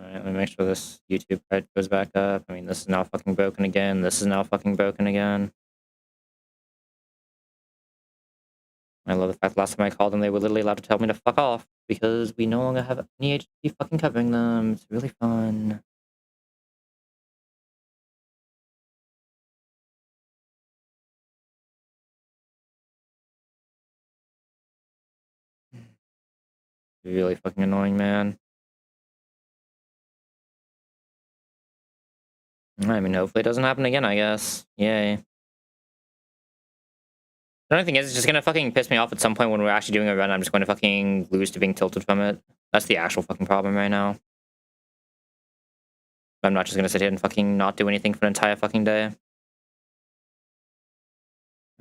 Alright, let me make sure this YouTube card goes back up. I mean, this is now fucking broken again. This is now fucking broken again. I love the fact last time I called them, they were literally allowed to tell me to fuck off because we no longer have any agency fucking covering them. It's really fun. Really fucking annoying, man. I mean, hopefully it doesn't happen again, I guess. Yay. The only thing is, it's just gonna fucking piss me off at some point when we're actually doing a run. I'm just going to fucking lose to being tilted from it. That's the actual fucking problem right now. I'm not just gonna sit here and fucking not do anything for an entire fucking day.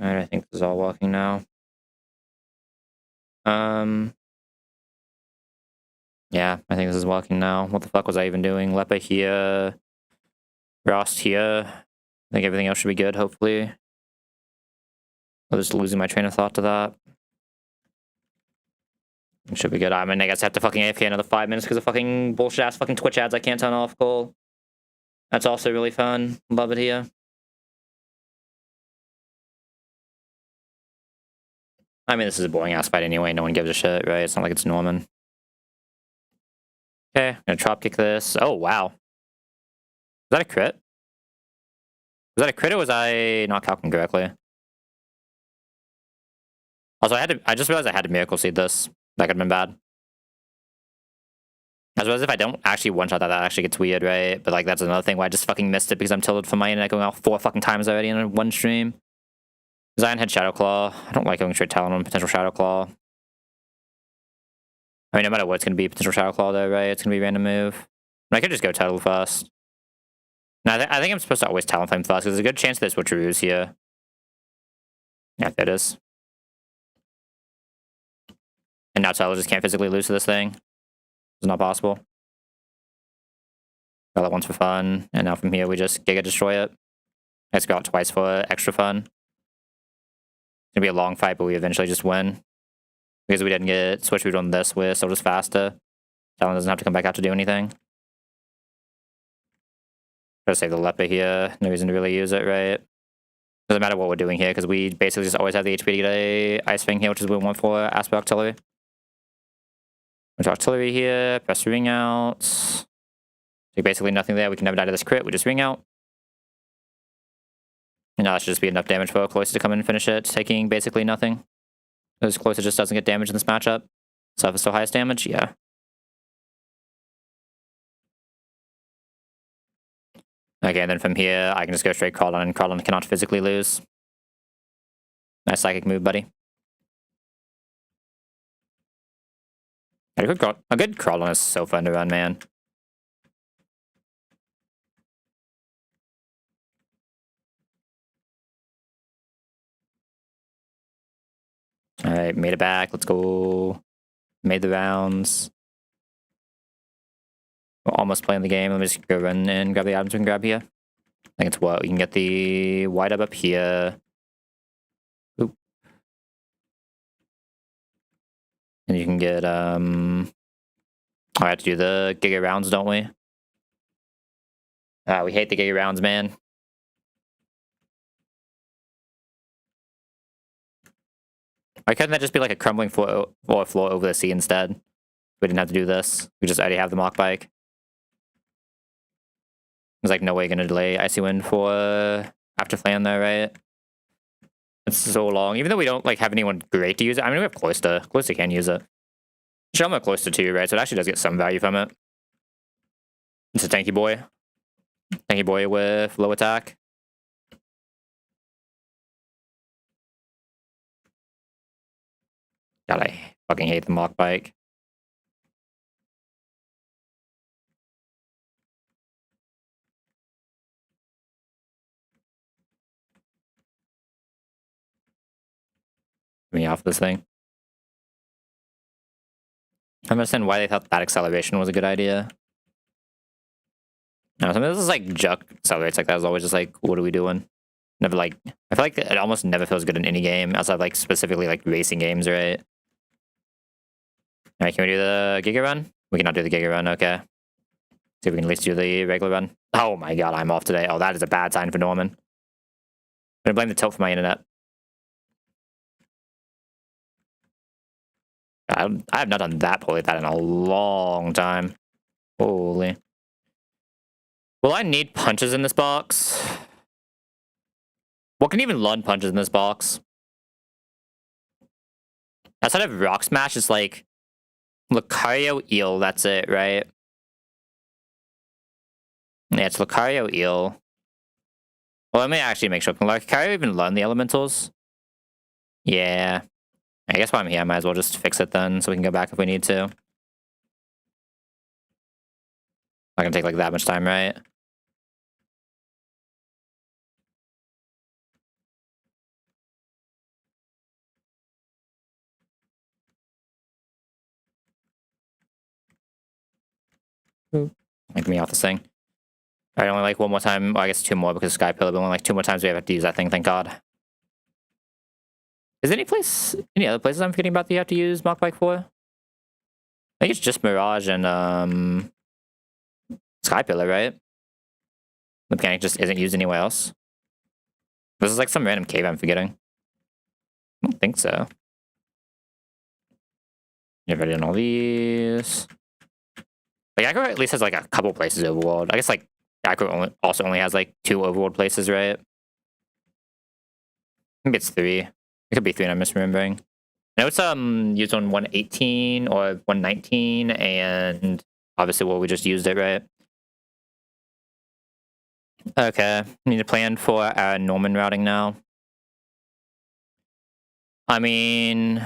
Alright, I think this is all working now. Yeah, I think this is working now. What the fuck was I even doing? Lepa here. Rost here. I think everything else should be good, hopefully. I'm just losing my train of thought to that. It should be good. I mean, I guess I have to fucking AFK another 5 minutes because of fucking bullshit ass fucking Twitch ads I can't turn off. Cool. That's also really fun. Love it here. I mean, this is a boring ass fight anyway. No one gives a shit, right? It's not like it's Norman. Okay, I'm gonna drop kick this. Oh, wow. Was that a crit? Was that a crit or was I not calculating correctly? Also, I just realized I had to miracle seed this. That could have been bad. As well as if I don't actually one-shot that actually gets weird, right? But like that's another thing where I just fucking missed it because I'm tilted from my internet going out 4 fucking times already in one stream. Zion had Shadow Claw. I don't like going straight Talon on potential Shadow Claw. I mean, no matter what, it's going to be potential Shadow Claw though, right? It's going to be a random move. And I could just go Tidal first. No, I think I'm supposed to always Talon Flame first, because there's a good chance there's switcheroos here. Yeah, there it is. And now Tidal just can't physically lose to this thing. It's not possible. Got that once for fun, and now from here we just Giga Destroy it. Let's go out twice for extra fun. It's gonna be a long fight, but we eventually just win. Because we didn't get switch root on this, we're still just faster. Talon doesn't have to come back out to do anything. Try to save the Lepa here. No reason to really use it, right? Doesn't matter what we're doing here, because we basically just always have the HP to get a Ice Fang here, which is what we want for Aspect Artillery. There's Artillery here, press Ring out. So basically nothing there, we can never die to this crit, we just Ring out. And now that should just be enough damage for Cloyster to come in and finish it, taking basically nothing. Because Cloyster just doesn't get damage in this matchup. So if it's still highest damage, yeah. Okay, and then from here, I can just go straight Crawlon, and Crawlon cannot physically lose. Nice psychic move, buddy. A good Crawlon is so fun to run, man. Alright, made it back. Let's go. Made the rounds. We're almost playing the game. Let me just go run and grab the items we can grab here. I think it's what? We can get the White up here. Oop. And you can get, I have to do the Giga rounds, don't we? We hate the Giga rounds, man. Why couldn't that just be like a crumbling floor over the sea instead? We didn't have to do this. We just already have the Mock Bike. There's like no way you're gonna delay Icy Wind for after Flan though, right? It's so long. Even though we don't like have anyone great to use it. I mean, we have Cloyster. Cloyster can use it. Show him Cloyster too, right? So it actually does get some value from it. It's a tanky boy. Tanky boy with low attack. God, I fucking hate the Mock Bike. Get me off this thing. I don't understand why they thought that acceleration was a good idea. No, something this is like Juck accelerates like that is always just like, what are we doing? Never like, I feel like it almost never feels good in any game outside like specifically like racing games, right? Alright, can we do the Giga Run? We cannot do the Giga Run, okay. See if we can at least do the regular run. Oh my god, I'm off today. Oh, that is a bad sign for Norman. I'm gonna blame the tilt for my internet. I have not done that poorly that in a long time. Holy. Will I need punches in this box? What can even learn punches in this box? Outside of Rock Smash, it's like Lucario Eel, that's it, right? Yeah, it's Lucario Eel. Well, let me actually make sure. Can Lucario even learn the elementals? Yeah. I guess while I'm here, I might as well just fix it then, so we can go back if we need to. Not gonna take like that much time, right? Make me off this thing. Alright, only like one more time. Well, I guess two more because Sky Pillar, but only like two more times we have to use that thing, thank god. Is there any other places I'm forgetting about that you have to use Mach Bike for? I think it's just Mirage and Sky Pillar, right? The mechanic just isn't used anywhere else. This is like some random cave I'm forgetting. I don't think so. You've already done all these. Like, Acro at least has like a couple places overworld. I guess like Acro also only has like 2 overworld places, right? I think it's 3. It could be 3 and I'm misremembering. I know it's used on 118 or 119, and obviously we just used it, right? Okay, we need to plan for our Norman routing now. I mean,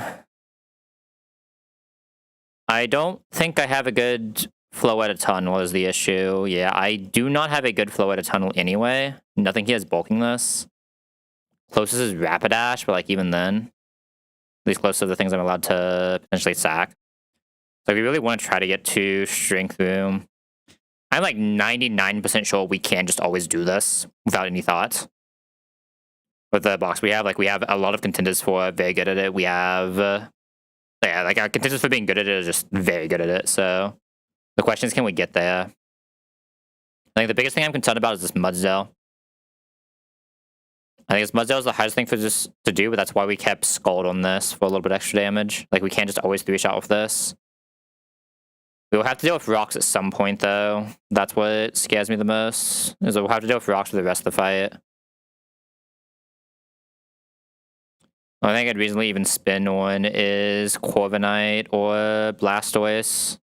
I don't think I have a good flow at a tunnel is the issue. Yeah, I do not have a good flow at a tunnel anyway. Nothing here is bulking this. Closest is Rapidash, but like even then, at least close to the things I'm allowed to potentially sack. So we really want to try to get to Strength Room. I'm like 99% sure we can just always do this without any thought. With the box we have a lot of contenders for very good at it. We have, yeah, like our contenders for being good at it are just very good at it. So the question is, can we get there? I think the biggest thing I'm concerned about is this Mudsdale. I think this Mudsdale is the hardest thing for this to do, but that's why we kept Scald on this for a little bit extra damage. Like we can't just always 3-shot with this. We will have to deal with rocks at some point, though. That's what scares me the most, is we'll have to deal with rocks for the rest of the fight. I think I'd reasonably even spin on is Corviknight or Blastoise.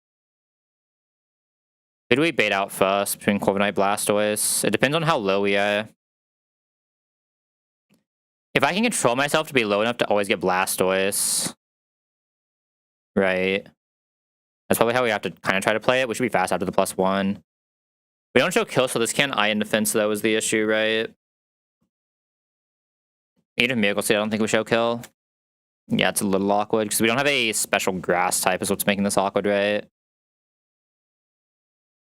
Who do we bait out first between Corviknight and Blastoise? It depends on how low we are. If I can control myself to be low enough to always get Blastoise, right? That's probably how we have to kind of try to play it. We should be fast after the +1. We don't show kill, so this can't Iron Defense, though, is the issue, right? Even Miracle Seed, I don't think we show kill. Yeah, it's a little awkward, because we don't have a special grass type is what's making this awkward, right?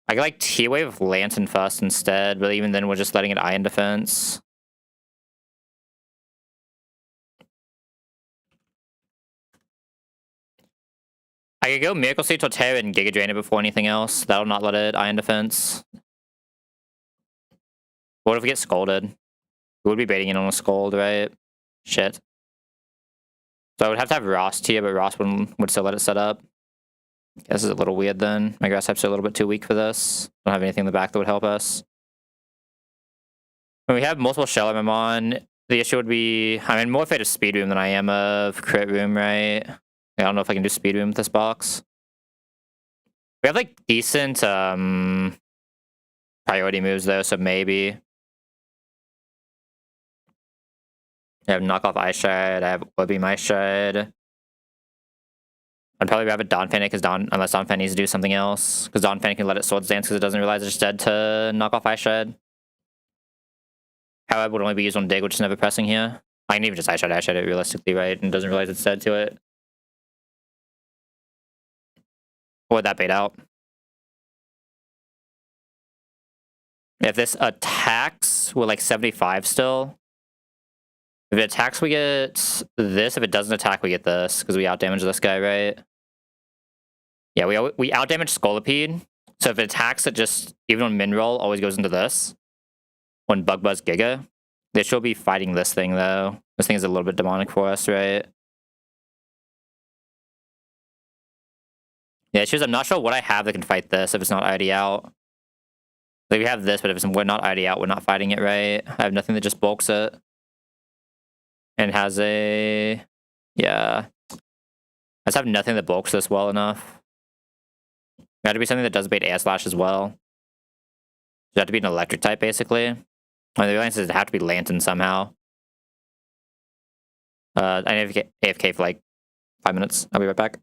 I could like T-Wave Lantern first instead, but even then we're just letting it Iron Defense. I could go Miracle Seed, Torterra, and Giga Drain it before anything else. That'll not let it Iron Defense. What if we get Scolded? We would be baiting in on a Scold, right? Shit. So I would have to have Rost here, but Rost would still let it set up. This is a little weird then. My grass types are a little bit too weak for this. Don't have anything in the back that would help us. When we have multiple Shell on, the issue would be, I'm more afraid of Speed Room than I am of Crit Room, right? I don't know if I can do Speed Room with this box. We have like decent priority moves though, so maybe. I have Knockoff Ice Shard, I have Obi Ice Shard. I'd probably rather Donphan it, unless Donphan needs to do something else. Because Donphan can let it Swords Dance because it doesn't realize it's dead to knock off Ice Shard. However, would only be used on Dig, which is never pressing here. I can even just Ice Shard it realistically, right? And doesn't realize it's dead to it. Or would that bait out? If this attacks, we're like 75 still. If it attacks, we get this. If it doesn't attack, we get this, because we outdamage this guy, right? Yeah, we outdamage Scolipede. So if it attacks, it just, even on min roll, always goes into this. When Bug Buzz Giga. They should be fighting this thing, though. This thing is a little bit demonic for us, right? Yeah, it's just I'm not sure what I have that can fight this if it's not ID out. Like, we have this, but if it's not ID out, we're not fighting it, right? I have nothing that just bulks it. And has a... Yeah. I just have nothing that bulks this well enough. Got to be something that does bait air slash as well. It have to be an electric type, basically. One of the alliances have to be Lantern somehow. I need to get AFK for like 5 minutes. I'll be right back.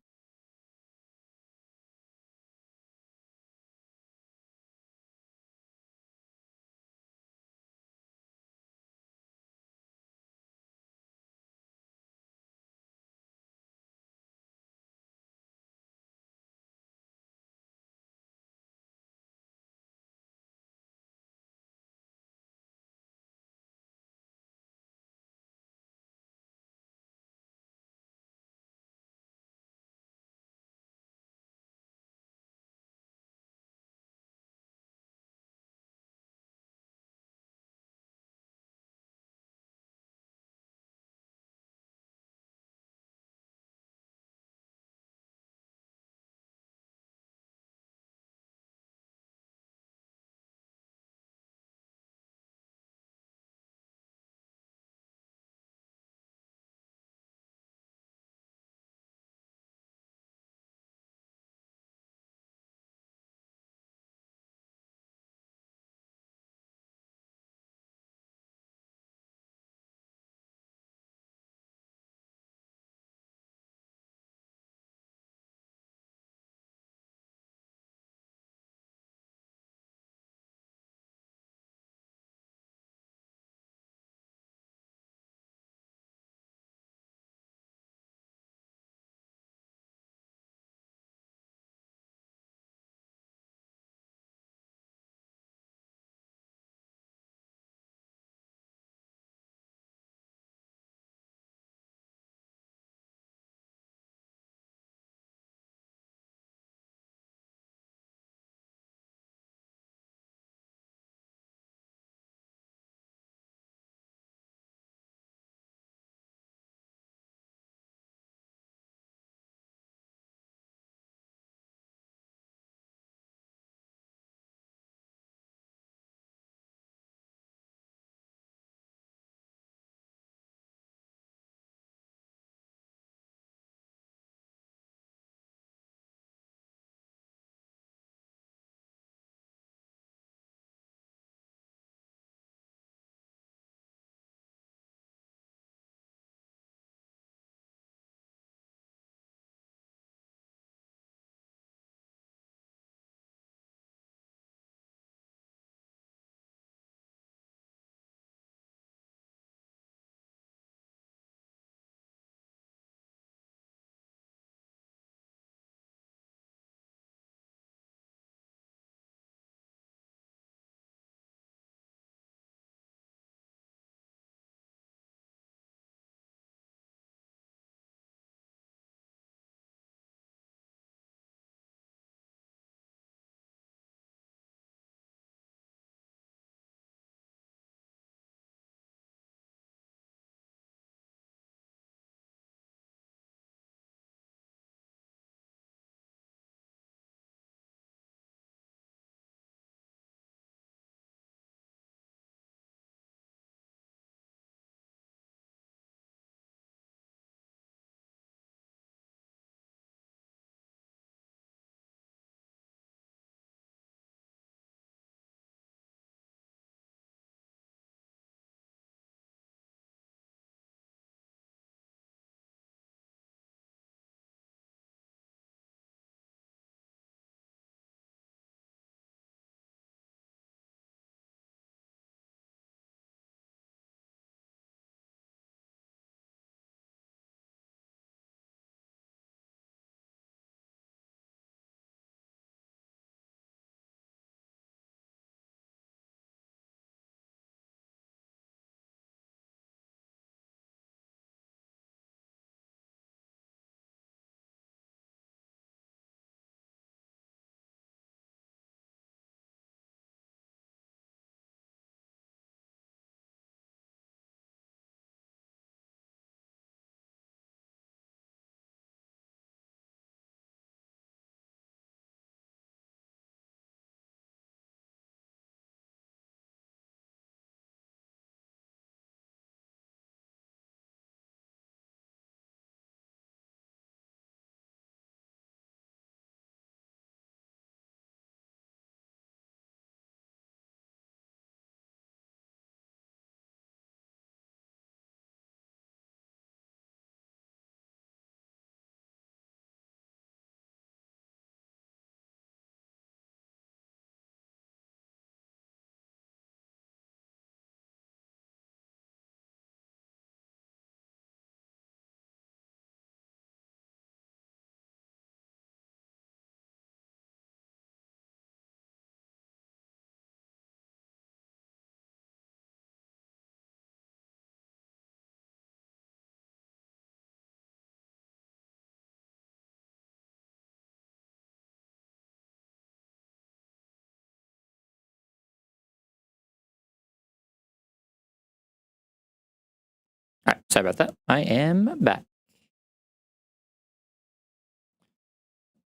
Sorry about that. I am back.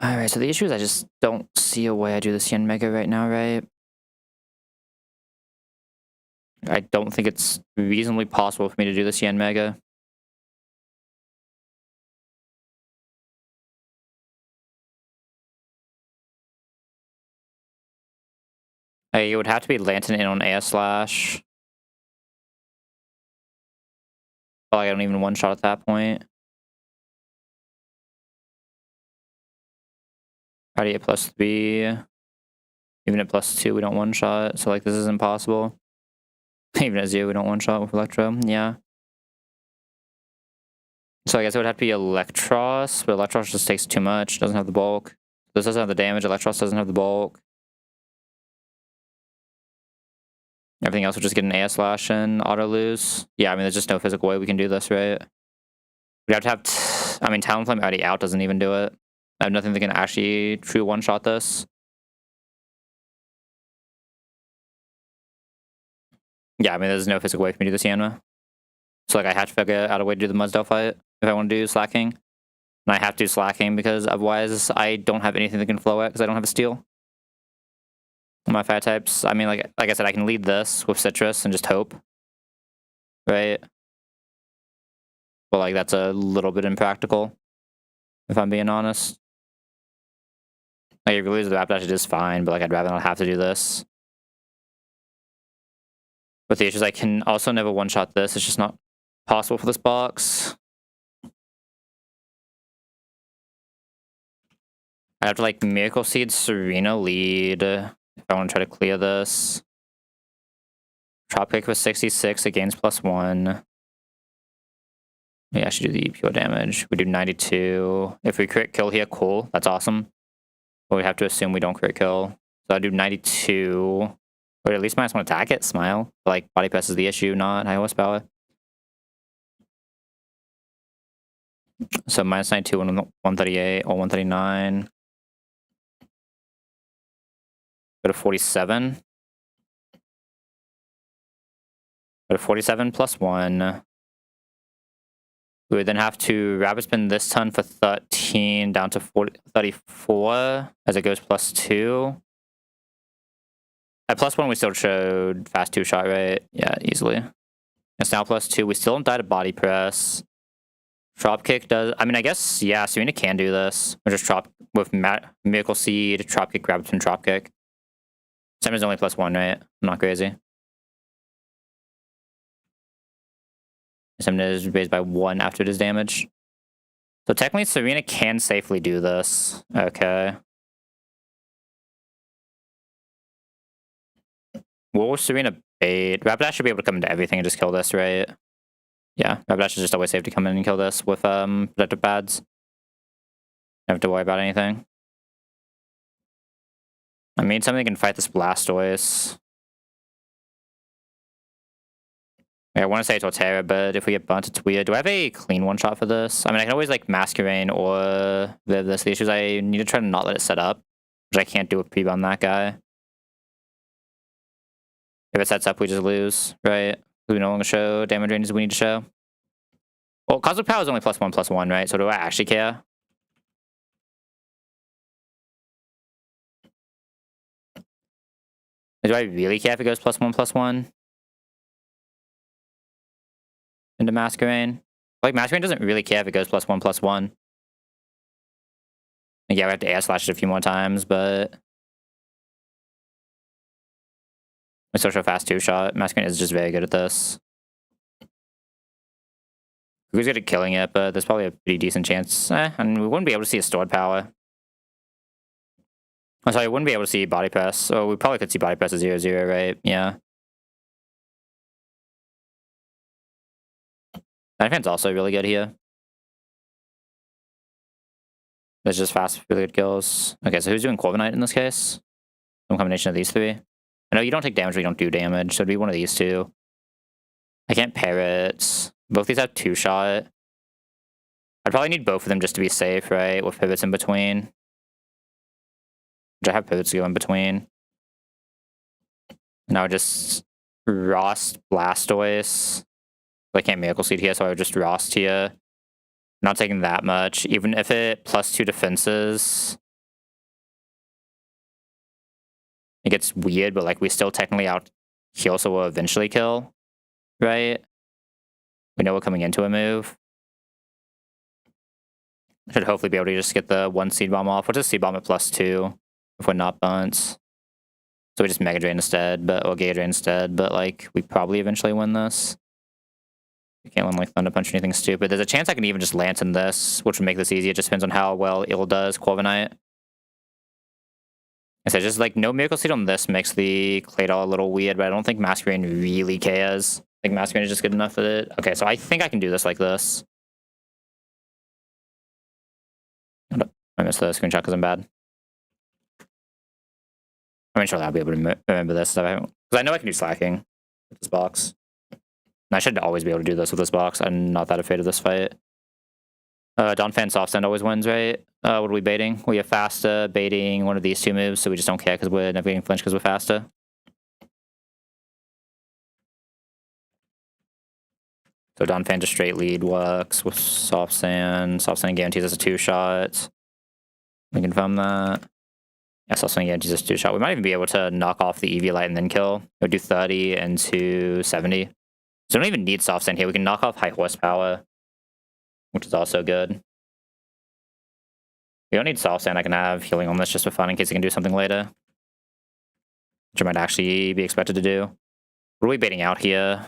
Alright, so the issue is I just don't see a way I do this Yen Mega right now, right? I don't think it's reasonably possible for me to do this Yen Mega. It would have to be Lantern in on Air Slash. Like I don't even one-shot at that point. Already at +3. Even at +2, we don't one-shot. So like this is impossible. Even at 0, we don't one-shot with Electro. Yeah. So I guess it would have to be Electros, but Electros just takes too much. Doesn't have the bulk. This doesn't have the damage. Electros doesn't have the bulk. Everything else would just get an AS slash and auto lose. Yeah, I mean, there's just no physical way we can do this, right? We have to have... I mean, Talonflame already out doesn't even do it. I have nothing that can actually true one-shot this. Yeah, I mean, there's no physical way for me to do this Yanma. So, like, I have to figure out a way to do the Mudsdale fight if I want to do slacking. And I have to do slacking because otherwise I don't have anything that can flow it because I don't have a steal. My fire types, I mean, like I said, I can lead this with Citrus and just hope. Right? But, like, that's a little bit impractical, if I'm being honest. Like, if you lose the Rapidash, it is fine, but, like, I'd rather not have to do this. But the issue is I can also never one-shot this. It's just not possible for this box. I have to, like, Miracle Seed, Serena lead if I want to try to clear this. Dropkick was 66, it gains +1. Yeah, I should do the pure damage. We do 92. If we crit kill here, cool. That's awesome. But we have to assume we don't crit kill. So I do 92. But at least -1 attack it, smile. But, like, body press is the issue, not high horsepower. So -92 on 138 or 139. Go to 47. Go to 47 +1. We would then have to rapid spin this ton for 13 down to 34 as it goes +2. At +1, we still showed fast 2-shot, right? Yeah, easily. It's now +2. We still don't die to body press. Dropkick does... I mean, I guess, yeah, Serena can do this. Or just drop with Miracle Seed, Dropkick, Rapid Spin, Dropkick. Summon's only +1, right? I'm not crazy. Summon is raised by 1 after it is damaged. So technically, Serena can safely do this. Okay. What will Serena bait? Rapidash should be able to come into everything and just kill this, right? Yeah, Rapidash is just always safe to come in and kill this with protective pads. Don't have to worry about anything. I mean, something can fight this Blastoise. I want to say Torterra, but if we get bunt, it's weird. Do I have a clean one-shot for this? I mean, I can always, like, Masquerain or Viv this. The issue is I need to try to not let it set up, which I can't do with pre-on that guy. If it sets up, we just lose, right? We no longer show damage ranges we need to show. Well, Cosmic Power is only +1/+1, right? So do I actually care? Do I really care if it goes +1/+1? Into Masquerain? Like, Masquerain doesn't really care if it goes +1/+1. Like, yeah, we have to air slash it a few more times, but... we still show fast 2-shot. Masquerain is just very good at this. Who's good at killing it, but there's probably a pretty decent chance. And we wouldn't be able to see a stored power. I'm sorry, we wouldn't be able to see body press. So we probably could see body press at 0-0, right? Yeah. Ninefan's also really good here. There's just fast, really good kills. Okay, so who's doing Corviknight in this case? Some combination of these three. I know you don't take damage, but you don't do damage, so it'd be one of these two. I can't pair it. Both these have 2-shot. I'd probably need both of them just to be safe, right? With pivots in between. Which I have pivots to go in between. Now just Rost Blastoise. I can't Miracle Seed here, so I would just Rost here. Not taking that much. Even if it +2 defenses, it gets weird, but like we still technically out heal, so we'll eventually kill, right? We know we're coming into a move. Should hopefully be able to just get the 1 Seed Bomb off. We'll just Seed Bomb at +2 if we're not bunts. So we just Mega Drain instead, or Giga Drain instead, but like we probably eventually win this. We can't win like Thunder Punch or anything stupid. There's a chance I can even just Lantern this, which would make this easy. It just depends on how well Ill does Corviknight. I said, just like no Miracle Seed on this makes the Claydol a little weird, but I don't think Masquerain really cares. I think Masquerain is just good enough for it. Okay, so I think I can do this like this. I missed the screenshot because I'm bad. I'm sure I'll be able to remember this stuff. Because I know I can do slacking with this box. And I should always be able to do this with this box. I'm not that afraid of this fight. Donphan Soft Send always wins, right? What are we baiting? We have faster, baiting one of these two moves, so we just don't care because we're never getting flinch because we're faster. So Donphan just straight lead works with Soft Sand. Soft Sand guarantees us a 2-shot. We confirm that. Yeah, Soft Sand guarantees us a 2-shot. We might even be able to knock off the EV Light and then kill. It would do 30 into 70. So we don't even need Soft Sand here. We can knock off High Horsepower, which is also good. We don't need Soft Sand. I can have healing on this just for fun in case I can do something later, which I might actually be expected to do. What are we baiting out here?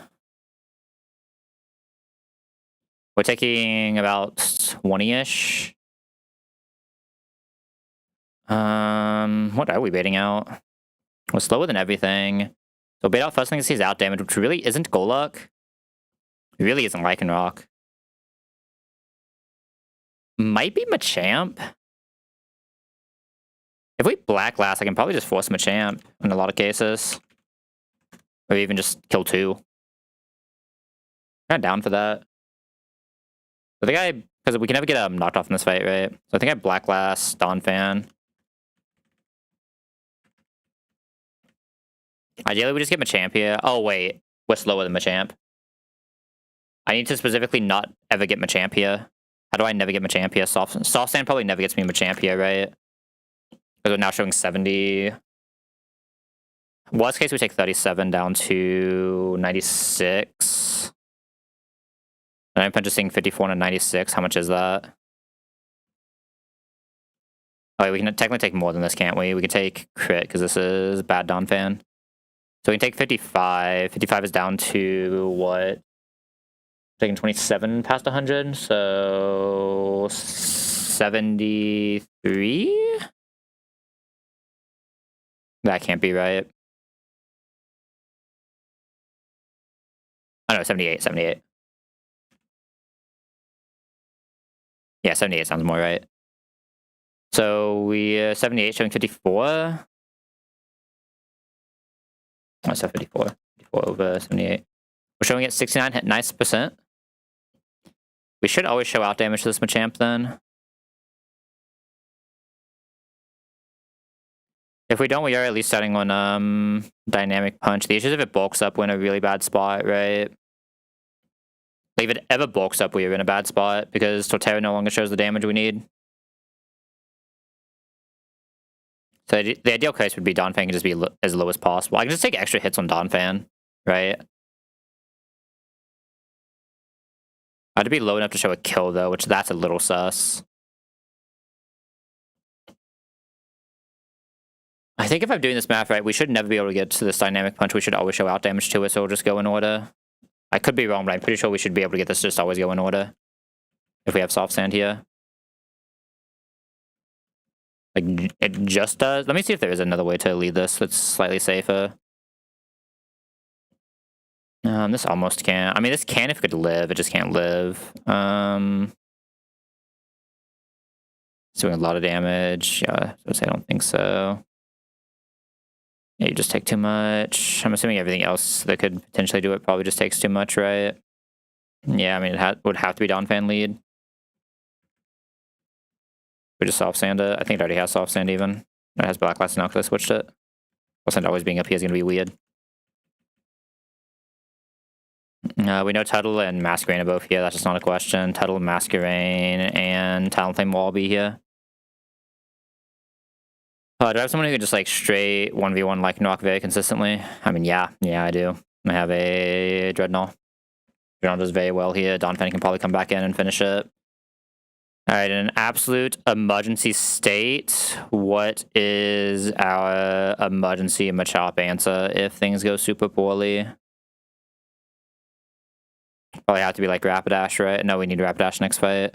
We're taking about 20-ish. What are we baiting out? We're slower than everything. So bait out first thing is he's out damage, which really isn't Golok. It really isn't Lycanroc. Might be Machamp. If we Black Last, I can probably just force Machamp in a lot of cases. Or even just kill 2. Kind of down for that. I think because we can never get knocked off in this fight, right? So I think I Black Last, Donphan. Ideally, we just get Machamp here. Oh, wait. We're slower than Machamp. I need to specifically not ever get Machamp here. How do I never get Machamp here? Soft Sand probably never gets me Machamp here, right? Because we're now showing 70. Worst case, we take 37 down to 96. And I'm purchasing 54 and 96. How much is that? Oh, we can technically take more than this, can't we? We can take crit, because this is bad Donphan. So we can take 55. 55 is down to what? Taking 27 past 100, so 73? That can't be right. Oh no, 78, 78. Yeah, 78 sounds more right. So we 78 showing 54. Oh, so 54. 54 over 78. We're showing it 69 nice percent. We should always show out damage to this Machamp then. If we don't, we are at least starting on Dynamic Punch. The issue is if it bulks up, we're in a really bad spot, right? Like if it ever bulks up, we are in a bad spot because Torterra no longer shows the damage we need. So the ideal case would be Donphan can just be as low as possible. I can just take extra hits on Donphan, right? I have to be low enough to show a kill though, which that's a little sus. I think if I'm doing this math right, we should never be able to get to this Dynamic Punch. We should always show out damage to it, so we'll just go in order. I could be wrong, but I'm pretty sure we should be able to get this to just always go in order. If we have Soft Sand here. Like, it just does. Let me see if there is another way to lead this that's slightly safer. This almost can't. I mean, this can if it could live. It just can't live. It's doing a lot of damage. Yeah, I don't think so. Yeah, you just take too much. I'm assuming everything else that could potentially do it probably just takes too much, right? Yeah, I mean, it would have to be Donphan lead. We just Soft Sand it. I think it already has Soft Sand even. It has Black Last now because I switched it. Soft Sand always being up here is going to be weird. We know Tuttle and Masquerain are both here. That's just not a question. Tuttle, Masquerain, and Talonflame will all be here. Do I have someone who can just like straight 1v1 like Nuzlocke very consistently? I mean, yeah, I do. I have a Dreadnought. Dreadnought does very well here. Donphan can probably come back in and finish it. All right, in an absolute emergency state, what is our emergency Machop answer if things go super poorly? Probably have to be like Rapidash, right? No, we need Rapidash next fight.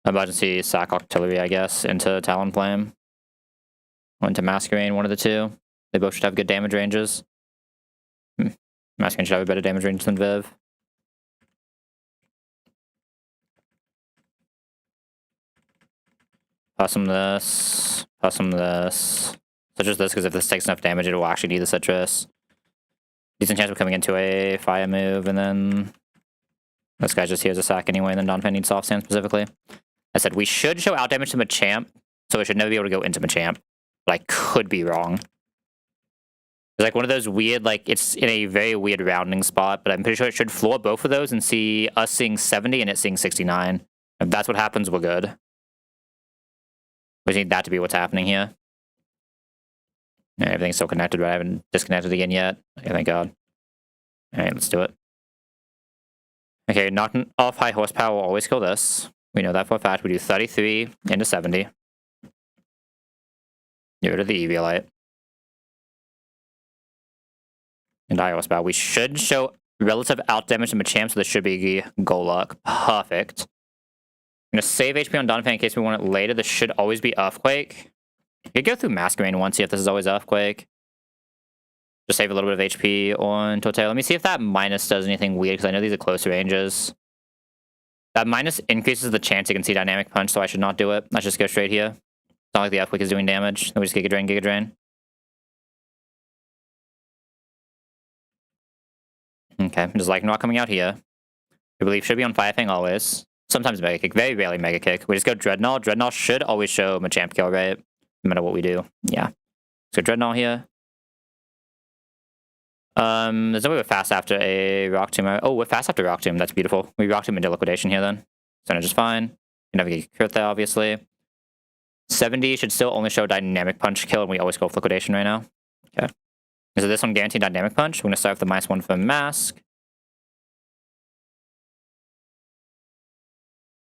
Emergency sack artillery, I guess, into Talonflame. Or into Masquerain, one of the two. They both should have good damage ranges. Masquerain should have a better damage range than Viv. Pass him this. Pass him this. Such as this, because if this takes enough damage, it will actually need the citrus. Decent chance of coming into a fire move, and then this guy just hears a sack anyway, and then Donphan needs soft sand specifically. I said we should show out damage to Machamp, so it should never be able to go into Machamp. But I could be wrong. It's like one of those weird, like, it's in a very weird rounding spot, but I'm pretty sure it should floor both of those and see us seeing 70 and it seeing 69. If that's what happens, we're good. We just need that to be what's happening here. And everything's still connected, but I haven't disconnected again yet. Okay, thank God. Alright, let's do it. Okay, knocking off high horsepower will always kill this. We know that for a fact. We do 33 into 70. Get rid of the Eviolite. And high horsepower. We should show relative out damage to Machamp, so this should be Golok. Perfect. I'm going to save HP on Donphan in case we want it later. This should always be Earthquake. You could go through Masquerain once, see if this is always Earthquake. Just save a little bit of HP on Torterra. Let me see if that minus does anything weird, because I know these are close ranges. That minus increases the chance you can see Dynamic Punch, so I should not do it. Let's just go straight here. It's not like the Earthquake is doing damage. Then we just Giga Drain, Giga Drain. Okay, just like not coming out here. I believe should be on Fire Fang always. Sometimes Mega Kick, very rarely Mega Kick. We just go Dreadnought. Dreadnought should always show Machamp kill, right? No matter what we do. Yeah. Let's go Dreadnought here. There's no way we're fast after a Rock Tomb. Oh, we're fast after Rock Tomb. That's beautiful. We Rock Tomb into Liquidation here then. So just fine. You never get crit there, obviously. 70 should still only show Dynamic Punch kill, and we always go with Liquidation right now. Okay. So this one guaranteed Dynamic Punch. We're going to start with the -1 for Mask.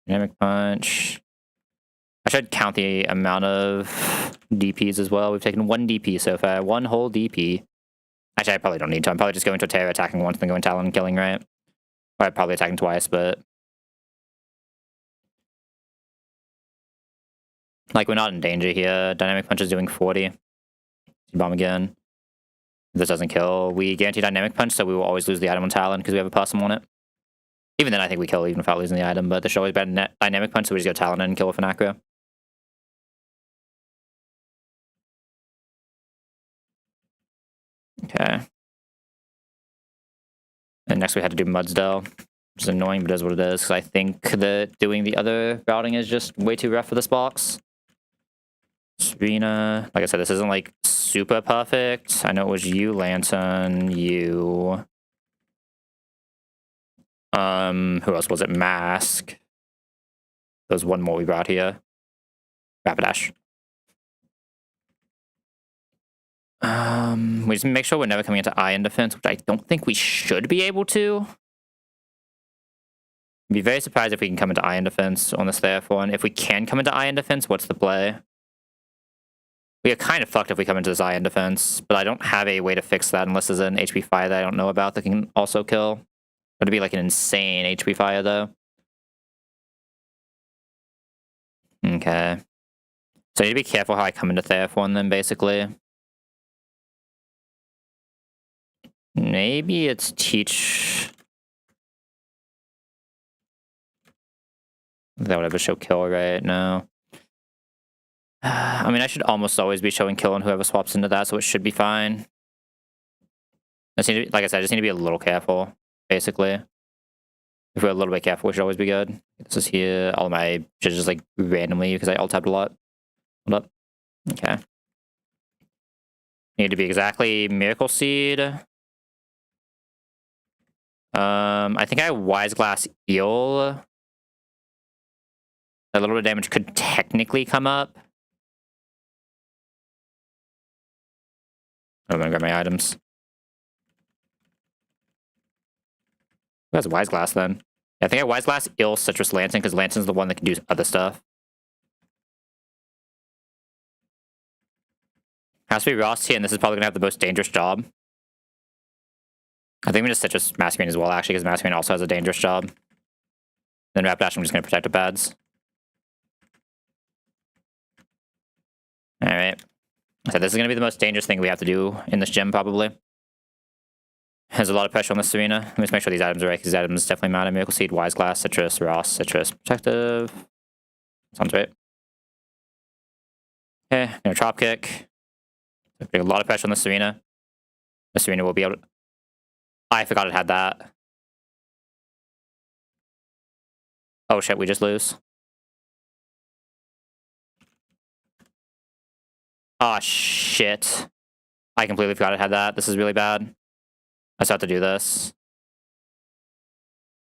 Dynamic Punch. I should count the amount of DPs as well. We've taken 1 DP so far. 1 whole DP. Actually, I probably don't need to. I'm probably just going to Torterra, attacking once, then going Talon and killing, right? Or I'm probably attacking twice, but... like, we're not in danger here. Dynamic Punch is doing 40. Bomb again. If this doesn't kill, we guarantee Dynamic Punch, so we will always lose the item on Talon because we have a Possum on it. Even then, I think we kill even without losing the item, but there should always be a Dynamic Punch, so we just go Talon and kill with an Acro. Okay. And next we had to do Mudsdale, which is annoying, but it is what it is, because I think that doing the other routing is just way too rough for this box. Serena, like I said, this isn't like super perfect. I know it was you, Lantern, you... who else was it? Mask. There's one more we brought here. Rapidash. We just make sure we're never coming into Iron Defense, which I don't think we should be able to. I'd be very surprised if we can come into Iron Defense on this therefore, and if we can come into Iron Defense, what's the play? We are kind of fucked if we come into this Iron Defense, but I don't have a way to fix that unless there's an HP fire that I don't know about that can also kill. It'd be like an insane HP fire though. Okay. So I need to be careful how I come into Therefon then, basically. Maybe it's Teach... that would ever show kill, right? No. I mean, I should almost always be showing kill on whoever swaps into that, so it should be fine. I just need to, like I said, I just need to be a little careful, basically. If we're a little bit careful, we should always be good. This is here. All of my should just like randomly because I alt tabbed a lot. Hold up. Okay. Need to be exactly Miracle Seed. I think I have Wise Glass Eel. A little bit of damage could technically come up. I'm gonna grab my items. Who has Wise Glass then? Yeah, I think I have Wise Glass, Eel, Citrus, Lantern, because Lantern's the one that can do other stuff. Has to be Ross here, and this is probably gonna have the most dangerous job. I think we just Citrus Masquerade as well, actually, because Masquerade also has a dangerous job. Then Rapidash, I'm just gonna protect the pads. Alright. So this is gonna be the most dangerous thing we have to do in this gym, probably. There's a lot of pressure on this arena. Let me just make sure these items are right, because these items definitely matter. Miracle Seed, Wise Glass, Citrus, Ross, Citrus, Protective. Sounds right. Okay, gonna Drop Kick. Putting a lot of pressure on this arena. This arena will be able to... I forgot it had that. Oh shit, we just lose. Oh shit. I completely forgot it had that. This is really bad. I still have to do this.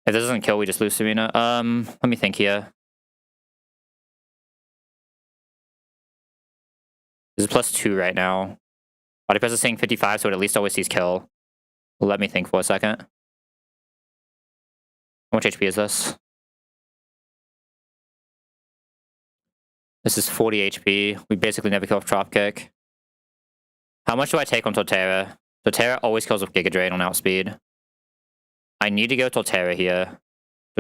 If this doesn't kill, we just lose Serena. Let me think here. This is +2 right now. Body press is saying 55, so it at least always sees kill. Let me think for a second. How much HP is this? This is 40 HP. We basically never kill with Drop Kick. How much do I take on Torterra? Torterra always kills with Giga Drain on outspeed. I need to go Torterra here.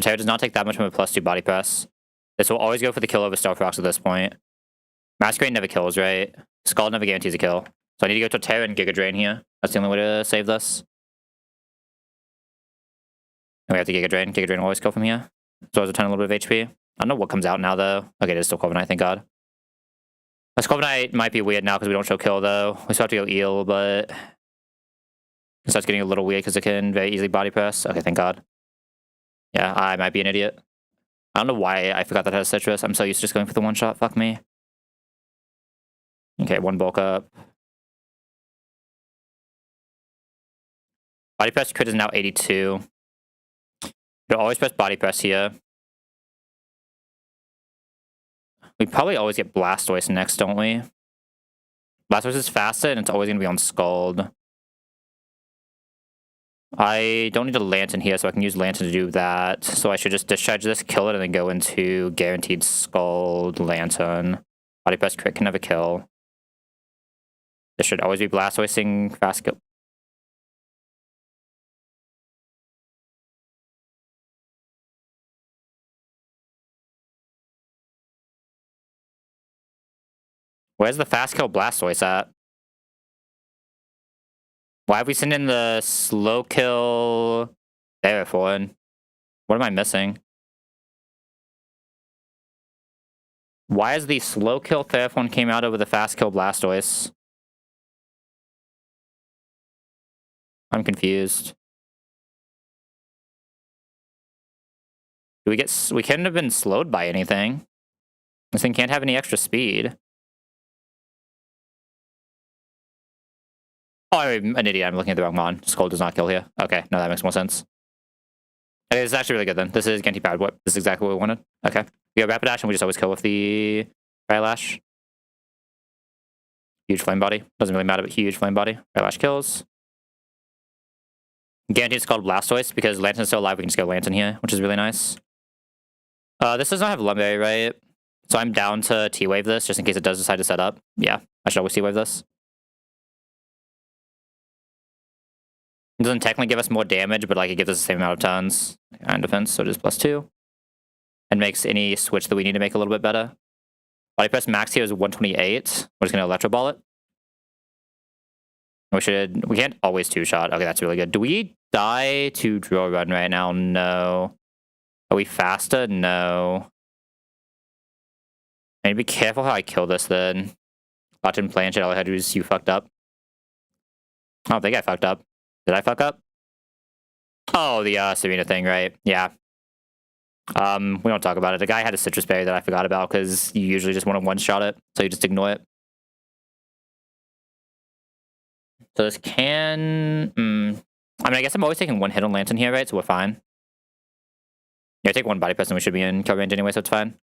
Torterra does not take that much from a +2 body press. This will always go for the kill over Stealth Rocks at this point. Masquerade never kills, right? Skull never guarantees a kill. So I need to go Torterra and Giga Drain here. That's the only way to save this. And we have to Giga Drain. Giga Drain will always kill from here. So it's a tiny little bit of HP. I don't know what comes out now, though. Okay, it is still Corviknight, thank God. This Corviknight might be weird now because we don't show kill, though. We still have to go Eel, but... it starts getting a little weird because it can very easily body press. Okay, thank God. Yeah, I might be an idiot. I don't know why I forgot that it has Citrus. I'm so used to just going for the one-shot. Fuck me. Okay, one bulk up. Body press crit is now 82. You'll always press body press here. We probably always get Blastoise next, don't we? Blastoise is faster, and it's always going to be on Scald. I don't need a Lantern here, so I can use Lantern to do that. So I should just discharge this, kill it, and then go into guaranteed Scald Lantern. Body press crit can never kill. This should always be Blastoising fast kill. Where's the fast kill Blastoise at? Why have we sent in the slow kill Theraphoid? What am I missing? Why is the slow kill Theraphoid came out over the fast kill Blastoise? I'm confused. Do we get... we couldn't have been slowed by anything. This thing can't have any extra speed. Oh, I'm an idiot. I'm looking at the wrong mon. Skull does not kill here. Okay, no, that makes more sense. Okay, this is actually really good then. This is Genty Powered Whip. This is exactly what we wanted. Okay. We go Rapidash and we just always kill with the Eyelash. Huge Flame Body. Doesn't really matter, but huge Flame Body. Eyelash kills. Guaranteed Skull Blastoise because Lantern's still alive. We can just go Lantern here, which is really nice. This does not have Lumberry, right? So I'm down to T-Wave this just in case it does decide to set up. Yeah, I should always T-Wave this. It doesn't technically give us more damage, but like it gives us the same amount of tons and defense, so it is +2. And makes any switch that we need to make a little bit better. Body press max here is 128. We're just gonna Electro Ball it. We can't always two-shot. Okay, that's really good. Do we die to Drill Run right now? No. Are we faster? No. I need to be careful how I kill this then. Button Planchet, all I had to do is you fucked up. I don't think I fucked up. Did I fuck up? Oh, the Serena thing, right? Yeah. We don't talk about it. The guy had a Citrus Berry that I forgot about because you usually just want to one-shot it, so you just ignore it. So this can... I mean, I guess I'm always taking one hit on Lantern here, right? So we're fine. Yeah, I take one body press and we should be in kill range anyway, so it's fine.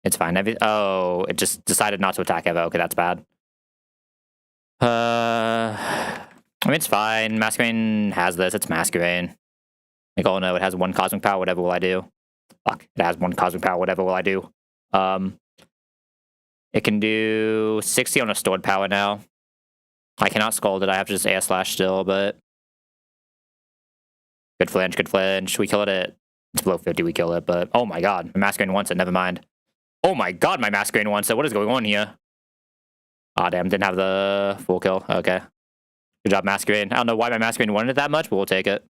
It's fine. Oh, it just decided not to attack Evo. Okay, that's bad. I mean, it's fine. Masquerain has this. It's Masquerain. Like, oh no, it has one Cosmic Power. Whatever will I do? Fuck. It has one Cosmic Power. Whatever will I do? It can do 60 on a stored power now. I cannot Scald it. I have to just Air Slash still, but... Good flinch, good flinch. We kill it at... It's below 50, we kill it, but... Oh my god, my Masquerain wants it. Never mind. Oh my god, my Masquerain wants it. What is going on here? Aw, damn. Didn't have the full kill. Okay. Good job, Masquerain. I don't know why my Masquerain wanted it that much, but we'll take it.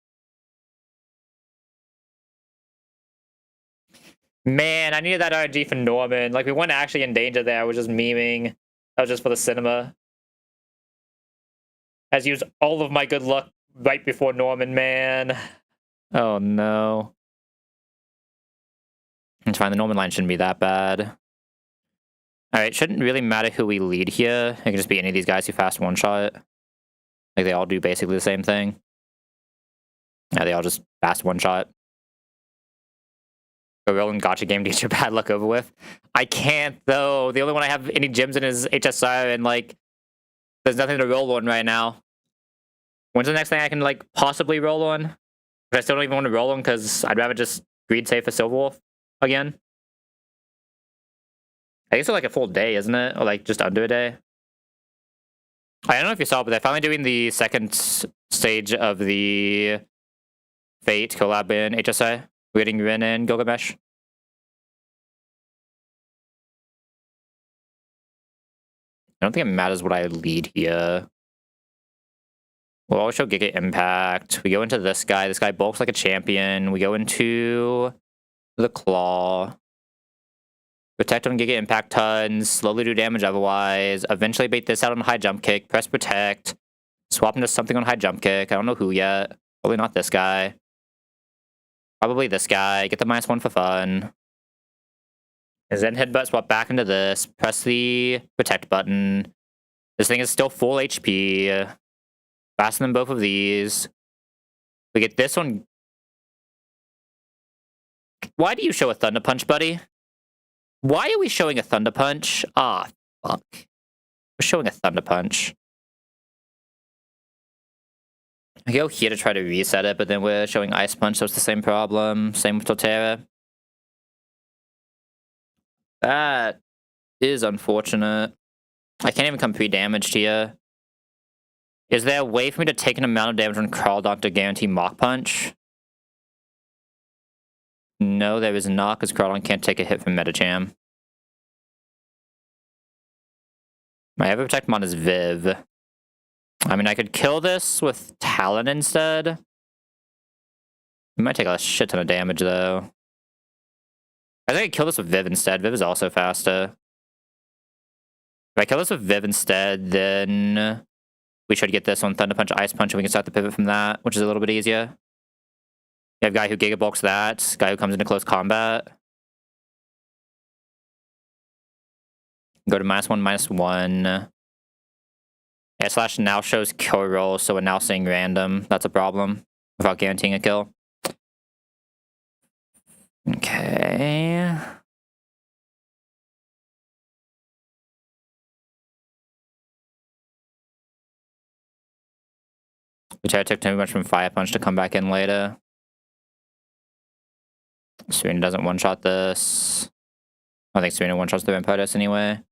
Man, I needed that RNG for Norman. Like, we weren't actually in danger there. I was just memeing. That was just for the cinema. Has used all of my good luck right before Norman, man. Oh, no. It's fine. The Norman line shouldn't be that bad. Alright, shouldn't really matter who we lead here. It can just be any of these guys who fast one-shot. Like, they all do basically the same thing. Yeah, they all just fast one-shot. Go roll and gotcha game to get your bad luck over with. I can't, though. The only one I have any gems in is HSR, and, like, there's nothing to roll on right now. When's the next thing I can, like, possibly roll on? But I still don't even want to roll on because I'd rather just greed save for Silverwolf again. I think it's like a full day, isn't it? Or like just under a day. I don't know if you saw, but they're finally doing the second stage of the Fate collab in HSI. We're getting Rin and Gilgamesh. I don't think it matters what I lead here. We'll always show Giga Impact. We go into this guy. This guy bulks like a champion. We go into the Claw. Protect on Giga Impact tons. Slowly do damage otherwise. Eventually bait this out on High Jump Kick. Press Protect. Swap into something on High Jump Kick. I don't know who yet. Probably not this guy. Probably this guy. Get the -1 for fun. And then Headbutt, swap back into this. Press the Protect button. This thing is still full HP. Faster than both of these. We get this one. Why do you show a Thunder Punch, buddy? Why are we showing a Thunder Punch? Ah, fuck. We're showing a Thunder Punch. I go here to try to reset it, but then we're showing Ice Punch, so it's the same problem. Same with Torterra. That is unfortunate. I can't even come pre-damaged here. Is there a way for me to take an amount of damage on Crawdon to guarantee Mach Punch? No, there is not, because Crawdon can't take a hit from Metacham. My ever protect mon is Viv. I mean, I could kill this with Talon instead. It might take a shit ton of damage, though. I think I could kill this with Viv instead. Viv is also faster. If I kill this with Viv instead, then we should get this on Thunder Punch, Ice Punch, and we can start the pivot from that, which is a little bit easier. You have guy who Giga Bulks that, guy who comes into close combat. Go to -1, -1. Air Slash now shows kill roll, so we're now seeing random. That's a problem, without guaranteeing a kill. Okay. Which I took too much from Fire Punch to come back in later. Serena doesn't one-shot this. I don't think Serena one-shots the Rampardos anyway.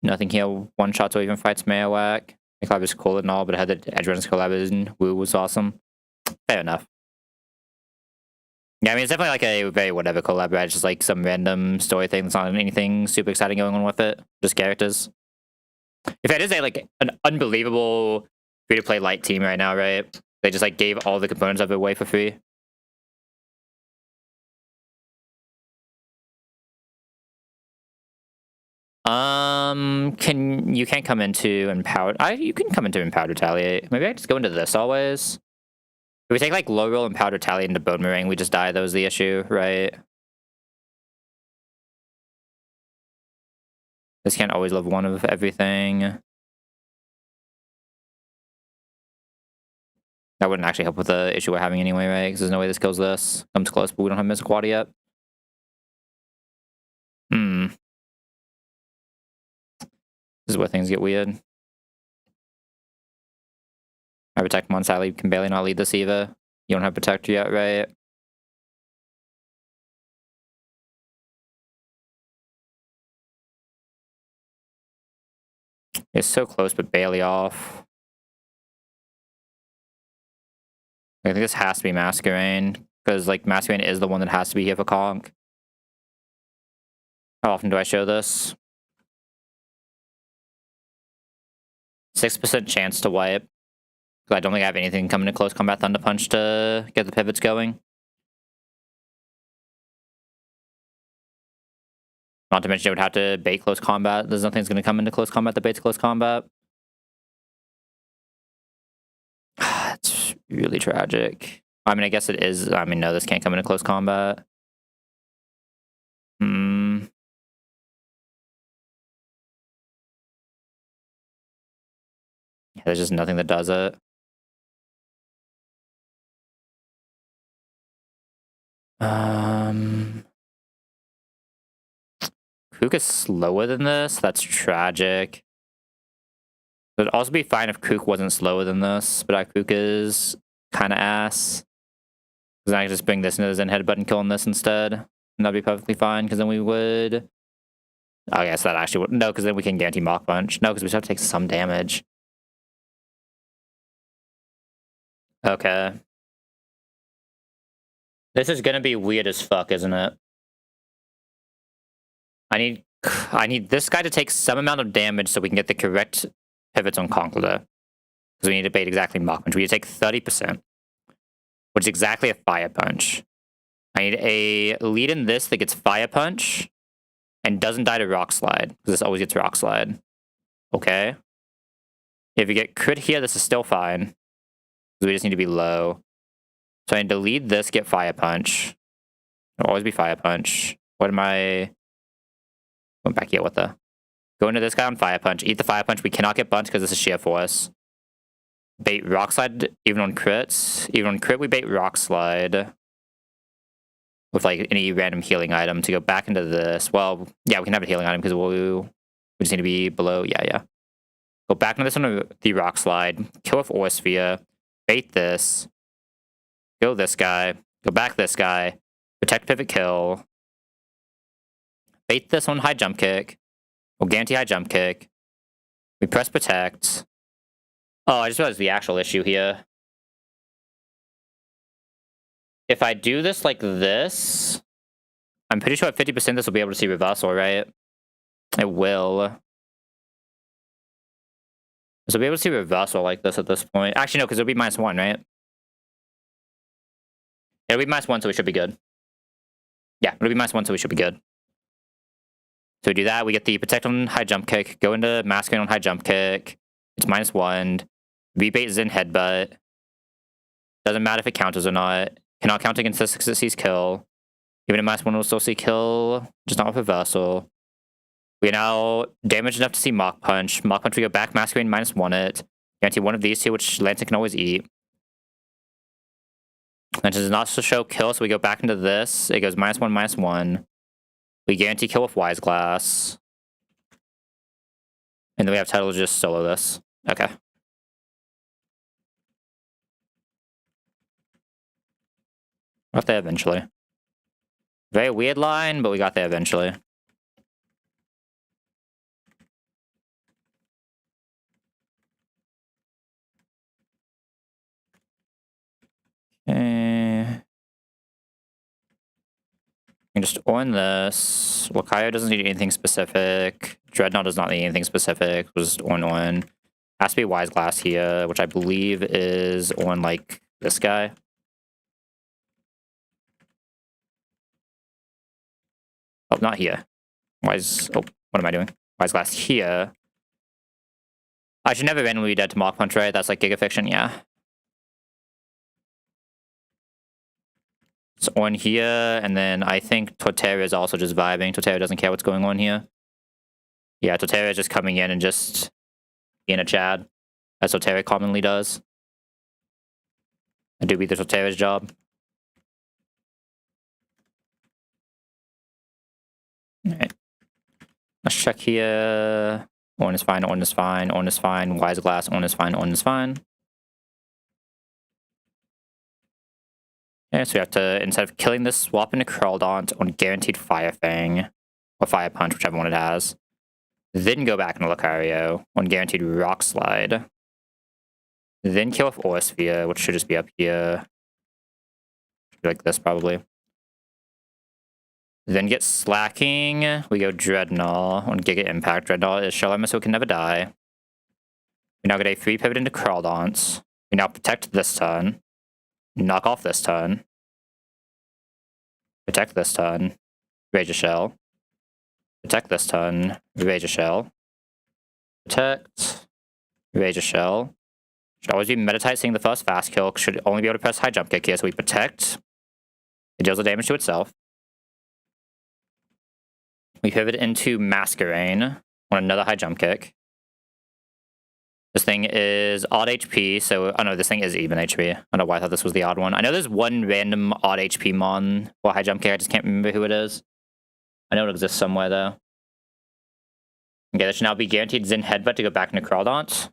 Nothing here one-shots or even fights Marowak. The collab is cool and all, but I had the Edgerunners collab and Woo was awesome. Fair enough. Yeah, I mean, it's definitely like a very whatever collab, right? It's just like some random story thing. There's not anything super exciting going on with it. Just characters. If it is like an unbelievable free-to-play light team right now, right? They just like gave all the components of it away for free. You can't come into Empowered. You can come into Empowered Retaliate. Maybe I just go into this always. If we take like low roll Empowered Retaliate into Bone Meringue, we just die. That was the issue, right? This can't always live one of everything. That wouldn't actually help with the issue we're having anyway, right? Because there's no way this kills this. Comes close, but we don't have Missile Quad yet. This is where things get weird. My Protectmon sadly can barely not lead this either. You don't have Protector yet, right? It's so close, but barely off. I think this has to be Masquerain, because like Masquerain is the one that has to be here for Conk. How often do I show this? 6% chance to wipe. Because I don't think I have anything coming to close combat Thunder Punch to get the pivots going. Not to mention it would have to bait close combat. There's nothing's going to come into close combat that baits close combat. It's really tragic. I mean, I guess it is. I mean, no, this can't come into close combat. Yeah, there's just nothing that does it. Kook is slower than this? That's tragic. It would also be fine if Kook wasn't slower than this, but our Kook is kind of ass. Because I can just bring this into the Zen Head button, killing this instead. And that'd be perfectly fine, because then we would... I guess that actually would... No, because then we can guarantee Mach Punch. No, because we still have to take some damage. Okay. This is gonna be weird as fuck, isn't it? I need this guy to take some amount of damage so we can get the correct pivots on Conqueror. Because we need to bait exactly Mach Punch. We need to take 30%. Which is exactly a Fire Punch. I need a lead in this that gets Fire Punch. And doesn't die to Rock Slide. Because this always gets Rock Slide. Okay. If you get crit here, this is still fine. Because we just need to be low. So I need to lead this, get Fire Punch. It'll always be Fire Punch. What am I... Going back here, what the... Go into this guy on Fire Punch. Eat the Fire Punch. We cannot get Bunch because this is Sheer Force. Bait Rock Slide even on crits. Even on crit, we bait Rock Slide. With like any random healing item to go back into this. Well, yeah, we can have a healing item because we just need to be below. Yeah. Go back into this on the Rock Slide. Kill with Aura Sphere. Bait this. Kill this guy. Go back this guy. Protect Pivot Kill. Bait this on High Jump Kick. We'll guarantee High Jump Kick. We press Protect. Oh, I just realized the actual issue here. If I do this like this, I'm pretty sure at 50% this will be able to see Reversal, right? It will. So we'll be able to see Reversal like this at this point. Actually, no, because it'll be -1, right? It'll be -1, so we should be good. Yeah, it'll be -1, so we should be good. So we do that, we get the Protect on High Jump Kick, go into Masquerain on High Jump Kick. It's -1. Rebait Zen Headbutt. Doesn't matter if it counters or not. Cannot count against this because it sees kill. Even at -1, we'll still see kill, just not with Reversal. We are now damaged enough to see Mach Punch. Mach Punch, we go back, Masquerain -1 it. Guarantee one of these two, which Lancet can always eat. And does not show kill, so we go back into this. It goes -1, -1. We guarantee kill with Wise Glass. And then we have Tidal to just solo this. Okay. Got there eventually. Very weird line, but we got there eventually. Okay. You can just on this. Wakayo doesn't need anything specific. Dreadnought does not need anything specific. We'll just on. Has to be Wise Glass here, which I believe is on like this guy. Oh, not here. Wise. Oh, what am I doing? Wise Glass here. I should never randomly be dead to Mach Punch, right? That's like Giga Fiction, yeah. It's on here, and then I think Torterra is also just vibing. Torterra doesn't care what's going on here. Yeah, Torterra is just coming in and just being a Chad, as Torterra commonly does. I do beat the Torterra's job. Alright. Let's check here. Orn is fine, Orn is fine, Orn is fine, Wise Glass, Orn is fine, Orn is fine. Okay, so we have to, instead of killing this, swap into Crawldaunt on guaranteed Fire Fang. Or Fire Punch, whichever one it has. Then go back into Lucario on guaranteed Rock Slide. Then kill off Aura Sphere, which should just be up here. Should be like this, probably. Then get Slacking. We go Dreadnought on Giga Impact. Dreadnought is Shell Armor, so it can never die. We now get a free pivot into Crawldaunt. We now protect this turn. Knock off this turn. Protect this turn. Razor Shell. Protect this turn. Razor Shell. Protect. Razor Shell. Should always be Meditite seeing the first fast kill. Should only be able to press high jump kick here, so we protect. It deals the damage to itself. We pivot into Masquerain on another high jump kick. This thing is odd HP, so... Oh no, this thing is even HP. I don't know why I thought this was the odd one. I know there's one random odd HP mon for high jump kick. I just can't remember who it is. I know it exists somewhere, though. Okay, this should now be guaranteed Zen Headbutt to go back into Crawldaunt.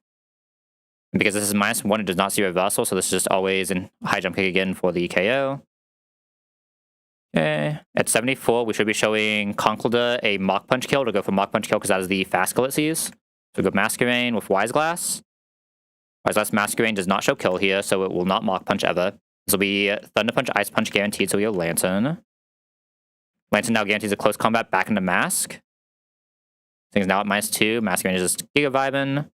Because this is -1, it does not see reversal, so this is just always in high jump kick again for the KO. Okay, at 74, we should be showing Conkeldurr a Mach Punch kill to go for Mach Punch kill because that is the fast kill it sees. So we go Masquerain with Wise Glass. Wise Glass Masquerain does not show kill here, so it will not Mach Punch ever. This will be Thunder Punch, Ice Punch guaranteed, so we go Lantern. Lantern now guarantees a close combat back into Mask. Thing's now at -2. Masquerain is just Giga Vibin.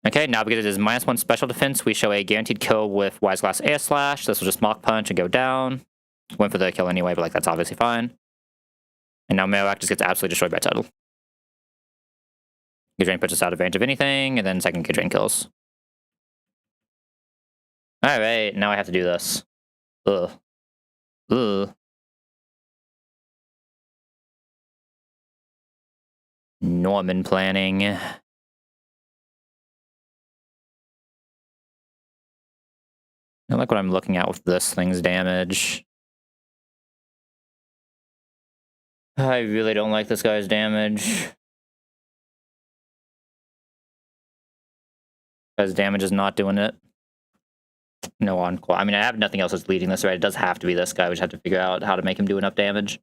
Okay, now because it is -1 special defense, we show a guaranteed kill with Wise Glass Air Slash. This will just Mach Punch and go down. Went for the kill anyway, but like that's obviously fine. And now Marowak just gets absolutely destroyed by Tuttle. Gidrain puts us out of range of anything, and then second Gidrain kills. Alright, now I have to do this. Ugh. Ugh. Norman planning. I like what I'm looking at with this thing's damage. I really don't like this guy's damage. Because damage is not doing it. No encore. I mean, I have nothing else that's leading this, right? It does have to be this guy. We just have to figure out how to make him do enough damage.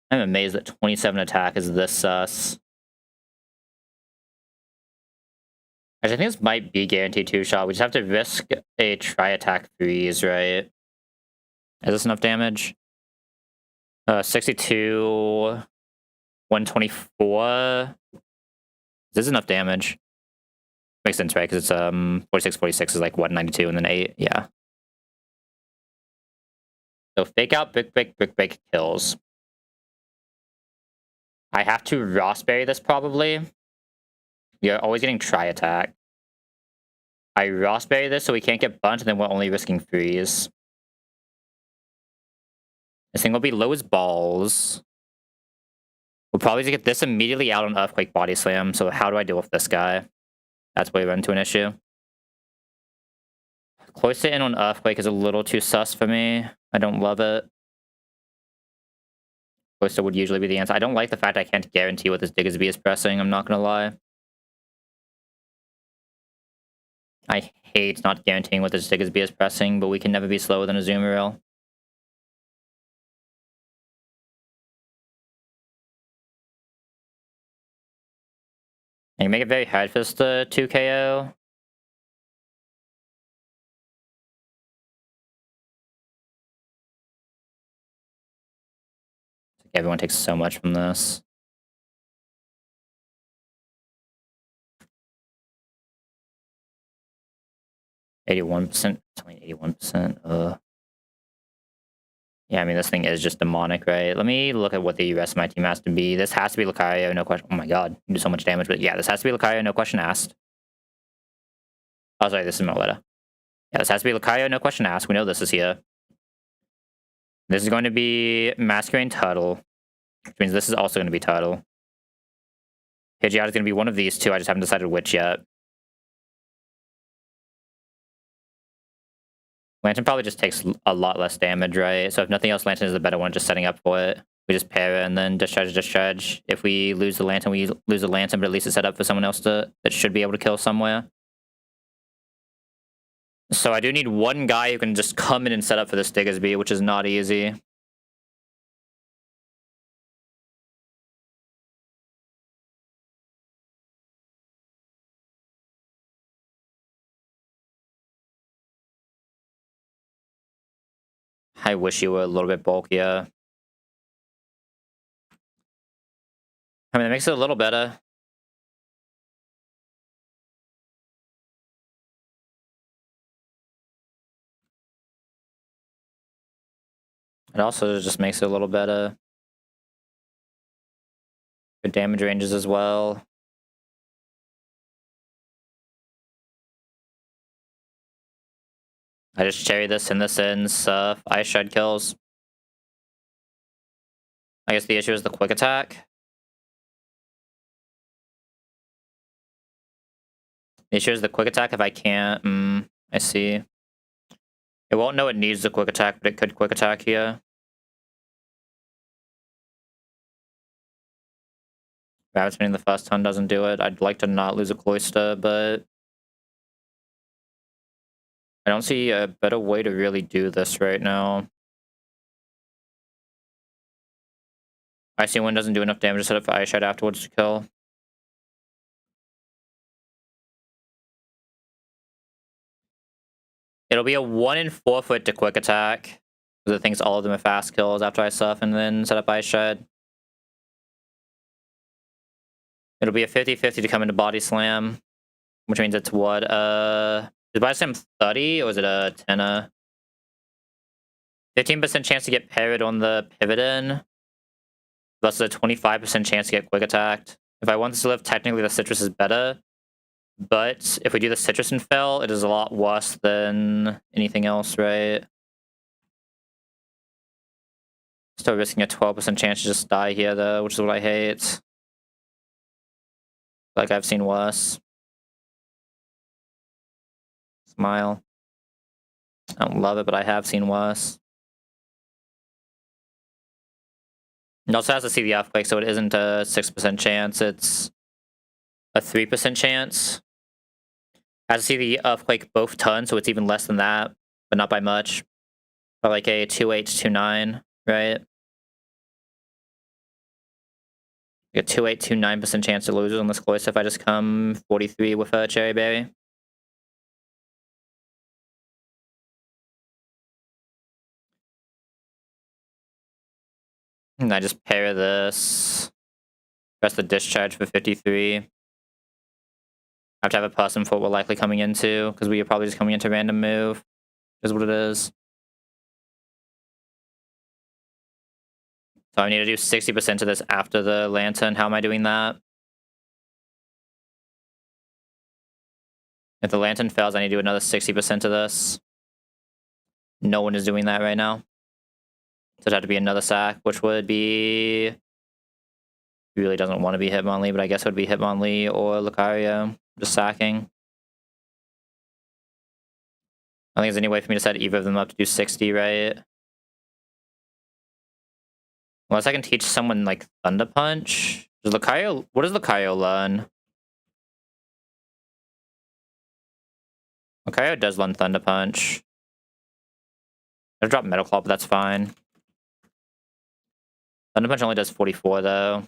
I'm amazed that 27 attack is this sus. Actually, I think this might be guaranteed 2-shot. We just have to risk a Tri-Attack freeze, right? Is this enough damage? 62... 124... This is enough damage. Makes sense, right? Because it's 46 is like 192 and then 8. Yeah. So fake out, brick kills. I have to Rossberry this probably. You're always getting Tri-Attack. I Rossberry this so we can't get bunched, and then we're only risking freeze. This thing will be low as balls. We'll probably just get this immediately out on Earthquake Body Slam, so how do I deal with this guy? That's where we run into an issue. Cloister in on Earthquake is a little too sus for me. I don't love it. Cloister would usually be the answer. I don't like the fact I can't guarantee what this Diggersby is pressing, I'm not gonna lie. I hate not guaranteeing what this Diggersby is pressing, but we can never be slower than a Azumarill. And you make it very hard for this to 2KO. Everyone takes so much from this. %. It's only 81%. Yeah, I mean, this thing is just demonic, right? Let me look at what the rest of my team has to be. This has to be Lucario, no question. Oh my god, you do so much damage. But yeah, this has to be Lucario, no question asked. Oh, sorry, this is Moletta. Yeah, this has to be Lucario, no question asked. We know this is here. This is going to be Masquerain Turtle, which means this is also going to be Turtle. Pidgeot is going to be one of these two. I just haven't decided which yet. Lantern probably just takes a lot less damage, right? So if nothing else, Lantern is the better one, just setting up for it. We just pair it and then discharge. If we lose the Lantern, we lose the Lantern, but at least it's set up for someone else that should be able to kill somewhere. So I do need one guy who can just come in and set up for this Diggersby, which is not easy. I wish you were a little bit bulkier. I mean, it makes it a little better. It also just makes it a little better. Good damage ranges as well. I just cherry this and this ends. Ice Shred kills. I guess the issue is the quick attack. The issue is the quick attack if I can't. I see. It won't know it needs the quick attack, but it could quick attack here. Rabbit spinning the first turn doesn't do it. I'd like to not lose a Cloister, but I don't see a better way to really do this right now. Icy Wind doesn't do enough damage to set up for Ice Shard afterwards to kill. It'll be a 1 in 4 foot to quick attack. Because it thinks all of them are fast kills after I Surf and then set up Ice Shard. It'll be a 50-50 to come into Body Slam. Which means it's what? Is Body Slam 30 or is it a 10? 15% chance to get parried on the pivot in. Versus a 25% chance to get quick attacked. If I want this to live, technically the Citrus is better. But if we do the Citrus and fail, it is a lot worse than anything else, right? Still risking a 12% chance to just die here, though, which is what I hate. Like I've seen worse. Smile. I don't love it, but I have seen worse. It also has to see the Earthquake, so it isn't a 6% chance, it's a 3% chance. It has to see the Earthquake both turns, so it's even less than that, but not by much. But like a 2-8 to 2-9, right? Like a 2-8 to 9% chance to lose on this Cloister if I just come 43 with a Cherry Berry. And I just pair this. Press the Discharge for 53. I have to have a person for what we're likely coming into, because we are probably just coming into random move. Is what it is. So I need to do 60% of this after the Lantern. How am I doing that? If the Lantern fails, I need to do another 60% of this. No one is doing that right now. So it'd have to be another sack, which would be... He really doesn't want to be Hitmonlee, but I guess it would be Hitmonlee or Lucario. Just sacking. I don't think there's any way for me to set either of them up to do 60, right? Unless I can teach someone like Thunder Punch. Does Lucario... What does Lucario learn? Lucario does learn Thunder Punch. I'll drop Metal Claw, but that's fine. Thunder Punch only does 44, though.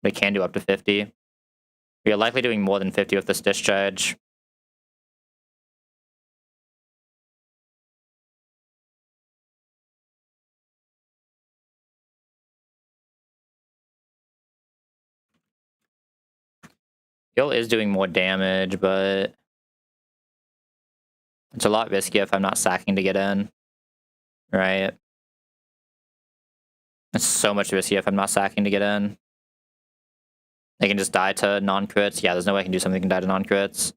They can do up to 50. We are likely doing more than 50 with this Discharge. Heal is doing more damage, but... It's a lot riskier if I'm not sacking to get in. Right? It's so much riskier if I'm not sacking to get in. They can just die to non-crits. Yeah, there's no way I can do something that can die to non-crits.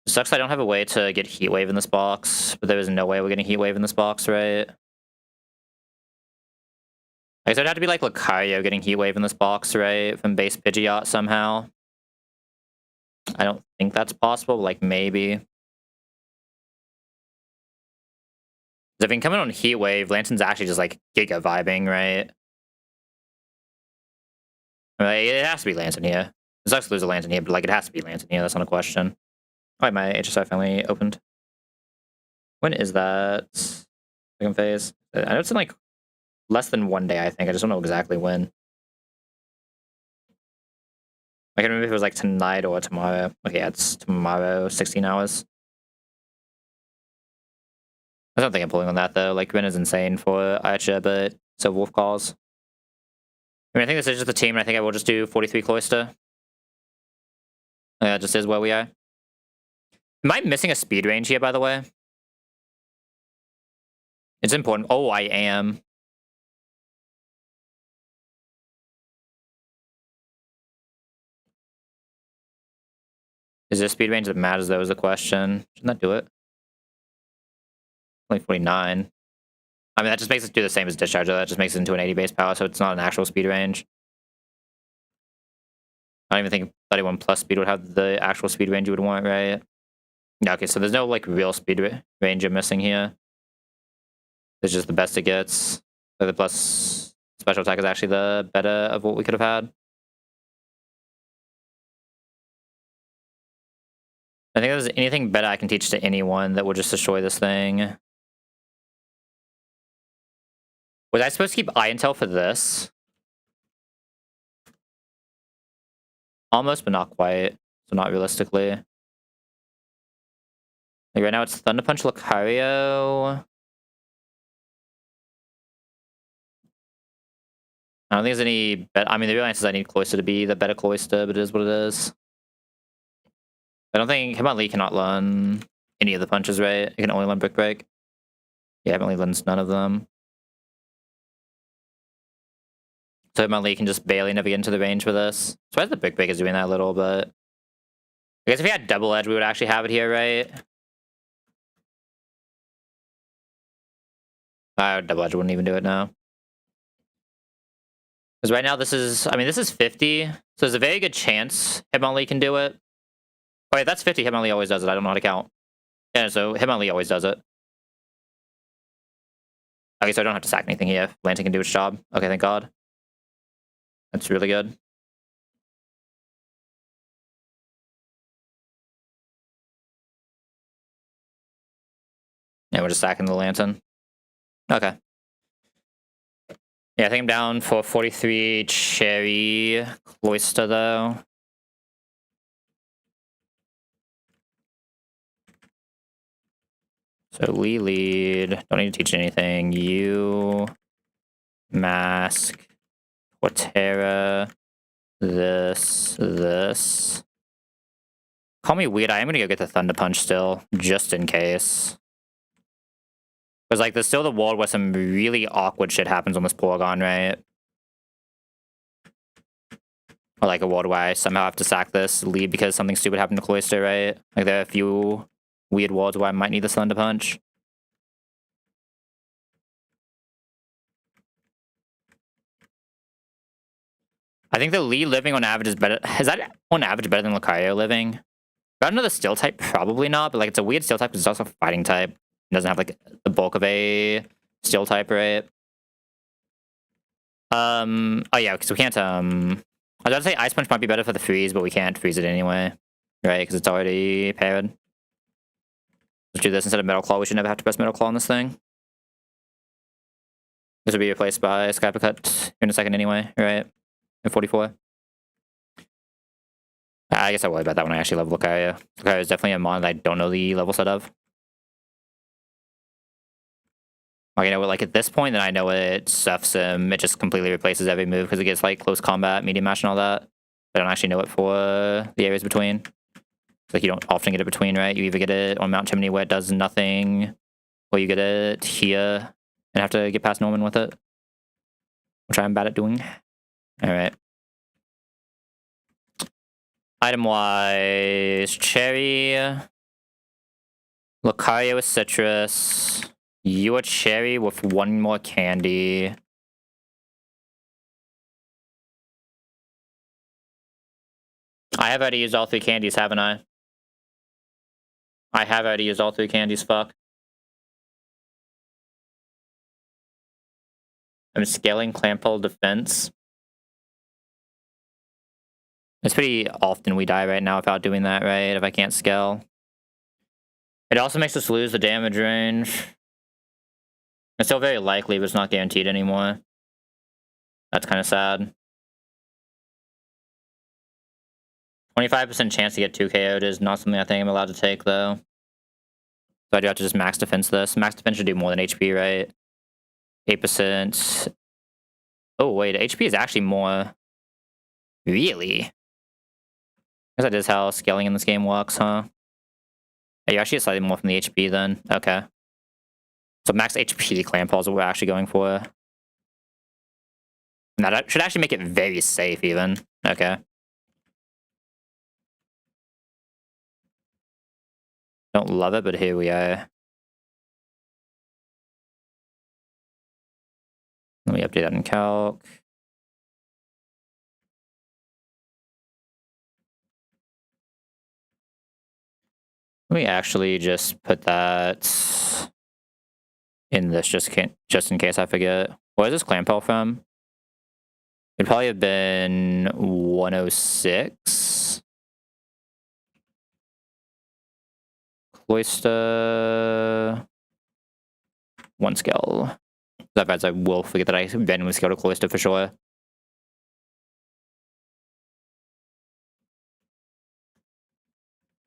It sucks I don't have a way to get Heat Wave in this box, but there is no way we're getting Heat Wave in this box, right? I guess it'd have to be like Lucario getting Heat Wave in this box, right? From base Pidgeot somehow. I don't think that's possible, but like maybe. If we can come in on Heat Wave, Lantern's actually just like giga vibing, right? Like, it has to be Lantern here. It sucks to lose a Lantern here, but like it has to be Lantern here. That's not a question. Alright, my HSI finally opened. When is that? Second phase. I know it's in like less than 1 day. I think I just don't know exactly when. I can't remember if it was like tonight or tomorrow. Okay, yeah, it's tomorrow. 16 hours. I don't think I'm pulling on that though. Like Rin is insane for Archer, but so Wolf calls. I mean, I think this is just the team, and I think I will just do 43 Cloister. Yeah, it just is where we are. Am I missing a speed range here, by the way? It's important. Oh, I am. Is there a speed range that matters, though, is the question. Shouldn't that do it? Only 49. I mean, that just makes it do the same as Discharger. That just makes it into an 80 base power, so it's not an actual speed range. I don't even think 31 plus speed would have the actual speed range you would want, right? Yeah, okay, so there's no, like, real speed range you're missing here. It's just the best it gets. So the plus special attack is actually the better of what we could have had. I think if there's anything better I can teach to anyone that will just destroy this thing. Was I supposed to keep Eye Intel for this? Almost, but not quite. So not realistically. Like right now it's Thunder Punch Lucario. I don't think there's any bet. I mean, the real answer is I need Cloyster to be the better Cloyster, but it is what it is. I don't think Hitmonlee cannot learn any of the punches, right? It can only learn Brick Break. Yeah, Hitmonlee learns none of them. So Hitmonlee can just barely never get into the range for this. So I the Brick Break is doing that a little, but I guess if we had Double Edge, we would actually have it here, right? Double Edge wouldn't even do it now. Because right now this is, I mean, this is 50. So there's a very good chance Hitmonlee can do it. Oh, wait, that's 50. Hitmonlee always does it. I don't know how to count. Yeah, so Hitmonlee always does it. Okay, so I don't have to sack anything here. Lantern can do its job. Okay, thank God. That's really good. Yeah, we're just sacking the Lantern. Okay. Yeah, I think I'm down for 43 Cherry Cloyster, though. So we lead. Don't need to teach anything. You mask Portera. This. Call me weird. I am gonna go get the Thunder Punch still, just in case. Because like there's still the world where some really awkward shit happens on this Porygon, right? Or like a world where I somehow have to sack this lead because something stupid happened to Cloyster, right? Like there are a few weird worlds where I might need this Thunder Punch. I think the lead living on average is better. Is that on average better than Lucario living? I don't know the steel type, probably not, but like it's a weird steel type because it's also a fighting type. It doesn't have like the bulk of a steel type, right? Oh yeah, because we can't I was about to say Ice Punch might be better for the freeze, but we can't freeze it anyway. Right, because it's already paired. Let's do this instead of Metal Claw. We should never have to press Metal Claw on this thing. This will be replaced by Sky Cut in a second anyway, right? At 44. I guess I worry about that when I actually level Lucario. Lucario is definitely a mon that I don't know the level set of. Like, you know, like at this point, then I know it stuffs him. It just completely replaces every move because it gets like close combat, medium match, and all that. I don't actually know it for the areas between. Like you don't often get it between, right? You either get it on Mount Chimney where it does nothing, or you get it here and have to get past Norman with it, which I'm bad at doing. All right. Item-wise, Cherry, Lucario with Citrus, you a Cherry with one more candy. I have already used all 3 candies, haven't I? I have already used all 3 candies, fuck. I'm scaling clamp pole defense. It's pretty often we die right now without doing that, right? If I can't scale. It also makes us lose the damage range. It's still very likely, but it's not guaranteed anymore. That's kind of sad. 25% chance to get 2 KO'd is not something I think I'm allowed to take, though. So I do have to just max defense this. Max defense should do more than HP, right? 8%. Oh, wait. HP is actually more. Really? I guess that is how scaling in this game works, huh? Yeah, you actually get slightly more from the HP then. Okay. So max HP clamp pole is what we're actually going for. Now that should actually make it very safe, even. Okay. Don't love it, but here we are. Let me update that in calc. Let me actually just put that in this just in case I forget. Where is this clamp pole from? It'd probably have been 106. Cloister. 1 scale. That means I will forget that I randomly scaled a Cloister for sure.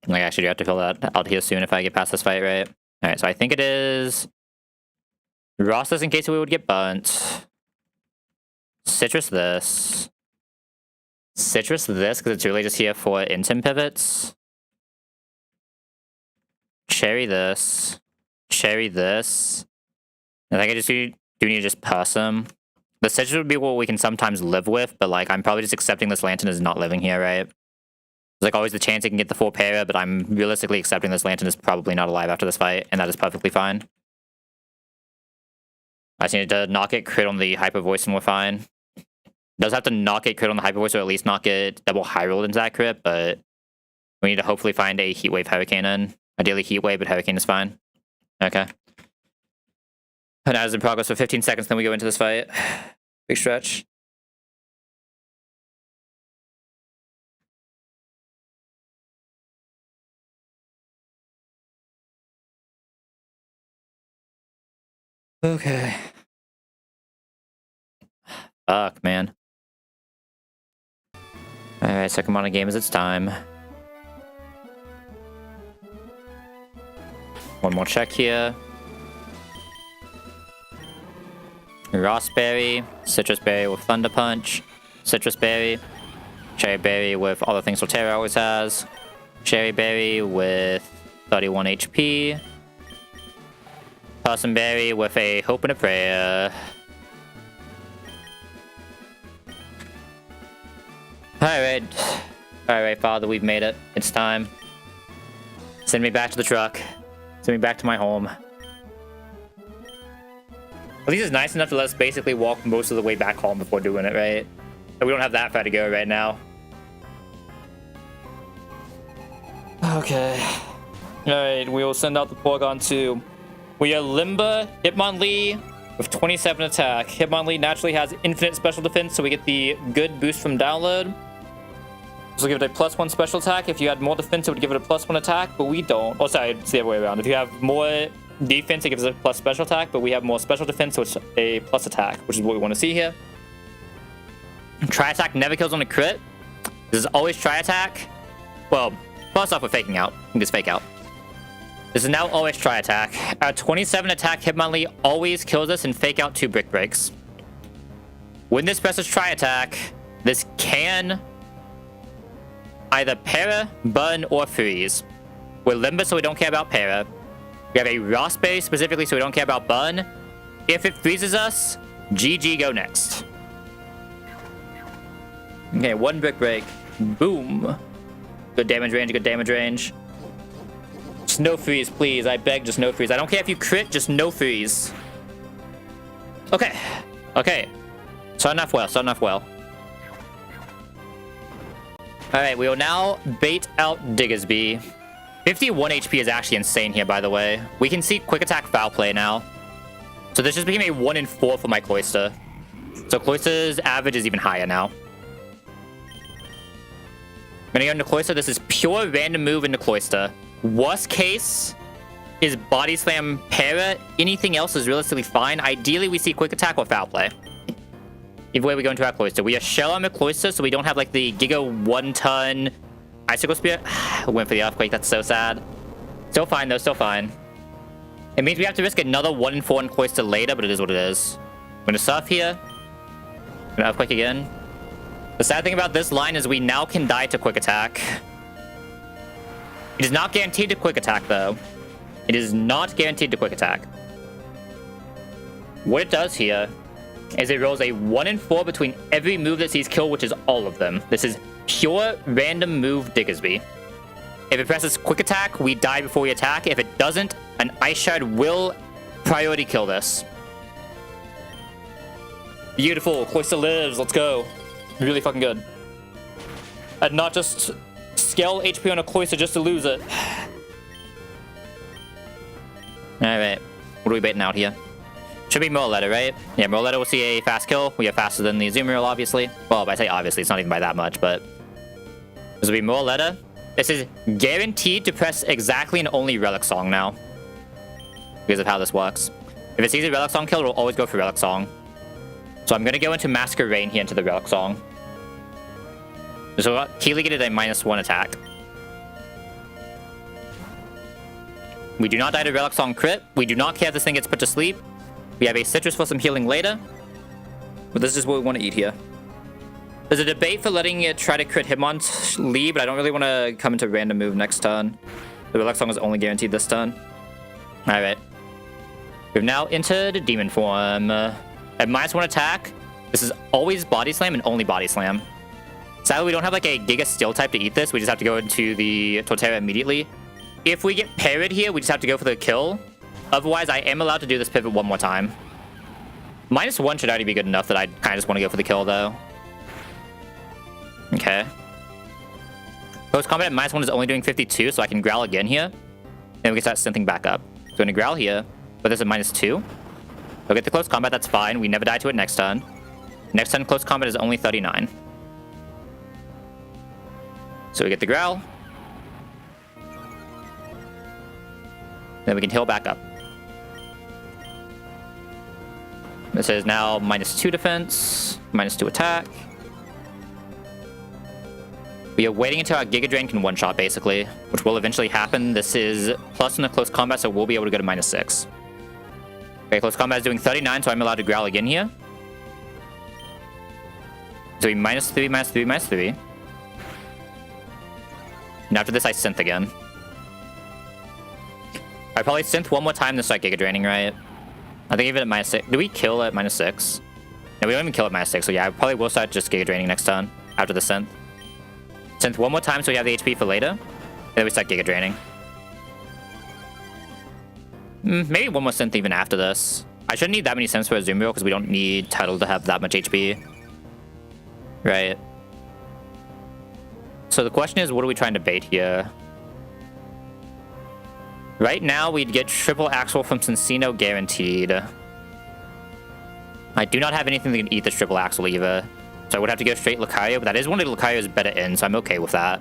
Like, I actually do have to fill that out here soon if I get past this fight, right? Alright, so I think it is Rostas in case we would get burnt. Citrus this. Citrus this, because it's really just here for intim pivots. Cherry this. Cherry this. I think I just do need to just pass them. The citrus would be what we can sometimes live with, but like I'm probably just accepting this lantern is not living here, right? There's like always the chance it can get the 4 para, but I'm realistically accepting this lantern is probably not alive after this fight, and that is perfectly fine. I just need to knock it crit on the hyper voice and we're fine. Does have to knock it crit on the hyper voice or at least knock it double high rolled into that crit, but we need to hopefully find a heat wave hurricane in. Ideally heat wave, but hurricane is fine. Okay. And that is in progress for 15 seconds, then we go into this fight. Big stretch. Okay. Fuck, man. Alright, second mono game is its time. One more check here. Raspberry, Citrus Berry with Thunder Punch, Citrus Berry, Cherry Berry with all the things Solterra always has, Cherry Berry with 31 HP, Person Berry with a Hope and a Prayer. Alright, Father, we've made it. It's time. Send me back to the truck. Send me back to my home. At least it's nice enough to let us basically walk most of the way back home before doing it, right? But we don't have that far to go right now. Okay. Alright, we will send out the Porygon 2. We are Limba, Hitmonlee with 27 attack. Hitmonlee naturally has infinite special defense, so we get the good boost from download. So give it a +1 special attack. If you had more defense, it would give it a +1 attack, but we don't. Oh, sorry, it's the other way around. If you have more defense, it gives it a plus special attack, but we have more special defense, so it's a plus attack, which is what we want to see here. Tri-attack never kills on a crit. This is always tri-attack. Well, first off, we're faking out. We can just fake out. This is now always tri-attack. Our 27 attack Hitmonlee always kills us and fake out 2 brick breaks. When this presses tri-attack, this can either para, burn, or freeze. We're Limba, so we don't care about para. We have a Raspberry specifically, so we don't care about burn. If it freezes us, GG, go next. Okay, 1 brick break. Boom. Good damage range, good damage range. Just no freeze, please. I beg, just no freeze. I don't care if you crit, just no freeze. Okay. Okay. Starting off well, starting off well. Alright, we will now bait out Diggersby. 51 HP is actually insane here, by the way. We can see quick attack foul play now. So this just became a 1 in 4 for my Cloister. So Cloyster's average is even higher now. I'm gonna go into Cloyster. This is pure random move into Cloyster. Worst case is Body Slam Para. Anything else is realistically fine. Ideally, we see Quick Attack or Foul Play. Either way we go into our Cloyster. We are Shell Armor Cloyster, so we don't have like the Giga 1-ton Icicle Spear. Went for the Earthquake. That's so sad. Still fine though. Still fine. It means we have to risk another 1 in 4 in Cloyster later, but it is what it is. I'm gonna Surf here. I'm gonna Earthquake again. The sad thing about this line is we now can die to Quick Attack. It is not guaranteed to Quick Attack, though. It is not guaranteed to Quick Attack. What it does here is it rolls a 1 in 4 between every move that sees kill, which is all of them. This is pure random move Diggersby. If it presses Quick Attack, we die before we attack. If it doesn't, an Ice Shard will priority kill this. Beautiful. Cloyster lives. Let's go. Really fucking good. And not just scale HP on a Cloyster just to lose it. Alright. What are we baiting out here? Should be Morletta, right? Yeah, Morletta will see a fast kill. We are faster than the Azumarill, obviously. Well, I say obviously, it's not even by that much, but... This will be Morletta. This is guaranteed to press exactly and only Relic Song now. Because of how this works. If it sees a Relic Song kill, it will always go for Relic Song. So I'm going to go into Massacre Rain here into the Relic Song. So Keely get a -1 attack. We do not die to Relic Song crit. We do not care if this thing gets put to sleep. We have a Citrus for some healing later. But this is what we want to eat here. There's a debate for letting it try to crit Hitmonchan, but I don't really want to come into random move next turn. The Relic Song is only guaranteed this turn. Alright. We've now entered Demon form. At -1 attack, this is always Body Slam and only Body Slam. Sadly, we don't have like a Giga Steel type to eat this. We just have to go into the Torterra immediately. If we get parried here, we just have to go for the kill. Otherwise, I am allowed to do this pivot one more time. -1 should already be good enough that I kind of just want to go for the kill, though. Okay. Post combat at -1 is only doing 52, so I can growl again here. Then we can start synthing back up. So I'm going to growl here, but this is -2. We'll get the close combat, that's fine. We never die to it next turn. Next turn, close combat is only 39. So we get the growl. Then we can heal back up. This is now -2 defense, -2 attack. We are waiting until our Giga Drain can one-shot, basically, which will eventually happen. This is plus in the close combat, so we'll be able to go to -6. Okay, close combat is doing 39, so I'm allowed to growl again here. So we -3, -3, -3. And after this, I synth again. I probably synth one more time to start Giga Draining, right? I think even at -6. Do we kill at -6? No, we don't even kill at -6, so yeah, I probably will start just Giga Draining next turn after the synth. Synth one more time so we have the HP for later. And then we start Giga Draining. Maybe one more synth even after this. I shouldn't need that many synths for a Azumarill because we don't need Tidal to have that much HP. Right. So the question is, what are we trying to bait here? Right now, we'd get triple Axel from Cincino guaranteed. I do not have anything that can eat the triple Axel either. So I would have to go straight Lucario, but that is one of Lucario's better in, so I'm okay with that.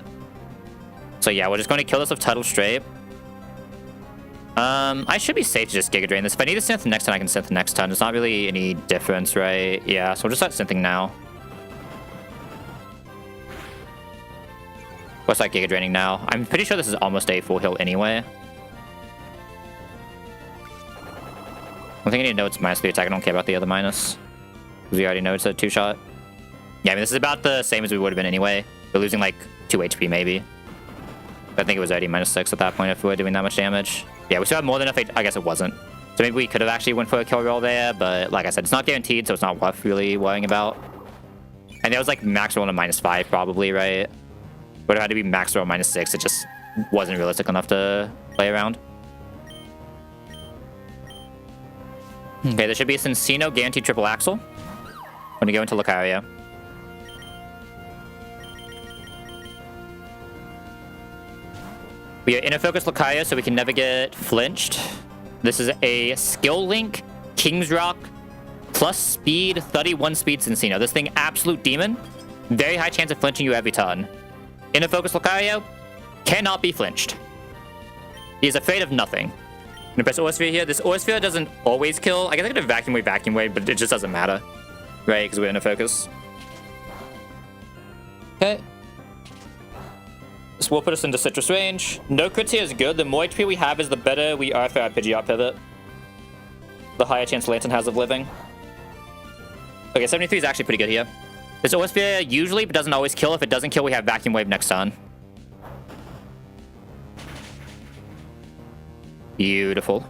So yeah, we're just going to kill this with Tidal straight. I should be safe to just Giga Drain this. If I need to synth next turn, I can synth next turn. There's not really any difference, right? Yeah, so we'll just start synthing now. We'll start Giga Draining now. I'm pretty sure this is almost a full heal anyway. I think I need to know it's -3 attack. I don't care about the other minus. Because we already know it's a 2-shot. Yeah, I mean, this is about the same as we would have been anyway. We're losing like 2 HP maybe. But I think it was already -6 at that point if we were doing that much damage. Yeah, we still have more than enough HP. I guess it wasn't. So maybe we could have actually went for a kill roll there, but like I said, it's not guaranteed, so it's not worth really worrying about. And that was like max roll to -5 probably, right? Would have had to be max roll -6. It just wasn't realistic enough to play around. Okay, there should be a Cincino guaranteed triple Axel. I'm gonna go into Lucario. We are inner focus Lucario, so we can never get flinched. This is a skill link, King's Rock, plus speed, 31 speed Cincino. This thing, absolute demon. Very high chance of flinching you every turn. Inner focus Lucario cannot be flinched. He is afraid of nothing. I'm gonna press Aura Sphere here. This Aura Sphere doesn't always kill. I guess I could have Vacuum Wave, but it just doesn't matter. Right, because we're inner focus. Okay. This will put us into citrus range. No crits here is good. The more HP we have is the better we are for our Pidgeot pivot. The higher chance Lantern has of living. Okay, 73 is actually pretty good here. This Aura Sphere usually, but doesn't always kill. If it doesn't kill, we have Vacuum Wave next turn. Beautiful.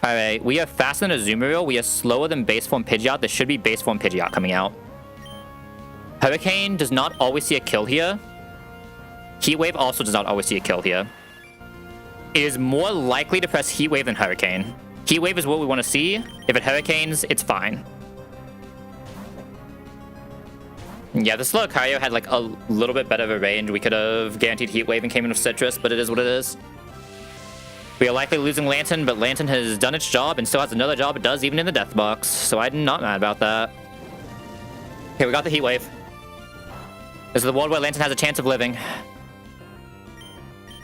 Alright, we are faster than Azumarill. We are slower than base form Pidgeot. There should be base form Pidgeot coming out. Hurricane does not always see a kill here. Heat Wave also does not always see a kill here. It is more likely to press Heat Wave than Hurricane. Heat Wave is what we want to see. If it Hurricanes, it's fine. Yeah, this Lucario had like a little bit better of a range. We could have guaranteed Heat Wave and came in with Citrus, but it is what it is. We are likely losing Lantern, but Lantern has done its job and still has another job it does even in the Death Box. So I'm not mad about that. Okay, we got the Heat Wave. This is the world where Lantern has a chance of living.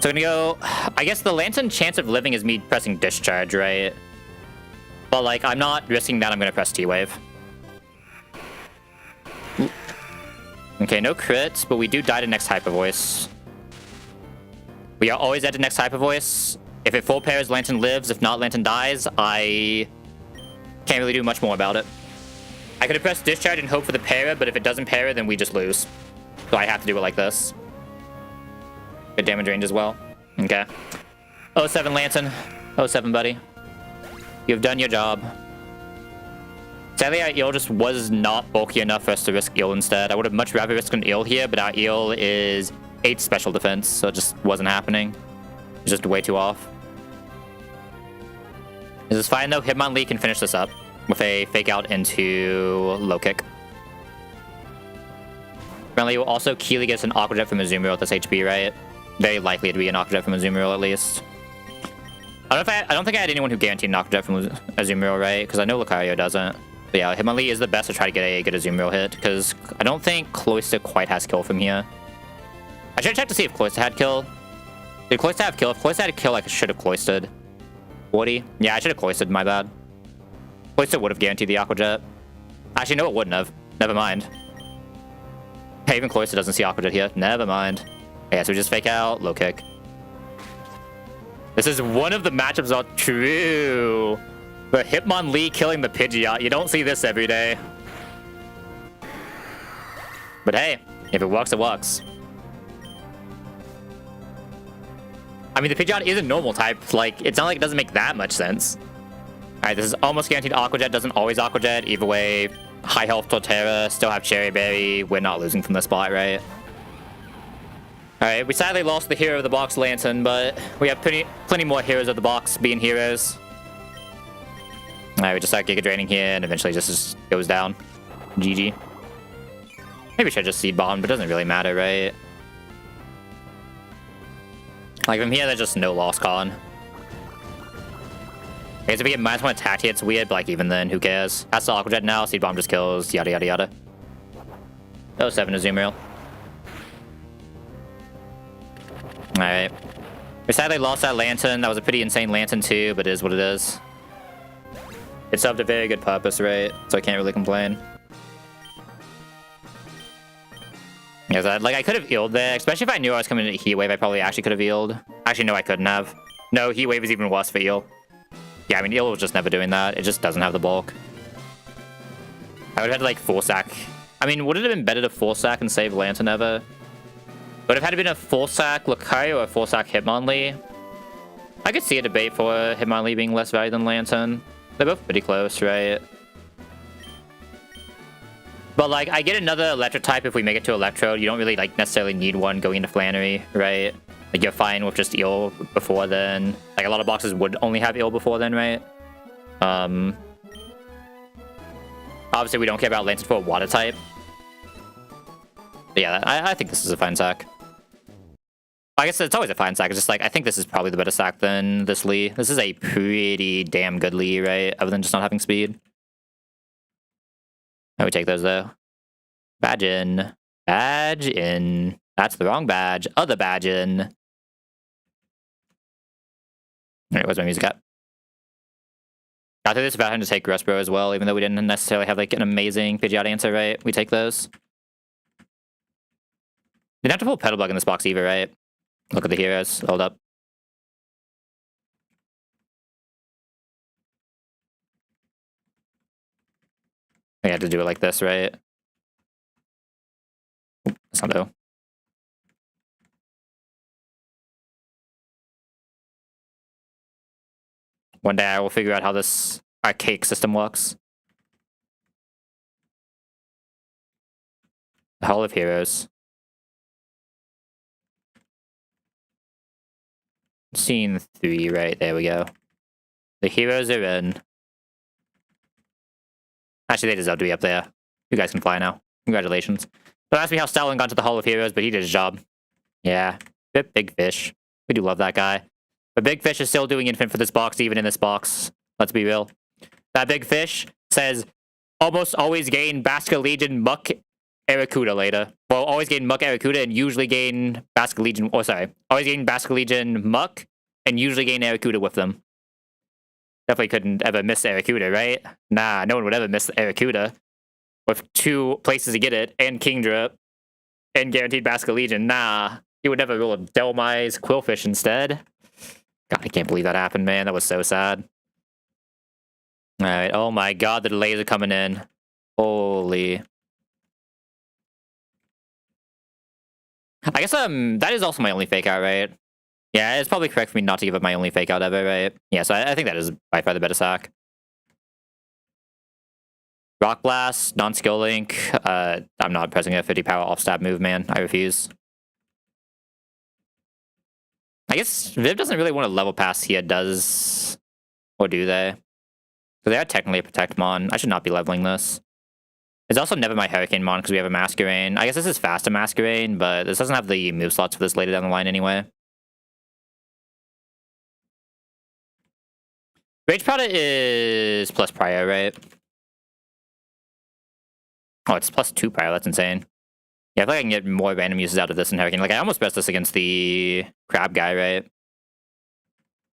So we're gonna go... I guess the Lantern chance of living is me pressing Discharge, right? But, like, I'm not risking that. I'm gonna press T-Wave. Okay, no crits, but we do die to next Hyper Voice. We are always at the next Hyper Voice. If it full pairs, Lantern lives. If not, Lantern dies. I can't really do much more about it. I could have pressed Discharge and hope for the para, but if it doesn't para, then we just lose. So I have to do it like this. Good damage range as well. Okay. 07 Lantern. 07, buddy. You've done your job. Sadly, our eel just was not bulky enough for us to risk eel instead. I would have much rather risked an eel here, but our eel is 8 special defense, so it just wasn't happening. It's just way too off. This is fine though. Hitmonlee can finish this up with a fake out into low kick. Apparently, will also Keely gets an Aqua Jet from Azumarill at this HP, right? Very likely to be an Aqua Jet from Azumarill at least. I don't think I had anyone who guaranteed an Aqua Jet from Azumarill, right? Because I know Lucario doesn't. But yeah, Hitmonlee is the best to try to get a good Azumarill hit, because I don't think Cloyster quite has kill from here. I should check to see if Cloyster had kill. Did Cloyster have kill? If Cloyster had kill, I should have Cloystered. 40? Yeah, I should have Cloystered, my bad. Cloyster would have guaranteed the Aqua Jet. Actually, no, it wouldn't have. Never mind. Hey, even Cloyster doesn't see Aqua Jet here. Never mind. Yeah, so we just fake out, low kick. This is one of the matchups all true. The Hitmonlee killing the Pidgeot. You don't see this every day. But hey, if it works, it works. I mean, the Pidgeot is a normal type. Like, it's not like it doesn't make that much sense. Alright, this is almost guaranteed Aqua Jet. Doesn't always Aqua Jet. Either way, high health Torterra. Still have Cherry Berry. We're not losing from this spot, right? Alright, we sadly lost the hero of the box, Lantern, but we have plenty more heroes of the box being heroes. Alright, we just start Giga Draining here, and eventually just goes down. GG. Maybe we should just Seed Bomb, but it doesn't really matter, right? Like, from here, there's just no loss con. I guess if we get -1 attack here, it's weird, but like, even then, who cares? That's the Aqua Jet now, Seed Bomb just kills, yada yada yada. 07 Azumarill. Alright. We sadly lost that Lantern. That was a pretty insane Lantern too, but it is what it is. It served a very good purpose, right? So I can't really complain. Yeah, like I could have healed there, especially if I knew I was coming into Heat Wave. I probably actually could have healed. Actually, no, I couldn't have. No, Heat Wave is even worse for Eel. Yeah, I mean, Eel was just never doing that. It just doesn't have the bulk. I would have had to like full sack. I mean, would it have been better to full sack and save Lantern ever? Would have had to been a full sack Lucario or a full sack Hitmonlee. I could see a debate for Hitmonlee being less value than Lantern. They're both pretty close, right? But like, I get another Electro type if we make it to Electrode. You don't really like necessarily need one going into Flannery, right? Like you're fine with just Eel before then. Like a lot of boxes would only have Eel before then, right? Obviously we don't care about Lantern for a Water type. But yeah, I think this is a fine sack. I guess it's always a fine sack. It's just like, I think this is probably the better sack than this Lee. This is a pretty damn good Lee, right? Other than just not having speed. I would take those though. Badge in. Badge in. That's the wrong badge. Other badge in. Alright, where's my music at? Got through this without having to take Respro as well, even though we didn't necessarily have like an amazing Pidgeot answer, right? We take those. Didn't have to pull Pedal Bug in this box either, right? Look at the heroes. Hold up. We had to do it like this, right? That's not though. One day I will figure out how this archaic system works. The Hall of Heroes. Scene 3, right? There we go. The heroes are in. Actually, they deserve to be up there. You guys can fly now. Congratulations. Don't ask me how Stalin got to the Hall of Heroes, but he did his job. Yeah. Big Fish. We do love that guy. But Big Fish is still doing infinite for this box, even in this box. Let's be real. That Big Fish says, almost always gain Basket Legion Muck Aracuda later. Well, always gain Muck Aracuda and usually gain Basket Legion... Oh, sorry. Always gain Basket Legion Muck and usually gain Aracuda with them. Definitely couldn't ever miss Aracuda, right? Nah, no one would ever miss Aracuda. With 2 places to get it, and Kingdra, and guaranteed Basket Legion. Nah, he would never roll a Delmise Quillfish instead. God, I can't believe that happened, man. That was so sad. Alright, oh my god, the delays are coming in. Holy. I guess that is also my only fake out, right? Yeah, it's probably correct for me not to give up my only fake out ever, right? Yeah, so I think that is by far the better sack. Rock Blast, non-skill link. I'm not pressing a 50 power off-stab move, man. I refuse. I guess Viv doesn't really want to level pass here, does... Or do they? So they are technically a Protect Mon. I should not be leveling this. It's also never my Hurricane Mon because we have a Masquerain. I guess this is faster Masquerain, but this doesn't have the move slots for this later down the line anyway. Rage Powder is plus Prior, right? Oh, it's plus 2 Prior. That's insane. Yeah, I feel like I can get more random uses out of this than Hurricane. Like, I almost pressed this against the Crab guy, right?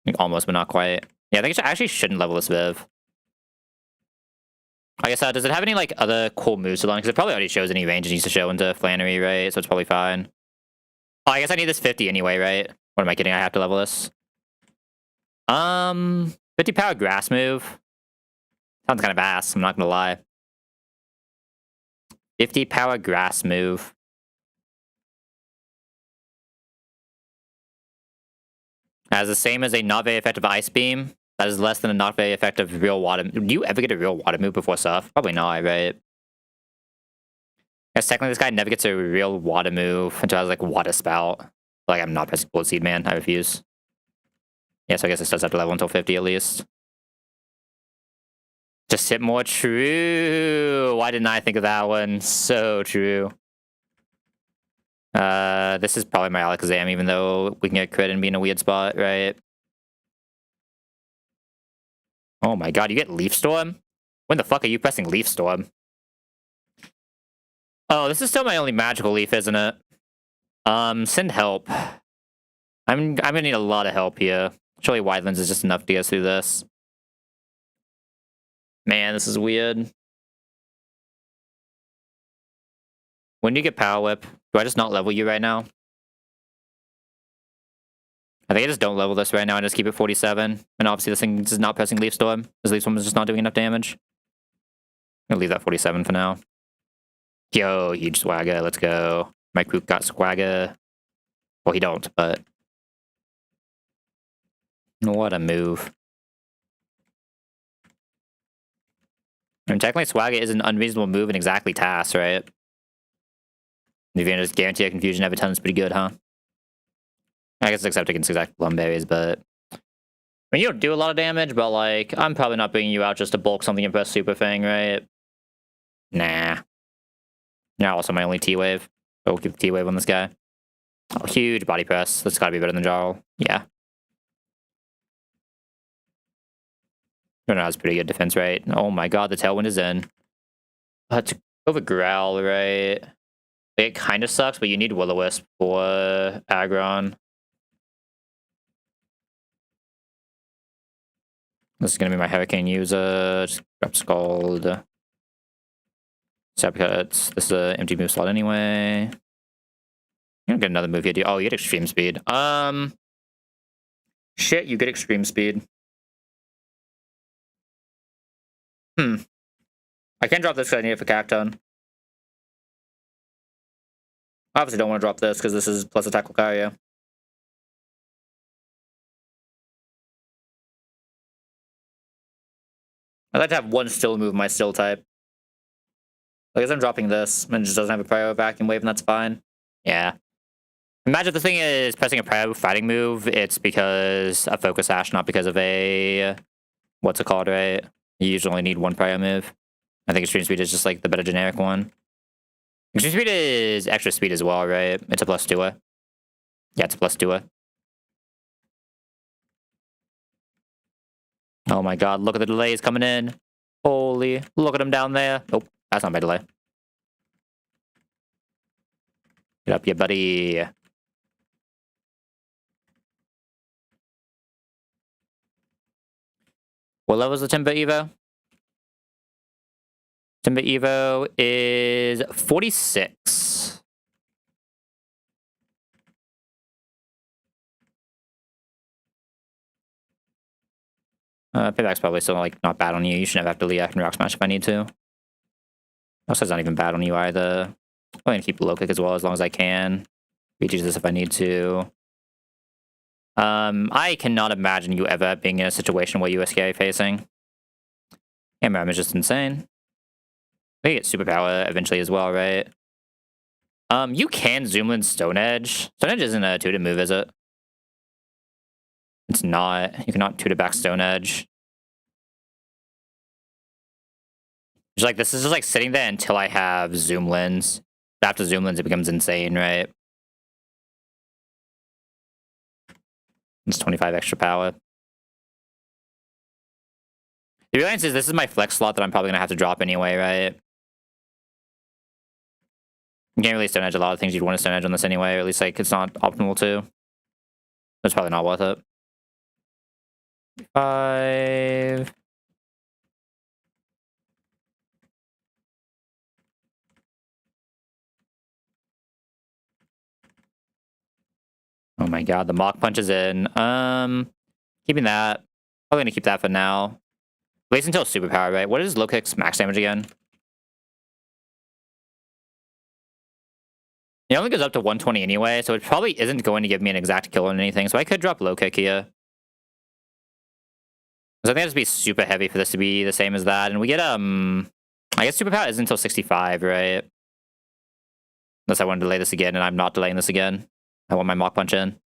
Like, almost, but not quite. Yeah, I think I actually shouldn't level this Viv. I guess, does it have any, like, other cool moves to learn? Because it probably already shows any range it needs to show into Flannery, right? So it's probably fine. Oh, I guess I need this 50 anyway, right? What am I kidding? I have to level this. 50 power grass move. Sounds kind of ass, I'm not gonna lie. 50 power grass move. Has the same as a not very effective ice beam. That is less than a not very effective real water. Do you ever get a real water move before Surf? Probably not, right? Guess technically this guy never gets a real water move until I has like Water Spout. Like I'm not pressing Bullet Seed, man. I refuse. Yeah, so I guess this does have to level until 50 at least. Just hit more true. Why didn't I think of that one? So true. This is probably my Alakazam, even though we can get crit and be in a weird spot, right? Oh my god, you get Leaf Storm? When the fuck are you pressing Leaf Storm? Oh, this is still my only magical leaf, isn't it? Send help. I'm gonna need a lot of help here. Surely Widelands is just enough to get us through this. Man, this is weird. When do you get Power Whip? Do I just not level you right now? I think I just don't level this right now and just keep it 47. And obviously this thing is not pressing Leaf Storm. This Leaf Storm is just not doing enough damage. I'm gonna leave that 47 for now. Yo, huge swagger, let's go. My crew got swagger. Well, he don't, but... What a move. And technically swagger is an unreasonable move in exactly TAS, right? If you can just guarantee a confusion every time, it's pretty good, huh? I guess except against exact Blumberries, but... I mean, you don't do a lot of damage, but like, I'm probably not bringing you out just to bulk something and press Super Fang, right? Nah. You're also my only T-Wave. So we'll keep T-Wave on this guy. Oh, huge body press. That's gotta be better than Jarl. Yeah. Runner has pretty good defense rate. Oh my god, the Tailwind is in. To go with Growl, right? It kind of sucks, but you need Will-O-Wisp for Aggron. This is going to be my Hurricane user. Just grab Scald. Sap Cuts. This is an empty move slot anyway. You're gonna get another move here, dude. Oh, you get Extreme Speed. Shit, you get Extreme Speed. I can't drop this because I need it for Cacton. Obviously don't want to drop this because this is plus attack Lucario. I'd like to have one still move my still type. I guess I'm dropping this, and it just doesn't have a prior vacuum wave, and that's fine. Yeah. Imagine if the thing is pressing a prior fighting move, it's because of Focus Sash, not because of a... What's it called, right? You usually only need one prior move. I think Extreme Speed is just like the better generic one. Extreme Speed is extra speed as well, right? It's a plus 2-er. Yeah, it's a plus 2-er. Oh my god, look at the delays coming in. Holy, look at them down there. Nope, that's not my delay. Get up, you buddy. What level is the Timber Evo? Timber Evo is 46. Payback's probably still like not bad on you. You shouldn't have to Leac and Rock Smash if I need to. Also, it's not even bad on you either. I'm going to keep low kick as well as long as I can. Reach this if I need to. I cannot imagine you ever being in a situation where USK facing. Hammer is just insane. We get superpower eventually as well, right? You can Zoomland Stone Edge. Stone Edge isn't a tutor move, is it? It's not. You cannot tutor back Stone Edge. Just like this is just like sitting there until I have Zoom Lens. After Zoom Lens, it becomes insane, right? It's 25 extra power. The real answer is this is my flex slot that I'm probably gonna have to drop anyway, right? You can't really Stone Edge a lot of things you'd want to Stone Edge on this anyway, or at least like it's not optimal to. It's probably not worth it. 5. Oh my god, the Mach Punch is in. Keeping that. Probably gonna keep that for now. At least until Superpower, right? What is Low Kick's max damage again? It only goes up to 120 anyway, so it probably isn't going to give me an exact kill on anything, so I could drop Low Kick here. Because I think it has to be super heavy for this to be the same as that, and we get, I guess Superpower is until 65, right? Unless I want to delay this again, and I'm not delaying this again. I want my Mach Punch in.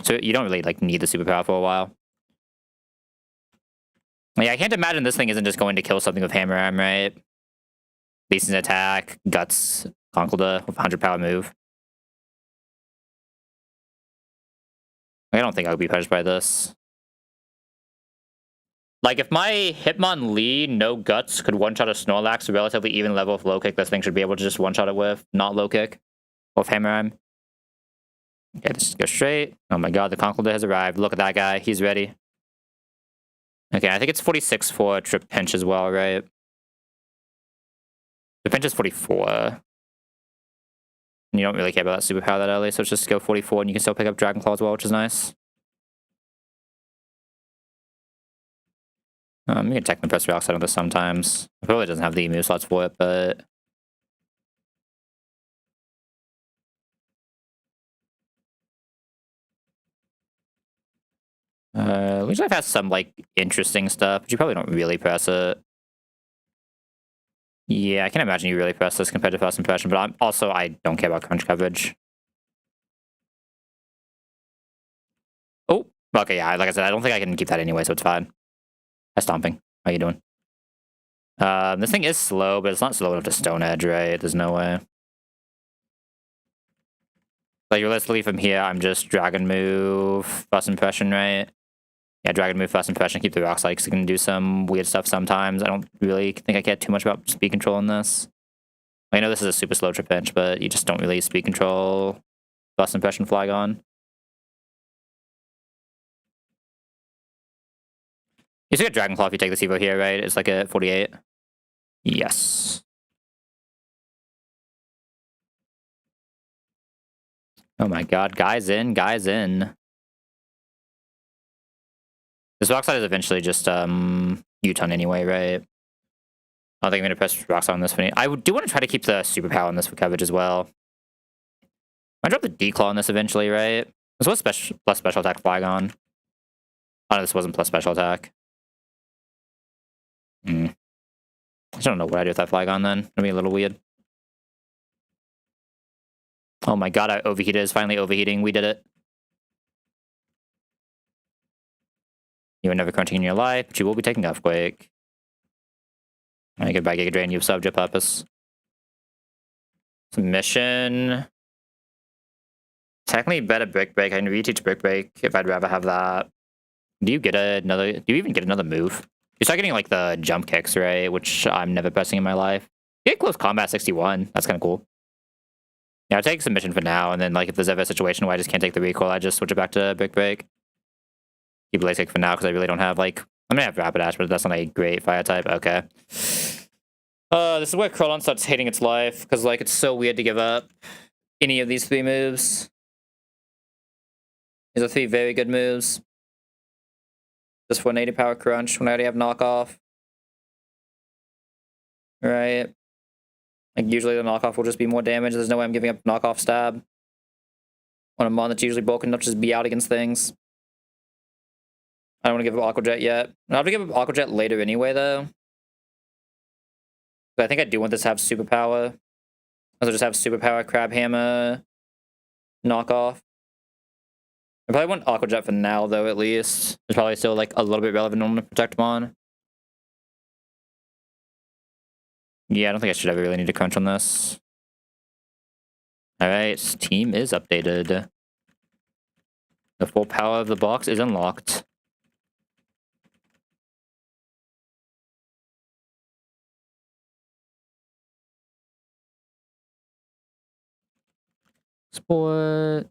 So you don't really, like, need the Superpower for a while. Yeah, I can't imagine this thing isn't just going to kill something with Hammer Arm, right? Decent attack, Guts, Conkeldurr with 100 power move. I don't think I would be punished by this. Like, if my Hitmonlee, no Guts, could one-shot a Snorlax, a relatively even level of Low Kick, this thing should be able to just one-shot it with, not Low Kick. With Hammer Arm. Okay, let's just go straight. Oh my god, the Conkeldurr has arrived. Look at that guy, he's ready. Okay, I think it's 46 for Trip Pinch as well, right? The Pinch is 44. You don't really care about that superpower that early, so let's just go 44 and you can still pick up Dragon Claw as well, which is nice. You can technically press Rock Slide on this sometimes. It probably doesn't have the move slots for it, but... Which I've had some, like, interesting stuff, but you probably don't really press it. Yeah, I can imagine you really press this compared to First Impression, but I don't care about crunch coverage. Oh, okay, yeah, like I said, I don't think I can keep that anyway, so it's fine. Hi, Stomping. How you doing? This thing is slow, but it's not slow enough to Stone Edge, right? There's no way. Like, realistically, from here, I'm just Dragon Move, First Impression, right? Yeah, Dragon move First Impression, keep the rock slide because it can do some weird stuff sometimes. I don't really think I care too much about speed control in this. I know this is a super slow trip pinch, but you just don't really speed control First Impression Flygon. You still get Dragon Claw if you take this Evo here, right? It's like a 48. Yes. Oh my god, guys in, guys in. This rock slide is eventually just U-turn anyway, right? I don't think I'm gonna press rock slide on this one. I do want to try to keep the superpower on this for coverage as well. I drop the D-claw on this eventually, right? This was plus special attack Flygon. Oh no, this wasn't plus special attack. I don't know what I do with that Flygon then. It'll be a little weird. Oh my god, I overheated. It's finally overheating. We did it. You are never crunching in your life, but you will be taking Earthquake. Alright, goodbye Giga Drain. You've served your purpose. Submission. Technically better Brick Break. I can reteach Brick Break if I'd rather have that. Do you get another... Do you even get another move? You start getting like the jump kicks, right? Which I'm never pressing in my life. You get close combat 61. That's kind of cool. Yeah, I'll take submission for now, and then like if there's ever a situation where I just can't take the recoil, I just switch it back to Brick Break. Keep Lasik for now because I really don't have like... I'm gonna have Rapidash, but that's not a great fire type. Okay. This is where Krillon starts hating its life because like it's so weird to give up any of these three moves. These are three very good moves. This 180 power crunch when I already have knockoff. Right. Like usually the knockoff will just be more damage. There's no way I'm giving up knockoff stab on a mon that's usually broken, not just be out against things. I don't want to give up Aqua Jet yet. I'll have to give up Aqua Jet later anyway, though. But I think I do want this to have superpower. Also just have superpower, Crab Hammer, knockoff. I probably want Aqua Jet for now, though, at least. It's probably still, like, a little bit relevant on the Protect Mon. Yeah, I don't think I should ever really need to crunch on this. Alright, team is updated. The full power of the box is unlocked. Sport.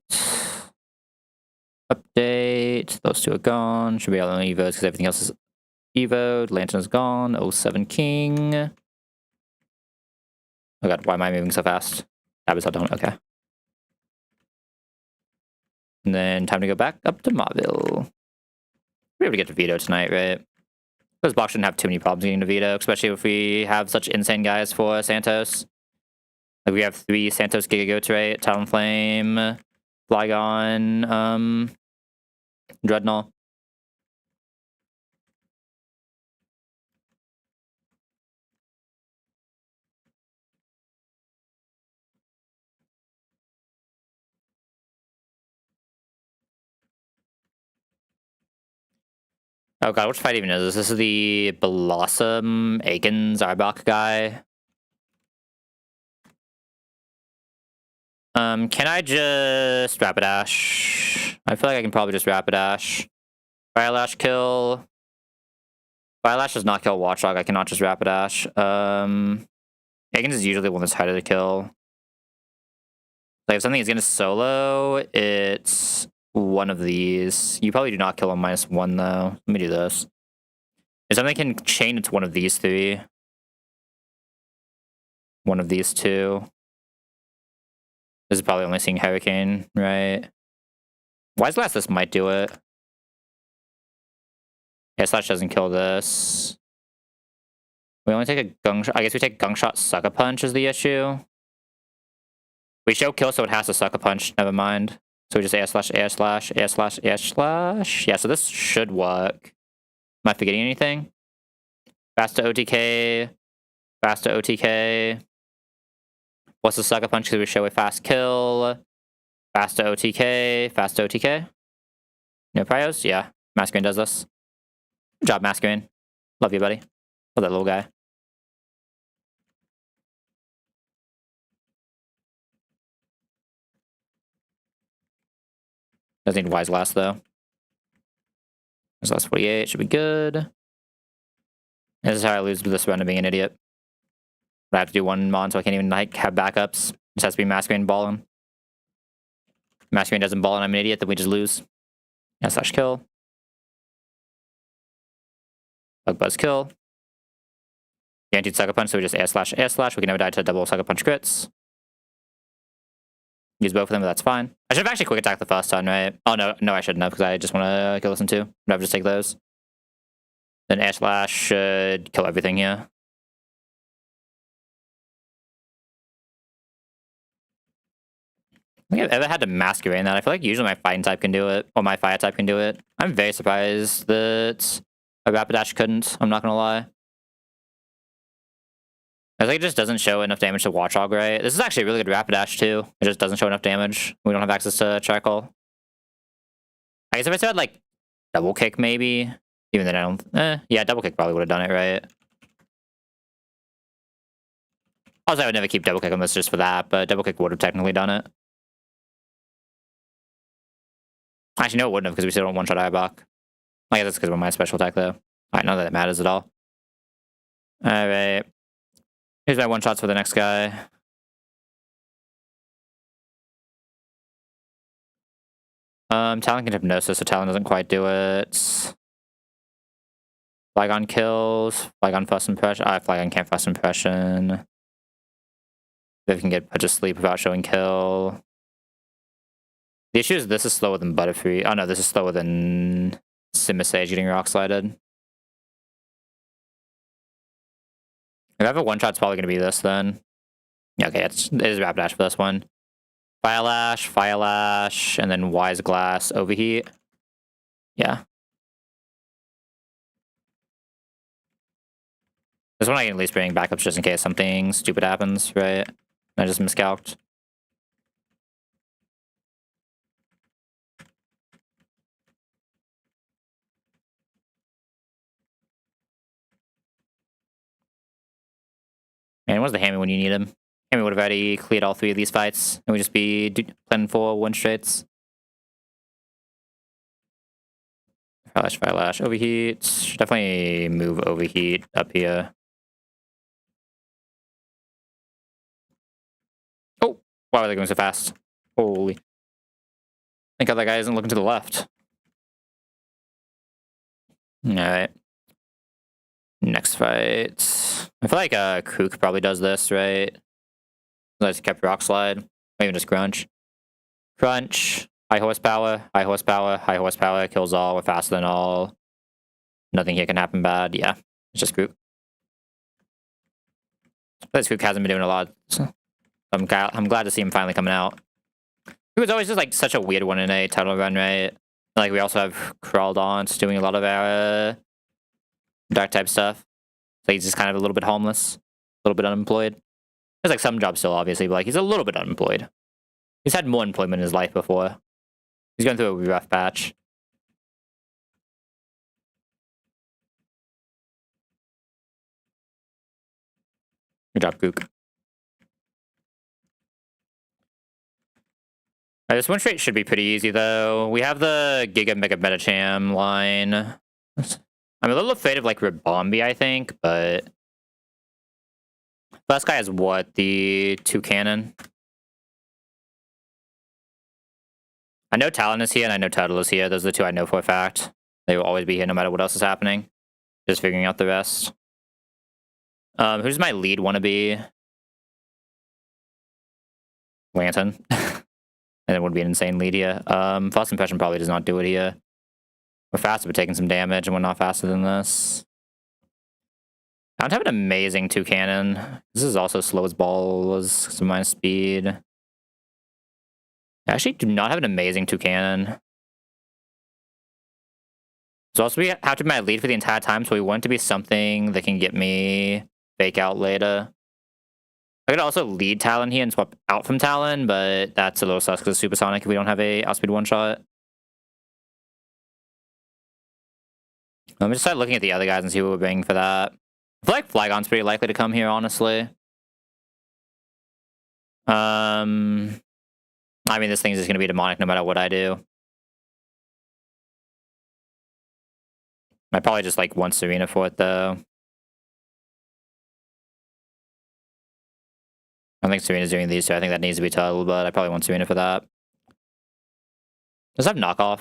Update. Those two are gone. Should be all on Evos because everything else is Evoed. Lantern is gone. 07 King. Oh god, why am I moving so fast? Abyssal Dome, okay. And then time to go back up to Mauville. We're able to get to Veto tonight, right? This box shouldn't have too many problems getting to Veto, especially if we have such insane guys for Santos. Like we have 3 Santos Giga Goats, right? Talonflame, Flygon, Dreadnought. Oh god, which fight even is this? This is the Blossom Aiken Zarbok guy. Can I just Rapidash? I feel like I can probably just Rapidash. Firelash kill. Firelash does not kill Watchdog. I cannot just Rapidash. Aiken is usually the one that's harder to kill. Like if something is gonna solo, it's one of these. You probably do not kill on -1 though. Let me do this. If something can chain, it's one of these 3. One of these 2. This is probably only seeing Hurricane, right? Wise Blast this might do it. Yeah, Slash doesn't kill this. We only take a Gung Shot. I guess we take Gung Shot Sucker Punch is the issue. We show kill, so it has to Sucker Punch. Never mind. So we just Air Slash, Air Slash, Air Slash, Air Slash. Yeah, so this should work. Am I forgetting anything? Faster OTK. Faster OTK. What's the Sucker Punch? Because we show a fast kill. Faster OTK. Faster OTK. No prios? Yeah. Masquerain does this. Good job, Masquerain. Love you, buddy. Love that little guy. Doesn't need Wise Blast, though. This last 48 should be good. This is how I lose this run of being an idiot. But I have to do one mon, so I can't even like have backups. Just has to be Masquerade and Ballin. Masquerade doesn't ball and I'm an idiot, then we just lose. Yeah, slash kill. Bug buzz kill. Guaranteed sucker punch, so we just air slash. We can never die to double sucker punch crits. Use both of them, but that's fine. I should have actually quick attacked the first turn, right? Oh no, I shouldn't have, because I just want to kill this one too. But I'll just take those. Then air slash should kill everything here. I think I've ever had to Masquerade in that. I feel like usually my fighting type can do it, or my fire type can do it. I'm very surprised that a Rapidash couldn't, I'm not gonna lie. I think it just doesn't show enough damage to Watchdog, right? This is actually a really good Rapidash too. It just doesn't show enough damage. We don't have access to Charcoal. I guess if I still had like double kick maybe, even then I don't, yeah, double kick probably would have done it, right? Also, I would never keep double kick on this just for that, but double kick would have technically done it. Actually, no, it wouldn't have, because we still don't one-shot Airbach. I guess that's because of my special attack, though. Alright, not that it matters at all. Alright. Here's my one-shots for the next guy. Talon can Hypnosis, so Talon doesn't quite do it. Flygon kills. Flygon First Impression. Flygon can't First Impression. Viv can get put to sleep without showing kill. The issue is this is slower than Butterfree. Oh no, this is slower than Simisage getting Rock Slided. If I have a one-shot, it's probably going to be this then. Okay, it is Rapidash for this one. Fire Lash, and then Wise Glass, Overheat. Yeah. This one I can at least bring backups just in case something stupid happens, right? I just miscalced. Man, where's the Hammy when you need him? Hammy would have already cleared all three of these fights, and we'd just be planning for one straights. Fire Lash, Overheat. Should definitely move Overheat up here. Oh! Why are they going so fast? Holy. Thank God that guy isn't looking to the left. Alright. Next fight. I feel like Kook probably does this, right? Let's kept Rock Slide. Or even just Crunch. Crunch. High horsepower. Kills all. We're faster than all. Nothing here can happen bad. Yeah. It's just Kook. This Kook hasn't been doing a lot. So I'm glad to see him finally coming out. Kook was always just like such a weird one in a title run, right? Like we also have Crawled On doing a lot of our dark type stuff. So he's just kind of a little bit homeless, a little bit unemployed. There's like some jobs still, obviously, but like he's a little bit unemployed. He's had more employment in his life before. He's going through a rough patch. Good job, Kook. This one straight should be pretty easy, though. We have the Giga Mega Metacham line. I'm a little afraid of like Ribombi, I think, but first guy has what? The 2 cannon? I know Talon is here and I know Turtle is here. Those are the 2 I know for a fact. They will always be here no matter what else is happening. Just figuring out the rest. Who's my lead wannabe? Lantern. And it would be an insane lead here. First Impression probably does not do it here. We're faster, but taking some damage, and we're not faster than this. I don't have an amazing 2 cannon. This is also slow as balls because of my speed. I actually do not have an amazing 2 cannon. So also we have to be my lead for the entire time, so we want to be something that can get me fake out later. I could also lead Talon here and swap out from Talon, but that's a little sus because it's supersonic if we don't have a outspeed one-shot. Let me just start looking at the other guys and see what we're bringing for that. I feel like Flygon's pretty likely to come here, honestly. I mean, this thing's just going to be demonic no matter what I do. I probably just like want Serena for it though. I don't think Serena's doing these two. I think that needs to be Tuttle, but I probably want Serena for that. Does that have knockoff?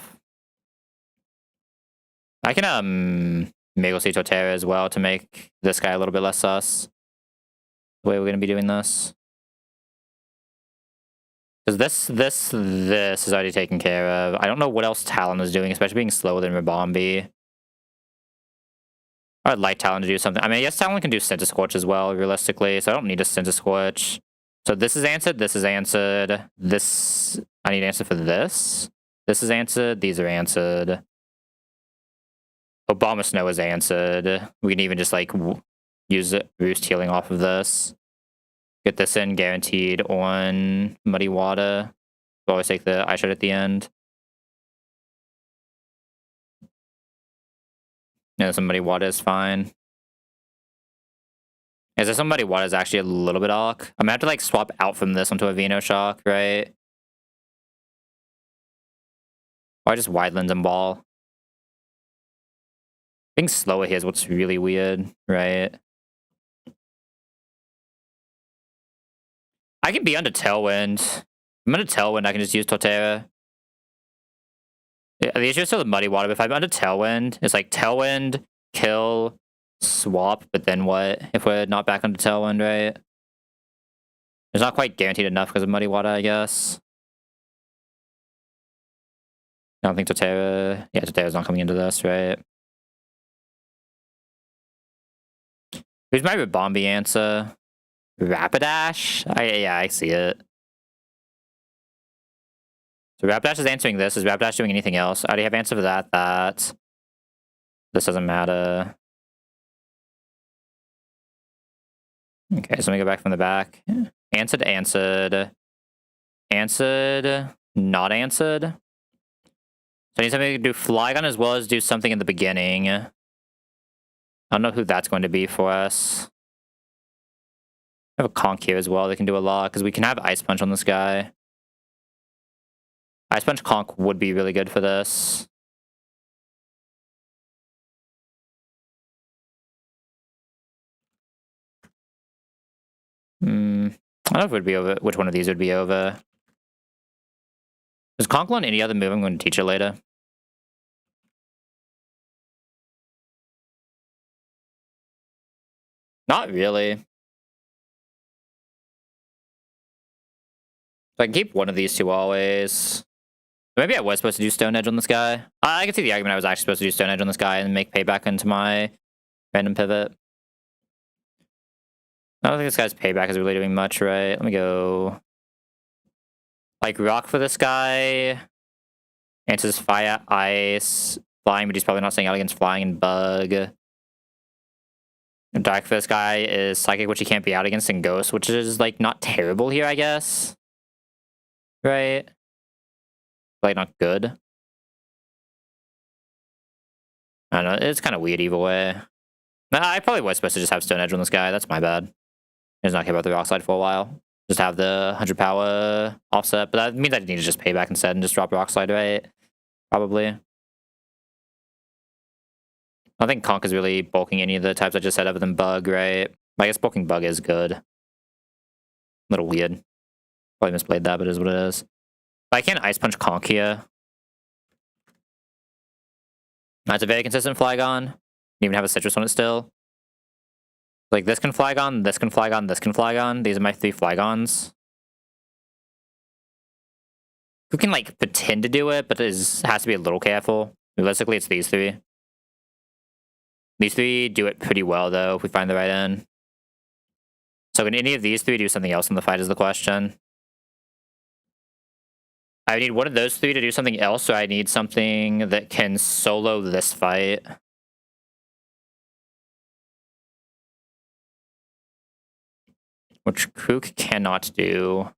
I can Mago see Torterra as well to make this guy a little bit less sus. The way we're gonna be doing this. Because this is already taken care of. I don't know what else Talon is doing, especially being slower than Rabombi. I would like Talon to do something. I mean, yes, Talon can do Scorch as well, realistically, so I don't need a Scorch. So this is answered, this is answered. This, I need answer for this. This is answered, these are answered. Obama Snow is answered. We can even just like use Roost healing off of this. Get this in guaranteed on Muddy Water. We'll always take the Ice Shard at the end. Yeah, some Muddy Water is fine. Is there some Muddy Water is actually a little bit arc? I'm gonna have to like swap out from this onto a Veno Shock, right? Or just Widelands and Ball. Being slower here is what's really weird, right? I can be under Tailwind. I'm under Tailwind, I can just use Torterra. Yeah, the issue is still the Muddy Water, but if I'm under Tailwind, it's like Tailwind, kill, swap, but then what if we're not back under Tailwind, right? It's not quite guaranteed enough because of Muddy Water, I guess. I don't think Torterra... Yeah, Torterra's not coming into this, right? Who's my Rabombi answer? Rapidash? Yeah, I see it. So Rapidash is answering this. Is Rapidash doing anything else? I already have answer for that. This doesn't matter. Okay, so let me go back from the back. Answered, answered. Answered, not answered. So I need something to do Flygon as well as do something in the beginning. I don't know who that's going to be for us. I have a Conk here as well that can do a lot, because we can have Ice Punch on this guy. Ice Punch Conk would be really good for this. I don't know if it would be over. Which one of these would be over? Does Conk learn any other move? I'm going to teach it later. Not really. So I can keep one of these two always. Maybe I was supposed to do Stone Edge on this guy. I can see the argument I was actually supposed to do Stone Edge on this guy and make payback into my random pivot. I don't think this guy's payback is really doing much, right? Let me go... Like, Rock for this guy. Answers Fire, Ice, Flying, but he's probably not staying out against Flying and Bug. Dark for this guy is Psychic, which he can't be out against, and Ghost, which is, like, not terrible here, I guess. Right? Like, not good. I don't know, it's kind of weird either way. I probably was supposed to just have Stone Edge on this guy, that's my bad. I did not care about the Rock Slide for a while. Just have the 100 power offset, but that means I need to just pay back instead and just drop Rock Slide, right? Probably. I don't think Conk is really bulking any of the types I just said other than Bug, right? I guess bulking Bug is good. A little weird. Probably misplayed that, but it is what it is. But I can't Ice Punch Conk here. That's a very consistent Flygon. Even have a Citrus on it still. Like, this can Flygon, this can Flygon, this can Flygon. These are my 3 Flygons. Who can, like, pretend to do it, but has to be a little careful. Realistically, it's these 3. These 3 do it pretty well, though, if we find the right end. So can any of these 3 do something else in the fight is the question. I need one of those 3 to do something else, or I need something that can solo this fight. Which Krook cannot do.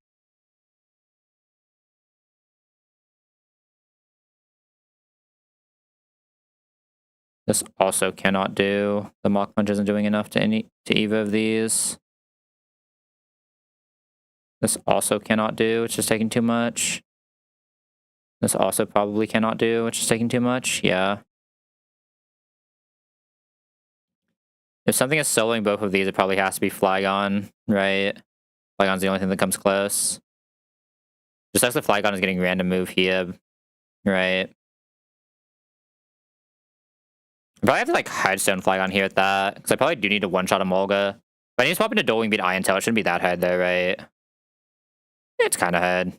This also cannot do. The Mach Punch isn't doing enough to either of these. This also cannot do, it's just taking too much. This also probably cannot do, it's just taking too much, yeah. If something is soloing both of these, it probably has to be Flygon, right? Flygon's the only thing that comes close. Just as the Flygon is getting random move here, right? I probably have to like Hardstone Flygon here at that, because I probably do need to one-shot a Molga. If I need to swap into Dual Wing Beat Iron Tail, it shouldn't be that hard though, right? It's kind of hard.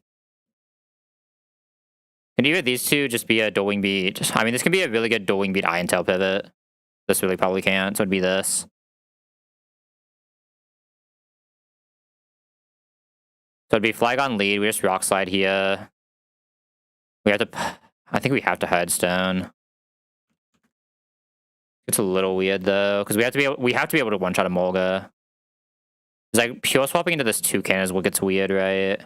Can either of these two just be a Dual Wing Beat? I mean, this can be a really good Dual Wing Beat Iron Tail pivot. This really probably can't, so it'd be this. So it'd be Flygon lead, we just Rock Slide here. We have to... I think we have to Hardstone. It's a little weird though, because we have to be able to one-shot a Molga. It's like pure swapping into this Toucan is what gets weird, right?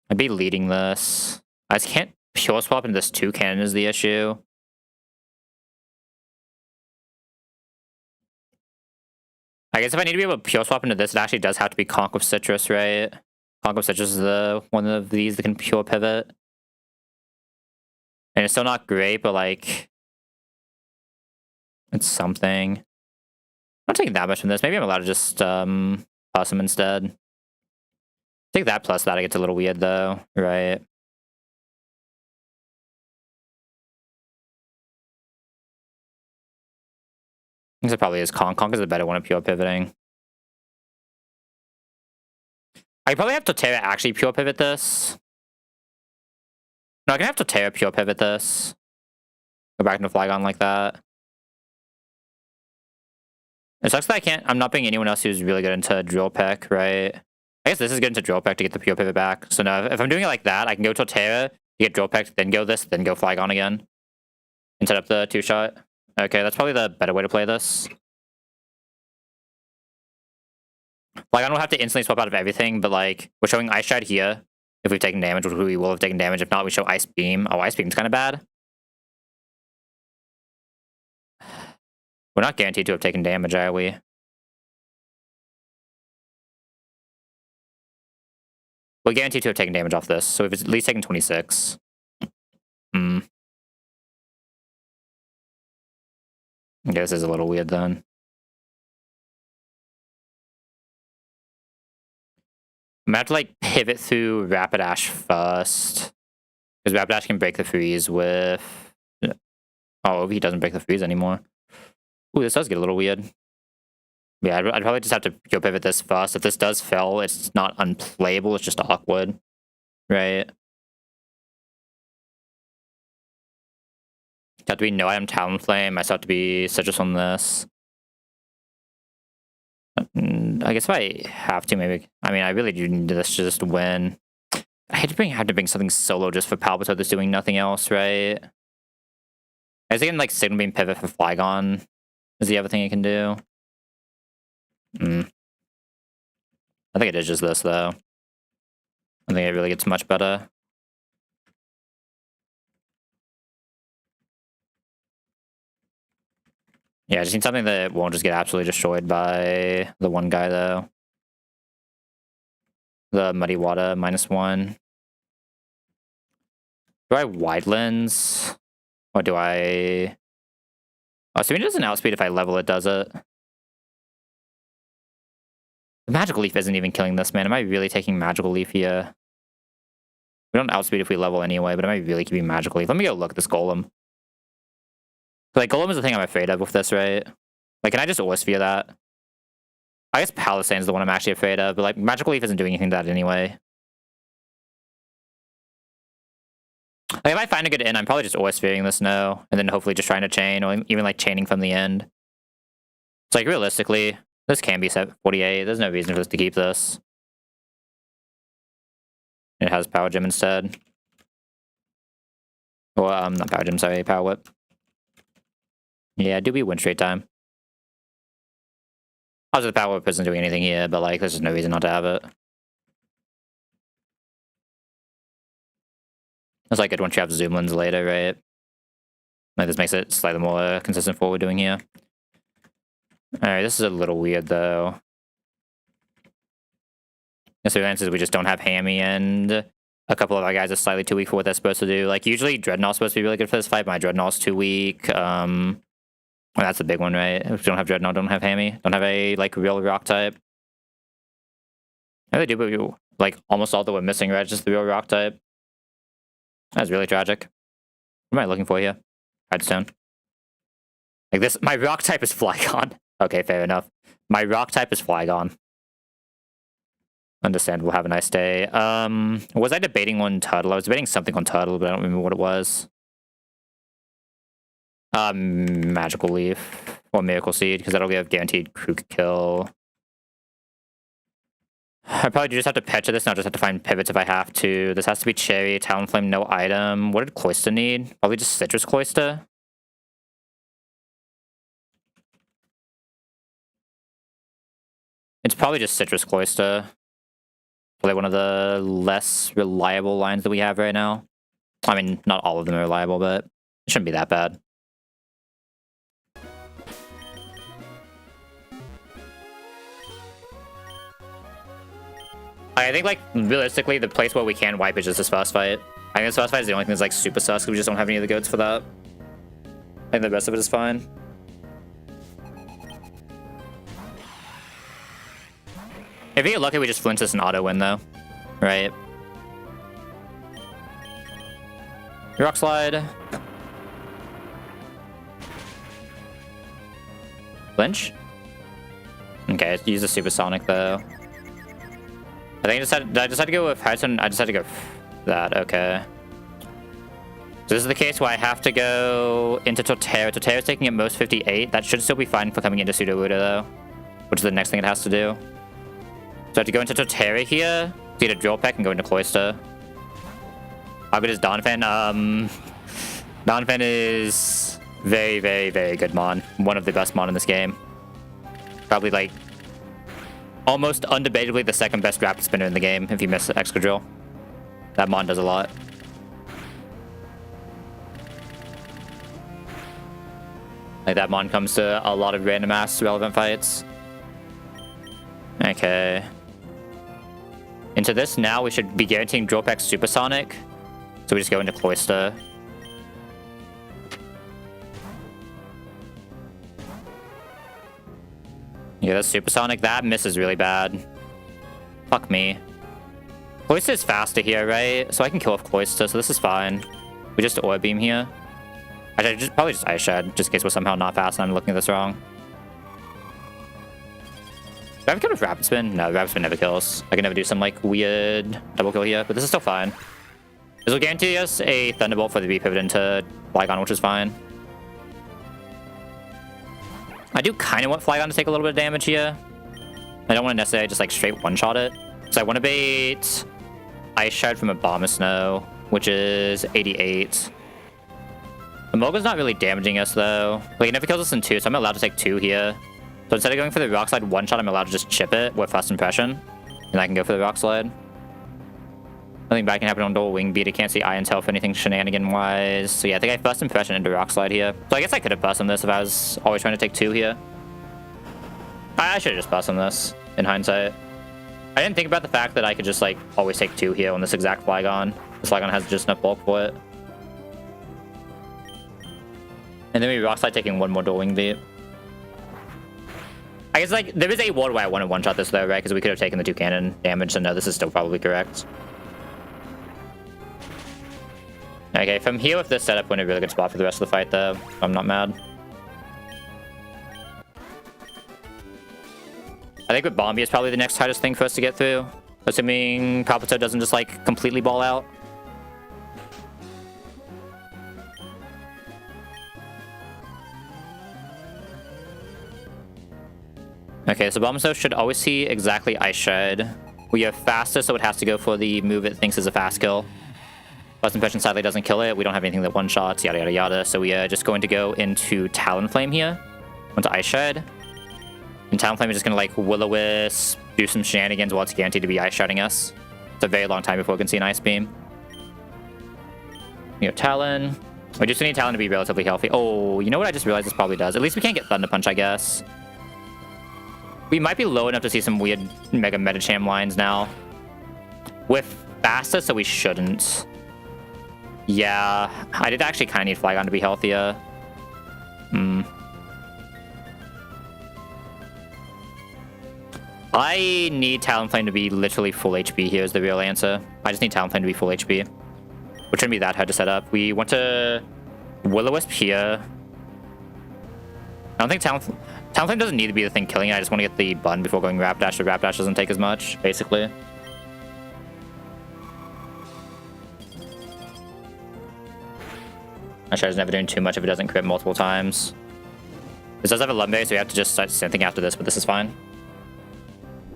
I'd be leading this. I just can't pure swap into this Toucan is the issue. I guess if I need to be able to pure swap into this, it actually does have to be Conk with Citrus, right? Conk with Citrus is the one of these that can pure pivot. And it's still not great, but like... it's something. I'm not taking that much from this. Maybe I'm allowed to just pass him instead. Take that plus that, it gets a little weird though, right? I guess it probably is Conk. Conk is the better one at pure pivoting. I probably have to Terra actually pure pivot this. No, I can have to Terra pure pivot this. Go back into Flygon like that. It sucks that I'm not being anyone else who's really good into Drill Peck, right? I guess this is good into Drill Peck to get the pure pivot back. So now, if I'm doing it like that, I can go to Terra, get Drill Peck, then go this, then go Flygon again. And set up the 2-shot. Okay, that's probably the better way to play this. Flygon will have to instantly swap out of everything, but like, we're showing Ice Shard here. If we've taken damage, which we will have taken damage. If not, we show Ice Beam. Oh, Ice Beam's kind of bad. We're not guaranteed to have taken damage, are we? We're guaranteed to have taken damage off this, so we've at least taken 26. Okay, this is a little weird then. I'm gonna have to like pivot through Rapidash first. Because Rapidash can break the freeze with... oh, he doesn't break the freeze anymore. Ooh, this does get a little weird. Yeah, I'd probably just have to go pivot this first. If this does fail, it's not unplayable, it's just awkward. Right? Have to be no item Talonflame. I still have to be Citrus on this. I guess if I have to, maybe... I mean, I really do need this to just win. I hate to have to bring something solo just for Palpito that's doing nothing else, right? I was thinking like Signal Beam pivot for Flygon is the other thing it can do. I think it is just this, though. I think it really gets much better. Yeah, I just need something that won't just get absolutely destroyed by the one guy, though. The Muddy Water, -1. Do I Wide Lens? Or do I... oh, so it doesn't outspeed if I level it, does it? The Magical Leaf isn't even killing this, man. Am I really taking Magical Leaf here? We don't outspeed if we level anyway, but am I really keeping Magical Leaf? Let me go look at this Golem. Like, Golem is the thing I'm afraid of with this, right? Like, can I just Aura-Sphere that? I guess Palisade's the one I'm actually afraid of, but like, Magical Leaf isn't doing anything to that anyway. Like, if I find a good end, I'm probably just Aura-Sphereing this now, and then hopefully just trying to chain, or even like chaining from the end. It's like, realistically, this can be set 48. There's no reason for us to keep this. It has Power Gem instead. Or, not Power Gem, sorry, Power Whip. Yeah, do we win straight time? Obviously, the Power Whip isn't doing anything here, but like, there's just no reason not to have it. It's like good once you have Zoom Lens later, right? Like, this makes it slightly more consistent for what we're doing here. Alright, this is a little weird, though. So the answer is we just don't have Hammy, and a couple of our guys are slightly too weak for what they're supposed to do. Like, usually Dreadnought's supposed to be really good for this fight, but my Dreadnought's too weak. Well, that's the big one, right? If we don't have Dreadnought, don't have Hammy, don't have a like real rock type. I really do, but like almost all that we're missing, right? Just the real rock type. That's really tragic. What am I looking for here? Redstone. Like this, my rock type is Flygon. Okay, fair enough. My rock type is Flygon. Understandable. Have a nice day. Was I debating on Turtle? I was debating something on Turtle, but I don't remember what it was. Magical Leaf or Miracle Seed, because that'll give guaranteed crew kill. I probably just have to petcha this, and I'll just have to find pivots if I have to. This has to be Cherry, Talonflame, no item. What did Cloyster need? Probably just Citrus Cloyster. It's probably just Citrus Cloyster. Probably one of the less reliable lines that we have right now. I mean, not all of them are reliable, but it shouldn't be that bad. I think, like, realistically, the place where we can wipe is just this first fight. I think this first fight is the only thing that's, like, super sus, because we just don't have any of the goats for that. I think the rest of it is fine. If we get lucky, we just flinch this and auto-win, though. Right? Rock Slide. Flinch? Okay, use a Supersonic, though. I think I just had to go with Hudson. I just had to go that. Okay. So this is the case where I have to go into Torterra. Torterra's taking at most 58. That should still be fine for coming into Sudowoodo, though. Which is the next thing it has to do. So I have to go into Torterra here, get a Drill Peck, and go into Cloyster. How good is Donphan? Donphan is very, very, very good mon. One of the best mon in this game. Probably, like, almost undebatably the second best rapid spinner in the game if you miss the Excadrill. That mon does a lot. Like, that mon comes to a lot of random ass relevant fights. Okay. Into this now, we should be guaranteeing Drill Peck Supersonic. So we just go into Cloyster. Yeah, that's Supersonic. That misses really bad. Fuck me. Cloyster is faster here, right? So I can kill off Cloyster, so this is fine. We just Aura Beam here. I should probably just Ice Shed, just in case we're somehow not fast and I'm looking at this wrong. Do I ever kill with Rapid Spin? No, Rapid Spin never kills. I can never do some, like, weird double kill here, but this is still fine. This will guarantee us a Thunderbolt for the B pivot into Flygon, which is fine. I do kind of want Flygon to take a little bit of damage here. I don't want to necessarily just, like, straight one-shot it. So I want to bait Ice Shard from a Bomb of Snow, which is 88. The Moga's not really damaging us, though. Like, it never kills us in 2, so I'm allowed to take 2 here. So instead of going for the Rock Slide one-shot, I'm allowed to just chip it with First Impression. And I can go for the Rock Slide. Nothing bad can happen on Dual Wing Beat. I can't see Iron Tail for anything shenanigan-wise. So yeah, I think I First Impression into Rock Slide here. So I guess I could have burst on this if I was always trying to take 2 here. I should have just burst on this, in hindsight. I didn't think about the fact that I could just, like, always take 2 here on this exact Flygon. This Flygon has just enough bulk for it. And then we Rock Slide taking 1 more Dual Wing Beat. I guess, like, there is a world where I want to one-shot this, though, right? Because we could have taken the 2 cannon damage, so no, this is still probably correct. Okay, from here with this setup, we're in a really good spot for the rest of the fight, though. I'm not mad. I think with Bombi is probably the next hardest thing for us to get through. Assuming Kabuto doesn't just, like, completely ball out. Okay, so Bombsto should always see exactly Ice Shred. We are faster, so it has to go for the move it thinks is a fast kill. First Impression sadly doesn't kill it. We don't have anything that one-shots, yada yada yada. So we are just going to go into Talonflame here. Onto Ice Shred. And Talonflame is just going to, like, Will-O-Wisp, do some shenanigans while it's guaranteed to be Ice Shredding us. It's a very long time before we can see an Ice Beam. You know, Talon. We just need Talon to be relatively healthy. Oh, you know what I just realized this probably does? At least we can't get Thunder Punch, I guess. We might be low enough to see some weird Mega Metacham lines now. With Fasta, so we shouldn't. Yeah, I did actually kind of need Flygon to be healthier. I need Talonflame to be literally full HP here is the real answer. I just need Talonflame to be full HP. Which shouldn't be that hard to set up. We want to Will-O-Wisp here. I don't think Talonflame doesn't need to be the thing killing it. I just want to get the button before going Rapidash, so Rapidash doesn't take as much, basically. My Shadow's never doing too much if it doesn't crit multiple times. This does have a Lumberry, so we have to just start synthing after this, but this is fine.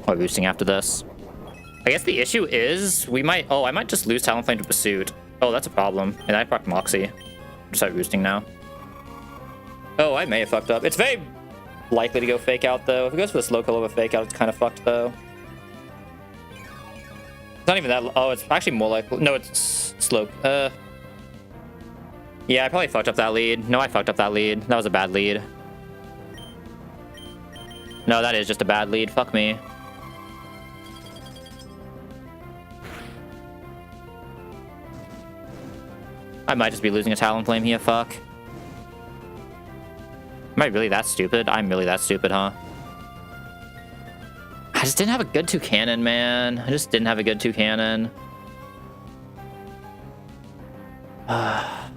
Or boosting after this. I guess the issue is we might... Oh, I might just lose Talonflame to Pursuit. Oh, that's a problem. And I proc Moxie. Just start boosting now. Oh, I may have fucked up. It's very likely to go Fake Out, though. If it goes for the slow kill over Fake Out, it's kind of fucked, though. It's not even that... Oh, it's actually more likely... No, it's slow. Yeah, I probably fucked up that lead. No, I fucked up that lead. That was a bad lead. No, that is just a bad lead. Fuck me. I might just be losing a Talonflame here, fuck. Am I really that stupid? I'm really that stupid, huh? I just didn't have a good 2-cannon, man. I just didn't have a good 2-cannon. I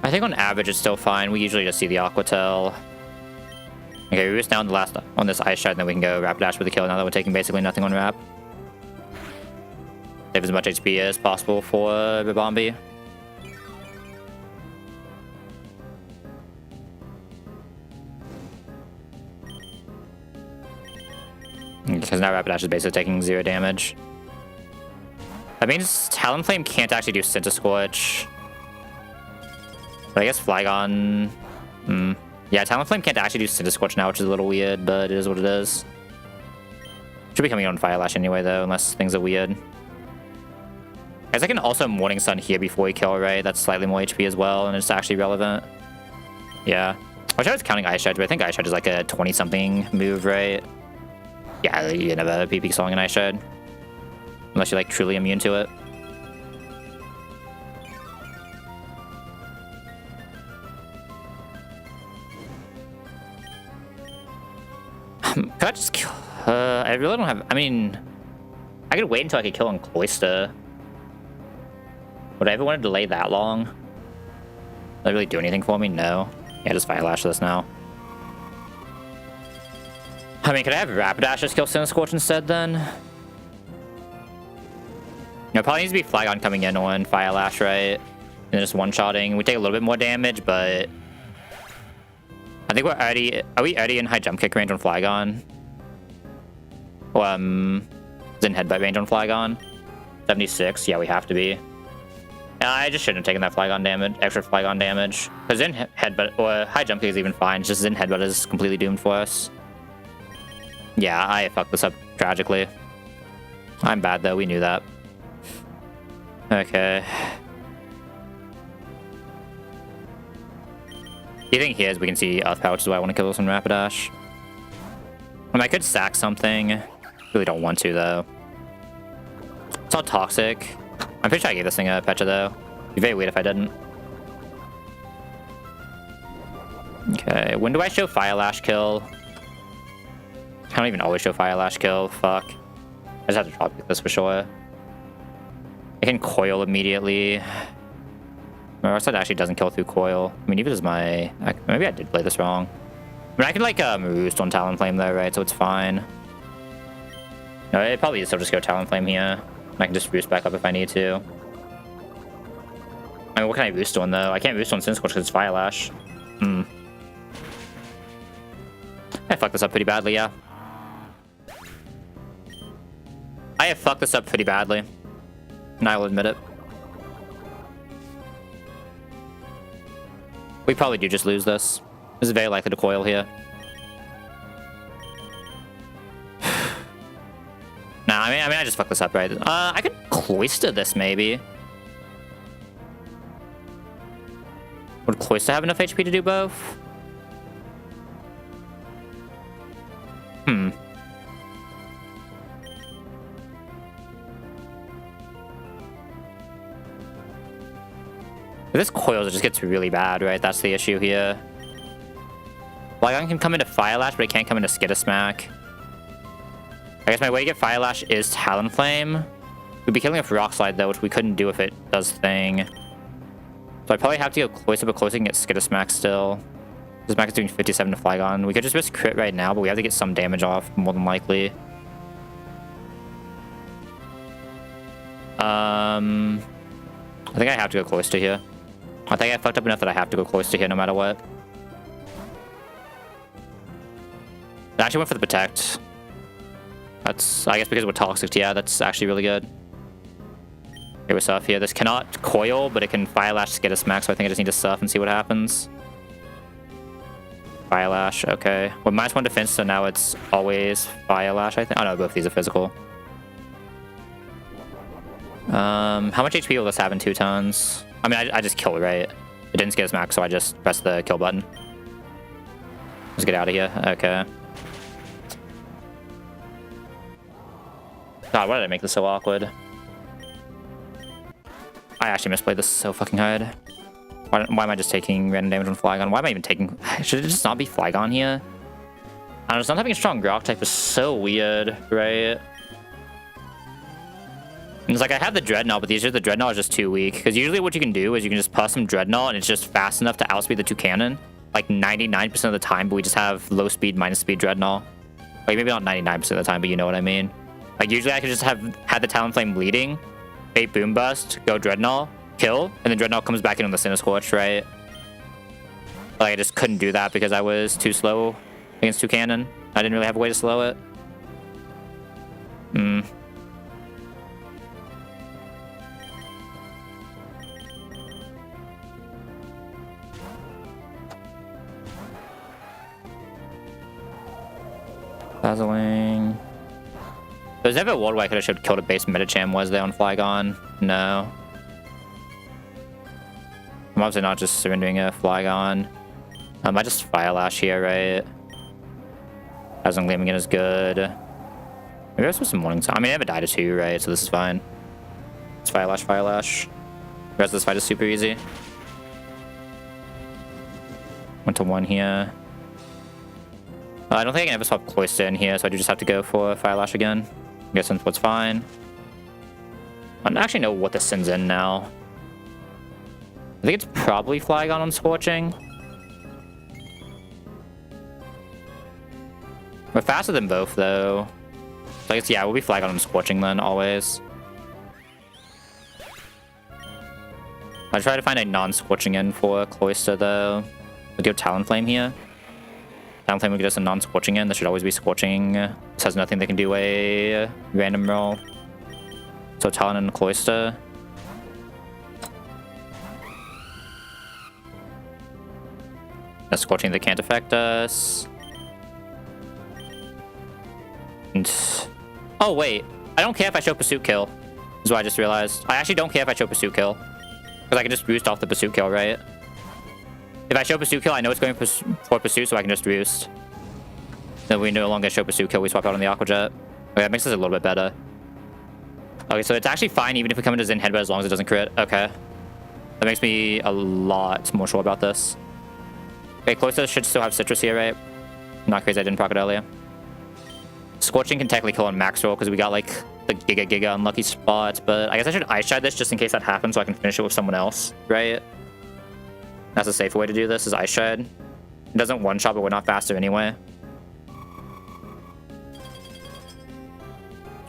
think on average it's still fine. We usually just see the Aqua Tail. Okay, we just down the last on this Ice Shard, and then we can go Rapidash with the kill now that we're taking basically nothing on Rap. Save as much HP as possible for Ribombi. Because now Rapidash is basically taking 0 damage. That means Talonflame can't actually do Scorch. But I guess Flygon... Yeah, Talonflame can't actually do Scorch now, which is a little weird, but it is what it is. Should be coming on Fire Lash anyway, though, unless things are weird. I guess I can also Morning Sun here before we kill, right? That's slightly more HP as well, and it's actually relevant. Yeah. I wish I was counting Ice Shard, but I think Ice Shard is like a 20-something move, right? Yeah, you never PP song an Ice Shard. Unless you're like truly immune to it. Could I just kill... I really don't have... I mean... I could wait until I could kill on Cloyster. Would I ever want to delay that long? Does that really do anything for me? No. Yeah, just Fire Lash this now. I mean, could I have Rapidash just kill Scorch instead, then? No, it probably needs to be Flygon coming in on Fire Lash, right? And then just one-shotting. We take a little bit more damage, but... I think we're already... Are we already in high jump kick range on Flygon? Well, is in headbutt range on Flygon? 76? Yeah, we have to be. I just shouldn't have taken that Flygon damage, extra Flygon damage. Because in headbutt, or high jump kick is even fine. It's just in headbutt is completely doomed for us. Yeah, I fucked this up tragically. I'm bad though, we knew that. Okay. The thing here is we can see Earth Power, which is why I want to kill this on Rapidash. I mean, I could sack something. Really don't want to, though. It's all toxic. I'm pretty sure I gave this thing a Pecha, though. It'd be very weird if I didn't. Okay, when do I show Fire Lash kill? I don't even always show Fire Lash kill. Fuck. I just have to drop this for sure. I can coil immediately. My Rust actually doesn't kill through coil. I mean, even as my... Maybe I did play this wrong. I mean, I could, like, roost on Talonflame, though, right? So it's fine. No, it probably is still just go Talonflame here. I can just roost back up if I need to. I mean, what can I roost on, though? I can't roost on Scorch because it's Fire Lash. I fucked this up pretty badly, yeah. I have fucked this up pretty badly. And I will admit it. We probably do just lose this. This is very likely to coil here. Nah, I mean, I just fucked this up, right? I could Cloyster this, maybe. Would Cloyster have enough HP to do both? This coils, it just gets really bad, right? That's the issue here. Flygon can come into Fire Lash, but it can't come into Skitter Smack. I guess my way to get Fire Lash is Talonflame. We'd be killing off Rock Slide, though, which we couldn't do if it does thing. So I probably have to go closer, but closer and get Skitter Smack still. This Smack is doing 57 to Flygon. We could just risk crit right now, but we have to get some damage off, more than likely. I think I have to go Cloyster here. I think I fucked up enough that I have to go Cloyster here no matter what. I actually went for the Protect. That's, I guess because we're Toxic, yeah, that's actually really good. Okay, we're Surf here. This cannot Coil, but it can Fire Lash to get a smack, so I think I just need to Surf and see what happens. Fire Lash, okay. Well, -1 defense, so now it's always Fire Lash, I think. Oh no, both these are physical. How much HP will this have in 2 turns? I mean, I just kill it, right? It didn't get a smack, so I just press the kill button. Let's get out of here. Okay. God, why did I make this so awkward? I actually misplayed this so fucking hard. Why am I just taking random damage on Flygon? Why am I even taking... Should it just not be Flygon here? I don't know, just not having a strong Rock type is so weird, right? And it's like, I have the Dreadnought, but the Dreadnought is just too weak. Because usually what you can do is you can just plus some Dreadnought and it's just fast enough to outspeed the 2 cannon. Like 99% of the time, but we just have low speed, minus speed Dreadnought. Like maybe not 99% of the time, but you know what I mean. Like usually I could just have had the Talonflame bleeding, bait Boom Burst, go Dreadnought, kill, and then Dreadnought comes back in on the Cinder Scorch, right? Like I just couldn't do that because I was too slow against 2 cannon. I didn't really have a way to slow it. Dazzling. There's never a world where I could have killed a base Metacham, was there, on Flygon? No. I'm obviously not just surrendering a Flygon. I just Fire Lash here, right? Dazzling Gleam again is good. Maybe I was supposed to Morning Song. I mean, I have a die to 2, right? So this is fine. It's Fire Lash, Fire Lash. The rest of this fight is super easy. 1 to 1 here. I don't think I can ever swap Cloyster in here, so I do just have to go for Fire Lash again. I guess Input's fine. I don't actually know what this sends in now. I think it's probably Flygon on Scorching. We're faster than both, though. So I guess, yeah, we'll be Flygon on Scorching then, always. I'll try to find a non-Scorching in for Cloyster, though. We'll go Talonflame here. Talonflame will get us a non-Scorching in. This should always be Scorching. This has nothing that can do a random roll. So Talon and Cloyster. A Scorching that can't affect us. And... Oh, wait. I don't care if I show Pursuit Kill. Is what I just realized. I actually don't care if I show Pursuit Kill. Because I can just boost off the Pursuit Kill, right? If I show Pursuit Kill, I know it's going for Pursuit, so I can just roost. Then we no longer show Pursuit Kill, we swap out on the Aqua Jet. Okay, that makes this a little bit better. Okay, so it's actually fine even if we come into Zen Headbutt as long as it doesn't crit. Okay. That makes me a lot more sure about this. Okay, Cloyster should still have Citrus here, right? Not crazy I didn't proc it earlier. Scorching can technically kill on max roll because we got like the Giga unlucky spot, but I guess I should Ice Shard this just in case that happens so I can finish it with someone else, right? That's a safer way to do this, is Ice Shard. It doesn't one-shot, but we're not faster anyway.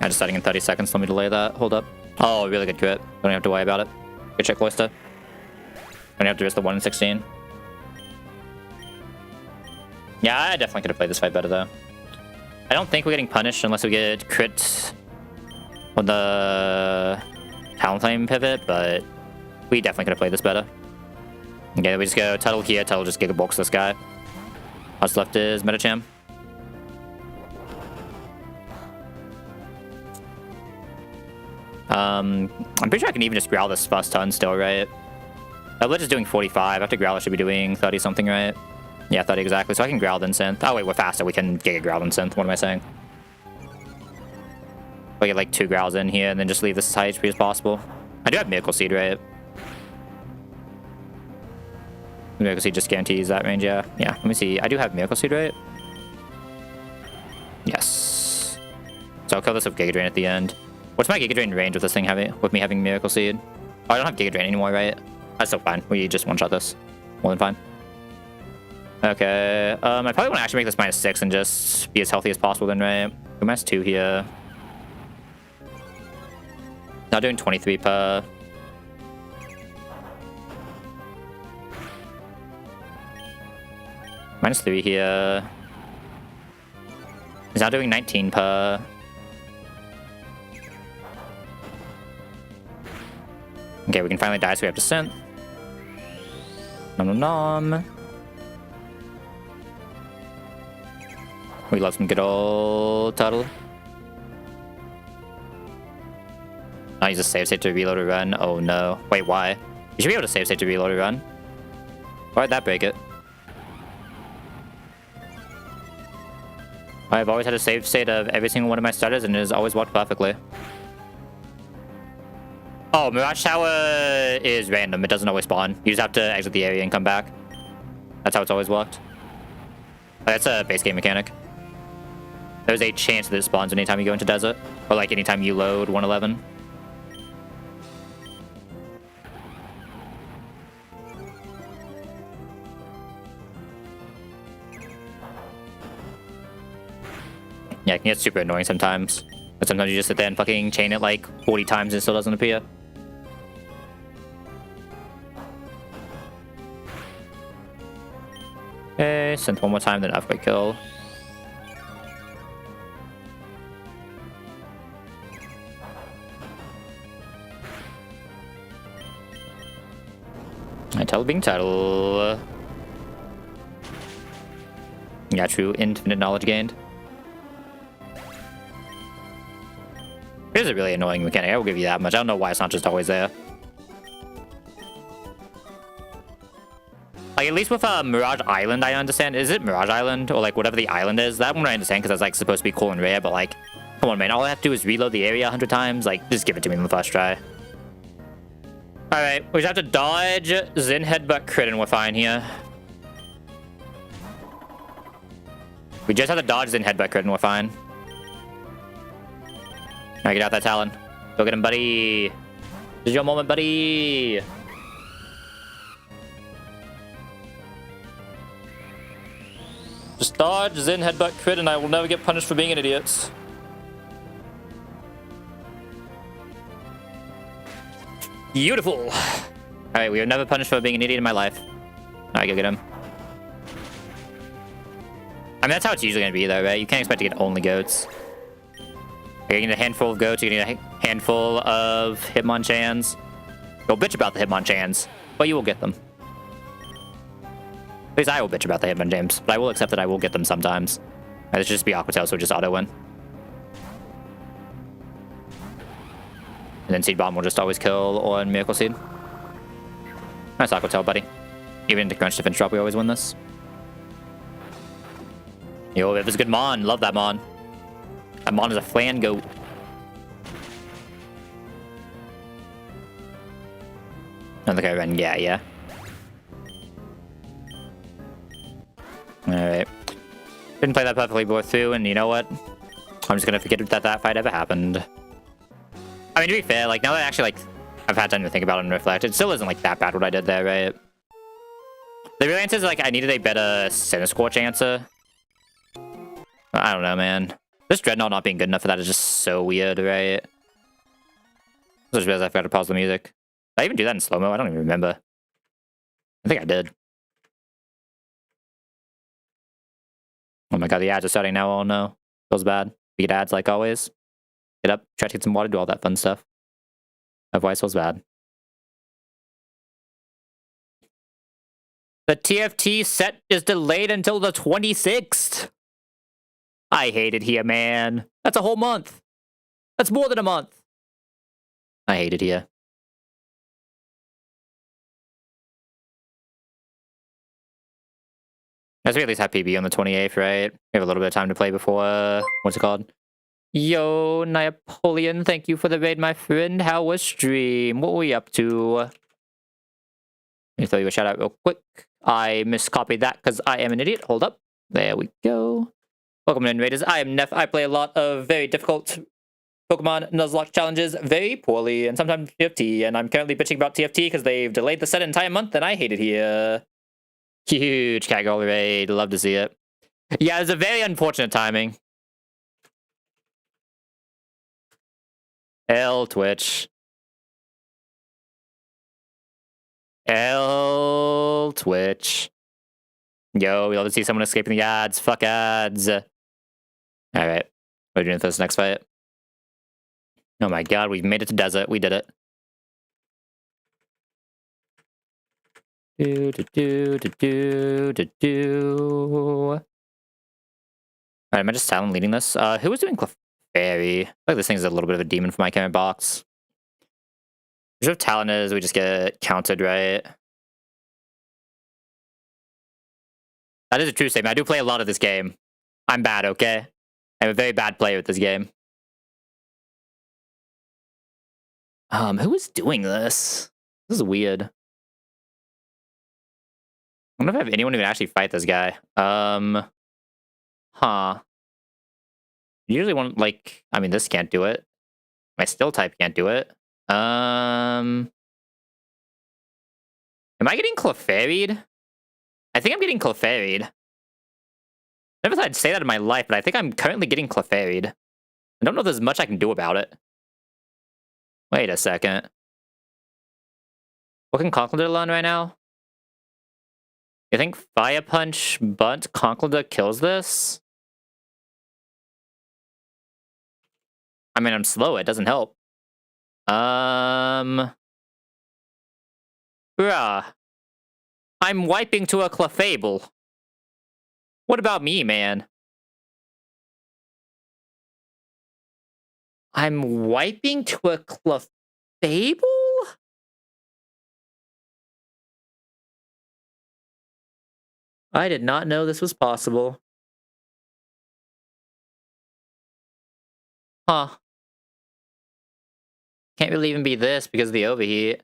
I'm just starting in 30 seconds, let me delay that. Hold up. Oh, really good crit. Don't have to worry about it. Good check, Cloyster. Don't have to risk the 1 in 16. Yeah, I definitely could have played this fight better, though. I don't think we're getting punished unless we get crit on the Talonflame pivot, but we definitely could have played this better. Okay, we just go Tuttle here. Tuttle just Giga Bulks this guy. What's left is Metacham. I'm pretty sure I can even just Growl this first turn still, right? Lich is doing 45. After Growl, I should be doing 30 something, right? Yeah, 30 exactly. So I can Growl then Synth. Oh wait, we're faster. We can Giga Growl then Synth. What am I saying? We get like 2 Growls in here and then just leave this as high HP as possible. I do have Miracle Seed, right? Miracle Seed just guarantees that range, yeah. Yeah, let me see. I do have Miracle Seed, right? Yes. So I'll kill this with Giga Drain at the end. What's my Giga Drain range with this thing with me having Miracle Seed? Oh, I don't have Giga Drain anymore, right? That's still fine. We just one-shot this. More than fine. Okay. I probably want to actually make this -6 and just be as healthy as possible then, right? We're -2 here. Now doing 23 per. -3 here. He's now doing 19 per. Okay, we can finally die, so we have to synth. Nom nom nom. We love some good old Tuttle. I use a save state to reload a run. Oh no. Wait, why? You should be able to save state to reload a run. Why'd that break it? I've always had a save state of every single one of my starters, and it has always worked perfectly. Oh, Mirage Tower is random. It doesn't always spawn. You just have to exit the area and come back. That's how it's always worked. That's a base game mechanic. There's a chance that it spawns anytime you go into desert, or like anytime you load 111. Yeah, it can get super annoying sometimes. But sometimes you just sit there and fucking chain it like 40 times and it still doesn't appear. Okay, synth one more time, then upgrade kill. I tell being title. Yeah, true. Infinite knowledge gained. It is a really annoying mechanic. I will give you that much. I don't know why it's not just always there. Like, at least with Mirage Island, I understand. Is it Mirage Island? Or, like, whatever the island is? That one I understand because that's, like, supposed to be cool and rare. But, like, come on, man. All I have to do is reload the area 100 times. Like, just give it to me in the first try. Alright, we just have to dodge Zen Headbutt crit and we're fine here. We just have to dodge Zen Headbutt crit and we're fine. Alright, get out that Talon. Go get him, buddy. This is your moment, buddy. Just dodge Zen Headbutt crit and I will never get punished for being an idiot. Beautiful. Alright, we have never punished for being an idiot in my life. Alright, go get him. I mean, that's how it's usually going to be, though, right? You can't expect to get only goats. You're getting a handful of goats, you're getting a handful of Hitmonchans. Go bitch about the Hitmonchans, but you will get them. At least I will bitch about the Hitmonchans, but I will accept that I will get them sometimes. Right, this should just be Aqua Tail, so just auto-win. And then Seed Bomb will just always kill on Miracle Seed. Nice Aqua Tail, buddy. Even into Crunch Defense Drop, we always win this. Yo, it was a good Mon. Love that Mon. That Mon is a flan goat. Another guy ran. Yeah. Alright. Didn't play that perfectly before through, and you know what? I'm just gonna forget that fight ever happened. I mean, to be fair, like, now that actually, like, I've had time to think about it and reflect, it still isn't, like, that bad what I did there, right? The real answer is, like, I needed a better Cinescorch answer. I don't know, man. This Dreadnought not being good enough for that is just so weird, right? I just realized I forgot to pause the music. Did I even do that in slow-mo? I don't even remember. I think I did. Oh my god, the ads are starting now. Oh no. Feels bad. We get ads like always. Get up, try to get some water, do all that fun stuff. Otherwise, feels bad. The TFT set is delayed until the 26th. I hate it here, man. That's a whole month. That's more than a month. I hate it here. As we at least have PB on the 28th, right? We have a little bit of time to play before, what's it called? Yo, Napoleon, thank you for the raid, my friend. How was stream? What were we up to? Let me throw you a shout out real quick. I miscopied that because I am an idiot. Hold up. There we go. Welcome to Invaders. I am Neff. I play a lot of very difficult Pokemon Nuzlocke challenges very poorly, and sometimes TFT, and I'm currently bitching about TFT because they've delayed the set an entire month, and I hate it here. Huge catgirl raid. Love to see it. Yeah, it's a very unfortunate timing. L Twitch. L Twitch. Yo, we love to see someone escaping the ads. Fuck ads. Alright. We're doing this next fight. Oh my god, we've made it to desert. We did it. Alright, am I just silent leading this? Who was doing Clefairy? I feel like this thing's a little bit of a demon for my current box. If Talon is, we just get counted, right? That is a true statement. I do play a lot of this game. I'm bad, okay? I'm a very bad player at this game. Who is doing this? This is weird. I wonder if I have anyone who can actually fight this guy. Huh. Usually one, like, I mean, this can't do it. My still type can't do it. Am I getting Clefairy'd? I think I'm getting Clefairy'd. Never thought I'd say that in my life, but I think I'm currently getting Clefairy'd. I don't know if there's much I can do about it. Wait a second. What can Conkeldurr learn right now? You think Fire Punch but Conkeldurr kills this? I mean, I'm slow. It doesn't help. Bruh. I'm wiping to a Clefable. What about me, man? I'm wiping to a Clefable? I did not know this was possible. Huh. Can't really even be this because of the overheat.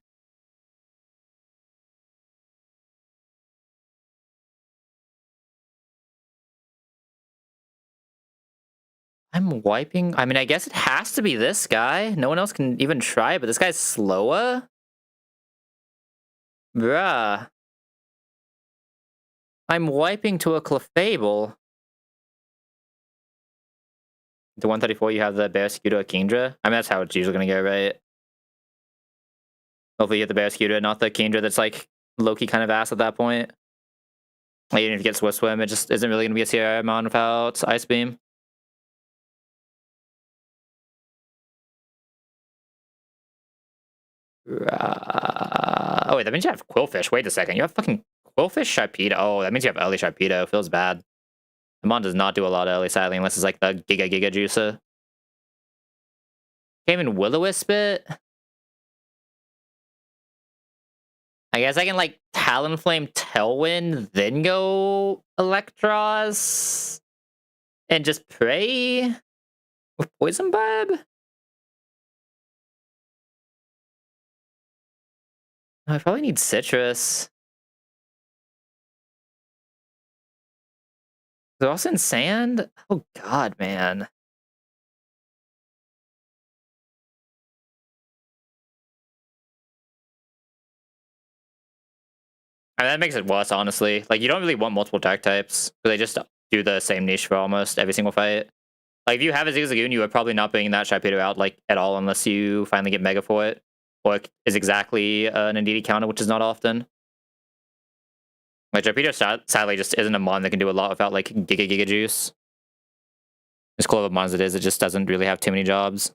I'm wiping. I mean, I guess it has to be this guy. No one else can even try, but this guy's slower? Bruh. I'm wiping to a Clefable. The 134, you have the Barraskewda Kingdra. I mean, that's how it's usually gonna go, right? Hopefully you get the Barraskewda, not the Kingdra that's like Loki kind of ass at that point. Like, even if you get Swift Swim, it just isn't really gonna be a CRM on without Ice Beam. Oh, wait, that means you have Quillfish. Wait a second. You have fucking Quillfish Sharpedo. Oh, that means you have early Sharpedo. Feels bad. The mon does not do a lot of early, sadly, unless it's like the Giga Juicer. Can't even Will-O-Wisp it. I guess I can, like, Talonflame Tailwind, then go Electros, and just pray with Poison Barb? I probably need Citrus. They're also in Sand? Oh, God, man. I mean, that makes it worse, honestly. Like, you don't really want multiple dark types, because they just do the same niche for almost every single fight. Like, if you have a Zigzagoon, you are probably not bringing that Sharpedo out, like, at all, unless you finally get Mega for it. Or it is exactly an Indeedee counter, which is not often. Like, Sharpedo, sadly, just isn't a mon that can do a lot without, like, Giga Juice. As cool of a mon as it is, it just doesn't really have too many jobs.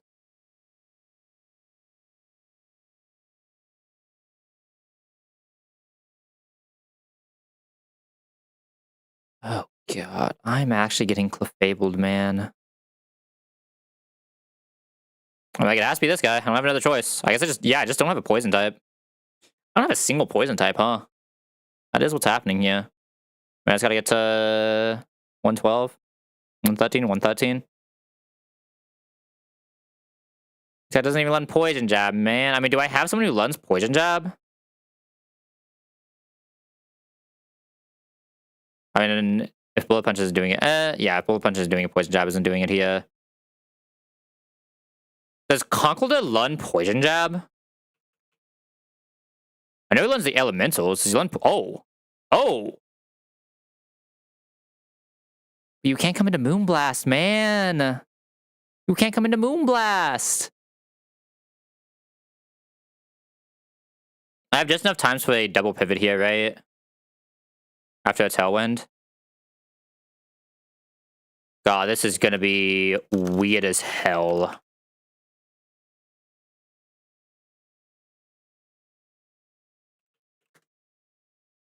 Oh, God. I'm actually getting Clefabled, man. I mean, like, it has to be this guy. I don't have another choice. I guess I just don't have a poison type. I don't have a single poison type, huh? That is what's happening here. I just gotta get to 112, 113, 113. This guy doesn't even learn Poison Jab, man. I mean, do I have someone who learns Poison Jab? I mean, if Bullet Punch is doing it, yeah, if Bullet Punch is doing it, Poison Jab isn't doing it here. Does Conkeldurr learn Poison Jab? I know he learns the Elementals. Does he learn? Oh, oh! You can't come into Moonblast, man. You can't come into Moonblast. I have just enough times for a double pivot here, right? After a Tailwind. God, this is gonna be weird as hell.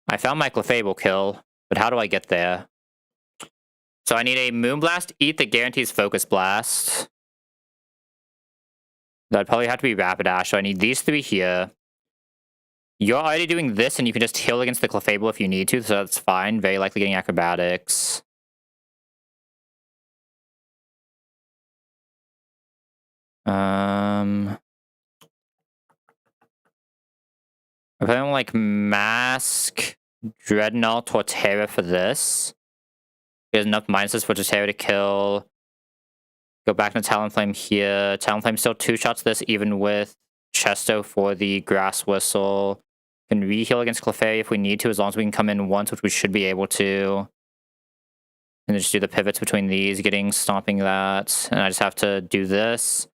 I found my Clefable kill, but how do I get there? So I need a Moonblast, eat that guarantees Focus Blast. That'd probably have to be Rapidash, so I need these three here. You're already doing this, and you can just heal against the Clefable if you need to, so that's fine. Very likely getting Acrobatics. I'm playing like Mask, Dreadnought, Torterra for this. There's enough minuses for Torterra to kill. Go back into Talonflame here. Talonflame still two shots this, even with Chesto for the Grass Whistle. Can re-heal against Clefairy if we need to, as long as we can come in once, which we should be able to. And just do the pivots between these, stomping that. And I just have to do this.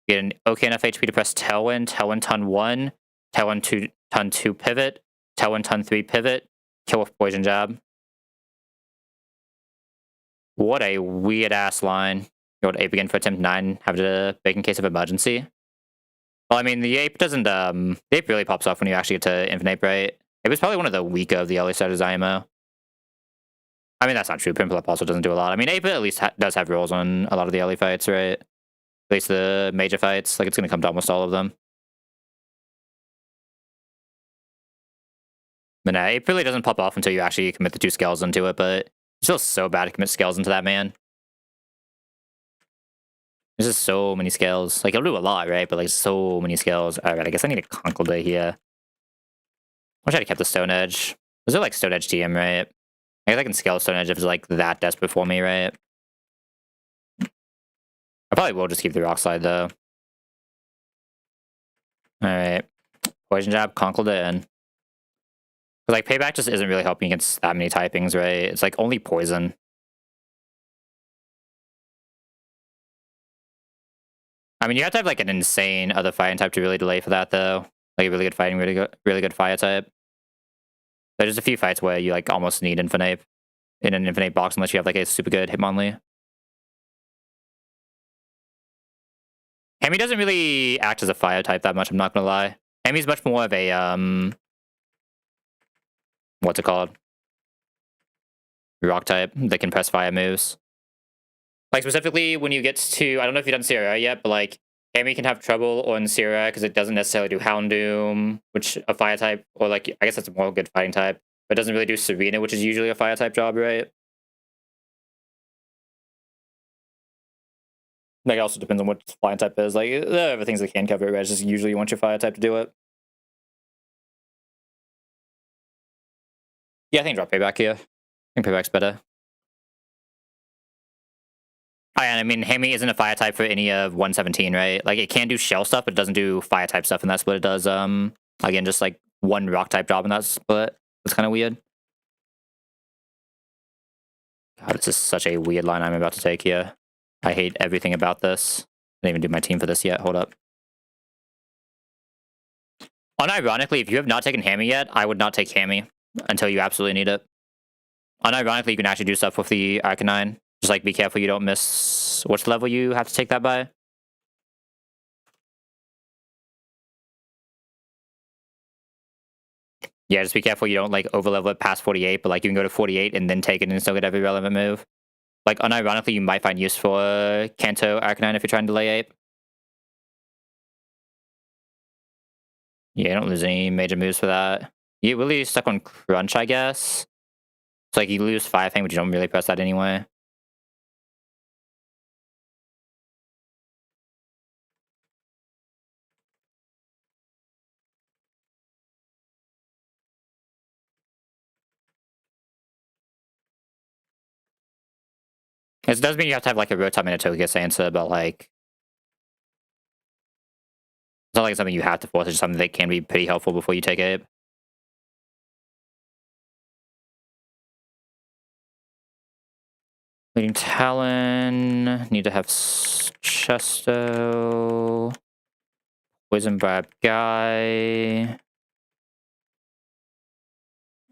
Get an okay enough HP to press Tailwind, Tailwind ton 1, Tailwind ton 2 pivot, Tailwind ton 3 pivot, kill with Poison Jab. What a weird ass line. Go to Ape again for attempt 9, have to bake in case of emergency. Well, I mean, the Ape doesn't, the Ape really pops off when you actually get to Infinite, right? It was probably one of the weaker of the early starters IMO. I mean, that's not true. Pimploop also doesn't do a lot. I mean, Ape at least does have rolls on a lot of the early fights, right? At least the major fights. Like, it's going to come to almost all of them. But nah, Ape really doesn't pop off until you actually commit the 2 scales into it, but it's still so bad to commit scales into that, man. There's just so many scales. Like, it'll do a lot, right? But, like, so many scales. Alright, I guess I need a Conkeldurr here. I wish I'd kept the Stone Edge. Those are, like, Stone Edge TM, right? I guess I can scale Stone Edge if it's, like, that desperate for me, right? I probably will just keep the Rock Slide, though. Alright. Poison Jab, Conkeldurr in. But, like, Payback just isn't really helping against that many typings, right? It's, like, only Poison. I mean, you have to have, like, an insane other fighting type to really delay for that, though. Like, a really good fighting, really good fire type. There's just a few fights where you, like, almost need Infinite in an Infinite box unless you have, like, a super good Hitmonlee. Hemi doesn't really act as a fire type that much, I'm not gonna lie. Hemi's much more of a, what's it called? Rock type that can press fire moves. Like, specifically, when you get to, I don't know if you've done Sierra yet, but, like, Hemi can have trouble on Sierra because it doesn't necessarily do Houndoom, which a fire type, or, like, I guess that's a more good fighting type, but it doesn't really do Serena, which is usually a fire type job, right? Like, it also depends on what flying type is. Like, there are other things that can cover it, right? It's just usually you want your fire type to do it. Yeah, I think drop Payback here. I think Payback's better. Oh, yeah, and I mean, Hemi isn't a fire type for any of 117, right? Like, it can do shell stuff, but it doesn't do fire type stuff in that split. It does, again, just, like, one rock type job in that split. It's kind of weird. God, this is such a weird line I'm about to take here. I hate everything about this. I didn't even do my team for this yet. Hold up. Unironically, if you have not taken Hammy yet, I would not take Hammy until you absolutely need it. Unironically, you can actually do stuff with the Arcanine. Just, like, be careful you don't miss... What's the level you have to take that by? Yeah, just be careful you don't, like, overlevel it past 48, but, like, you can go to 48 and then take it and still get every relevant move. Like, unironically, you might find use for Kanto Arcanine if you're trying to delay Ape. Yeah, you don't lose any major moves for that. You really stuck on Crunch, I guess. It's like you lose Fire Fang, but you don't really press that anyway. It does mean you have to have like a Rotom and a Togekiss answer, but like it's not like it's something you have to force. It's just something that can be pretty helpful before you take Ape. Leading Talon. Need to have Chesto. Poison Bribe Guy.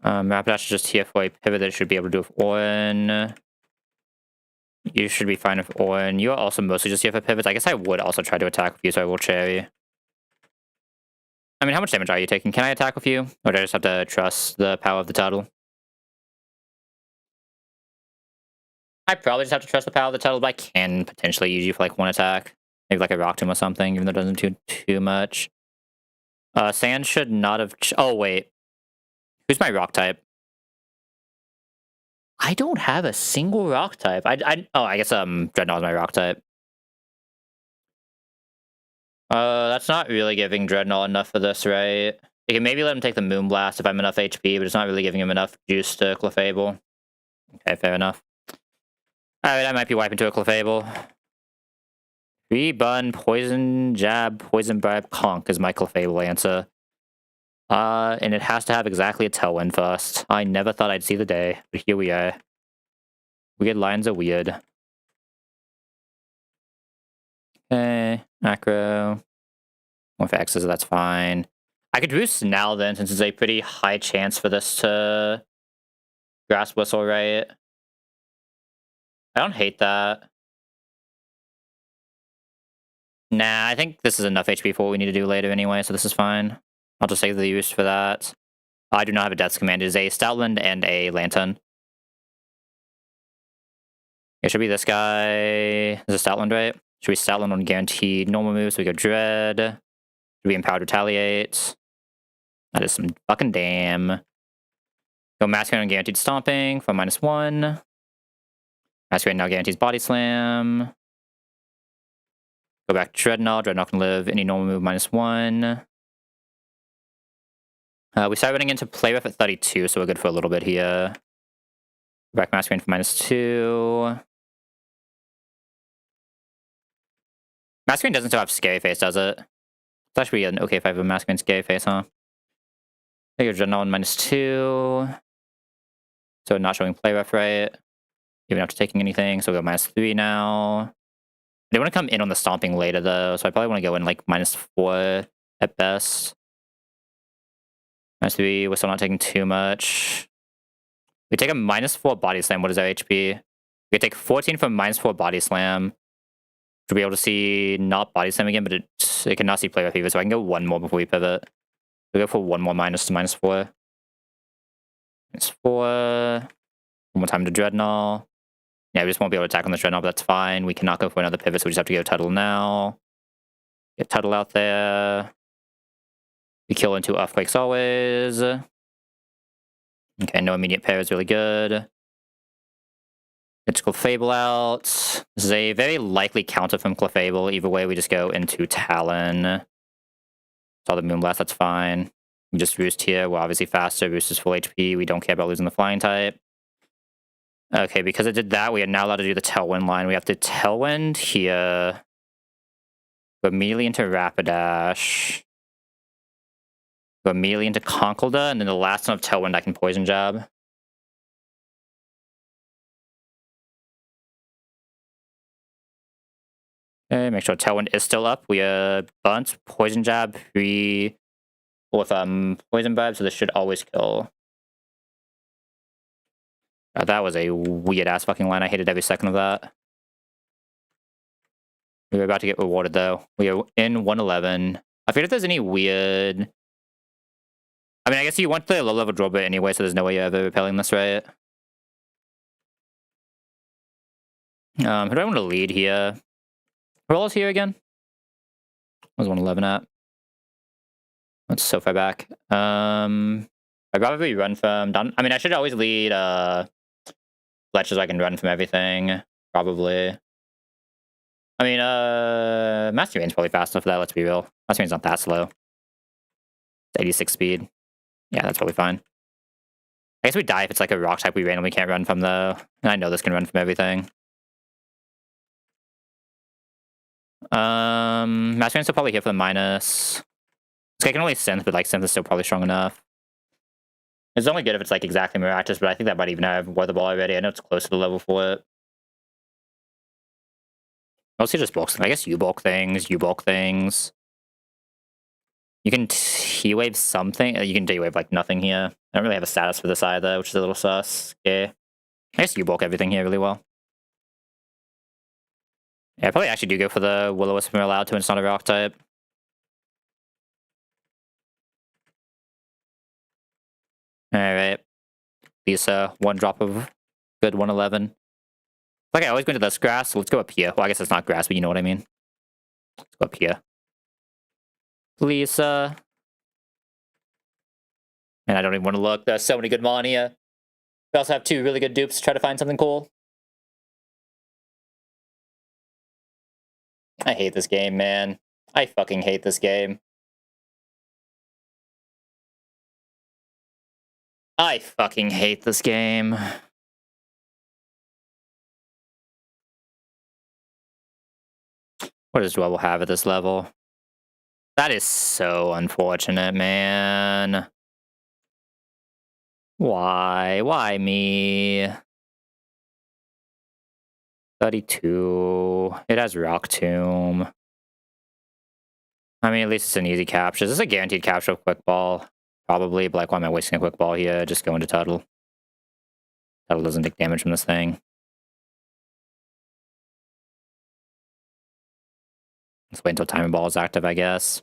Rapidash is just here for a pivot that it should be able to do with Orin. You should be fine with Orin. You are also mostly just here for pivots. I guess I would also try to attack with you, so I will Cherry. I mean, how much damage are you taking? Can I attack with you? Or do I just have to trust the power of the turtle? I probably just have to trust the power of the turtle, but I can potentially use you for like one attack. Maybe like a Rock Tomb or something, even though it doesn't do too much. Sand should not have... Oh, wait. Who's my rock type? I don't have a single rock type. Oh, I guess Dreadnought is my rock type. That's not really giving Dreadnought enough for this, right? You can maybe let him take the Moonblast if I'm enough HP, but it's not really giving him enough juice to Clefable. Okay, fair enough. Alright, I might be wiping to a Clefable. Rebun, Poison Jab, Poison Bribe, Conk is my Clefable answer. And it has to have exactly a Tailwind first. I never thought I'd see the day, but here we are. Weird lines are weird. Okay, Acro. One for X's, that's fine. I could boost now then, since it's a pretty high chance for this to Grass Whistle, right? I don't hate that. Nah, I think this is enough HP for what we need to do later anyway, so this is fine. I'll just take the use for that. I do not have a Death's Command. It is a Stoutland and a Lantern. It should be this guy. This is Stoutland, right? Should be Stoutland on guaranteed normal moves, so we go Dread. Should be Empowered Retaliate. That is some fucking damn. Go Masquerade on guaranteed Stomping for -1. Masquerade now guarantees Body Slam. Go back to Dreadnought. Dreadnought can live any normal move -1. We start running into Play Rough at 32, so we're good for a little bit here. Go back Masquerade for -2. Masquerade doesn't still have Scary Face, does it? It's actually an okay fight with Masquerade Scary Face, huh? Take your Dreadnought on -2. So not showing Play Rough right. Even after taking anything, so we'll go -3 now. They want to come in on the Stomping later, though, so I probably want to go in like -4 at best. -3, we're still not taking too much. We take a -4 Body Slam. What is our HP? We take 14 from -4 Body Slam. To be able to see not Body Slam again, but it cannot see Play Rough either, so I can go one more before we pivot. We'll go for one more minus to -4. -4. One more time to Dreadnought. Yeah, we just won't be able to attack on the Dreadnought, but that's fine. We cannot go for another pivot, so we just have to go Tuttle now. Get Tuttle out there. We kill into Earthquakes always. Okay, no immediate pair is really good. Let's Clefable out. This is a very likely counter from Clefable. Either way, we just go into Talon. Saw the Moonblast, that's fine. We just Roost here. We're obviously faster. Roost is full HP. We don't care about losing the Flying type. Okay, because it did that, we are now allowed to do the Tailwind line. We have to Tailwind here. Go immediately into Rapidash. Go immediately into Conkeldurr, and then the last one of Tailwind I can Poison Jab. Okay, make sure Tailwind is still up. We Bunt, Poison Jab, with Poison Vibe, so this should always kill. That was a weird-ass fucking line. I hated every second of that. We were about to get rewarded, though. We are in 111. I forget if there's any weird... I mean, I guess you want the low-level draw bit anyway, so there's no way you're ever repelling this, right? Who do I want to lead here? Who else here again? What was 111 at? That's so far back. I'd probably run from down. I mean, I should always lead Fletch so I can run from everything. Probably. I mean, Master Rain's probably fast enough for that, let's be real. Master Rain's not that slow. It's 86 speed. Yeah, that's probably fine. I guess we die if it's like a rock type we randomly can't run from, though. And I know this can run from everything. Masterman's still probably here for the minus. I can only synth, but like synth is still probably strong enough. It's only good if it's like exactly Miraculous, but I think that might even have Weather Ball already. I know it's close to the level for it. Mostly just bulks. I guess you bulk things, you bulk things. You can T-Wave something. You can D-Wave like nothing here. I don't really have a status for this either, which is a little sus. Yeah. I guess you bulk everything here really well. Yeah, I probably actually do go for the Will-O-Wisp if I'm allowed to, and it's not a rock type. Alright. Lisa, one drop of good 111. Like I always go into this grass, so let's go up here. Well, I guess it's not grass, but you know what I mean. Let's go up here. Lisa. And I don't even want to look. There's so many good Mon here. We also have two really good dupes to try to find something cool. I hate this game, man. I fucking hate this game. I fucking hate this game. What does Dwebble have at this level? That is so unfortunate, man. Why? Why me? 32. It has Rock Tomb. I mean, at least it's an easy capture. This is a guaranteed capture of Quick Ball. Probably, but like, why am I wasting a Quick Ball here? Just go into Tuttle. Tuttle doesn't take damage from this thing. Let's wait until Timing Ball is active, I guess.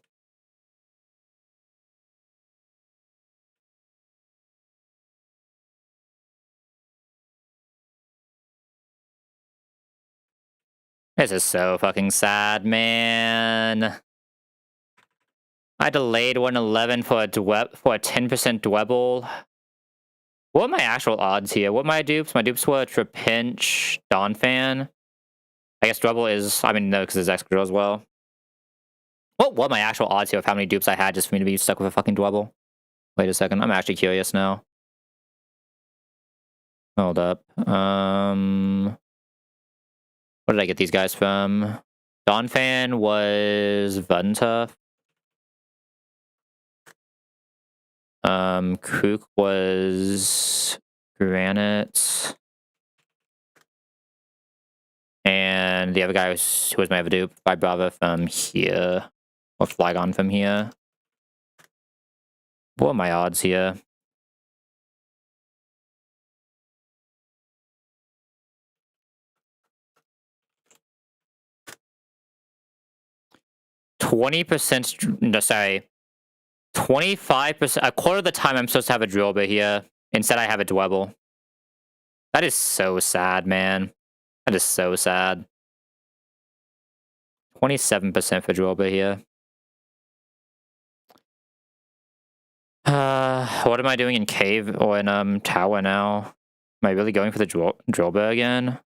This is so fucking sad, man. I delayed 111 for a 10% Dwebble. What are my actual odds here? What are my dupes? My dupes were Trapinch, Donphan. I guess Dwebble is, I mean, no, because there's Excadrill as well. What were my actual odds here of how many dupes I had just for me to be stuck with a fucking Dwebble? Wait a second, I'm actually curious now. Hold up. Where did I get these guys from? Donphan was Vuntuff. Kook was Granite. And the other guy was, who was my other dupe? Vibrava from here. Or Flygon from here. What are my odds here? %, no, sorry. 25%, a quarter of the time I'm supposed to have a Drillbur here. Instead I have a Dwebble. That is so sad, man. That is so sad. 27% for Drillbur here. What am I doing in Cave or in Tower now? Am I really going for the Drillbur again?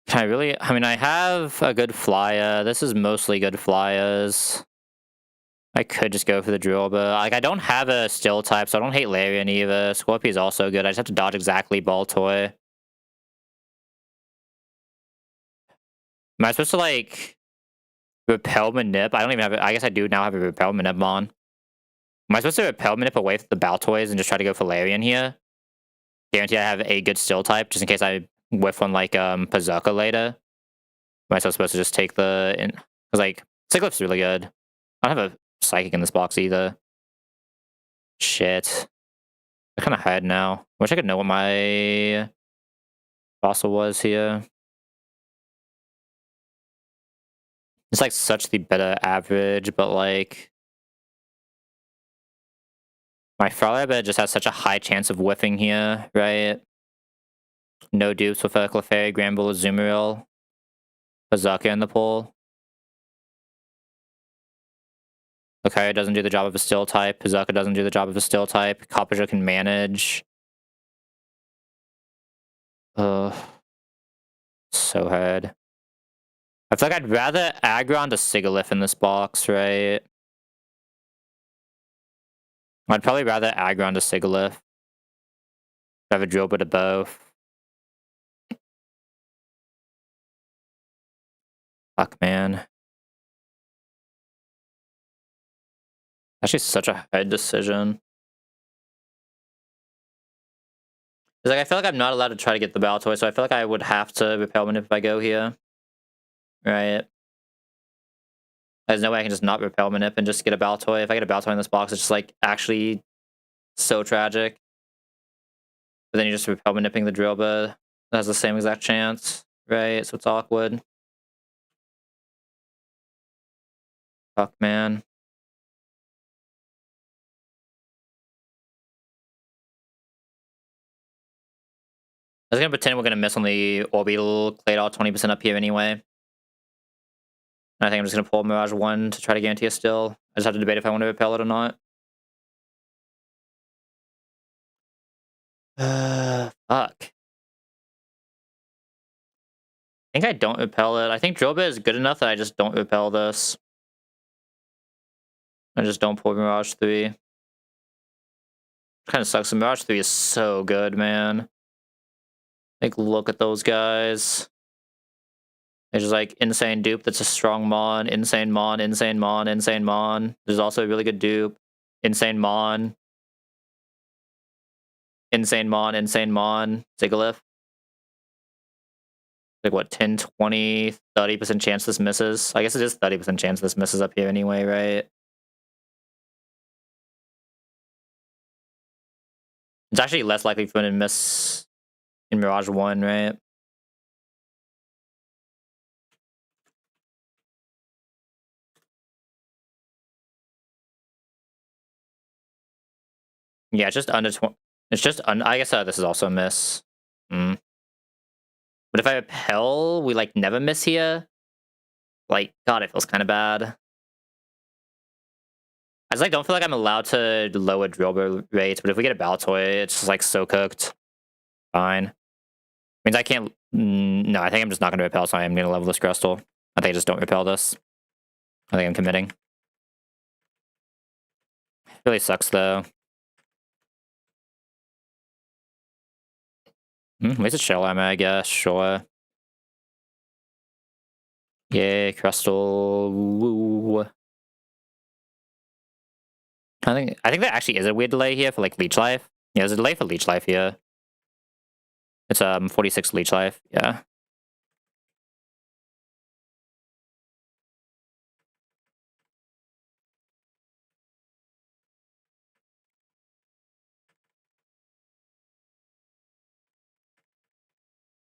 Can I really? I mean, I have a good flyer. This is mostly good flyers. I could just go for the Drillbur. Like, I don't have a Still type, so I don't hate Larian either. Scorpio is also good. I just have to dodge exactly Baltoy. Am I supposed to, like, Repel Manip? I don't even have it. I guess I do now have a Repel Manip on. Am I supposed to Repel Manip away from the Baltoys and just try to go for Larian here? Guarantee I have a good Still type, just in case I whiff on, like, Pazuka later. Am I still supposed to just take the... Because, like, Siglif's really good. I don't have a Psychic in this box either. Shit. I kind of hide now. Wish I could know what my fossil was here. It's like such the better average, but like... My Frolic just has such a high chance of whiffing here, right? No dupes with a Clefairy, Granbull, Azumarill. Pazuka in the pool. Lucario doesn't do the job of a Still type. Pazuka doesn't do the job of a Still type. Copperjo can manage. Ugh. So hard. I feel like I'd rather aggro onto Sigilyph in this box, right? I'd probably rather aggro onto Sigilyph. have a drill bit of both. Fuck, man. Actually, such a hard decision. It's like I feel like I'm not allowed to try to get the battle toy, so I feel like I would have to repel manip if I go here. Right. There's no way I can just not repel manip and just get a battle toy. If I get a battle toy in this box, it's just like actually so tragic. But then you're just repel manipping the drill bit. That has the same exact chance, right? So it's awkward. Fuck, man. I was gonna pretend we're gonna miss on the orbital Claydol 20% up here anyway. And I think I'm just gonna pull Mirage 1 to try to guarantee a still. I just have to debate if I want to repel it or not. Fuck. I think I don't repel it. I think drill bit is good enough that I just don't repel this. I just don't pull Mirage 3. Kind of sucks. Mirage 3 is so good, man. Like, look at those guys. There's just like insane dupe that's a strong Mon, insane Mon, insane Mon, insane Mon. There's also a really good dupe. Insane Mon. Insane Mon, insane Mon. Zigglyph. Like what, 10, 20, 30% chance this misses? I guess it is 30% chance this misses up here anyway, right? It's actually less likely for him to miss in Mirage 1, right? Yeah, it's just under 20. It's just I guess this is also a miss. But if I repel, we like never miss here. Like, God, it feels kind of bad. I just like don't feel like I'm allowed to lower drill rates, but if we get a battle toy, it's just like so cooked. Fine. Means I can't. No, I think I'm just not gonna repel, so I'm gonna level this crystal. I think I just don't repel this. I think I'm committing. Really sucks though. Wasted shell ammo, I guess. Sure. Yay, crystal. Woo. I think there actually is a weird delay here for like leech life. Yeah, there's a delay for leech life here. It's 46 leech life. Yeah.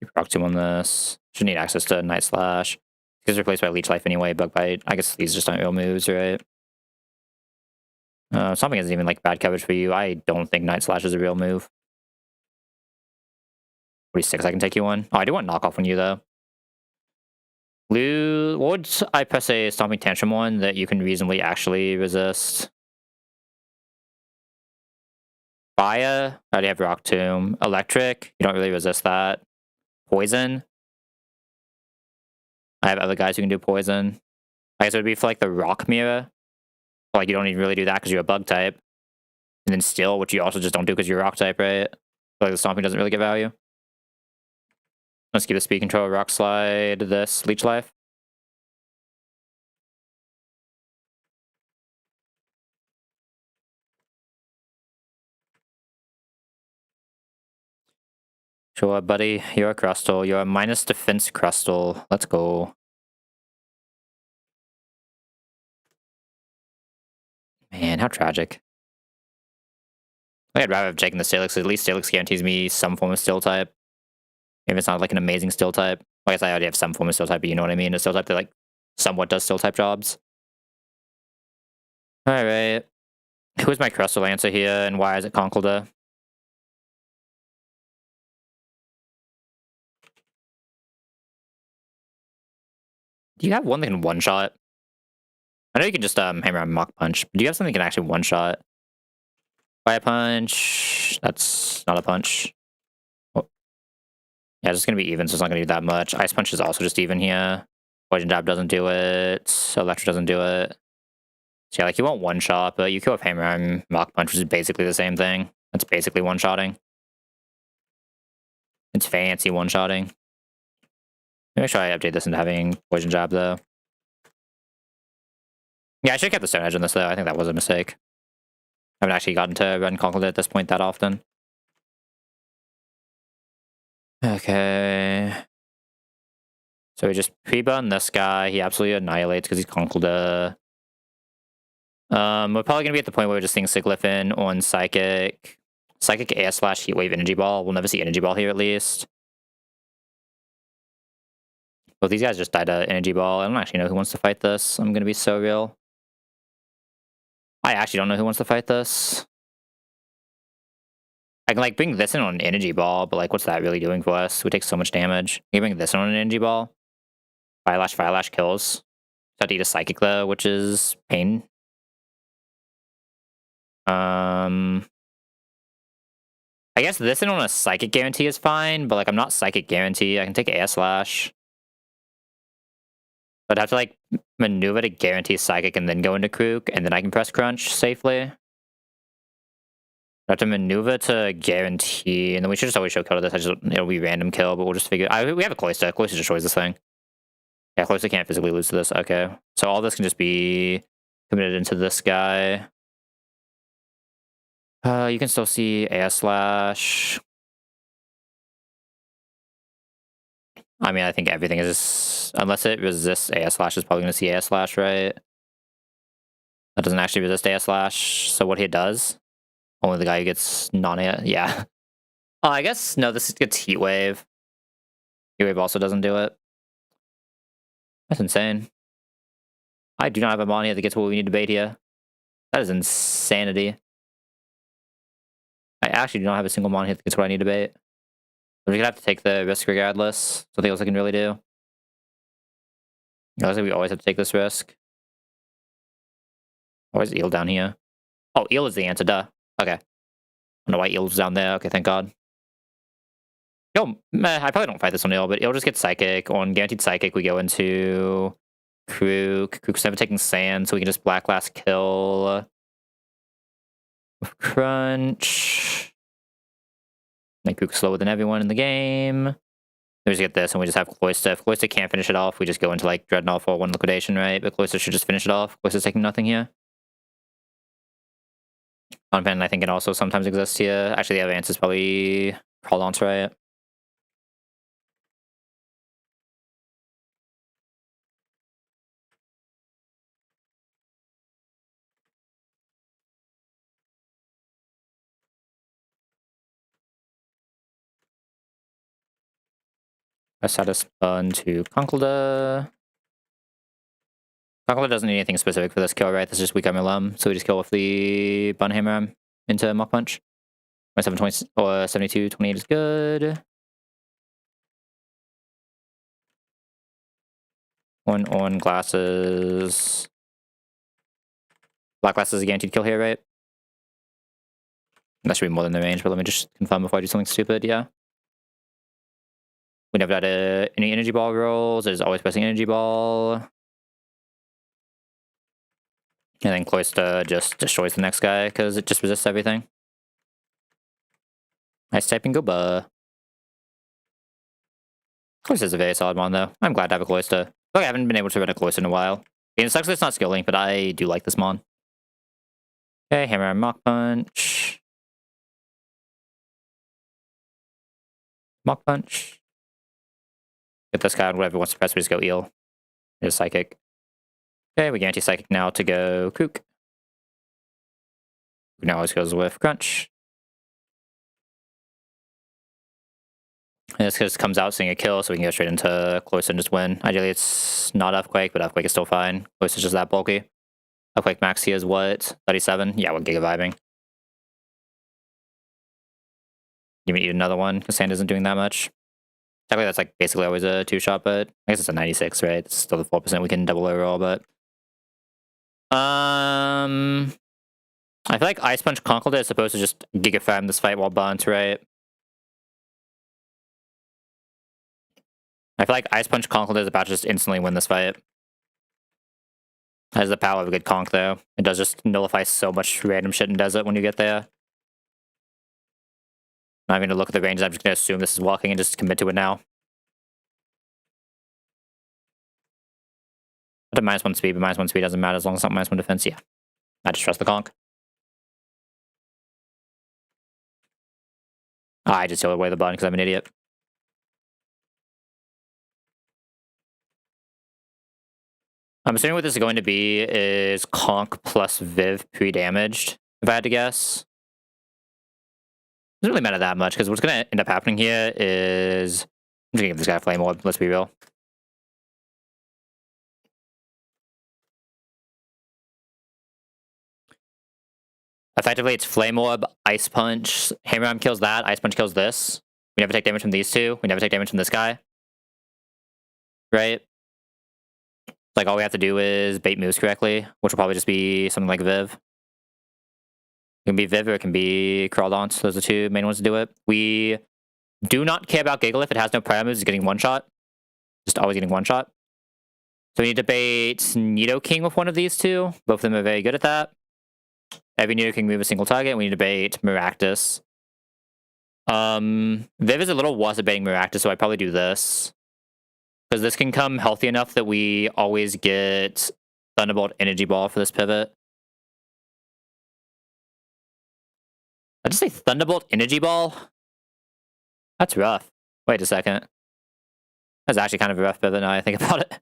You proc 2 on this. Should need access to Night Slash. It's replaced by leech life anyway. Bug bite. I guess these just aren't real moves, right? Something isn't even like bad coverage for you. I don't think Night Slash is a real move. 46, I can take you one. Oh, I do want knockoff on you though. Blue, what would I press a Stomping Tantrum one that you can reasonably actually resist? Fire, I already have Rock Tomb. Electric, you don't really resist that. Poison, I have other guys who can do poison. I guess it would be for like the Rock Mirror. Like you don't even really do that because you're a bug type. And then Still, which you also just don't do because you're a rock type, right? Like the Stomping doesn't really get value. Let's keep the speed control, rock slide, this, leech life. Sure, buddy. You're a crustal. You're a minus defense crustal. Let's go. Man, how tragic. I'd rather have taken the Stalix. At least Stalix guarantees me some form of still type. If it's not like an amazing still type. I guess I already have some form of still type, but you know what I mean? A still type that like somewhat does still type jobs. Alright. Who's my crustal answer here and why is it Conkeldurr? Do you have one that can one-shot? I know you can just hammer on Mach Punch. But do you have something that can actually one-shot? Fire Punch. That's not a punch. Oh. Yeah, it's just gonna be even, so it's not gonna do that much. Ice Punch is also just even here. Poison Jab doesn't do it. Electric doesn't do it. So yeah, like you want one-shot, but you kill with hammer and Mach Punch, which is basically the same thing. That's basically one-shotting. It's fancy one-shotting. Maybe I update this into having poison jab though. Yeah, I should have kept the stone edge on this though. I think that was a mistake. I haven't actually gotten to run Conkled at this point that often. Okay. So we just pre-burn this guy. He absolutely annihilates because he's Conkled. We're probably gonna be at the point where we're just seeing Siglifin on Psychic. Psychic Air Slash Heat Wave Energy Ball. We'll never see Energy Ball here at least. Well, these guys just died to Energy Ball. I don't actually know who wants to fight this. I'm gonna be so real. I actually don't know who wants to fight this. I can like bring this in on an Energy Ball, but like what's that really doing for us? We take so much damage. Can you bring this in on an Energy Ball? Fire Lash kills. Have to eat a Psychic though, which is pain. I guess this in on a Psychic Guarantee is fine, but like I'm not Psychic Guarantee. I can take Air Slash. But I'd have to like maneuver to guarantee Psychic and then go into Krook, and then I can press Crunch safely. I have to maneuver to guarantee, and then we should just always show kill to this. It'll be random kill, but we'll just figure. We have a Cloyster. Cloyster destroys this thing. Yeah, Cloyster can't physically lose to this. Okay, so all this can just be committed into this guy. You can still see Air Slash. I mean, I think everything is, unless it resists Air Slash, is probably going to see Air Slash, right? That doesn't actually resist Air Slash. So what he does, only the guy who gets non-air, yeah. Oh, I guess, no, this gets Heat Wave. Heat Wave also doesn't do it. That's insane. I do not have a mon here that gets what we need to bait here. That is insanity. I actually do not have a single mon here that gets what I need to bait. We're gonna have to take the risk regardless. Something else I can really do. Honestly, we always have to take this risk. Why is Eel down here? Oh, Eel is the answer, duh. Okay. I don't know why Eel's down there. Okay, thank God. Yo, I probably don't fight this on Eel, but Eel just gets Psychic. On Guaranteed Psychic, we go into Krook. Krook's never taking Sand, so we can just Black Last kill. Crunch. Make Krook slower than everyone in the game. We just get this, and we just have Cloyster. If Cloyster can't finish it off, we just go into like Dreadnought for 1 liquidation, right? But Cloyster should just finish it off. Cloyster's taking nothing here. Conpen, I think, can also sometimes exist here. Actually, the other answer is probably Prolance, right? Press status button to Conkleda. Conkleda doesn't need anything specific for this kill, right? This is just weak armor lum, so we just kill with the Bun Hammer into Mach Punch. 27, 20, or 72, 28 is good. On glasses. Black glasses is a guaranteed kill here, right? That should be more than the range, but let me just confirm before I do something stupid, yeah. We never had any energy ball rolls. There's always pressing energy ball. And then Cloyster just destroys the next guy because it just resists everything. Nice typing, go buh. Cloyster's a very solid one though. I'm glad to have a Cloyster. Look, I haven't been able to run a Cloyster in a while. I mean, it sucks that it's not skill link, but I do like this mon. Okay, Hammer and Mach Punch. Mach Punch. Get this guy on whatever wants to press, we just go Eel. There's Psychic. Okay, we guarantee Psychic now to go Krook. Now always goes with Crunch. And this just comes out seeing a kill, so we can go straight into Cloyster and just win. Ideally, it's not Earthquake, but Earthquake is still fine. Cloyster's just that bulky. Earthquake max here is what? 37? Yeah, we're Giga Vibing. You may eat another one, because Sand isn't doing that much. Technically, that's like basically always a 2-shot, but I guess it's a 96, right? It's still the 4% we can double overall, but... I feel like Ice Punch Conkleda is supposed to just Giga Farm this fight while Bunt, right? I feel like Ice Punch Conkleda is about to just instantly win this fight. It has the power of a good conk, though. It does just nullify so much random shit in Desert when you get there. Not even gonna look at the ranges. I'm just gonna assume this is walking and just commit to it now. At -1 speed, but -1 speed doesn't matter as long as it's not -1 defense. Yeah, I just trust the conk. I just threw away the button because I'm an idiot. I'm assuming what this is going to be is conk plus Viv pre-damaged, if I had to guess. Doesn't really matter that much, because what's going to end up happening here is... I'm just going to give this guy a Flame Orb, let's be real. Effectively, it's Flame Orb, Ice Punch. Hammer Arm kills that, Ice Punch kills this. We never take damage from these two. We never take damage from this guy. Right? Like, all we have to do is bait moves correctly, which will probably just be something like Viv. It can be Viv or it can be Crawdaunt. Those are the two main ones to do it. We do not care about Giggle if it has no prior moves. It's getting one shot. Just always getting one shot. So we need to bait Nidoking with one of these two. Both of them are very good at that. Every Nidoking move a single target. We need to bait Maractus. Viv is a little worse at baiting Maractus, so I'd probably do this. Because this can come healthy enough that we always get Thunderbolt Energy Ball for this pivot. I just say Thunderbolt Energy Ball? That's rough. Wait a second. That's actually kind of a rough pivot now I think about it.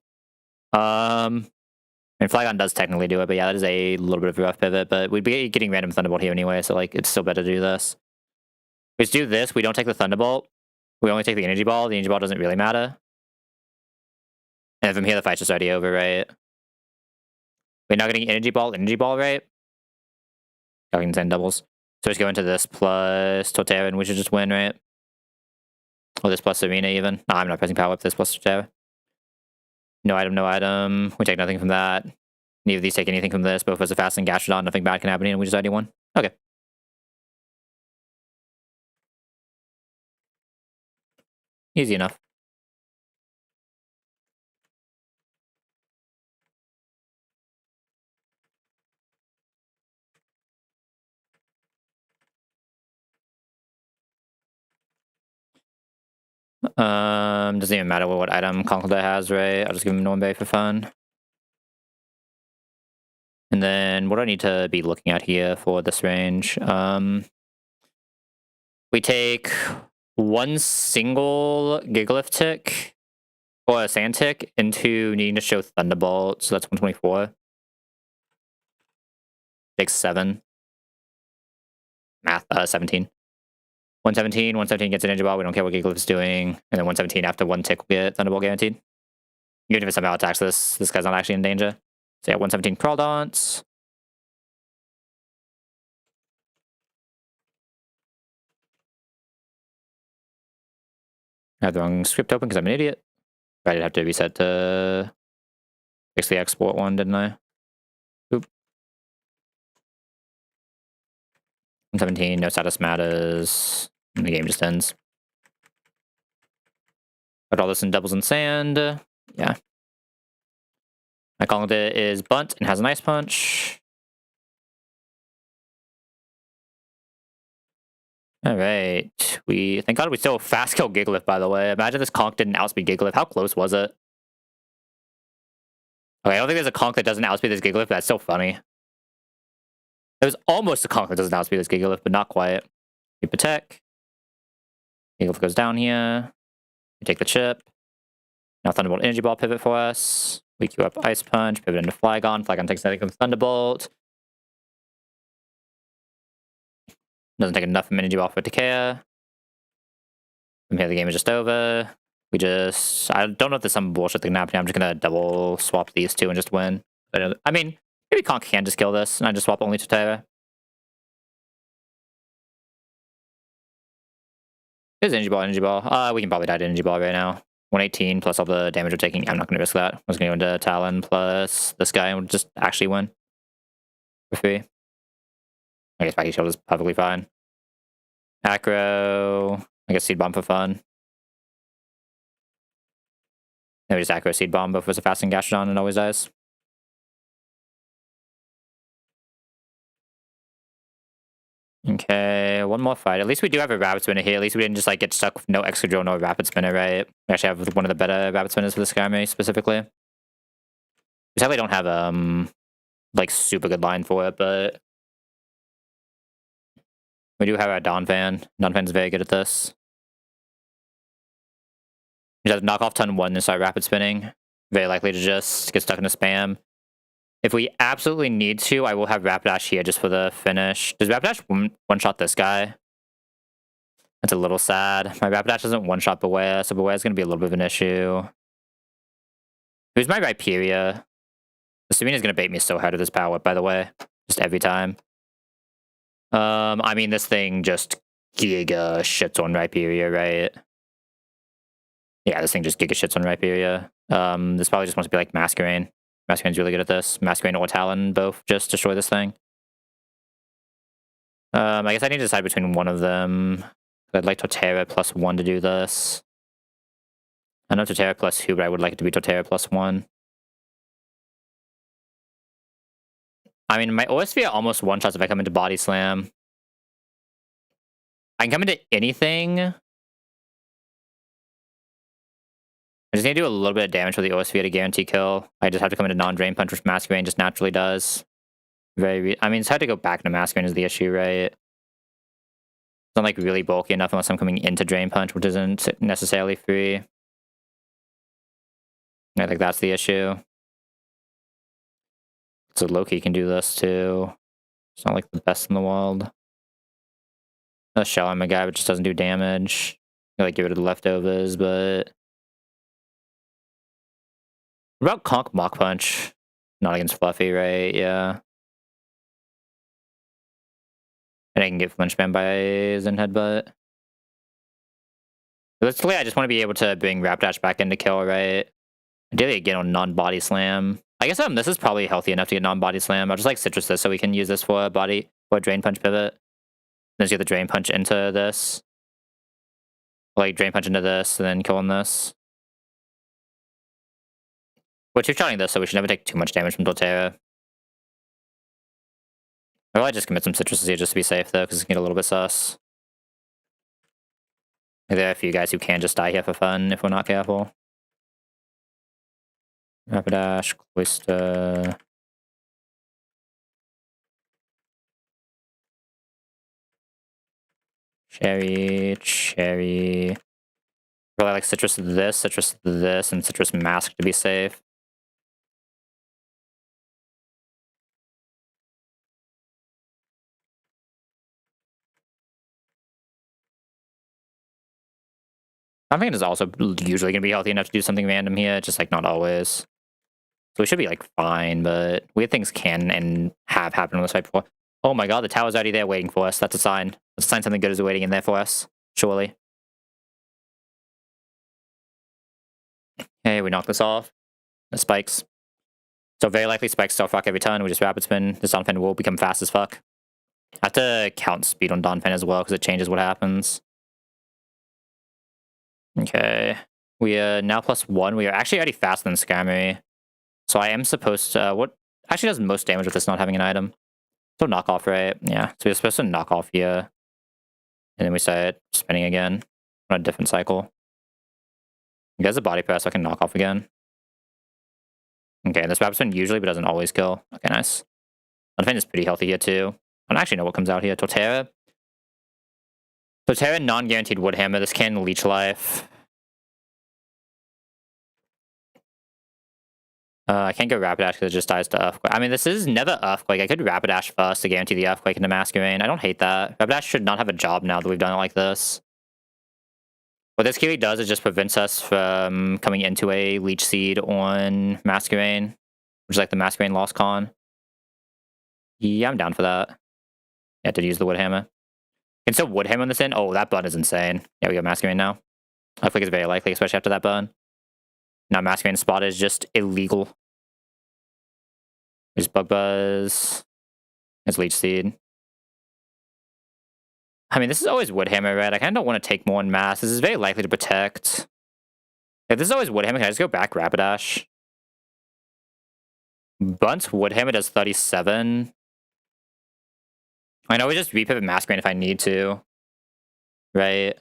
And Flygon does technically do it, but yeah, that is a little bit of a rough pivot, but we'd be getting random Thunderbolt here anyway, so like it's still better to do this. We just do this, we don't take the Thunderbolt. We only take the Energy Ball. The Energy Ball doesn't really matter. And from here, the fight's just already over, right? We're not getting Energy Ball, right? Talking 10 doubles. So just go into this plus Torterra, and we should just win, right? Or this plus Serena, even. No, I'm not pressing power up this plus Torterra. No item, no item. We take nothing from that. Neither of these take anything from this. Both of us are fast and Gastrodon. Nothing bad can happen, and we just already won. Okay. Easy enough. Doesn't even matter what item Conkeldurr has, right? I'll just give him Nornberry for fun. And then what do I need to be looking at here for this range? We take one single Gigalith tick or a Sand tick into needing to show Thunderbolt, so that's 124. Takes 7. Math, 17. 117 gets an Energy Ball. We don't care what Gigalith is doing. And then 117 after one tick will get Thunderbolt guaranteed. Even if it somehow attacks this guy's not actually in danger. So yeah, 117 Crawdaunt. I have the wrong script open because I'm an idiot. I did have to reset to fix the export one, didn't I? Oop. 117, no status matters. And the game just ends. Put all this in doubles and sand. Yeah. My Conkeldurr is bunt and has an Ice Punch. Alright. Thank God we still fast kill Gigalith, by the way. Imagine this conk didn't outspeed Gigalith. How close was it? Okay, I don't think there's a conk that doesn't outspeed this Gigalith, but that's still funny. There was almost a conk that doesn't outspeed this Gigalith, but not quite. We protect. Gigalith goes down here. We take the chip. Now Thunderbolt Energy Ball pivot for us. We queue up Ice Punch, pivot into Flygon. Flygon takes nothing from Thunderbolt. Doesn't take enough from Energy Ball for it to care. From here, the game is just over. I don't know if there's some bullshit that can happen. I'm just gonna double swap these two and just win. I mean, maybe Conk can just kill this, and I just swap only to Torterra. There's Energy Ball. We can probably die to Energy Ball right now. 118 plus all the damage we're taking. I'm not gonna risk that. I'm just gonna go into Talon plus this guy and we'll just actually win. For free. I guess Spiky Shield is perfectly fine. Acro. I guess Seed Bomb for fun. Maybe just Acro Seed Bomb, both of us are fast and Gastrodon and always dies. Okay, one more fight. At least we do have a rapid spinner here. At least we didn't just like get stuck with no extra drill, no rapid spinner, right? We actually have one of the better rapid spinners for this army specifically. We sadly don't have like super good line for it, but we do have our Donphan. Donphan's very good at this. We just knock off turn 1 and start rapid spinning. Very likely to just get stuck in a spam. If we absolutely need to, I will have Rapidash here just for the finish. Does Rapidash one-shot this guy? That's a little sad. My Rapidash doesn't one-shot Beware, so Beware's going to be a little bit of an issue. Who's my Rhyperior? Assuming is going to bait me so hard with this power up, by the way. Just every time. I mean, this thing just giga shits on Rhyperior, right? Yeah, this thing just giga shits on Rhyperior. This probably just wants to be like Masquerain. Masquerain's really good at this. Masquerain or Talon both just destroy this thing. I guess I need to decide between one of them. I'd like Torterra +1 to do this. I know Torterra +2, but I would like it to be Torterra +1. I mean, my Orsphere almost one-shots if I come into Body Slam. I can come into anything. I just need to do a little bit of damage with the Orsphere to guarantee kill. I just have to come into non-Drain Punch, which Masquerain just naturally does. I mean, it's hard to go back into Masquerain is the issue, right? It's not like really bulky enough unless I'm coming into Drain Punch, which isn't necessarily free. I think that's the issue. So Loki can do this too. It's not like the best in the world. A shell on my guy, but just doesn't do damage. I like get rid of the leftovers, but what about Conk Mach Punch? Not against Fluffy, right? Yeah. And I can get flinch spam by Zen Headbutt. Literally, I just want to be able to bring Rapidash back into kill, right? Ideally, again on non-body slam. I guess this is probably healthy enough to get non-body slam. I'll just like citrus this so we can use this for a drain punch pivot. Then just get the drain punch into this. Like drain punch into this and then kill on this. We're two-shotting this, so we should never take too much damage from Torterra. I'll probably just commit some citruses here just to be safe though, because it's gonna get a little bit sus. There are a few guys who can just die here for fun if we're not careful. Rapidash, Cloyster. Cherry. Probably like citrus this, and citrus mask to be safe. Donphan is also usually going to be healthy enough to do something random here, just like not always. So we should be like fine, but weird things can and have happened on this fight before. Oh my god, the tower's already there waiting for us. That's a sign. That's a sign something good is waiting in there for us. Surely. Okay, we knock this off. The spikes. So very likely spikes still fuck every turn. We just rapid spin. This Donphan will become fast as fuck. I have to count speed on Donphan as well because it changes what happens. Okay. We are now +1. We are actually already faster than Scammery. So I am supposed to... what actually does most damage with this not having an item? So knock off, right? Yeah. So we're supposed to knock off here. And then we start spinning again on a different cycle. He has a body press, so I can knock off again. Okay, this rapid spin usually, but doesn't always kill. Okay, nice. Donphan is pretty healthy here, too. I don't actually know what comes out here. Torterra. Torterra, non-guaranteed Woodhammer. This can leech life. I can't go Rapidash because it just dies to Earthquake. I mean, this is never Earthquake. I could Rapidash first to guarantee the Earthquake into Masquerain. I don't hate that. Rapidash should not have a job now that we've done it like this. What this Kiwi does is just prevents us from coming into a Leech Seed on Masquerain, which is like the Masquerain Lost Con. Yeah, I'm down for that. I have to use the Woodhammer. Can still Woodhammer this in? Oh, that burn is insane. Yeah, we got Masquerain now. Earthquake is very likely, especially after that burn. Now Masquerain spot is just illegal. There's Bug Buzz. There's Leech Seed. I mean, this is always Woodhammer, right? I kind of don't want to take more in mass. This is very likely to protect. If this is always Woodhammer, can I just go back Rapidash? Bunt's Woodhammer does 37. I know we just repivot Masquerade if I need to. Right?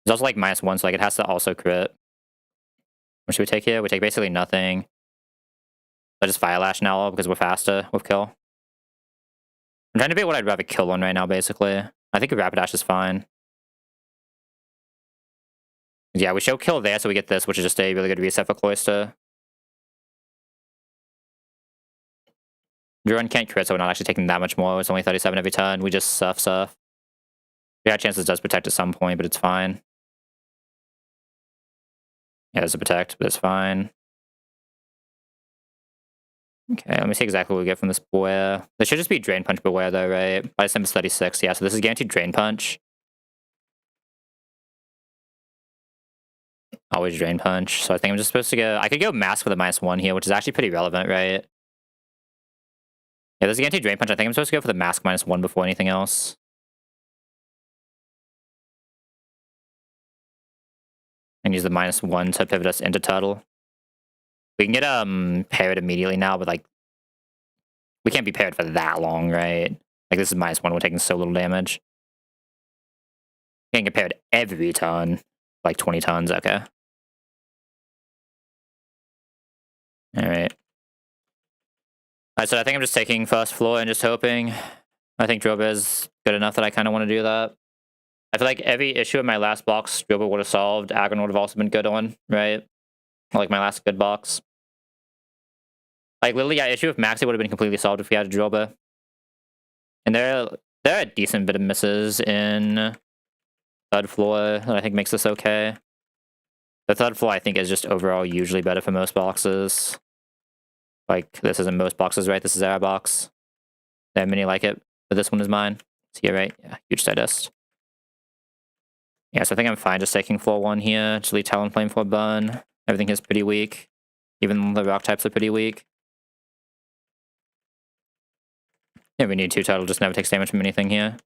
It's also like -1, so like it has to also crit. What should we take here? We take basically nothing. I just Fire Lash now because we're faster with kill. I'm trying to debate what I'd rather kill on right now, basically. I think a Rapidash is fine. Yeah, we show kill there, so we get this, which is just a really good reset for Cloyster. Druin can't crit, so we're not actually taking that much more. It's only 37 every turn. We just surf. Yeah, chances does protect at some point, but it's fine. Yeah, there's a protect, but it's fine. Okay, let me see exactly what we get from this Beware. This should just be Drain Punch Beware though, right? By Sim is 36, yeah, so this is guaranteed Drain Punch. Always Drain Punch, so I think I'm just supposed to go... I could go Mask with a -1 here, which is actually pretty relevant, right? Yeah, this is guaranteed Drain Punch. I think I'm supposed to go for the Mask -1 before anything else. And use the -1 to pivot us into Turtle. We can get paired immediately now, but like we can't be paired for that long, right? Like this is -1, we're taking so little damage. Can't get paired every turn. Like 20 tons, okay. Alright. Alright, so I think I'm just taking first floor and just hoping. I think Droba is good enough that I kind of want to do that. I feel like every issue in my last box, Droba would have solved. Aggron would have also been good on, right? Like my last good box. Like literally, yeah, issue with Maxi would have been completely solved if we had a Droba. And there are a decent bit of misses in third floor that I think makes this okay. The third floor I think is just overall usually better for most boxes. Like this isn't most boxes, right? This is our box. There are many like it, but this one is mine. It's here, right? Yeah, huge Stardust. Yeah, so I think I'm fine just taking floor 1 here. Just leave Talonflame for burn. Everything is pretty weak. Even the rock types are pretty weak. Yeah, we need 2 Turtle, just never takes damage from anything here.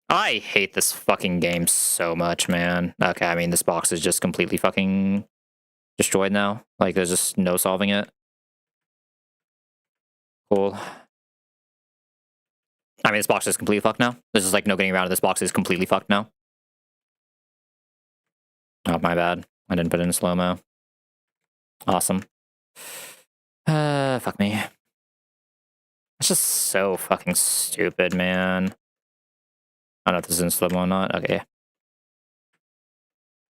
I hate this fucking game so much, man. Okay, I mean, this box is just completely fucking destroyed now. Like, there's just no solving it. Cool. I mean, this box is completely fucked now. There's just, like, no getting around it. This box is completely fucked now. Oh, my bad. I didn't put it in slow-mo. Awesome. Fuck me. It's just so fucking stupid, man. I don't know if this is in slow-mo or not. Okay.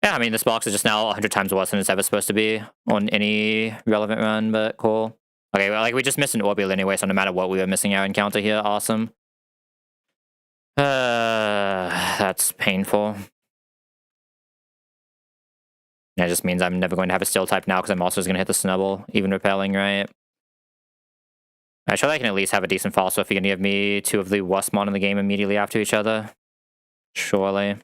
Yeah, I mean, this box is just now 100 times worse than it's ever supposed to be on any relevant run, but cool. Okay, well, like, we just missed an Orbeal anyway, so no matter what, we were missing our encounter here. Awesome. That's painful. That just means I'm never going to have a Steel type now, because I'm also just going to hit the Snubble, even repelling, right? I sure I can at least have a decent fall, so if you can give me 2 of the worst mon in the game immediately after each other. Surely.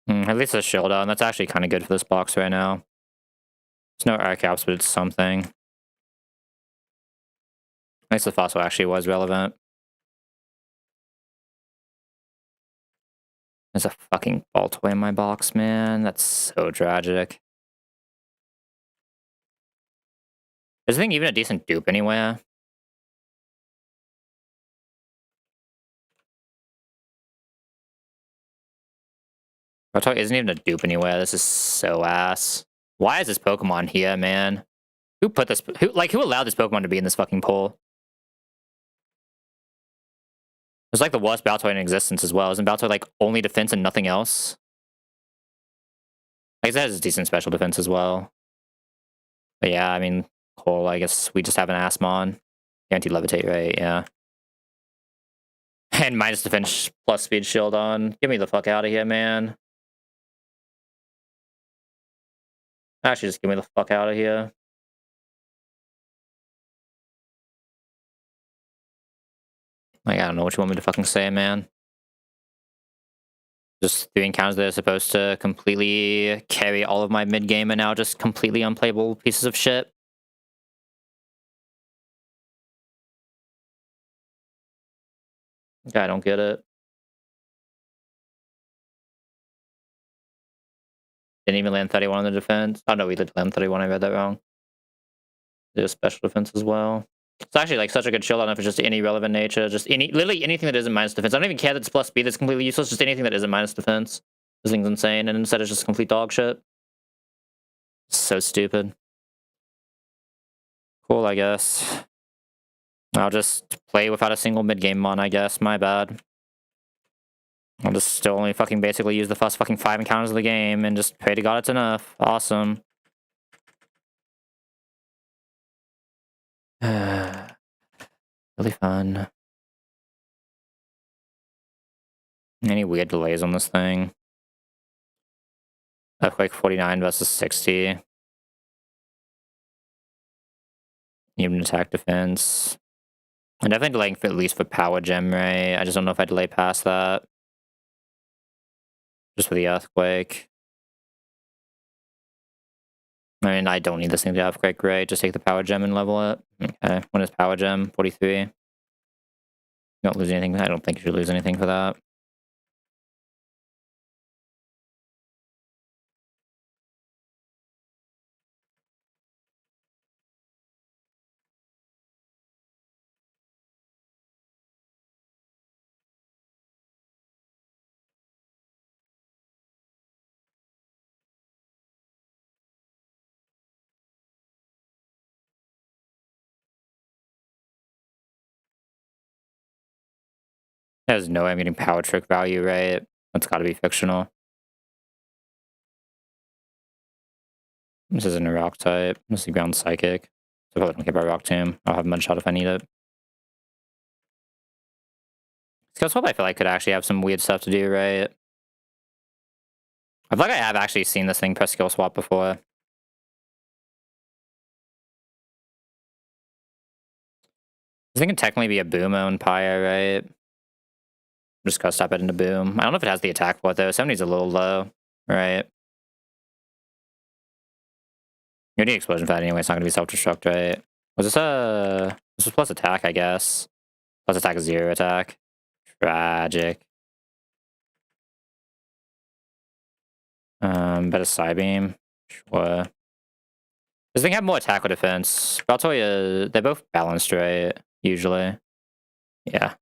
At least a shield on. That's actually kind of good for this box right now. It's no Arcaps, but it's something. At least the fossil actually was relevant. There's a fucking Baltoy in my box, man. That's so tragic. Is the thing even a decent dupe anywhere? Baltoy isn't even a dupe anywhere. This is so ass. Why is this Pokemon here, man? Who put this? Who allowed this Pokemon to be in this fucking pool? It's like the worst Baltoy in existence as well. Isn't Baltoy like only defense and nothing else? I guess it has a decent special defense as well. But yeah, I mean, cool. I guess we just have an Asmon. Guaranteed levitate, right? Yeah. And minus defense plus speed shield on. Get me the fuck out of here, man. Actually, just get me the fuck out of here. Like, I don't know what you want me to fucking say, man. Just 3 encounters that are supposed to completely carry all of my mid-game and now just completely unplayable pieces of shit. I don't get it. Didn't even land 31 on the defense. Oh no, we did land 31. I read that wrong. There's special defense as well. It's actually like such a good chill. I don't know if it's just any relevant nature, just literally anything that isn't minus defense. I don't even care that it's plus speed. That's completely useless. Just anything that isn't minus defense. This thing's insane, and instead it's just complete dog shit. So stupid. Cool, I guess. I'll just play without a single mid game mon. I guess. My bad. I'll just still only fucking basically use the first fucking 5 encounters of the game and just pray to God it's enough. Awesome. Really fun. Any weird delays on this thing? Earthquake 49 versus 60. Even attack defense. I'm definitely delaying for at least for power gem, right? I just don't know if I delay past that. Just for the earthquake. I mean, I don't need this thing to earthquake, right? Just take the power gem and level it. Okay, when is power gem? 43. You don't lose anything. I don't think you should lose anything for that. There's no way I'm getting power trick value, right? That's gotta be fictional. This isn't a rock type. This is ground psychic. So I probably don't care about rock tomb. I'll have mud shot if I need it. Skill swap I feel like could actually have some weird stuff to do, right? I feel like I have actually seen this thing press skill swap before. This thing can technically be a boom owned pyre, right? Just gotta stop it into boom. I don't know if it has the attack for it though. 70's a little low, right? You need explosion pad anyway, it's not gonna be self-destruct, right? Was this a... This was plus attack, I guess. Plus attack is 0 attack. Tragic. Better side beam. Sure. Does this thing have more attack or defense? But I'll tell you, they're both balanced, right? Usually. Yeah.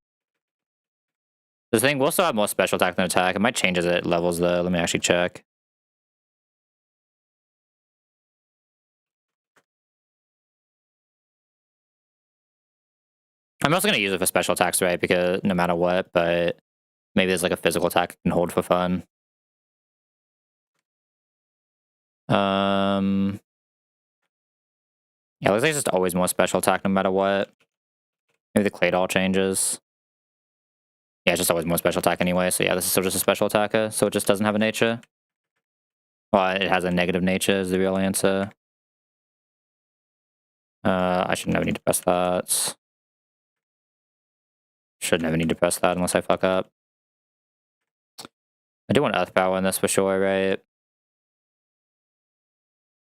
This thing will still have more special attack than attack. It might change as it levels though. Let me actually check. I'm also gonna use it for special attacks, right? Because no matter what, but maybe there's like a physical attack I can hold for fun. Yeah, it looks like it's just always more special attack no matter what. Maybe the clay doll changes. Yeah, it's just always more special attack anyway. So yeah, this is still just a special attacker. So it just doesn't have a nature. Well, it has a negative nature is the real answer. I should never need to press that. Should never need to press that unless I fuck up. I do want earth power in this for sure, right?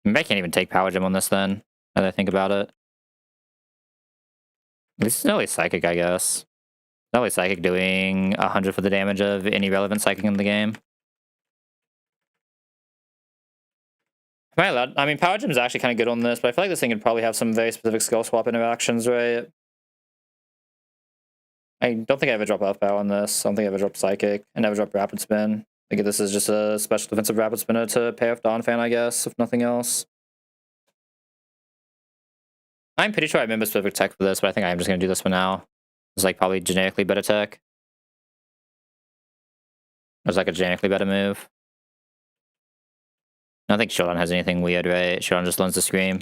Maybe I can't even take power gem on this then, now that I think about it. At least it's not really psychic, I guess. Not really psychic doing 100 for the damage of any relevant psychic in the game. Am I allowed? I mean, power gem is actually kind of good on this, but I feel like this thing could probably have some very specific skill swap interactions, right? I don't think I ever drop earth power on this. I don't think I ever drop psychic. I never drop rapid spin. I think this is just a special defensive rapid spinner to pay off Dawn Fan, I guess, if nothing else. I'm pretty sure I remember specific tech for this, but I think I'm just going to do this for now. It's like probably generically better tech. It's like a generically better move. I don't think Shodan has anything weird, right? Shodan just learns to scream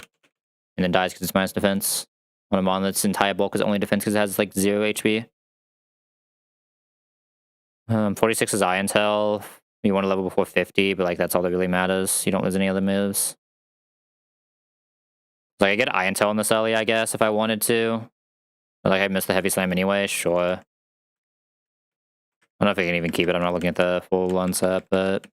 and then dies because it's minus defense. On a mon that's entire bulk is only defense because it has like 0 HP. 46 is Eye Intel. You want to level before 50, but like that's all that really matters. You don't lose any other moves. Like I get Eye Intel in this early, I guess, if I wanted to. But, like I missed the heavy slam anyway, sure. I don't know if I can even keep it. I'm not looking at the full one set, but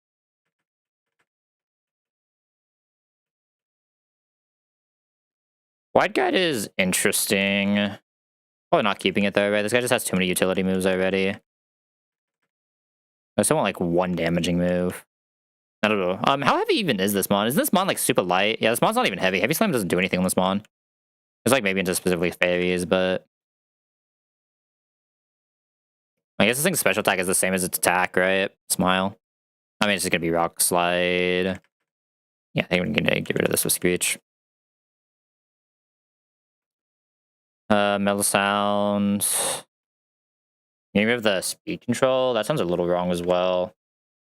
Wide Guide is interesting. Probably not keeping it though, right? This guy just has too many utility moves already. I still want like one damaging move. I don't know. How heavy even is this mon? Is this mon like super light? Yeah, this mon's not even heavy. Heavy Slam doesn't do anything on this mon. It's like maybe into specifically fairies, but I guess this thing's special attack is the same as its attack, right? Smile. I mean, it's just gonna be Rock Slide. Yeah, I think we're gonna get rid of this with Screech. Metal Sound. Maybe we have the speed control. That sounds a little wrong as well.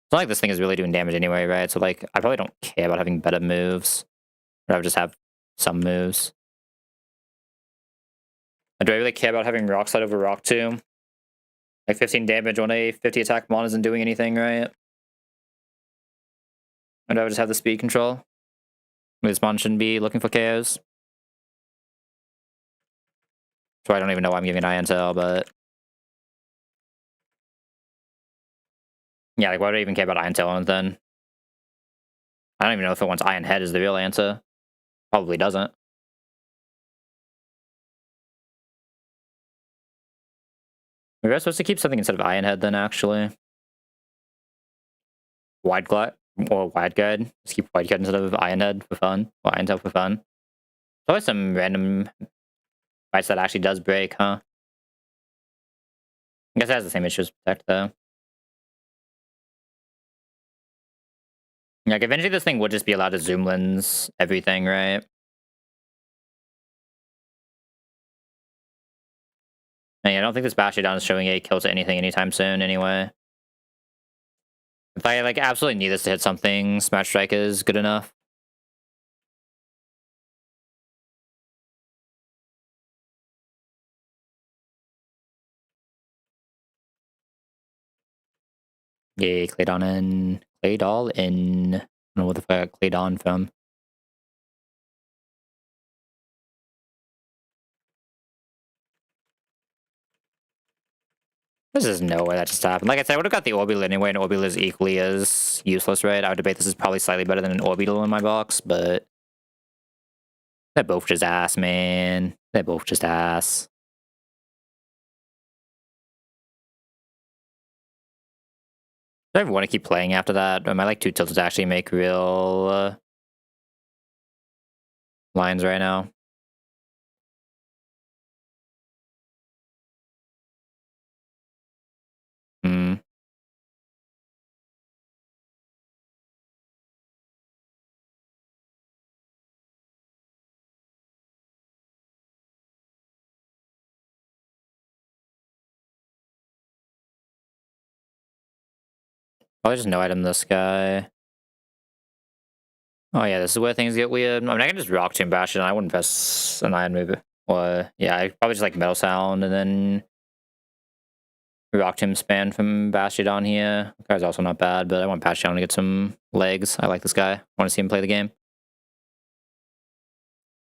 It's not like this thing is really doing damage anyway, right? So like, I probably don't care about having better moves. I'd rather just have some moves. Do I really care about having Rock Slide over Rock Tomb? Like 15 damage on a 50 attack mon isn't doing anything, right? I'd rather just have the speed control. This mon shouldn't be looking for KOs. So I don't even know why I'm giving Iron Tail, but yeah, like why do I even care about Iron Tail on it then? I don't even know if it wants Iron Head is the real answer. Probably doesn't. Maybe I was supposed to keep something instead of Iron Head then, actually. Wide Glide or Wide Guide. Just keep Wide Guide instead of Iron Head for fun. Or Iron Tail for fun. There's always some random fights that actually does break, huh? I guess it has the same issue as Protect, though. Like, eventually this thing would just be allowed to zoom lens everything, right? And yeah, I don't think this Bastiodon is showing a kill to anything anytime soon, anyway. If I, like, absolutely need this to hit something, Smash Strike is good enough. Yay, Claydon in. Claydol in. I don't know what the fuck I got Claydon from. This is no way that just happened. Like I said, I would have got the Orbital anyway, and Orbital is equally as useless, right? I would debate this is probably slightly better than an Orbital in my box, but they're both just ass, man. They're both just ass. Do I ever want to keep playing after that? Am I like too tilted to actually make real lines right now? Hmm. Probably just no item this guy. Oh yeah, this is where things get weird. I mean, I can just Rock Tomb Bastion. I wouldn't press an iron move. Or yeah, I probably just like Metal Sound and then Rock Tomb span from Bastiodon here. The guy's also not bad, but I want Bastiodon to get some legs. I like this guy. I want to see him play the game.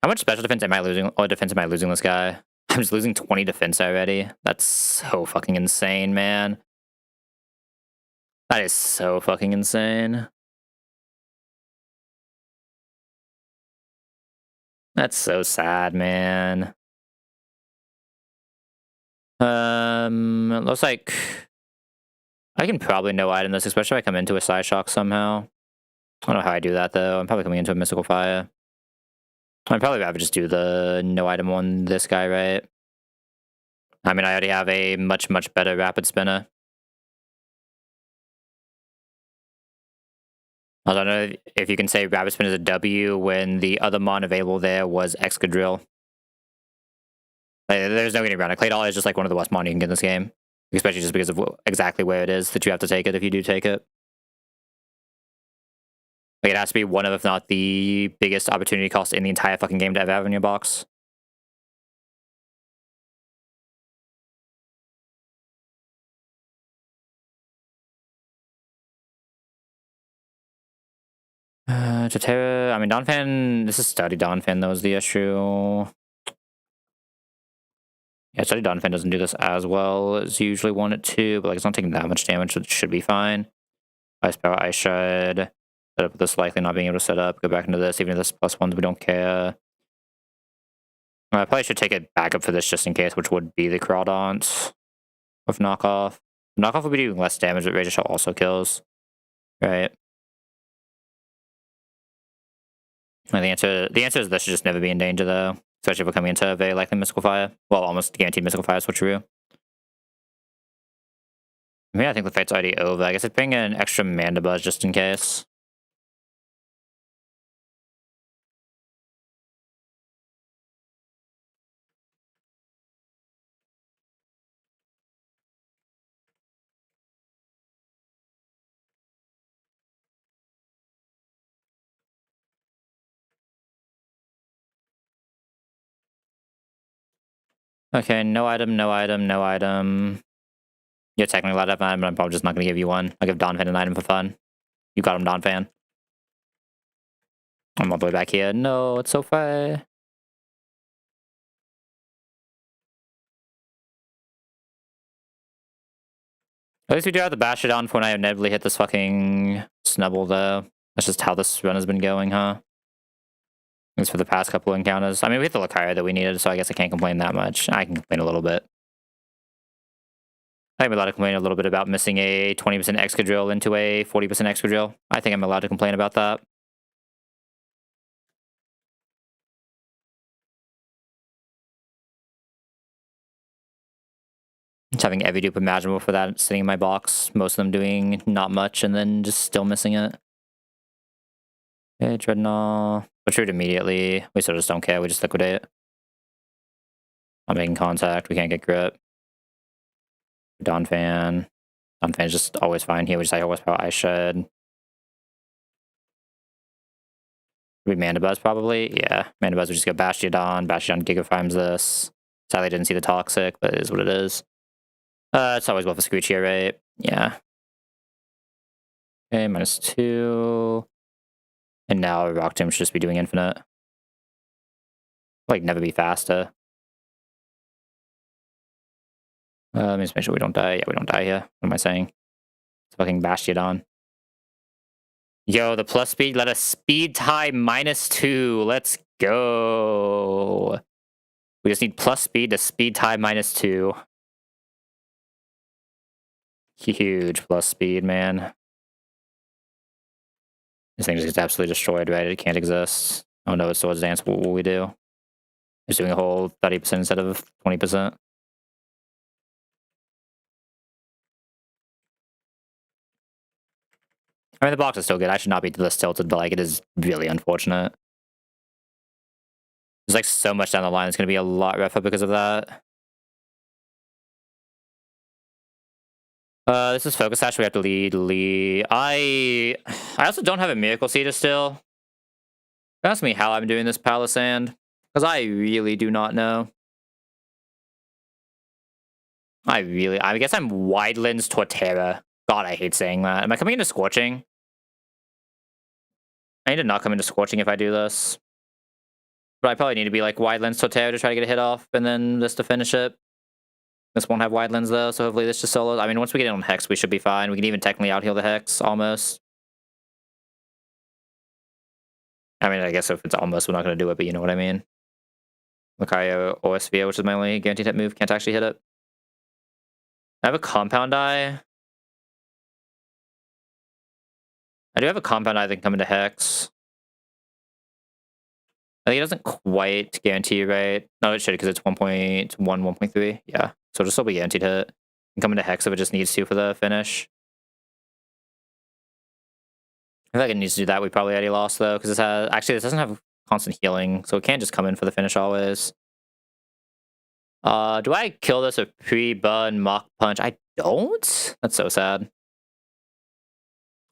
How much special defense am I losing? Or defense am I losing this guy? I'm just losing 20 defense already. That's so fucking insane, man. That is so fucking insane. That's so sad, man. It looks like I can probably no item this, especially if I come into a Side Shock somehow. I don't know how I do that though. I'm probably coming into a Mystical Fire. I'd probably rather just do the no item on this guy, right? I mean, I already have a much, much better Rapid Spinner. I don't know if you can say Rapid Spin is a W when the other mon available there was Excadrill. Like, there's no getting around it. Claydol is just like one of the worst mon you can get in this game. Especially just because of exactly where it is that you have to take it if you do take it. Like, it has to be one of, if not the biggest opportunity cost in the entire fucking game to ever have in your box. Chotara, I mean, Donphan, this is Study Donphan that was the issue. Yeah, Study Donphan doesn't do this as well as you usually want it to, but like it's not taking that much damage, so it should be fine. Ice Power, Ice Shred. Set up with this likely not being able to set up. Go back into this, even if this +1s, we don't care. I probably should take a backup for this just in case, which would be the Crawdont with knockoff. Knockoff will be doing less damage, but Razor Shot also kills. Right. And the answer is this should just never be in danger though. Especially if we're coming into a very likely Mystical Fire. Well, almost guaranteed Mystical Fire switcheroo. I mean, I think the fight's already over. I guess I'd bring in an extra Mandibuzz just in case. Okay, no item, no item, no item. You're technically allowed to have an item, but I'm probably just not going to give you one. I'll give Donphan an item for fun. You got him, Donphan. I'm all the way back here. No, it's so far. At least we do have the Bastiodon for when I inevitably hit this fucking Snubble, though. That's just how this run has been going, huh? At least for the past couple of encounters. I mean, we hit the Lucario that we needed, so I guess I can't complain that much. I can complain a little bit. I'm allowed to complain a little bit about missing a 20% Excadrill into a 40% Excadrill. I think I'm allowed to complain about that. Just having every dupe imaginable for that sitting in my box. Most of them doing not much and then just still missing it. Okay, Dreadnought. Retreat immediately. We sort of just don't care. We just liquidate. Not making contact. We can't get grip. Donphan. Donphan's just always fine here. We just like horsepower Ice Shed. We Mandibuzz probably? Yeah. Mandibuzz would just go Bastiodon. Bastiodon Giga Farms this. Sadly didn't see the Toxic, but it is what it is. It's always worth a Screech here, right? Yeah. Okay, -2. And now Rock Tomb should just be doing infinite. Like, never be faster. Let me just make sure we don't die. Yeah, we don't die here. What am I saying? It's fucking Bastiodon. Yo, the plus speed let us speed tie -2. Let's go. We just need plus speed to speed tie -2. Huge plus speed, man. This thing just gets absolutely destroyed, right? It can't exist. Oh no, it's Swords Dance. What will we do? It's doing a whole 30% instead of 20%. I mean, the box is still good. I should not be this tilted, but like, it is really unfortunate. There's like so much down the line. It's going to be a lot rougher because of that. This is Focus Sash. We have to lead. I also don't have a Miracle Seeder still. Don't ask me how I'm doing this Palisand, because I really do not know. I guess I'm Wide Lens Torterra. God, I hate saying that. Am I coming into Scorching? I need to not come into Scorching if I do this. But I probably need to be like Wide Lens Torterra to try to get a hit off, and then just to finish it. This won't have Wide Lens though, so hopefully this just solos. I mean, once we get in on Hex, we should be fine. We can even technically out-heal the Hex, almost. I mean, I guess if it's almost, we're not going to do it, but you know what I mean. Lucario or Sphere, which is my only guaranteed hit move, can't actually hit it. I have a Compound Eye. I do have a Compound Eye that can come into Hex. I think it doesn't quite guarantee, right? No, it should, because it's 1.1, 1.3. Yeah, so it'll still be guaranteed hit. And come into Hex if it just needs to for the finish. I feel like it needs to do that. We probably already lost, though, because this has... Actually, this doesn't have constant healing, so it can't just come in for the finish always. Do I kill this with pre-burn Mach Punch? I don't? That's so sad.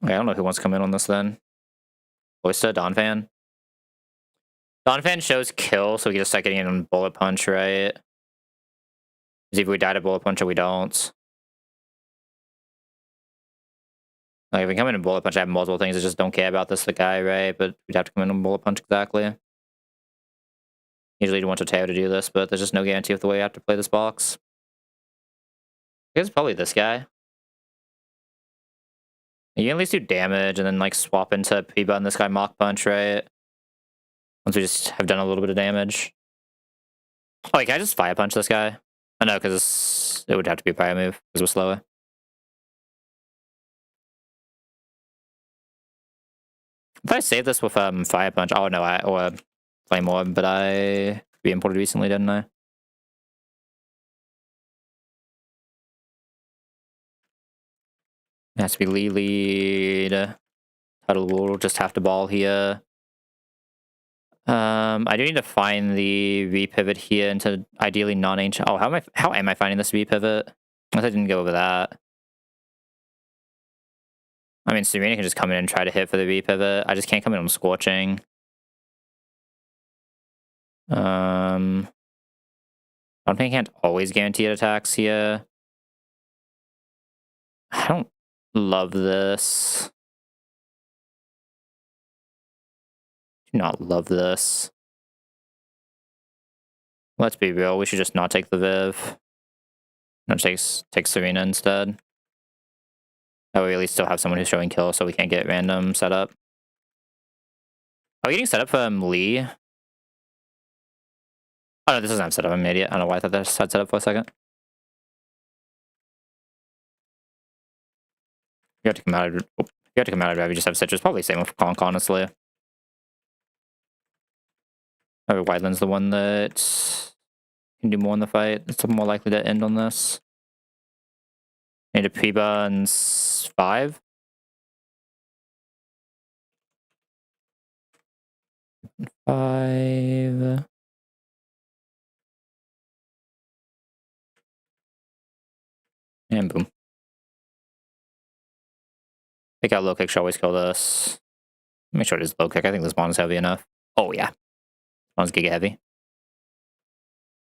Okay, I don't know who wants to come in on this, then. Oyster, Donphan? Donphan shows kill, so we can just start getting in on Bullet Punch, right? Because if we die to Bullet Punch or we don't. Like, if we come in and Bullet Punch, I have multiple things. I just don't care about this, the guy, right? But we'd have to come in and Bullet Punch exactly. Usually you'd want Toteo to do this, but there's just no guarantee of the way I have to play this box. I guess it's probably this guy. You can at least do damage and then, like, swap into pre-button this guy Mach Punch, right? Once we just have done a little bit of damage. Oh, wait, can I just fire punch this guy? I know, because it would have to be a fire move, because we're slower. If I save this with fire punch, oh no, or flame orb, but I re-imported recently, didn't I? It has to be lead. Tuttle will just have to ball here. I do need to find the repivot here into ideally non-ancient. Oh, how am I finding this repivot? Unless I didn't go over that. I mean, Serena can just come in and try to hit for the repivot. I just can't come in on Scorching. I don't think I can't always guarantee it attacks here. I don't love this. Do not love this. Let's be real, we should just not take the Viv. No, take Serena instead. That way we at least still have someone who's showing kill so we can't get random setup. Are we getting setup from Lee? Oh no, this doesn't have setup, I'm an idiot. I don't know why I thought this had setup for a second. You have to come out of drive, you just have citrus. Probably same with Conk, honestly. Oh, Wideland's the one that can do more in the fight. It's more likely to end on this. Need a Preba and 5. And boom. I think our low kick should always kill this. Make sure it is low kick. I think this bond is heavy enough. Oh yeah. Bond's giga heavy.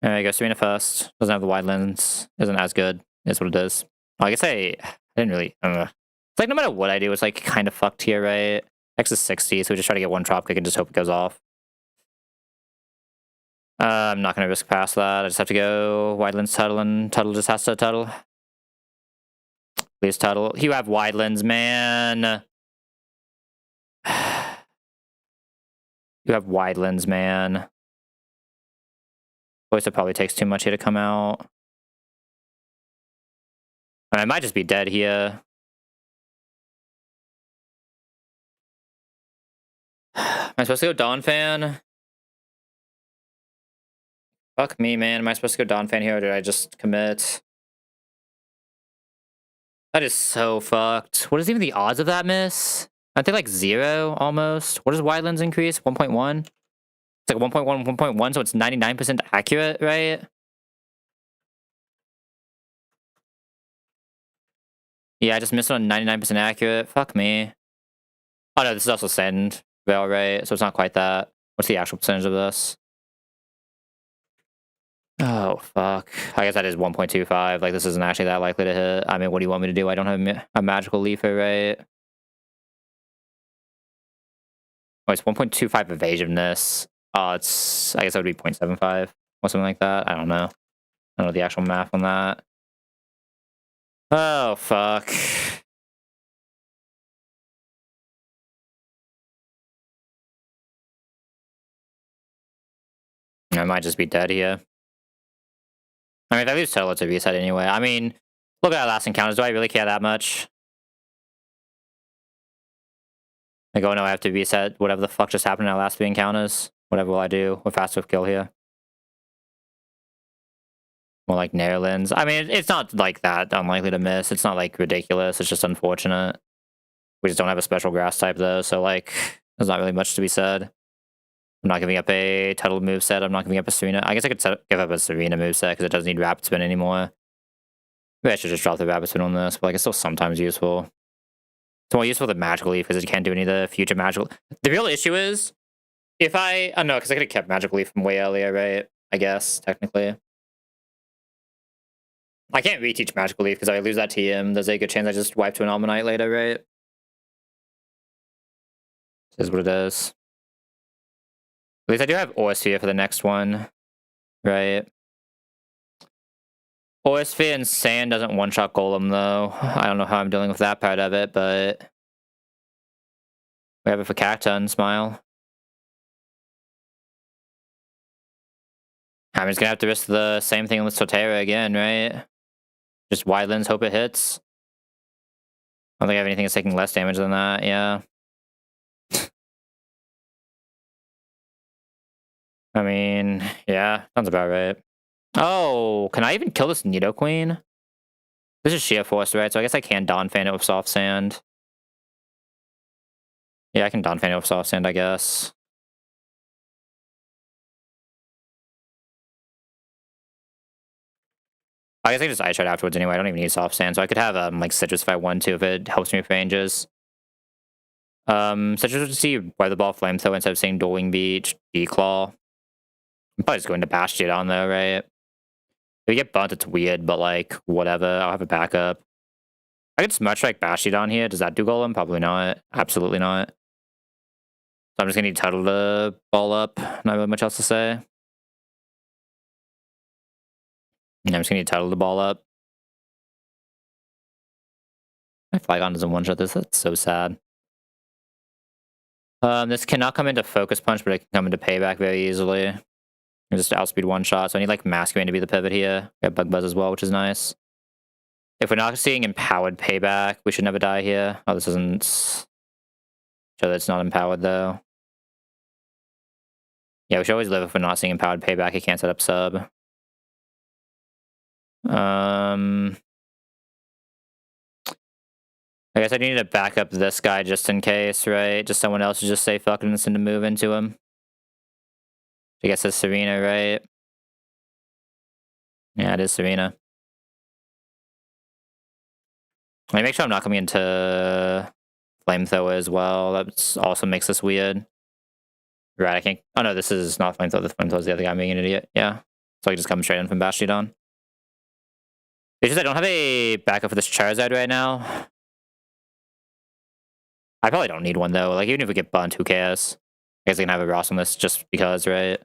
There you go, Serena first. Doesn't have the wide lens. Isn't as good. Is what it is. Oh, I guess I didn't really. It's like no matter what I do, it's like kind of fucked here, right? X is 60, so we just try to get one drop kick and just hope it goes off. I'm not gonna risk past that. I just have to go wide lens Tuttle, and Tuttle just has to Tuttle. Please Tuttle. You have wide lens, man. You have wide lens, man. Voice it probably takes too much here to come out. I might just be dead here. Am I supposed to go Dawn Fan? Fuck me, man. Am I supposed to go Dawn Fan here, or did I just commit? That is so fucked. What is even the odds of that miss? Aren't they like 0 almost? What does wide lens increase? 1.1? It's like 1.1, 1.1, so it's 99% accurate, right? Yeah, I just missed it on 99% accurate. Fuck me. Oh no, this is also send veil, right? So it's not quite that. What's the actual percentage of this? Oh, fuck. I guess that is 1.25. Like, this isn't actually that likely to hit. I mean, what do you want me to do? I don't have a magical leafer, right? Oh, it's 1.25 evasiveness. Oh, it's... I guess that would be 0.75 or something like that. I don't know. I don't know the actual math on that. Oh, fuck. I might just be dead here. I mean, if I lose Total, it's a reset anyway. I mean, look at our last encounters. Do I really care that much? Like, oh no, I have to reset whatever the fuck just happened in our last 3 encounters. Whatever will I do? We're fast with kill here. More like Netherlands. I mean, it's not like that unlikely to miss. It's not like ridiculous. It's just unfortunate. We just don't have a special grass type though, so like, there's not really much to be said. I'm not giving up a Tuttle moveset. I'm not giving up a Serena. I guess I could give up a Serena moveset because it doesn't need Rapid Spin anymore. Maybe I should just drop the Rapid Spin on this, but like, it's still sometimes useful. It's more useful than Magical Leaf because it can't do any of the future magical. The real issue is if I don't know, because I could have kept Magical Leaf from way earlier, right? I guess technically. I can't reteach Magical Leaf because I lose that TM. There's a good chance I just wipe to an Almanite later, right? This is what it is. At least I do have Osphere for the next one, right? Osphere and Sand doesn't one-shot Golem, though. I don't know how I'm dealing with that part of it, but... we have it for Cacta and Smile. I'm just gonna have to risk the same thing with Sotera again, right? Just Wildlands, hope it hits. I don't think I have anything that's taking less damage than that, yeah. I mean, yeah, sounds about right. Oh, can I even kill this Nidoqueen? This is Sheer Force, right? So I guess I can Dawn Fan it with Soft Sand. Yeah, I can Dawn Fan it with Soft Sand, I guess. I guess I can just Ice Shard afterwards anyway. I don't even need Soft Sand, so I could have like Citrus if I want to, if it helps me with ranges. Citrus would see Weather Ball, Flamethrower instead of saying Dueling Beach, Declaw. I'm probably just going to Bastiodon though, right? If we get bunt, it's weird, but like, whatever. I'll have a backup. I could Smurch like Bastiodon here. Does that do Golem? Probably not. Absolutely not. So I'm just gonna need Tuttle to ball up. Not really much else to say. Yeah, I'm just gonna need Tuttle to ball up. My Flygon doesn't one-shot this. That's so sad. This cannot come into Focus Punch, but it can come into Payback very easily. And just outspeed one-shot. So I need like Masquerain to be the pivot here. We have Bug Buzz as well, which is nice. If we're not seeing Empowered Payback, we should never die here. Oh, this doesn't show that it's not empowered though. Yeah, we should always live if we're not seeing Empowered Payback. It can't set up sub. I guess I need to back up this guy just in case, right? Just someone else to just say fuck and send to move into him. I guess it's Serena, right? Yeah, it is Serena. Let me make sure I'm not coming into Flamethrower as well. That also makes this weird. Right, I can't... Oh no, this is not Flamethrower. The Flamethrower's the other guy being an idiot. Yeah. So I can just come straight in from Bastiodon. It's just I don't have a backup for this Charizard right now. I probably don't need one though. Like, even if we get bunt, who cares? I guess I can have a Ross on this just because, right?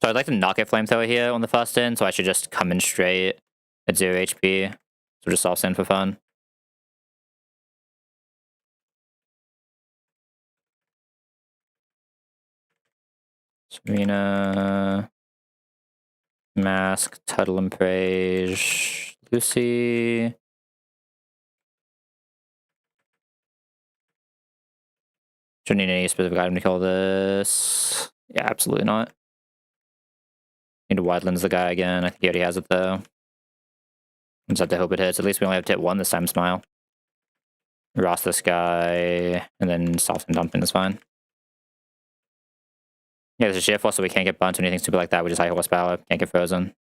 So I'd like to not get Flamethrower here on the first in, so I should just come in straight at 0 HP. So just Soft Sand for fun. Serena, Mask, Tuttle and Prage, Lucy. Shouldn't need any specific item to kill this. Yeah, absolutely not. Need to Wildlands the guy again. I think he already has it though. Just have to hope it hits. At least we only have to hit one this time, Smile. Ross this guy, and then Soft and Dumping is fine. Yeah, there's a Sheer Force, so we can't get bunt or anything stupid like that. We just high horsepower, can't get frozen.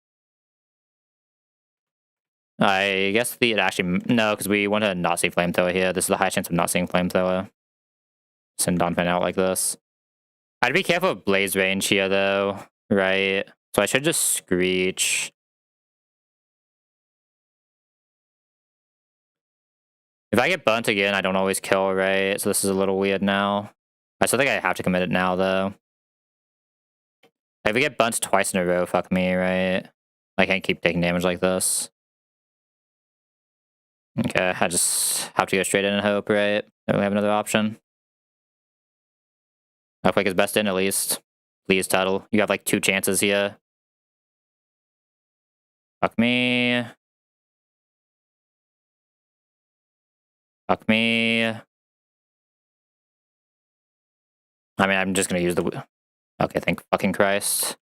I guess it actually... No, because we want to not see Flamethrower here. This is a high chance of not seeing Flamethrower. Send Donphin out like this. I'd be careful of Blaze range here, though, right? So I should just Screech. If I get bunt again, I don't always kill, right? So this is a little weird now. I still think I have to commit it now, though. If we get bunt twice in a row, fuck me, right? I can't keep taking damage like this. Okay, I just have to go straight in and hope, right? Don't we have another option? Earthquake is best in, at least. Please, Tuttle. You have like 2 chances here. Fuck me. Fuck me. I mean, I'm just gonna use the... Okay, thank fucking Christ.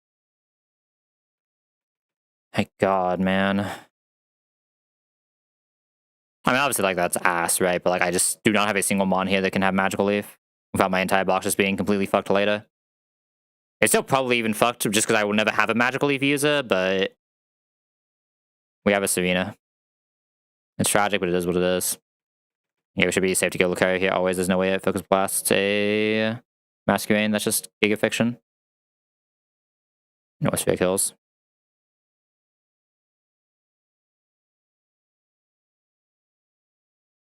Thank God, man. I mean, obviously, like, that's ass, right? But, like, I just do not have a single Mon here that can have Magical Leaf without my entire box just being completely fucked later. It's still probably even fucked just because I will never have a Magical Leaf user, but we have a Serena. It's tragic, but it is what it is. Yeah, we should be safe to kill Lucario here always. There's no way it Focus Blasts a Masquerain. That's just Giga Fiction. No Sphere kills.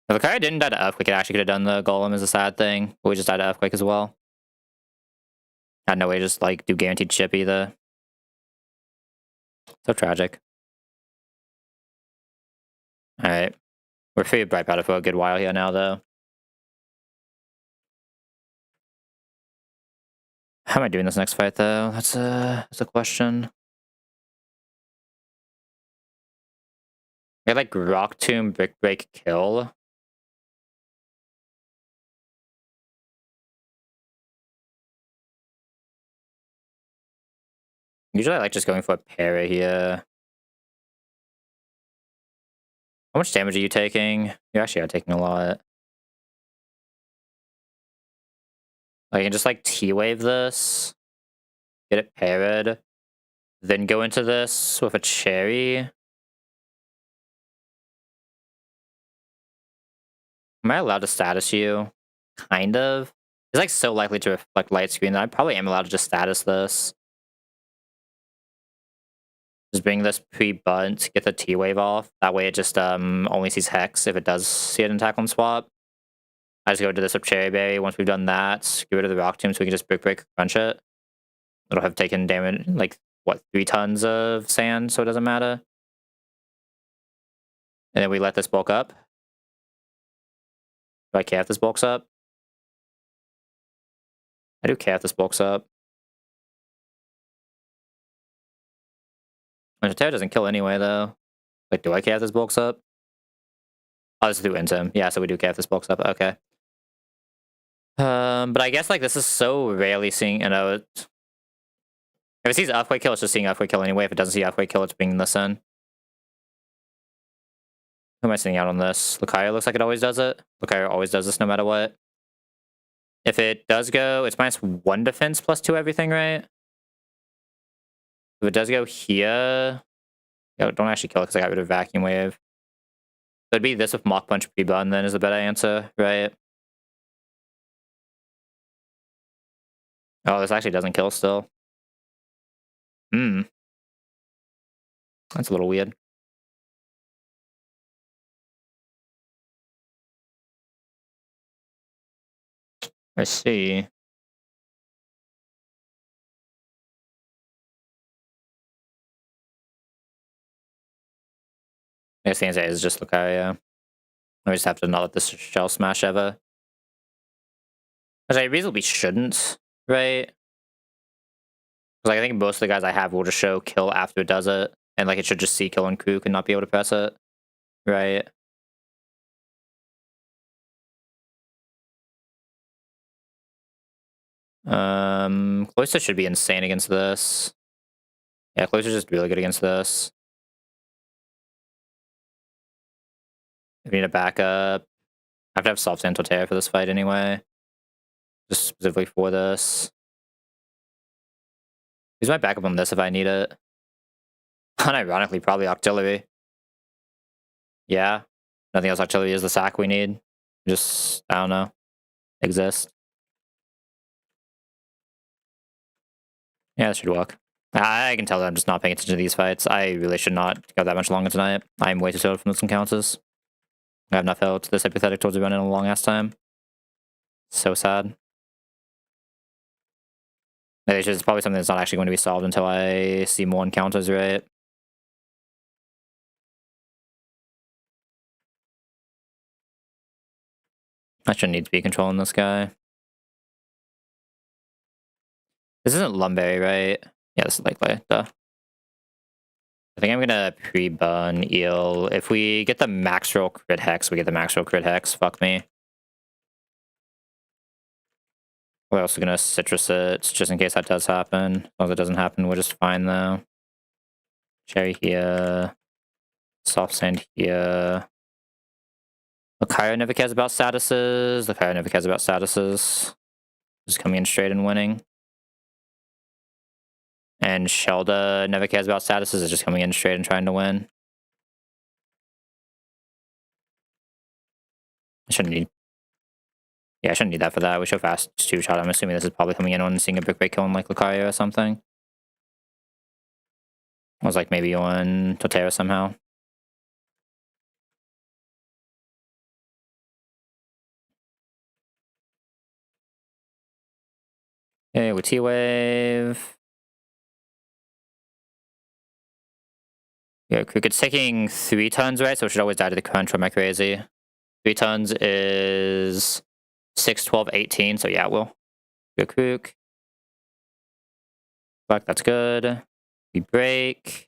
If Lucario didn't die to Earthquake, it actually could have done the Golem is a sad thing. But we just died to Earthquake as well. Had no way to just like do guaranteed chip either. So tragic. Alright. We're free of Bright Powder for a good while here now, though. How am I doing this next fight, though? That's a question. I like Rock Tomb, Brick Break, Kill. Usually I like just going for a parry here. How much damage are you taking? You actually are taking a lot. I can just like T-wave this, get it parried, then go into this with a cherry. Am I allowed to status you? Kind of. It's like so likely to reflect light screen that I probably am allowed to just status this. Just bring this pre-bunt, get the T-wave off. That way it just only sees Hex if it does see it in tackle swap. I just go to this with Cherry Berry. Once we've done that, get rid of the Rock Tomb so we can just Brick Break, crunch it. It'll have taken damage, like, what, 3 tons of sand, so it doesn't matter. And then we let this bulk up. Do I care if this bulks up? I do care if this bulks up. Terra doesn't kill anyway, though. Like, do I care if this bulks up? Oh, this is through into him. Yeah, so we do care if this bulks up. Okay. But I guess, like, this is so rarely seeing, you know, if it sees Earthquake Kill, it's just seeing Earthquake Kill anyway. If it doesn't see Earthquake Kill, it's bringing this in. Who am I sitting out on this? Lucario looks like it always does it. Lucario always does this no matter what. If it does go, it's -1 defense +2 everything, right? If it does go here... Yo, don't actually kill it because I got rid of Vacuum Wave. So it'd be this with Mach Punch pre-button then is the better answer, right? Oh, this actually doesn't kill still. That's a little weird. I see. I guess the answer is just Lucario. I just have to not let this Shell Smash ever. Which I reasonably shouldn't, right? Because I think most of the guys I have will just show kill after it does it. And like it should just see kill and Kook and not be able to press it. Right? Cloyster should be insane against this. Yeah, Cloyster's just really good against this. If we need a backup, I have to have Soft Sand Torterra for this fight anyway. Just specifically for this. Use my backup on this if I need it. Unironically, probably Octillery. Yeah. Nothing else Octillery is the sack we need. Just, I don't know. Exist. Yeah, that should work. I can tell that I'm just not paying attention to these fights. I really should not go that much longer tonight. I'm way too tired from this encounters. I have not felt this empathetic towards a run in a long ass time. So sad. It's probably something that's not actually going to be solved until I see more encounters, right? I shouldn't need to be controlling this guy. This isn't Lumberry, right? Yeah, this is likely. Duh. I think I'm gonna pre-bun Eel. If we get the max roll crit hex, we get the max roll crit hex. Fuck me. We're also gonna citrus it, just in case that does happen. As long as it doesn't happen, we're just fine though. Cherry here. Soft sand here. Lucario never cares about statuses. Lucario never cares about statuses. Just coming in straight and winning. And Shelda never cares about statuses. It's just coming in straight and trying to win. I shouldn't need... Yeah, I shouldn't need that for that. We show fast 2-shot. I'm assuming this is probably coming in on seeing a Brick Break kill on like Lucario or something. I was like maybe on Torterra somehow. Okay, with T-Wave. Yeah, Cricket's taking 3 tons, right? So it should always die to the crunch. Or am I crazy? 3 tons is 6, 12, 18. So yeah, it will. Go Crook. Fuck, that's good. We break.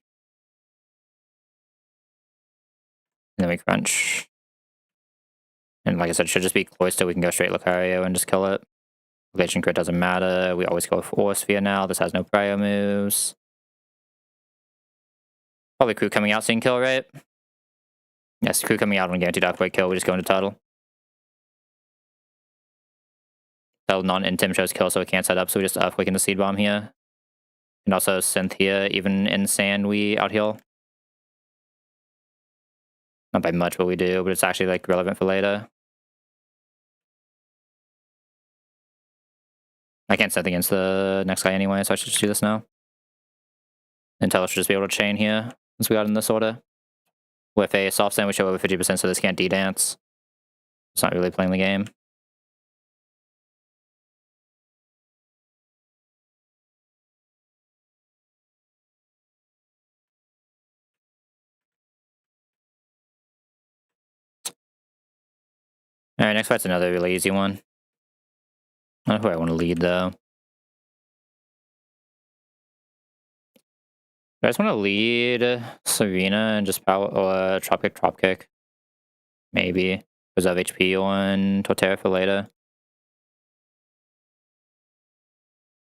And then we crunch. And like I said, it should just be Cloister. We can go straight Lucario and just kill it. Legation crit doesn't matter. We always go with Ore Sphere now. This has no prio moves. Probably Crew coming out seeing kill, right? Yes, Crew coming out on guaranteed Earthquake kill. We just go into Turtle. Turtle non-intim shows kill, so we can't set up, so we just Earthquake into Seed Bomb here. And also Synth here, even in Sand, we outheal. Not by much what we do, but it's actually like relevant for later. I can't Synth against the next guy anyway, so I should just do this now. And Turtle should just be able to chain here, since we got in this order. With a soft sand, we show over 50%, so this can't D-dance. It's not really playing the game. Alright, next fight's another really easy one. I don't know who I want to lead, though. I just want to lead Serena and just power or drop kick. Maybe. Because I have HP on Torterra for later.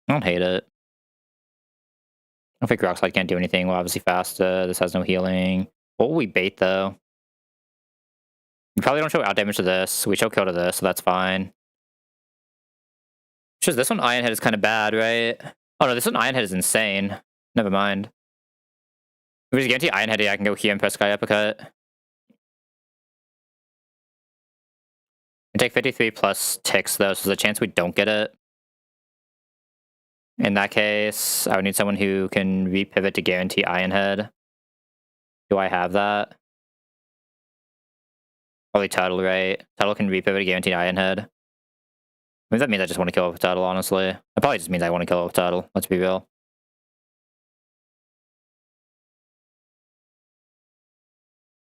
I don't hate it. I don't think Rock Slide can't do anything. We're obviously faster. This has no healing. What will we bait, though? We probably don't show out damage to this. We show kill to this, so that's fine. Just this one Iron Head is kind of bad, right? Oh no, this one Iron Head is insane. Never mind. If we just guarantee Iron Head, yeah, I can go here and press Sky Uppercut. I take 53 plus ticks, though, so there's a chance we don't get it. In that case, I would need someone who can repivot to guarantee Iron Head. Do I have that? Probably Turtle, right? Turtle can repivot to guarantee Iron Head. Maybe that means I just want to kill off Turtle, honestly. It probably just means I want to kill off Turtle, let's be real.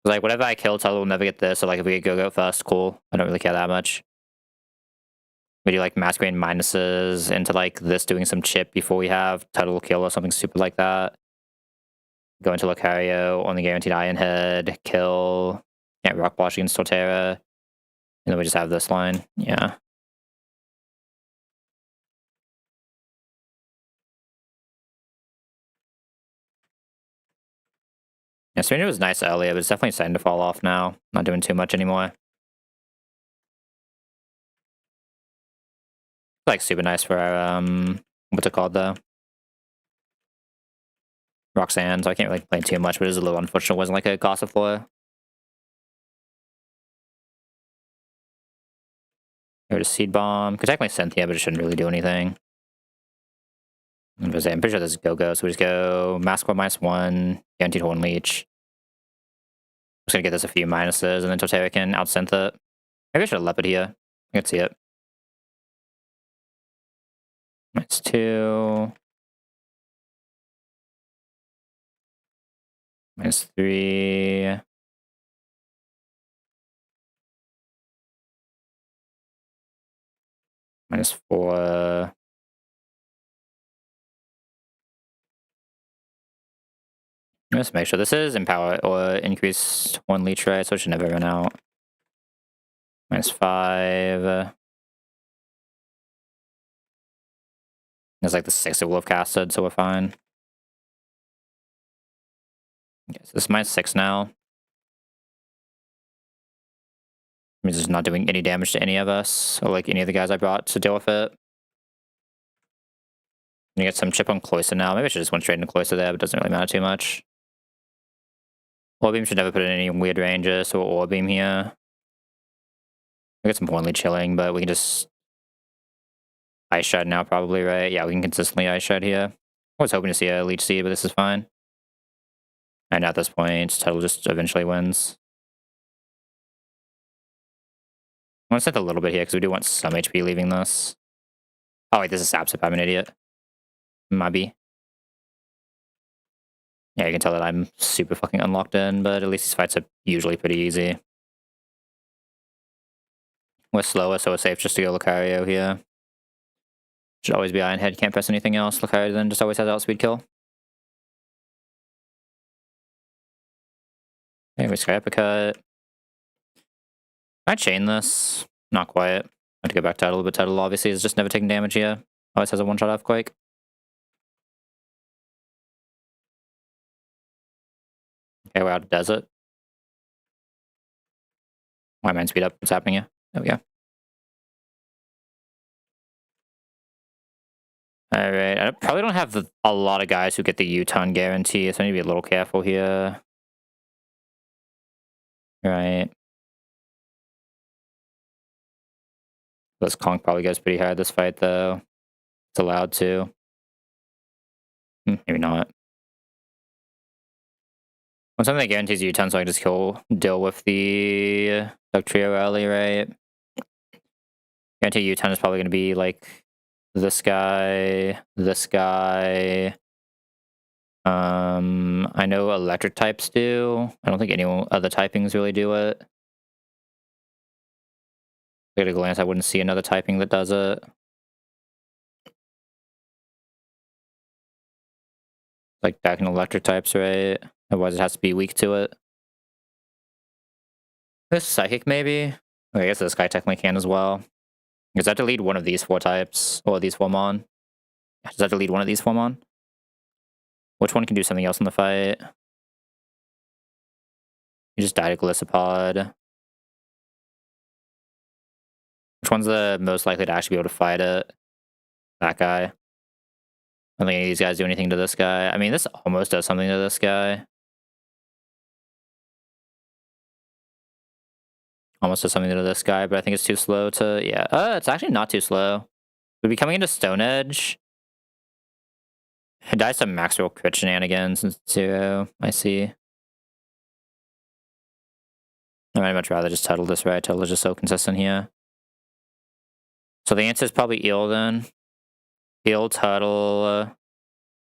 Like, whatever I kill, Turtle will never get this, so like, if we could go first, cool. I don't really care that much. We do like Masquerade minuses into like this doing some chip before we have Turtle kill or something stupid like that. Go into Lucario on the guaranteed Iron Head, kill. Can't Rock Wash against Torterra. And then we just have this line. Yeah. Yeah, Serena was nice earlier, but it's definitely starting to fall off now. Not doing too much anymore. Like super nice for our what's it called though? Roxanne, so I can't really complain too much, but it is a little unfortunate. It wasn't like a Gossifleur. Go to Seed Bomb. Could technically Cynthia, but it shouldn't really do anything. I'm pretty sure this is Go-Go, so we just go Masquerade -1, Guaranteed Horn Leech. I'm just gonna get this a few minuses, and then Torterra can out-synth it. Maybe I should have leopard here. I can see it. -2. -3. -4. Let's make sure this is Empower or increase 1 leech, right? So it should never run out. -5. There's like the 6 that we'll have casted, so we're fine. Okay, so this is -6 now. Means it's not doing any damage to any of us, or like any of the guys I brought to deal with it. You get some chip on Cloyster now. Maybe I should just went straight into Cloyster there, but it doesn't really matter too much. Orbeam should never put in any weird ranges, so we'll Orbeam here. We get some pointly chilling, but we can just Ice Shard now probably, right? Yeah, we can consistently Ice Shard here. I was hoping to see a Leech Seed, but this is fine. And at this point, Tuttle just eventually wins. I want to set a little bit here, because we do want some HP leaving this. Oh wait, this is Sapsip, I'm an idiot. Maybe. Yeah, you can tell that I'm super fucking unlocked in, but at least these fights are usually pretty easy. We're slower, so it's safe just to go Lucario here. Should always be Iron Head, can't press anything else. Look higher than just always has outspeed kill. Okay, we Sky Uppercut. Can I chain this? Not quite. I have to go back to Tidal, but Tidal obviously is just never taking damage here. Always has a one-shot Earthquake. Okay, we're out of Desert. Why man speed up? What's happening here? There we go. Alright, I probably don't have a lot of guys who get the U-turn guarantee, so I need to be a little careful here. Right. This Conk probably goes pretty hard this fight, though. It's allowed to. Maybe not. When something that guarantees U-turn, so I can just deal with the Duck Trio early, right? Guarantee U-turn is probably going to be like this guy, this guy. I know electric types do. I don't think any other typings really do it. At a glance, I wouldn't see another typing that does it. Like back in electric types, right? Otherwise, it has to be weak to it. This psychic, maybe? Okay, I guess this guy technically can as well. Does that delete one of these 4 types? Or these 4 mon? Does that delete one of these 4 mon? Which one can do something else in the fight? You just died a Glycopod. Which one's the most likely to actually be able to fight it? That guy. I don't think any of these guys do anything to this guy. I mean, this almost does something to this guy. Almost does something to this guy, but I think it's too slow to... Yeah, it's actually not too slow. We'd be coming into Stone Edge. It dies some Maxwell crit shenanigans and 0. I see. I might much rather just Tuttle this, right? Tuttle is just so consistent here. So the answer is probably Eel then. Eel, Tuttle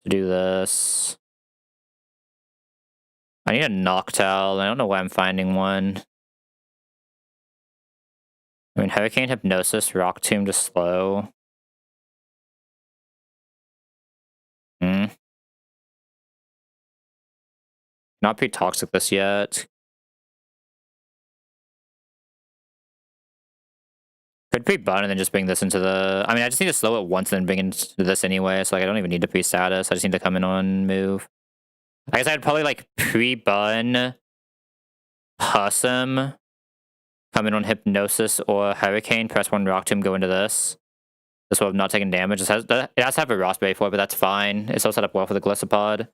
to do this. I need a Noctowl. I don't know why I'm finding one. I mean, Hurricane, Hypnosis, Rock Tomb to slow. Not pretty toxic this yet. Could pre-bun and then just bring this into the... I mean, I just need to slow it once and then bring it into this anyway, so like I don't even need to pre-status. I just need to come in on move. I guess I'd probably like pre-bun Hussum, come in on Hypnosis or Hurricane, press 1 Rock Tomb, go into this. This will have not taken damage. It has to have a Raspberry for it, but that's fine. It's still set up well for the Glycopod.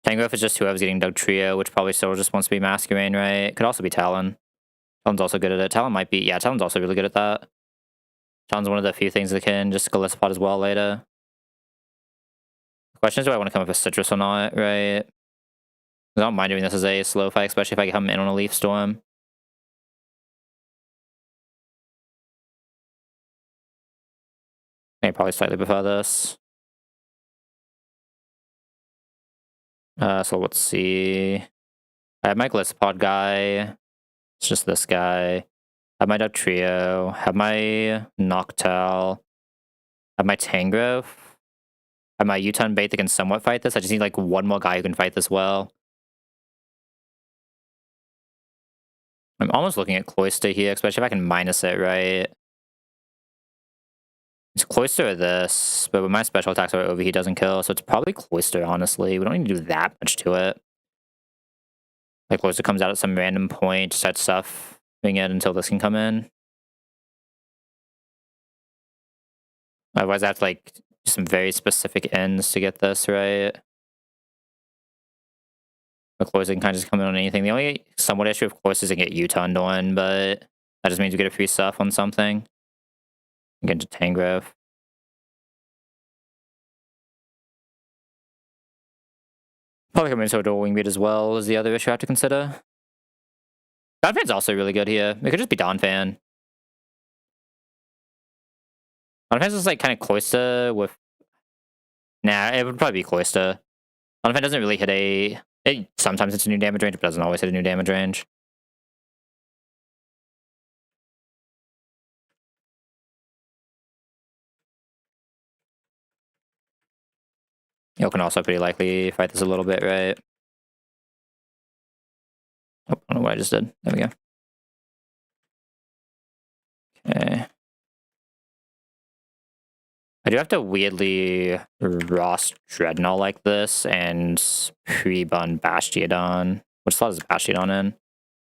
Tangrowth is just whoever's getting Doug Trio, which probably still just wants to be Masquerain, right? Could also be Talon. Talon's also good at it. Talon might be... Yeah, Talon's also really good at that. Talon's one of the few things that can just Glycopod as well later. The question is, do I want to come up with Citrus or not, right? I don't mind doing this as a slow fight, especially if I come in on a Leaf Storm. I probably slightly prefer this. So let's see. I have my Glycopod guy. It's just this guy. I have my Duck Trio. I have my Noctowl. I have my Tangrowth. I have my U-turn bait that can somewhat fight this. I just need like one more guy who can fight this well. I'm almost looking at Cloyster here, especially if I can minus it, right? It's Cloyster or this, but with my special attacks are over, he doesn't kill, so it's probably Cloyster, honestly. We don't need to do that much to it. Like, Cloyster comes out at some random point, set stuff, doing it until this can come in. Otherwise, I have to, like, do some very specific ends to get this, right? But Cloyster can kind of just come in on anything. The only somewhat issue of Cloyster is to get U-turned on, but that just means you get a free stuff on something. Get into Tangrowth. Probably come into a dual wing beat as well is the other issue I have to consider. Donphan's also really good here. It could just be Donphan. Donphan's just like kind of Cloyster with... Nah, it would probably be Cloyster. Donphan doesn't really hit a... Sometimes it's a new damage range, but doesn't always hit a new damage range. You can also pretty likely fight this a little bit, right? Oh, I don't know what I just did. There we go. Okay. I do have to weirdly Ross Dreadnought like this and pre-bun Bastiodon. What slot is Bastiodon in?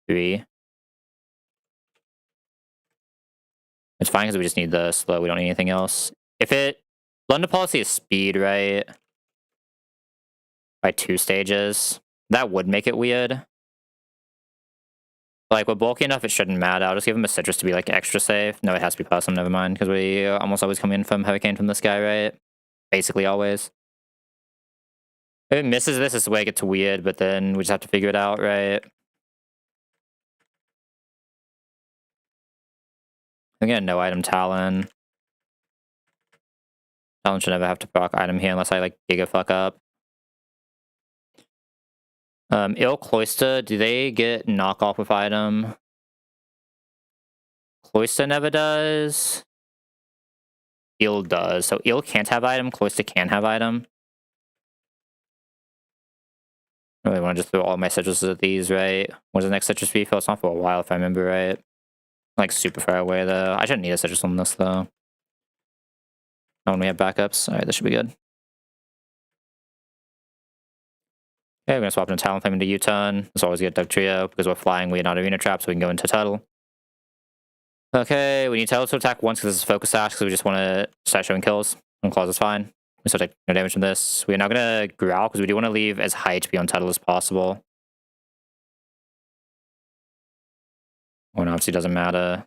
3. It's fine because we just need the slow. We don't need anything else. If it... London policy is speed, right? By 2 stages. That would make it weird. Like, we're bulky enough, it shouldn't matter. I'll just give him a citrus to be, like, extra safe. No, it has to be Possum, never mind. Because we almost always come in from Hurricane from this guy, right? Basically always. If it misses this, is the way it gets weird, but then we just have to figure it out, right? Again, no item Talon. Talon should never have to proc item here unless I, like, giga fuck up. Ill Cloister, do they get knockoff with item? Cloister never does. Ill does. So Ill can't have item, Cloister can have item. I really want to just throw all my citruses at these, right? When's the next citrus refill? It's not for a while if I remember right. Like super far away though. I shouldn't need a citrus on this though. Not when we have backups. Alright, this should be good. Okay, we're gonna swap into Talonflame into U-turn. Let's always get Dug Trio because we're flying, we're not arena trap, so we can go into Turtle. Okay, we need Turtle to attack once because this is focus sash, because we just want to start showing kills. And Claws is fine. We still take no damage from this. We're now gonna Growl because we do want to leave as high HP on Turtle as possible. One obviously doesn't matter.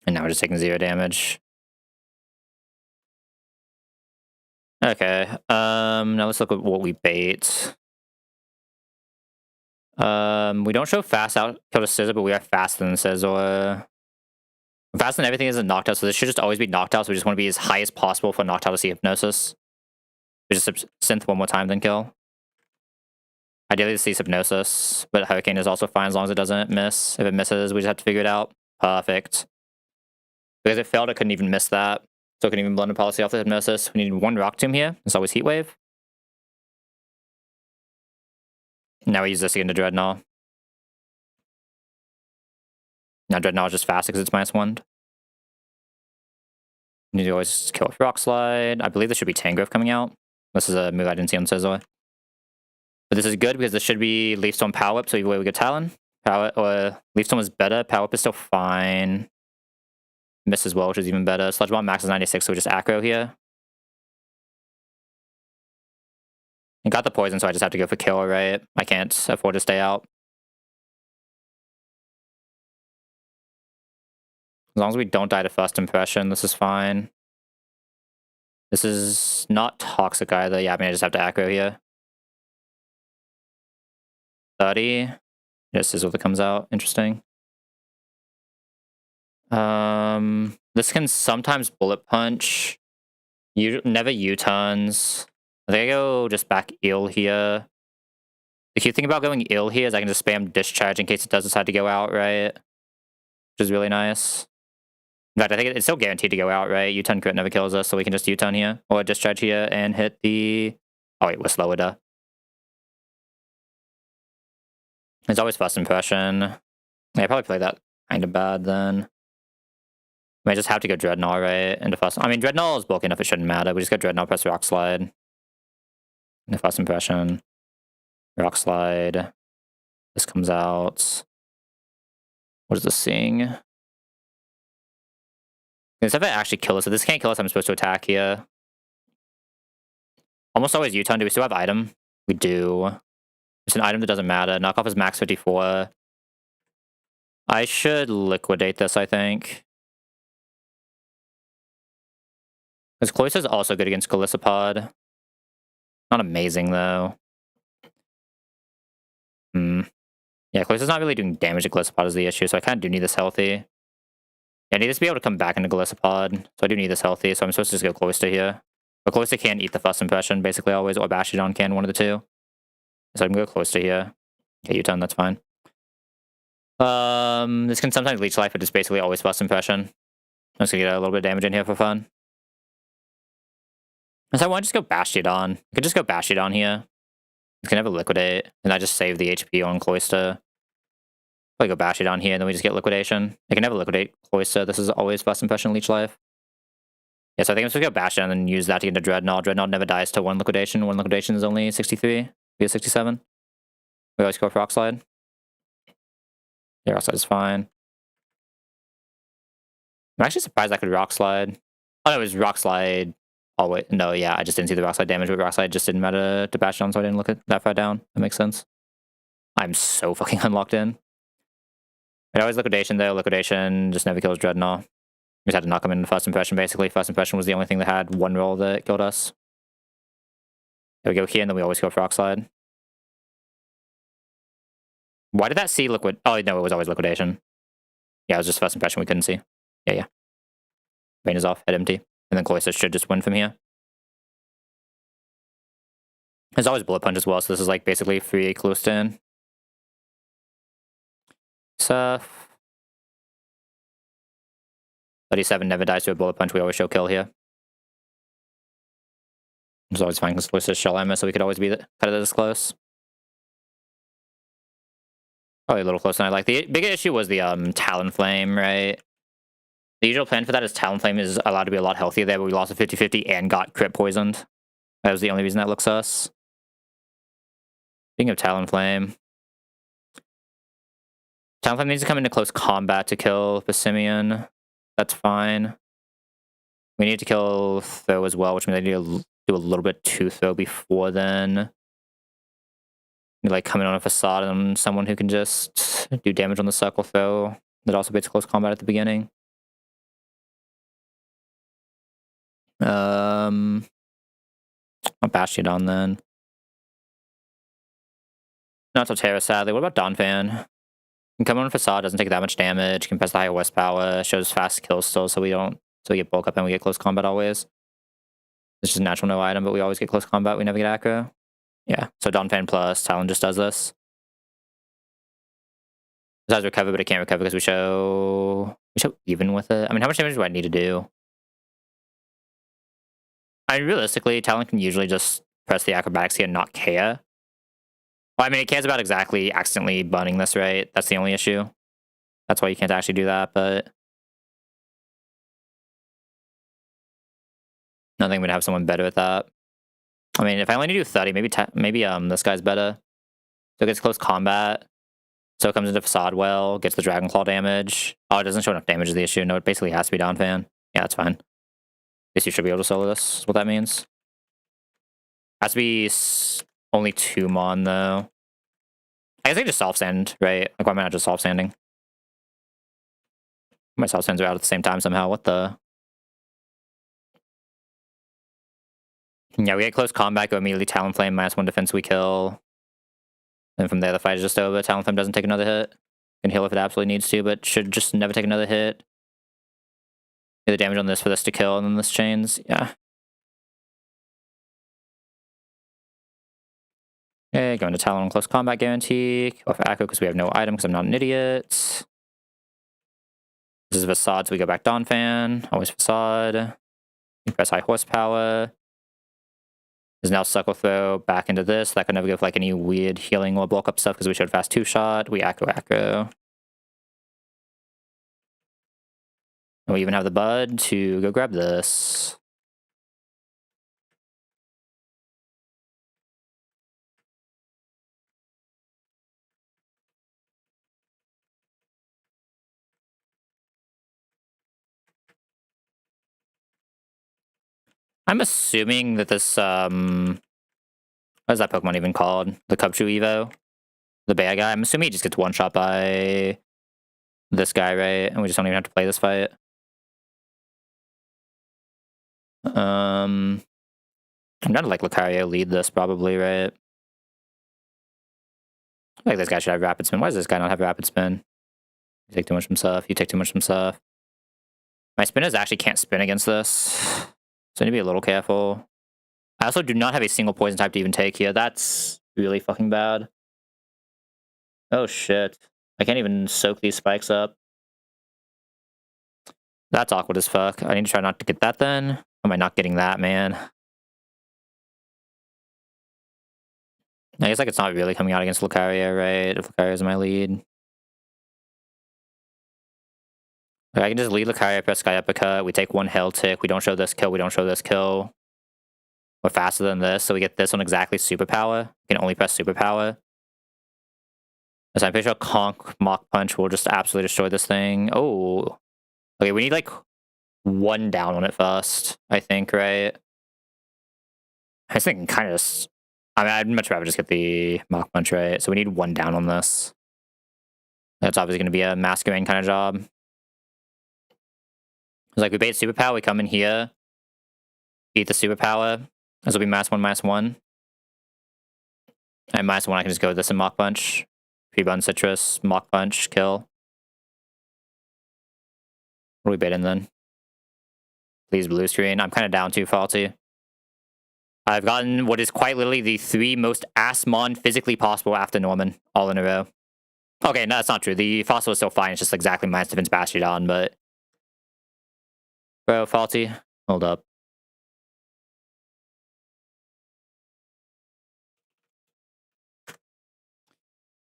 And now we're just taking 0 damage. Okay, now let's look at what we bait. We don't show fast out kill to Scizor, but we are faster than Scizor. Faster than everything isn't knocked out, so this should just always be knocked out, so we just want to be as high as possible for knocked out to see Hypnosis. We just synth one more time, then kill. Ideally, to see Hypnosis, but Hurricane is also fine as long as it doesn't miss. If it misses, we just have to figure it out. Perfect. Because it failed, it couldn't even miss that. So it couldn't even blend a policy off the Hypnosis. We need 1 Rock Tomb here. It's always Heat Wave. Now we use this again to Dreadnought. Now Dreadnought is just faster because it's -1. You need to always kill with Rock Slide. I believe there should be Tangrowth coming out. This is a move I didn't see on Scizor. But this is good because this should be Leaf Storm Power Whip, so either way we get Talon. Power or Leaf Storm is better. Power Whip is still fine. Miss as well, which is even better. Sludge Bomb max is 96, so we just aggro here. And got the poison, so I just have to go for kill, right? I can't afford to stay out. As long as we don't die to First Impression, this is fine. This is not toxic either. Yeah, I mean, I just have to aggro here. 30. This is what comes out. Interesting. This can sometimes Bullet Punch. Never U-turns. I think I go just back Ill here. The cute thing about going Ill here is I can just spam Discharge in case it does decide to go out, right? Which is really nice. In fact, I think it's still guaranteed to go out, right? U-turn crit never kills us, so we can just U-turn here. Or Discharge here and hit the... Oh wait, we're slower, duh. It's always First Impression. Yeah, I probably play that kind of bad then. I just have to go Dreadnought, right? Into First... I mean, Dreadnought is bulky enough, it shouldn't matter. We just go Dreadnought, press Rock Slide. Into First Impression. Rock Slide. This comes out. What is this seeing? This if I actually kill us. If this can't kill us, I'm supposed to attack here. Almost always U-turn. Do we still have item? We do. It's an item that doesn't matter. Knockoff is max 54. I should liquidate this, I think. Because Cloyster is also good against Golisopod. Not amazing, though. Yeah, Cloyster's not really doing damage to Golisopod is the issue, so I kind of do need this healthy. Yeah, I need this to be able to come back into Golisopod, so I do need this healthy, so I'm supposed to just go Cloyster here. But Cloyster can't eat the First Impression, basically always, or Bastiodon can, one of the two. So I'm going to go Cloyster here. Okay, U-turn, that's fine. This can sometimes leech life, but it's basically always First Impression. I'm just going to get a little bit of damage in here for fun. So I want to just go Bastion. I could just go Bastion here. You can never liquidate, and I just save the HP on Cloister. Probably go Bastion here, and then we just get liquidation. I can never liquidate Cloister. This is always first impression leech life. Yeah, so I think I'm just gonna go Bastion and use that to get into Dreadnought. Dreadnought never dies to one liquidation. One liquidation is only 63. We have 67. We always go for Rock Slide. Yeah, Rock Slide is fine. I'm actually surprised I could Rock Slide. Oh, no, it was Rock Slide. Oh, wait. No, yeah, I just didn't see the Rock Slide damage, but Rock Slide just didn't matter to Bastion, so I didn't look at that far down. That makes sense. I'm so fucking unlocked in. I always liquidation though. Liquidation just never kills Dreadnought. We just had to knock him in the first impression, basically. First impression was the only thing that had one roll that killed us. There we go here, and then we always go for Rock Slide. Why did that see liquid? Oh, no, it was always liquidation. Yeah, it was just first impression we couldn't see. Yeah. Rain is off, head empty. And then Cloister should just win from here. There's always Bullet Punch as well, so this is like basically free Cloister in. Surf. 37 never dies to a Bullet Punch, we always show kill here. It's always fine because Cloister's shell ammo, so we could always be cut it this close. Probably a little closer than I like. The bigger issue was the Talonflame, right? The usual plan for that is Talonflame is allowed to be a lot healthier there, but we lost a 50-50 and got crit poisoned. That was the only reason that looks sus. Speaking of Talonflame, Talonflame needs to come into close combat to kill Bassimian. That's fine. We need to kill Throw as well, which means I need to do a little bit to Throw before then. Like coming on a facade and someone who can just do damage on the circle throw. That also beats close combat at the beginning. I'll Bastion then. Not so Terra, sadly. What about Donphan? Can come on a facade, doesn't take that much damage, can press the high horsepower, shows fast kills still, so we get bulk up and we get close combat always. It's just natural no item, but we always get close combat, we never get aggro. Yeah, so Donphan plus Talon just does this. This has recover, but it can't recover because we show even with it. I mean, how much damage do I need to do? I mean, realistically, Talon can usually just press the acrobatics here and not care. Well, I mean, it cares about exactly accidentally burning this, right? That's the only issue. That's why you can't actually do that, but I think we'd have someone better at that. I mean, if I only do 30, maybe this guy's better. So it gets close combat. So it comes into facade well, gets the Dragon Claw damage. Oh, it doesn't show enough damage is the issue. No, it basically has to be Donphan. Yeah, that's fine. Guess you should be able to solo this, is what that means. Has to be only 2 mon, though. I guess I can just soft sand, right? Like, why am I not just soft sanding? My soft sands are out at the same time somehow. What the? Yeah, we get close combat, go immediately Talonflame, -1 defense, we kill. And from there, the fight is just over. Talonflame doesn't take another hit. Can heal if it absolutely needs to, but should just never take another hit. Get the damage on this for this to kill, and then this chains. Yeah. Okay, going to Talon on close combat guarantee. Go for Acro because we have no item because I'm not an idiot. This is Facade, so we go back Donphan. Always Facade. We press high horsepower. There's now Suckle Throw back into this. That could never go for like any weird healing or bulk up stuff because we showed fast 2-shot. We Acro. And we even have the Bud to go grab this. I'm assuming that this, what is that Pokemon even called? The Cubchoo Evo? The bad guy? I'm assuming he just gets one-shot by this guy, right? And we just don't even have to play this fight. I'm gonna like Lucario lead this probably, right? I think this guy should have Rapid Spin. Why does this guy not have Rapid Spin? You take too much from Surf. You take too much from Surf. My spinners actually can't spin against this. So I need to be a little careful. I also do not have a single poison type to even take here. That's really fucking bad. Oh shit. I can't even soak these spikes up. That's awkward as fuck. I need to try not to get that then. Am I not getting that, man? I guess like it's not really coming out against Lucaria, right? If Lucaria's my lead. Like, I can just lead Lucaria, press Sky Uppercut, we take one Hell Tick, we don't show this kill, we don't show this kill. We're faster than this, so we get this on exactly Superpower. We can only press Superpower. So I'm pretty sure Conk Mach Punch will just absolutely destroy this thing. Oh. Okay, we need like one down on it first, I think, right? I was thinking kind of... I mean, I'd much rather just get the Mach Punch, right? So we need one down on this. That's obviously going to be a Masquerade kind of job. It's like we bait Superpower, we come in here, beat the Superpower. This will be -1/-1. And -1, I can just go with this and Mach Punch. Pre-bun Citrus, Mach Punch, kill. What are we baiting then? Please blue screen. I'm kind of down too, Faulty. I've gotten what is quite literally the 3 most ass-mon physically possible after Norman, all in a row. Okay, no, that's not true. The Fossil is still fine. It's just exactly minus defense Bastiodon, but... Bro, Faulty, hold up.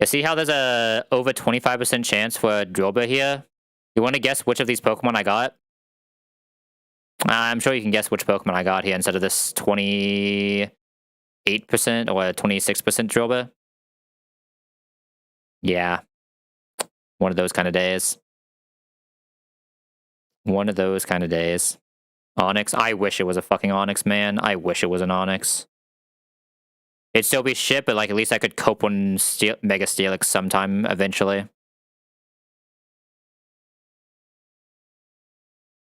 You see how there's a over 25% chance for a Drillbur here? You want to guess which of these Pokemon I got? I'm sure you can guess which Pokemon I got here instead of this 28% or 26% Drillbur. Yeah. One of those kind of days. One of those kind of days. Onyx. I wish it was a fucking Onyx, man. I wish it was an Onyx. It'd still be shit, but like at least I could cope on Mega Steelix sometime eventually.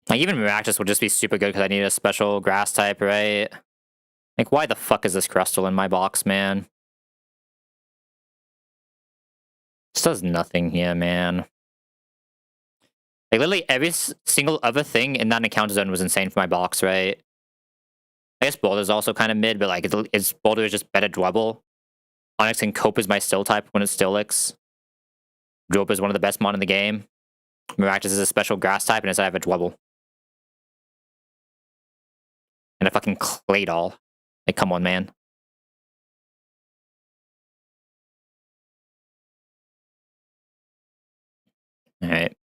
Like even Maractus would just be super good because I need a special grass type, right? Like why the fuck is this Crustle in my box, man? This does nothing here, man. Like literally every single other thing in that encounter zone was insane for my box, right? I guess Boulder's also kind of mid, but like it's Boulder is just better Dwebble. Onyx can cope as my Still type when it's Stillix. Drillbur is one of the best mon in the game. Maractus is a special grass type, and instead I have a Dwebble. And a fucking Claydol. Like, come on, man. Alright.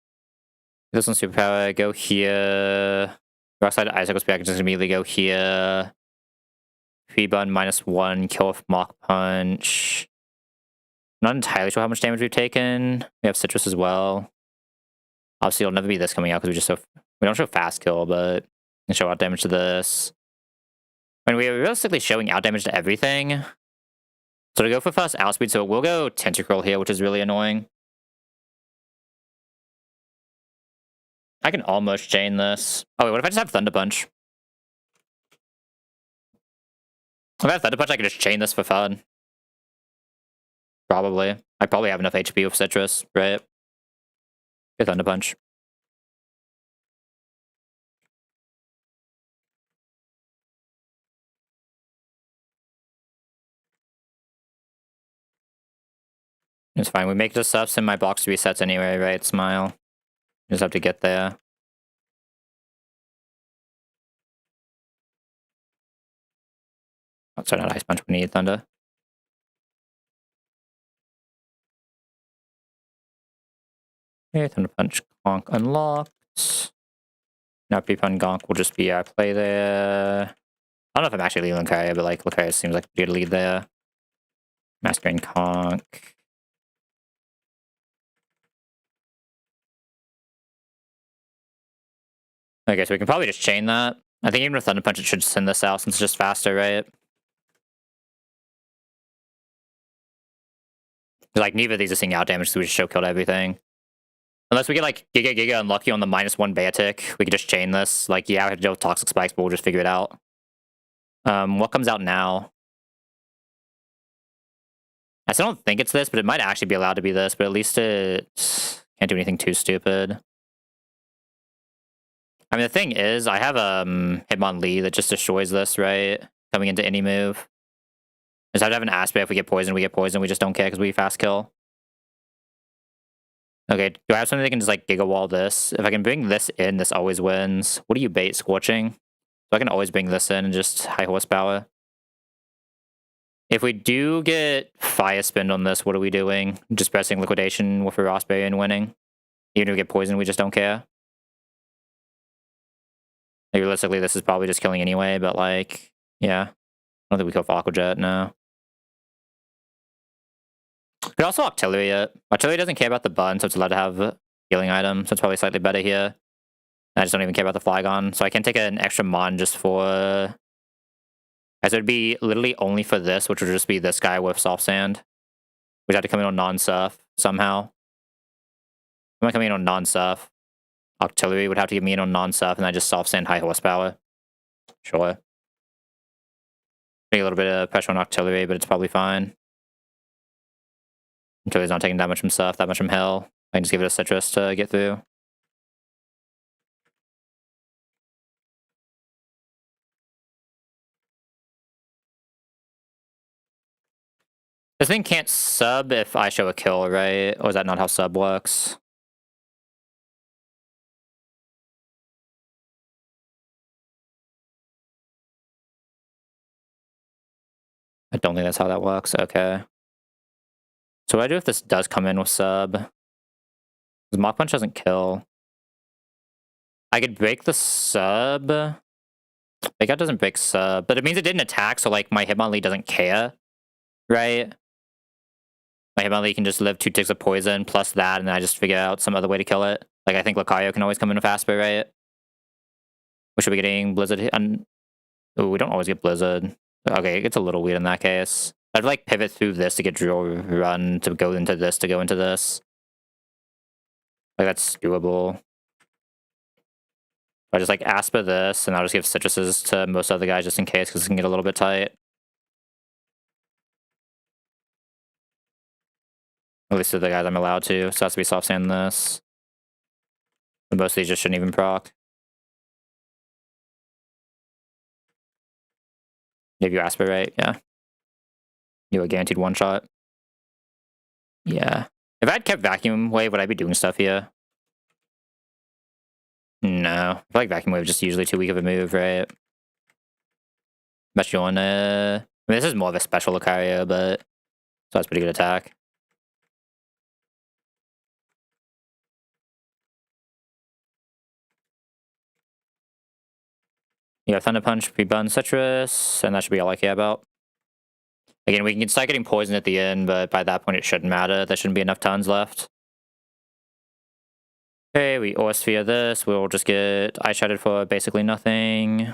This one's Superpower. Go here. Rockside Icicle Spear, I can just immediately go here. Pre-bun -1, kill with Mach Punch. I'm not entirely sure how much damage we've taken. We have Citrus as well. Obviously, it'll never be this coming out because we don't show fast kill, but we can show out damage to this. I mean, we're realistically showing out damage to everything. So to go for fast outspeed, so we'll go Tentacruel here, which is really annoying. I can almost chain this. Oh wait, what if I just have Thunder Punch? If I have Thunder Punch, I can just chain this for fun. Probably. I probably have enough HP with Citrus, right? Get Thunder Punch. It's fine. We make the subs and my box resets anyway, right? Smile. Just have to get there. Oh, sorry, not Ice Punch. We need Thunder. Okay, Thunder Punch. Gonk unlocked. Now Pre-Pun Gonk will just be our play there. I don't know if I'm actually leading Lucaria, but like Lucaria seems like a good lead there. Masquerade Conk. Okay, so we can probably just chain that. I think even with Thunder Punch, it should send this out since it's just faster, right? Like, neither of these are seeing out damage, so we just show killed everything. Unless we get, like, Giga unlucky on the -1 Beartic, we could just chain this. Like, yeah, we have to deal with Toxic Spikes, but we'll just figure it out. What comes out now? I still don't think it's this, but it might actually be allowed to be this, but at least it can't do anything too stupid. I mean, the thing is, I have Hitmonlee that just destroys this, right? Coming into any move. Just have to have an aspect. If we get poisoned, we get poisoned. We just don't care because we fast kill. Okay, do I have something that can just like Giga Wall this? If I can bring this in, this always wins. What do you bait? Scorching? So I can always bring this in and just high horsepower. If we do get fire spin on this, what are we doing? Just pressing liquidation with a Raspberry and winning? Even if we get poisoned, we just don't care. Like, realistically, this is probably just killing anyway, but like, yeah. I don't think we kill for Aqua Jet, no. Could also Artillery it. Artillery doesn't care about the button, so it's allowed to have a healing item, so it's probably slightly better here. I just don't even care about the Flygon, so I can take an extra Mon just for... As it would be literally only for this, which would just be this guy with Soft Sand. We'd have to come in on non-surf somehow. I'm not coming in on non-surf. Artillery would have to give me in on non-surf, and I just Soft Sand high horsepower. Sure. Take a little bit of pressure on Artillery, but it's probably fine. Artillery's not taking that much from surf, that much from hell. I can just give it a citrus to get through. This thing can't sub if I show a kill, right? Or is that not how sub works? I don't think that's how that works. Okay. So what do I do if this does come in with sub? Because Mach Punch doesn't kill. I could break the sub. Break out doesn't break sub, but it means it didn't attack, so like my Hitmonlee doesn't care, right? My Hitmonlee can just live 2 ticks of poison plus that, and then I just figure out some other way to kill it. Like I think Lucario can always come in with Asper, right? We should be getting Blizzard. Oh, we don't always get Blizzard. Okay, it gets a little weird in that case. I'd like pivot through this to get Drill Run to go into this to go into this. Like that's doable. I just like Asper this, and I'll just give citruses to most other guys just in case, because it can get a little bit tight. At least to the guys I'm allowed to, so it has to be Soft Sand this. But most of these just shouldn't even proc. If you Asper right, yeah. You a guaranteed one shot. Yeah. If I had kept Vacuum Wave, would I be doing stuff here? No. I feel like Vacuum Wave is just usually too weak of a move, right? Especially on I mean, this is more of a special Lucario, but so that's pretty good attack. Yeah, Thunder Punch, Pre-Bun, Citrus, and that should be all I care about. Again, we can start getting poisoned at the end, but by that point it shouldn't matter. There shouldn't be enough tons left. Okay, we Sphere this. We'll just get Ice Shattered for basically nothing.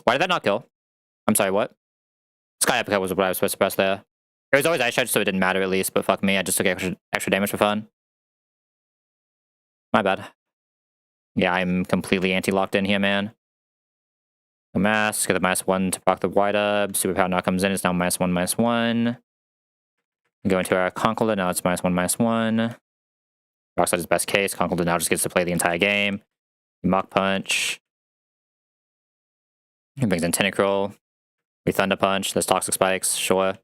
Why did that not kill? I'm sorry, what? Sky Uppercut was what I was supposed to press there. It was always Ice Shattered, so it didn't matter at least, but fuck me, I just took extra damage for fun. My bad. Yeah, I'm completely anti-locked in here, man. A mask, get the -1 to proc the Wide Up. Superpower now comes in, it's now -1/-1. Go into our Conkeldurr, now it's -1/-1. Rockslide is best case. Conkeldurr now just gets to play the entire game. Mach Punch. He brings in Tentacruel. We Thunder Punch. There's Toxic Spikes, sure.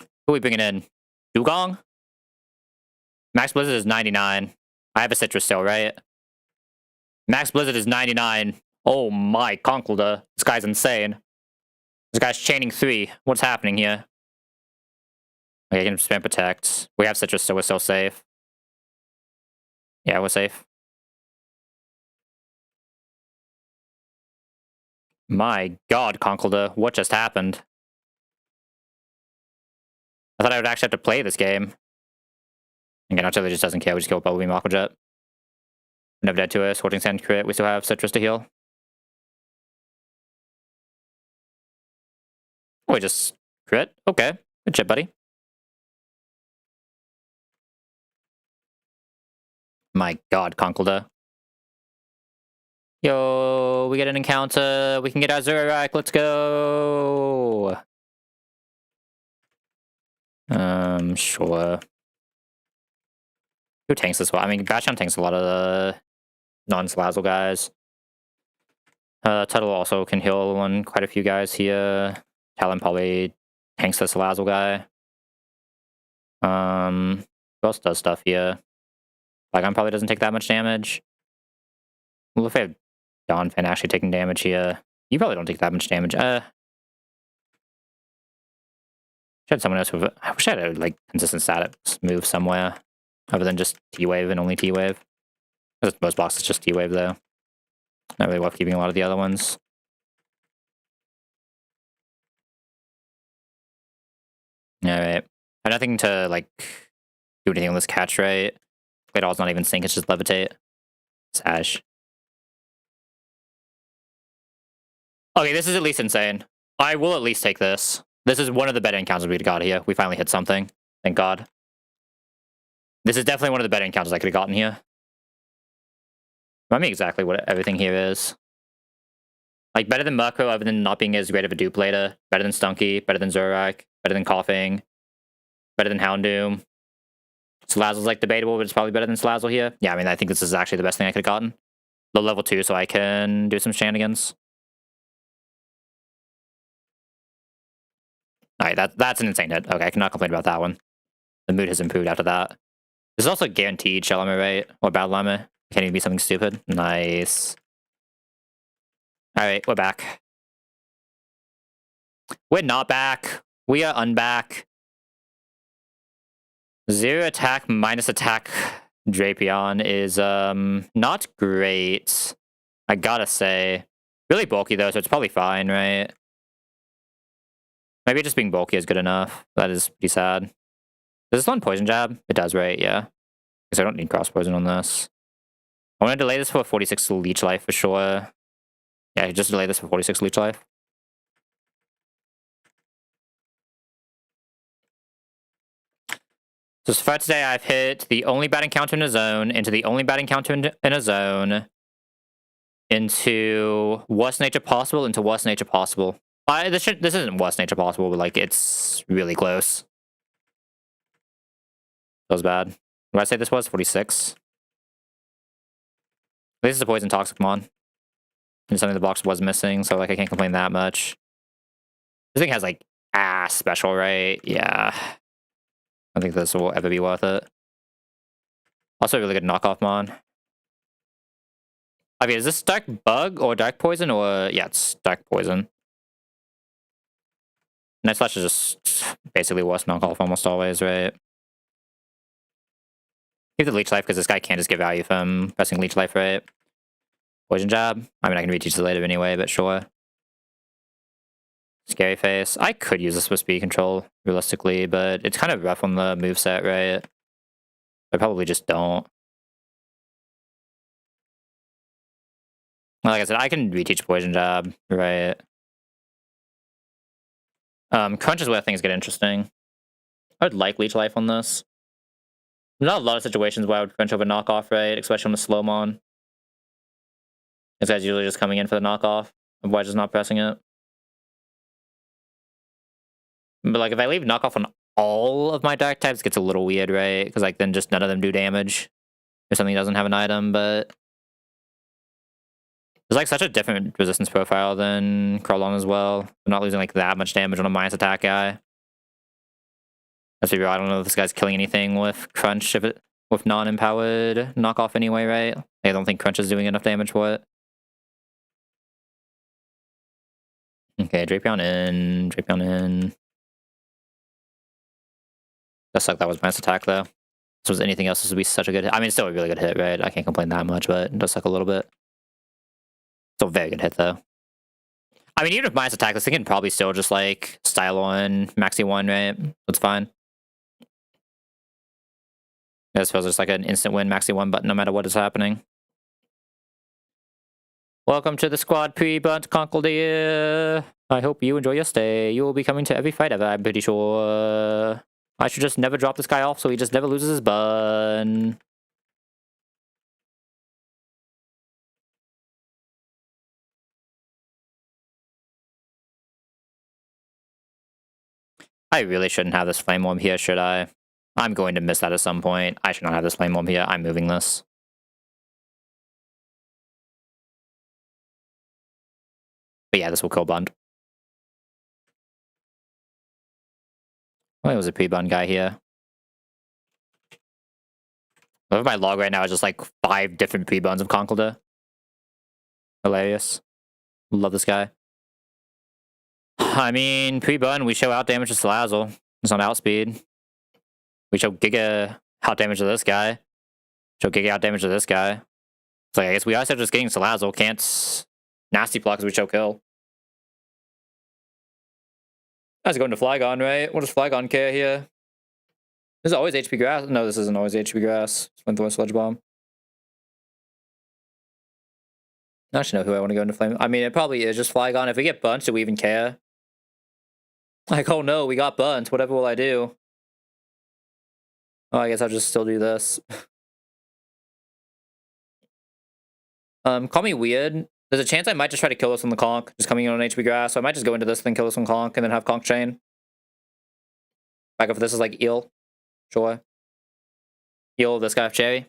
Who are we bringing in? Dugong? Max Blizzard is 99. I have a Citrus still, right? Max Blizzard is 99. Oh my, Conkeldurr. This guy's insane. This guy's chaining 3. What's happening here? Okay, I can spam Protect. We have Citrus, so we're still safe. Yeah, we're safe. My god, Conkeldurr, what just happened? I thought I would actually have to play this game. Again, Artillery just doesn't care. We just kill Bubble Beam Aqua Jet. Never dead to us. Scorching Sand crit. We still have Citrus to heal. Oh, we just crit? Okay. Good shit, buddy. My god, Conkeldurr. Yo, we get an encounter. We can get our Zurak. Let's go. Sure. Who tanks this one? I mean, Basham tanks a lot of the non-Salazzle guys. Tuttle also can heal quite a few guys here. Talon probably tanks the Salazzle guy. Who else does stuff here? Flygon probably doesn't take that much damage. Well, if I have Donphan actually taking damage here, you probably don't take that much damage. I had someone else with. I wish I had a like consistent status move somewhere, other than just T-Wave and only T-Wave. Most boxes just T-Wave though. Not really worth keeping a lot of the other ones. Alright. I have nothing to like do anything on this catch, right? Blade All's not even sync, it's just levitate. Sash. Okay, this is at least insane. I will at least take this. This is one of the better encounters we got here. We finally hit something. Thank God. This is definitely one of the better encounters I could have gotten here. Remind me exactly what everything here is. Like, better than Murko, other than not being as great of a dupe later. Better than Stunky, better than Zorak, better than Coughing, better than Houndoom. Salazzle's like debatable, but it's probably better than Salazzle here. Yeah, I mean, I think this is actually the best thing I could have gotten. Low level 2, so I can do some shenanigans. Alright, that's an insane hit. Okay, I cannot complain about that one. The mood has improved after that. This is also guaranteed Shell Armor, right? Or Battle Armor. Can't even be something stupid. Nice. Alright, we're back. We're not back. We are unback. 0 attack minus attack Drapion is not great. I gotta say. Really bulky though, so it's probably fine, right? Maybe just being bulky is good enough. That is pretty sad. Does this one poison jab? It does, right? Yeah. Because I don't need cross poison on this. I want to delay this for 46 leech life for sure. Yeah, just delay this for 46 leech life. So far today, I've hit the only bad encounter in a zone, into the only bad encounter in a zone, into worst nature possible, into worst nature possible. This isn't worst nature possible, but like it's really close. That was bad. What did I say this was? 46. At least it's a poison toxic mon. And something the box was missing, so like I can't complain that much. This thing has like special, right? Yeah. I don't think this will ever be worth it. Also a really good knockoff mon. Okay, is this dark bug or dark poison or yeah, it's dark poison. Night Slash is just basically worst knockoff almost always, right? Keep the leech life because this guy can't just get value from pressing leech life, right? Poison jab. I mean, I can reteach it later anyway, but sure. Scary face. I could use this with speed control realistically, but it's kind of rough on the moveset, right? I probably just don't. Like I said, I can reteach poison jab, right? Crunch is where things get interesting. I would like leech life on this. There's not a lot of situations where I would crunch over knockoff, right? Especially on the slow mon. This guy's usually just coming in for the knockoff. Otherwise, just not pressing it. But like, if I leave knockoff on all of my dark types, it gets a little weird, right? Because like, then just none of them do damage if something doesn't have an item. But there's like such a different resistance profile than Krolon as well. I'm not losing like that much damage on a minus attack guy. Let's be real, I don't know if this guy's killing anything with Crunch with non-empowered knockoff anyway, right? I don't think Crunch is doing enough damage for it. Okay, Drapion in, Drapion in. That sucked, that was minus attack though. If this was anything else, this would be such a good hit. I mean, it's still a really good hit, right? I can't complain that much, but it does suck a little bit. Still a very good hit though. I mean, even with minus attack, this thing can probably still just like style on Maxi 1, right? That's fine. I suppose it's like an instant win Maxi 1 button no matter what is happening. Welcome to the squad pre-bunt Conkeldea. I hope you enjoy your stay. You will be coming to every fight ever, I'm pretty sure. I should just never drop this guy off so he just never loses his bun. I really shouldn't have this Flame Orb here, should I? I'm going to miss that at some point. I should not have this Flame Orb here. I'm moving this. But yeah, this will kill Bund. Oh, it was a pre-bun guy here. Look at my log right now is just like 5 different pre-buns of Conkeldea. Hilarious. Love this guy. I mean, pre-bun, we show out damage to Salazzle. It's on outspeed. We show Giga out damage to this guy. Show Giga out damage to this guy. It's like, I guess we also just getting Salazzle. Can't nasty block because we show kill. That's going to Flygon, right? What does Flygon care here? This is always HP grass. No, this isn't always HP grass. Flamethrower Sludge Bomb. I actually know who I want to go into flame. I mean, it probably is just Flygon. If we get bunched, do we even care? Like, oh no, we got bunched. Whatever will I do? Oh, I guess I'll just still do this. Call me weird. There's a chance I might just try to kill this on the conk, just coming in on HP grass. So I might just go into this thing, kill this on conk, and then have conk chain. Back if this is like eel. Sure. Eel, this guy of cherry.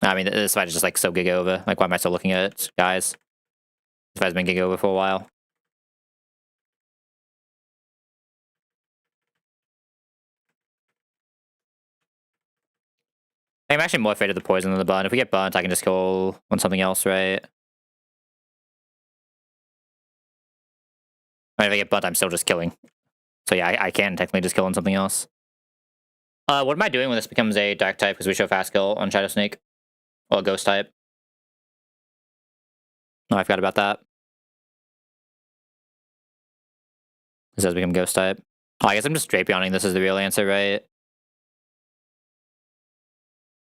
I mean, this fight is just like so Giga over. Like, why am I still looking at it, guys? This fight's been Giga over for a while. I'm actually more afraid of the poison than the burn. If we get burnt, I can just kill on something else, right? I mean, if I get burnt, I'm still just killing. So yeah, I can technically just kill on something else. What am I doing when this becomes a dark type? Because we show fast kill on Shadow Snake. Or a ghost type. Oh, I forgot about that. This does become ghost type. Oh, I guess I'm just Drapioning. This is the real answer, right?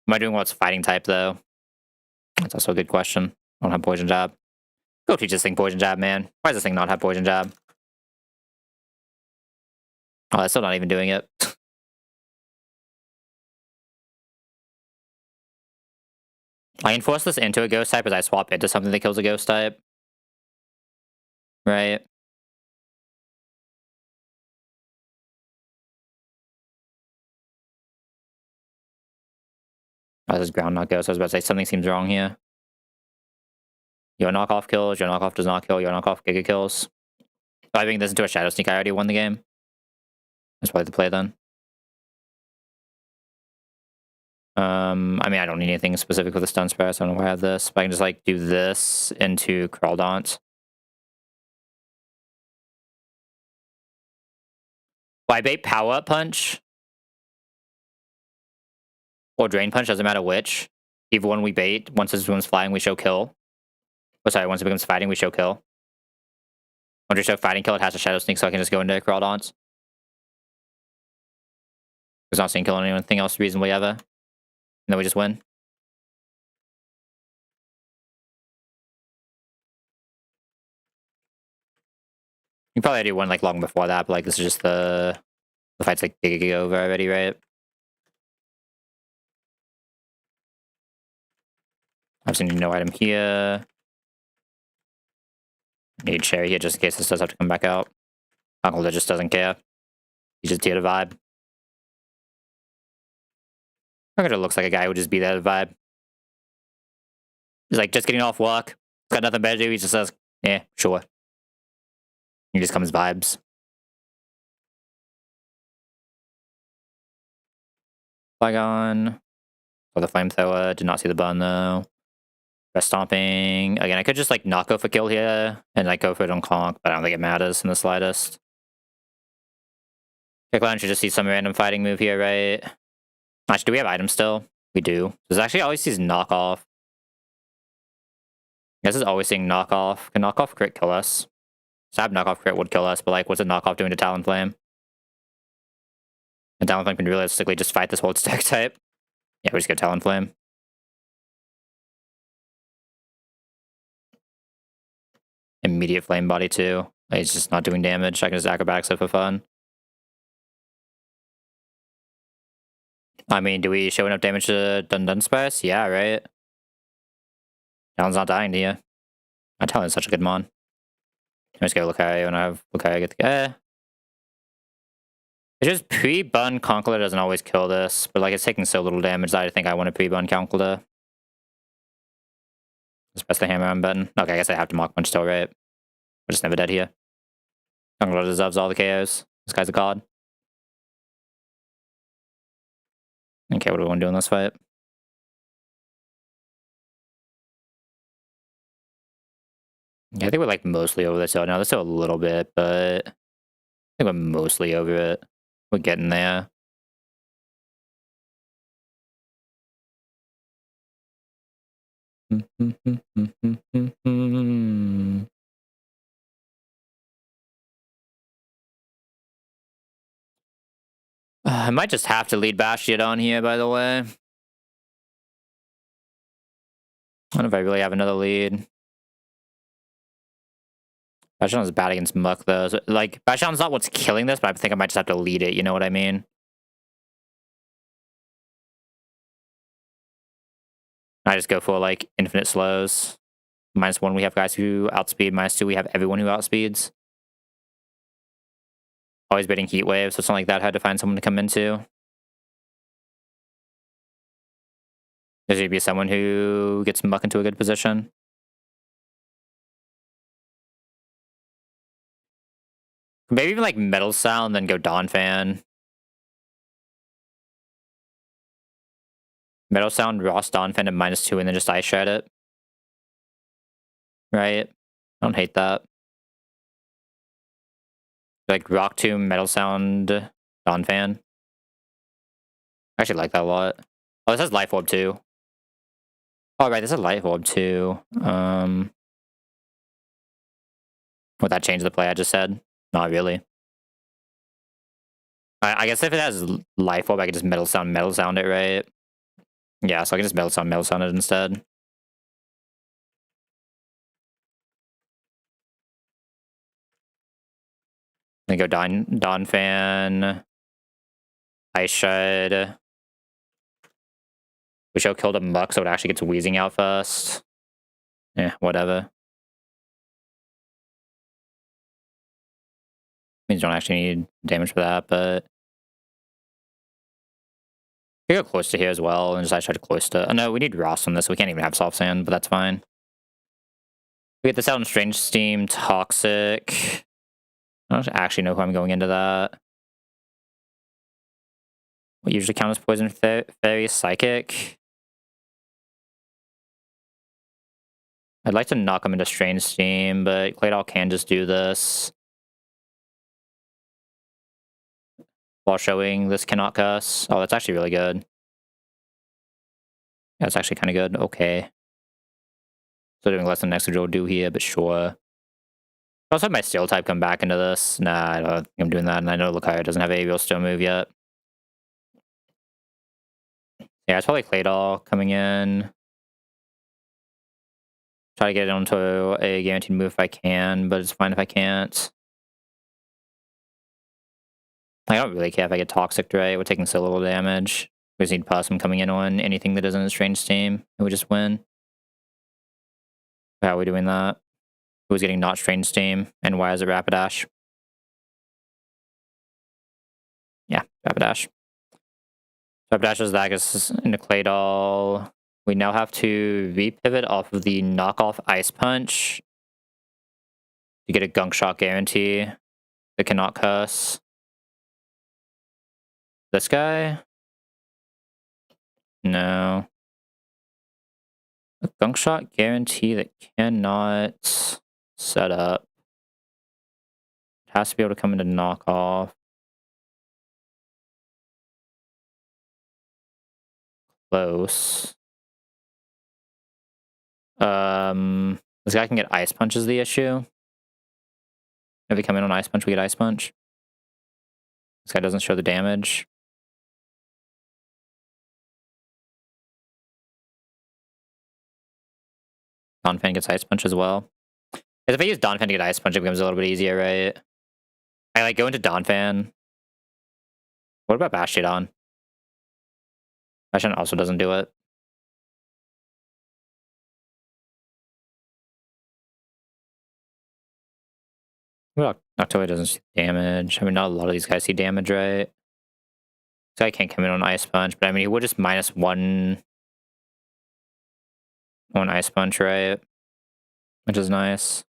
Am I doing what's fighting type, though? That's also a good question. I don't have Poison Jab. Go teach this thing Poison Jab, man. Why does this thing not have Poison Jab? Oh, that's still not even doing it. I can force this into a ghost type as I swap into something that kills a ghost type. Right? Oh, this is ground not ghost. I was about to say something seems wrong here. Your knockoff kills, your knockoff does not kill, your knockoff Giga kills. If I bring this into a Shadow Sneak, I already won the game. That's probably the play then. I mean, I don't need anything specific with the stun spare, so I don't know why I have this. But I can just like do this into Crawdaunt. Well, I bait Power Up Punch. Or Drain Punch, doesn't matter which. Either one we bait. Once this one's flying, we show kill. Oh, sorry, once it becomes fighting, we show kill. Once we show fighting kill, it has a Shadow Sneak, so I can just go into Crawdaunt. It's not seeing kill on anything else reasonably ever. And then we just win. You probably already won like long before that, but like this is just the fight's like big over already, right? Obviously no item here. Need Cherry here just in case this does have to come back out. Uncle just doesn't care. He's just here to vibe. It looks like a guy who would just be there to vibe. He's like just getting off work. Got nothing better to do. He just says, yeah, sure. He just comes vibes. Flygon. Oh, the flamethrower. Did not see the burn though. Rest stomping. Again, I could just like not go for kill here and like go for it on conk, but I don't think it matters in the slightest. Kickline should just see some random fighting move here, right? Actually, do we have items still? We do. There's actually always these knockoff. This is always seeing knockoff. Can knockoff crit kill us? Stab knockoff crit would kill us, but like, what's a knockoff doing to Talonflame? And Talonflame can realistically just fight this whole stack type. Yeah, we just get Talonflame. Immediate flame body too. Like, it's just not doing damage. I can just acrobatics it for fun. I mean, do we show enough damage to Dunsparce? Yeah, right? Talon's not dying to you. My Talon's such a good mon. I'm just gonna Lucario and I have Lucario get the guy. It's just pre-bun Conkeler doesn't always kill this, but like it's taking so little damage that I think I want to pre-bun Conkeler. Let's press the hammer on button. Okay, I guess I have to Mach Punch still, right? We're just never dead here. Conkeler deserves all the KOs. This guy's a god. Okay, what do we want to do in this fight? Yeah, I think we're like mostly over this. So now there's still a little bit, but I think we're mostly over it. We're getting there. I might just have to lead Bastion on here, by the way. I don't know if I really have another lead. Bastion's bad against Muck, though. So, like, Bastion's not what's killing this, but I think I might just have to lead it, you know what I mean? I just go for, like, infinite slows. -1, we have guys who outspeed. -2, we have everyone who outspeeds. Always baiting Heat Wave, so it's not like that hard to find someone to come into. There's going to be someone who gets Muck into a good position. Maybe even, like, Metal Sound, then go Dawn Fan. Metal Sound, Ross Dawn Fan at -2, and then just Ice Shred it. Right? I don't hate that. Like Rock Tomb, Metal Sound, Dawn Fan. I actually like that a lot. Oh, this has Life Orb too. Oh, right, this is Life Orb too. Would that change the play I just said? Not really. I guess if it has Life Orb, I could just Metal Sound it, right? Yeah, so I can just Metal Sound it instead. Then go Dawn Fan. Ice Shred. Wish I killed a Muck so it actually gets Wheezing out first. Yeah, whatever. Means you don't actually need damage for that, but we go close to here as well, and just Ice Shred close to. Oh no, we need Ross on this. So we can't even have Soft Sand, but that's fine. We get this out in Strange Steam, Toxic. I don't actually know who I'm going into that. What usually counts as Poison Fairy, Psychic. I'd like to knock him into Strange Steam, but Claydol can just do this. While showing this cannot cuss. Oh, that's actually really good. Yeah, that's actually kind of good. Okay. So doing less than next to Joe do here, but sure. I also have my Steel type come back into this. Nah, I don't think I'm doing that, and I know Lucario doesn't have a real Steel move yet. Yeah, it's probably Claydol coming in. Try to get it onto a guaranteed move if I can, but it's fine if I can't. I don't really care if I get Toxic, right? We're taking so little damage. We just need Possum coming in on anything that isn't a Strange Steam, and we just win. How are we doing that? Who's getting not Strange Steam, and why is it Rapidash? Yeah, Rapidash. Rapidash is that is into Claydol. We now have to repivot off of the knockoff Ice Punch to get a Gunk Shot guarantee that cannot curse. This guy? No. A Gunk Shot guarantee that cannot set up. It has to be able to come into knockoff. Close. This guy can get Ice Punch is the issue. If we come in on Ice Punch, we get Ice Punch. This guy doesn't show the damage. Donphan gets Ice Punch as well. If I use Donphan to get Ice Punch, it becomes a little bit easier, right? I like go into Donphan. What about Bastiodon? Bastiodon also doesn't do it. Well, October doesn't see damage. I mean, not a lot of these guys see damage, right? This guy can't come in on Ice Punch, but I mean, he would just -1 on Ice Punch, right? Which is nice.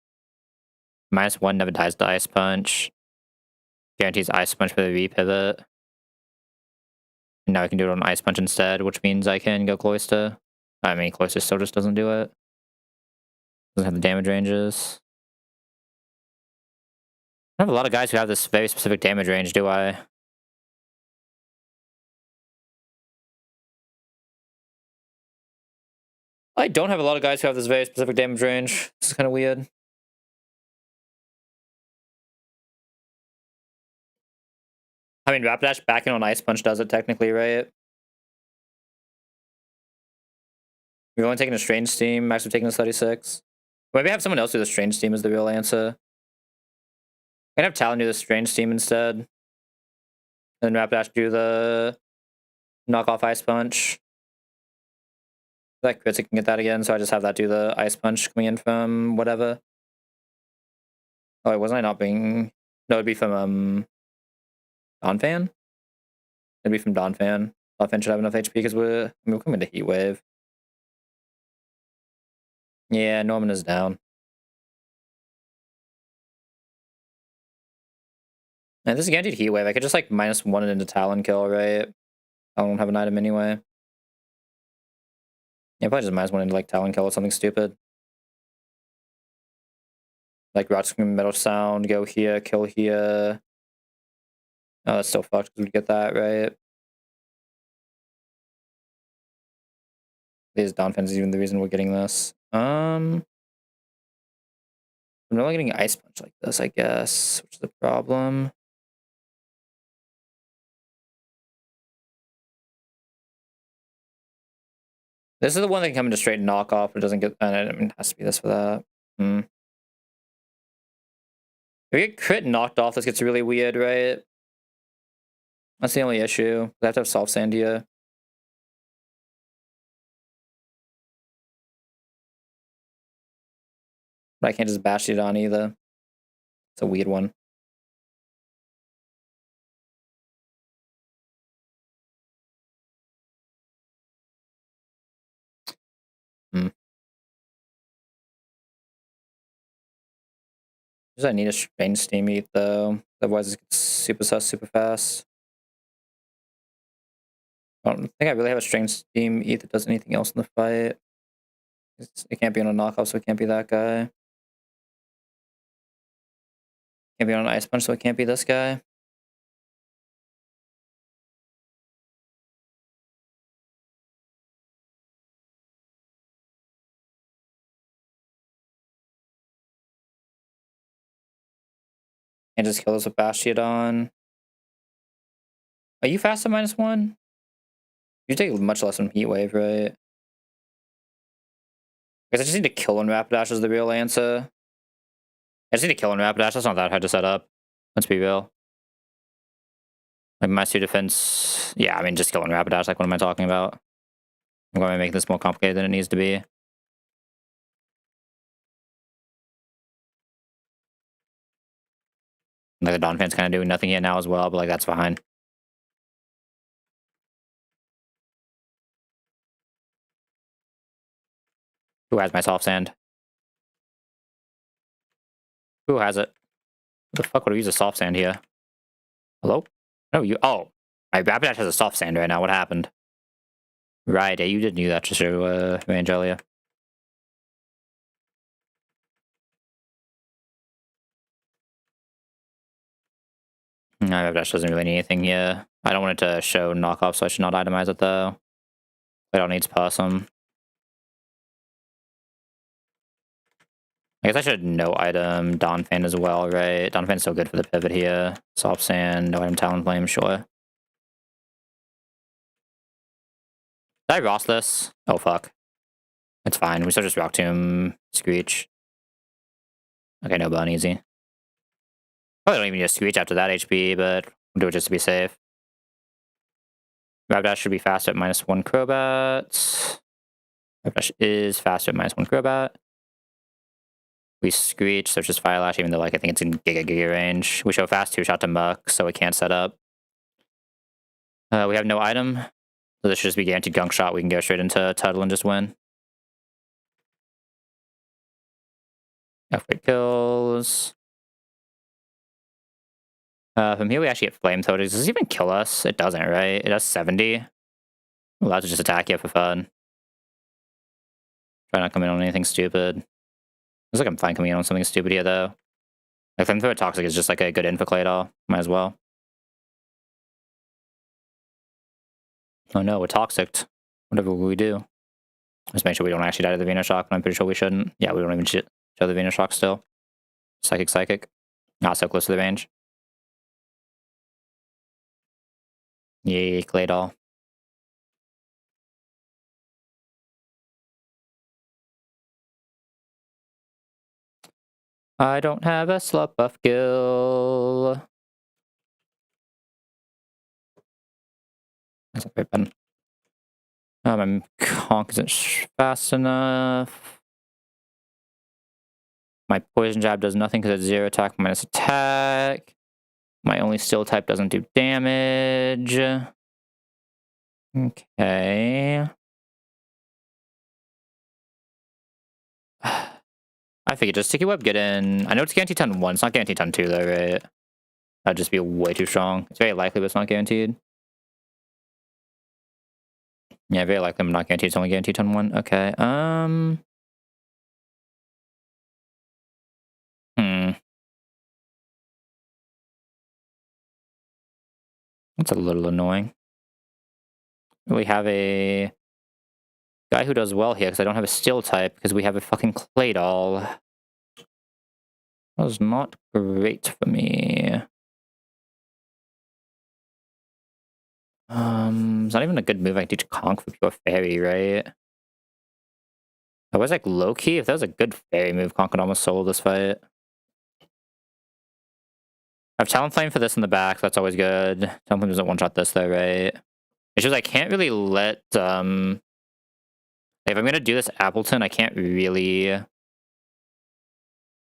-1 never dies to Ice Punch. Guarantees Ice Punch for the repivot. And now I can do it on Ice Punch instead, which means I can go Cloyster. I mean, Cloyster still just doesn't do it. Doesn't have the damage ranges. I have a lot of guys who have this very specific damage range, do I? I don't have a lot of guys who have this very specific damage range. This is kind of weird. I mean, Rapidash backing on Ice Punch does it technically, right? We've only taken a Strange Steam. Max, we've taken a 36. Maybe have someone else do the Strange Steam is the real answer. I can have Talon do the Strange Steam instead. And Rapidash do the knockoff Ice Punch. That crits, it can get that again, so I just have that do the Ice Punch coming in from whatever. Oh, wasn't I not being... No, it'd be from, Donphan? It'd be from Donphan. Donphan should have enough HP because we're coming to Heat Wave. Yeah, Norman is down. And this is guaranteed Heat Wave. I could just like -1 it into Talon kill, right? I don't have an item anyway. Yeah, probably just -1 into like Talon kill or something stupid. Like Rot Scream, Metal Sound, go here, kill here. Oh, that's still fucked because we get that, right? These Donphan is even the reason we're getting this. I'm not getting Ice Punch like this, I guess, which is the problem. This is the one that can come into straight knockoff, but doesn't get. I mean, it has to be this for that. If we get crit knocked off, this gets really weird, right? That's the only issue. I have to have Soft Sand here. But I can't just bash it on either. It's a weird one. I need a Strange Steam Eat though. Otherwise it gets super sus super fast. I don't think I really have a Strange Steam Eat that does anything else in the fight. It can't be on a knockoff, so it can't be that guy. Can't be on an Ice Punch, so it can't be this guy. Can't just kill this with Bastiodon. Are you fast at -1? You take much less from Heat Wave, right? I guess I just need to kill on Rapidash is the real answer. I just need to kill on Rapidash. That's not that hard to set up. Let's be real. Like my 2 defense. Yeah, I mean, just kill on Rapidash. Like, what am I talking about? I'm going to make this more complicated than it needs to be. Like, the Donphan's kind of doing nothing yet now as well, but like, that's fine. Who has my Soft Sand? Who has it? What the fuck would I use a Soft Sand here? Hello? No, you. Oh, my Rapidash has a Soft Sand right now. What happened? Right, you did do that to show range earlier. No, Rapidash doesn't really need anything here. I don't want it to show knockoff, so I should not itemize it though. I don't need Possum. I guess I should no item Donphan as well, right? Donphan's so good for the pivot here. Soft Sand, no item Talonflame, sure. Did I Ross this? Oh fuck. It's fine. We still just Rock Tomb, Screech. Okay, no bone, easy. Probably don't even need a Screech after that HP, but we'll do it just to be safe. Rapidash should be faster at -1 Crobat. Rapidash is faster at -1 Crobat. We Screech, so it's just Fire Lash, even though like I think it's in Giga range. We show fast 2-shot to Muck, so it can't set up. We have no item, so this should just be guaranteed Gunk Shot. We can go straight into Tuttle and just win. F-Wait kills. From here we actually get Flame Toad. Does this even kill us? It doesn't, right? It does 70. We're allowed to just attack you for fun. Try not to come in on anything stupid. Looks like I'm fine coming in on something stupid here, though. Like, Flamethrower Toxic is just like a good infiltrate all. Might as well. Oh no, we're toxic. Whatever will we do? Let's make sure we don't actually die to the Venoshock, but I'm pretty sure we shouldn't. Yeah, we don't even show the Venoshock still. Psychic. Not so close to the range. Yay, Claydol. I don't have a slut buff kill. That's a great button. My conk isn't fast enough. My poison jab does nothing because it's 0 attack minus attack. My only steel type doesn't do damage. Okay. I figured just sticky web, get in. I know it's guaranteed ton 1. It's not guaranteed ton 2 though, right? That'd just be way too strong. It's very likely, but it's not guaranteed. Yeah, very likely I'm not guaranteed. It's only guaranteed ton 1. Okay. That's a little annoying. We have a guy who does well here because I don't have a steel type because we have a fucking Claydol. That was not great for me. It's not even a good move I can teach Conk for pure fairy, right? I was like low key. If that was a good fairy move, Conk could almost solo this fight. I have Talon Flame for this in the back. So that's always good. Talon Flame doesn't one shot this though, right? It's just I can't really let if I'm gonna do this Appleton, I can't really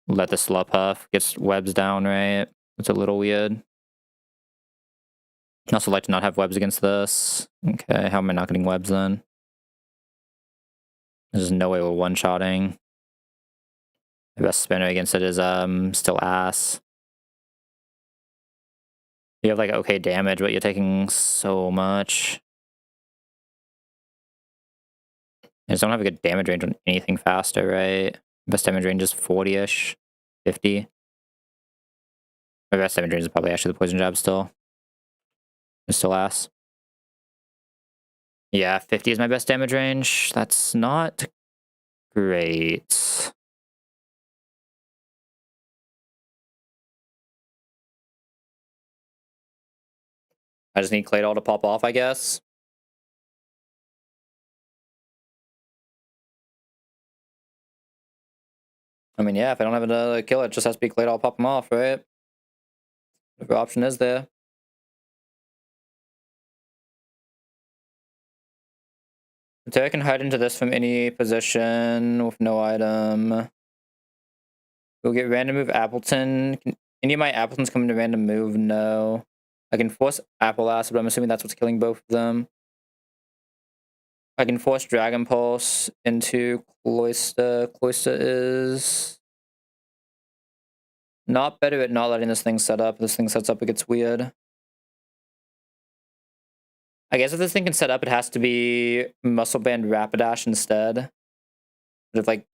let the Slut Puff get webs down, right? It's a little weird. I also like to not have webs against this. Okay, how am I not getting webs then? There's no way we're one-shotting. The best spinner against it is still ass. You have like okay damage, but you're taking so much. I just don't have a good damage range on anything faster, right? Best damage range is 40-ish, 50. My best damage range is probably actually the poison jab still. It's still ass. Yeah, 50 is my best damage range. That's not great. I just need Claydol to pop off, I guess. I mean, yeah, if I don't have another kill, it just has to be Claydol pop him off, right? Whatever option is there. The Terra can hide into this from any position with no item. We'll get random move Appleton. Can any of my Appletons come into random move? No. I can force Apple Acid, but I'm assuming that's what's killing both of them. I can force Dragon Pulse into Cloyster. Cloyster is not better at not letting this thing set up. If this thing sets up, it gets weird. I guess if this thing can set up, it has to be Muscle Band Rapidash instead. But if like...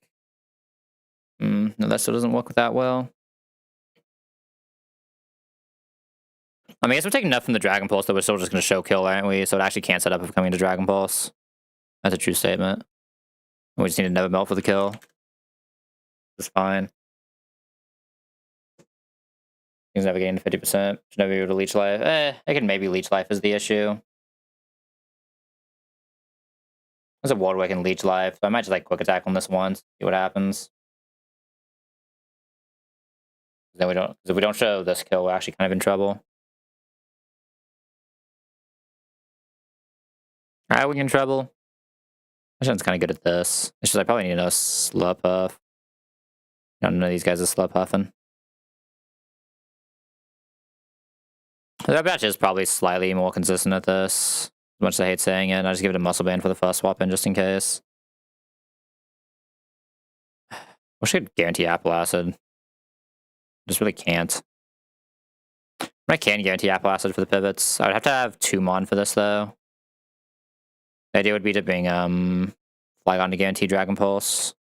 no, that still doesn't work that well. I mean, I guess we're taking enough from the Dragon Pulse that we're still just going to show kill, aren't we? So it actually can't set up if coming to Dragon Pulse. That's a true statement. We just need to never melt for the kill. It's fine. He's never getting to 50%. Should never be able to leech life. I can maybe leech life is the issue. There's a ward where I can leech life, so I might just like quick attack on this once, see what happens. Then we don't, if we don't show this kill, we're actually kind of in trouble. Alright, we're in trouble. Ashen's kind of good at this. It's just I probably need another Slut Puff. None of these guys are Slut Puffing. That batch is probably slightly more consistent at this. As much as I hate saying it, I just give it a muscle band for the first swap in just in case. Wish I could guarantee Apple Acid. Just really can't. I can guarantee Apple Acid for the pivots. I would have to have 2 Mon for this though. The idea would be to bring Flygon to guarantee Dragon Pulse.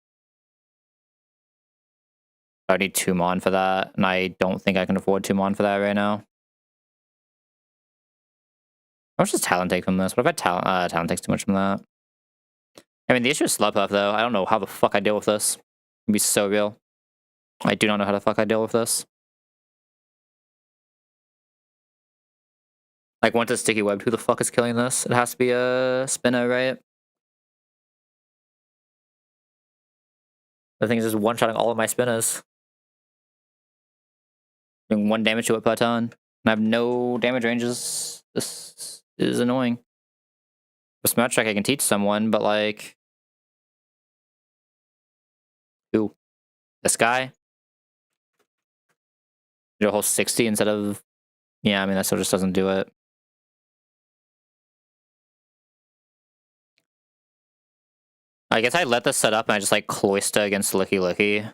I would need 2 Mon for that, and I don't think I can afford 2 Mon for that right now. How much does Talon take from this? What if Talon takes too much from that? I mean, the issue is slug puff, though. I don't know how the fuck I deal with this. It'd be so real. I do not know how the fuck I deal with this. Like, once it's sticky webbed, who the fuck is killing this? It has to be a spinner, right? The thing is just one-shotting all of my spinners. Doing 1 damage to it per turn. And I have no damage ranges. This is annoying. For Smart Track, I can teach someone, but like... Ooh. This guy? Do a whole 60 instead of... Yeah, I mean, that still just doesn't do it. I guess I let this set up and I just like cloister against Licky Licky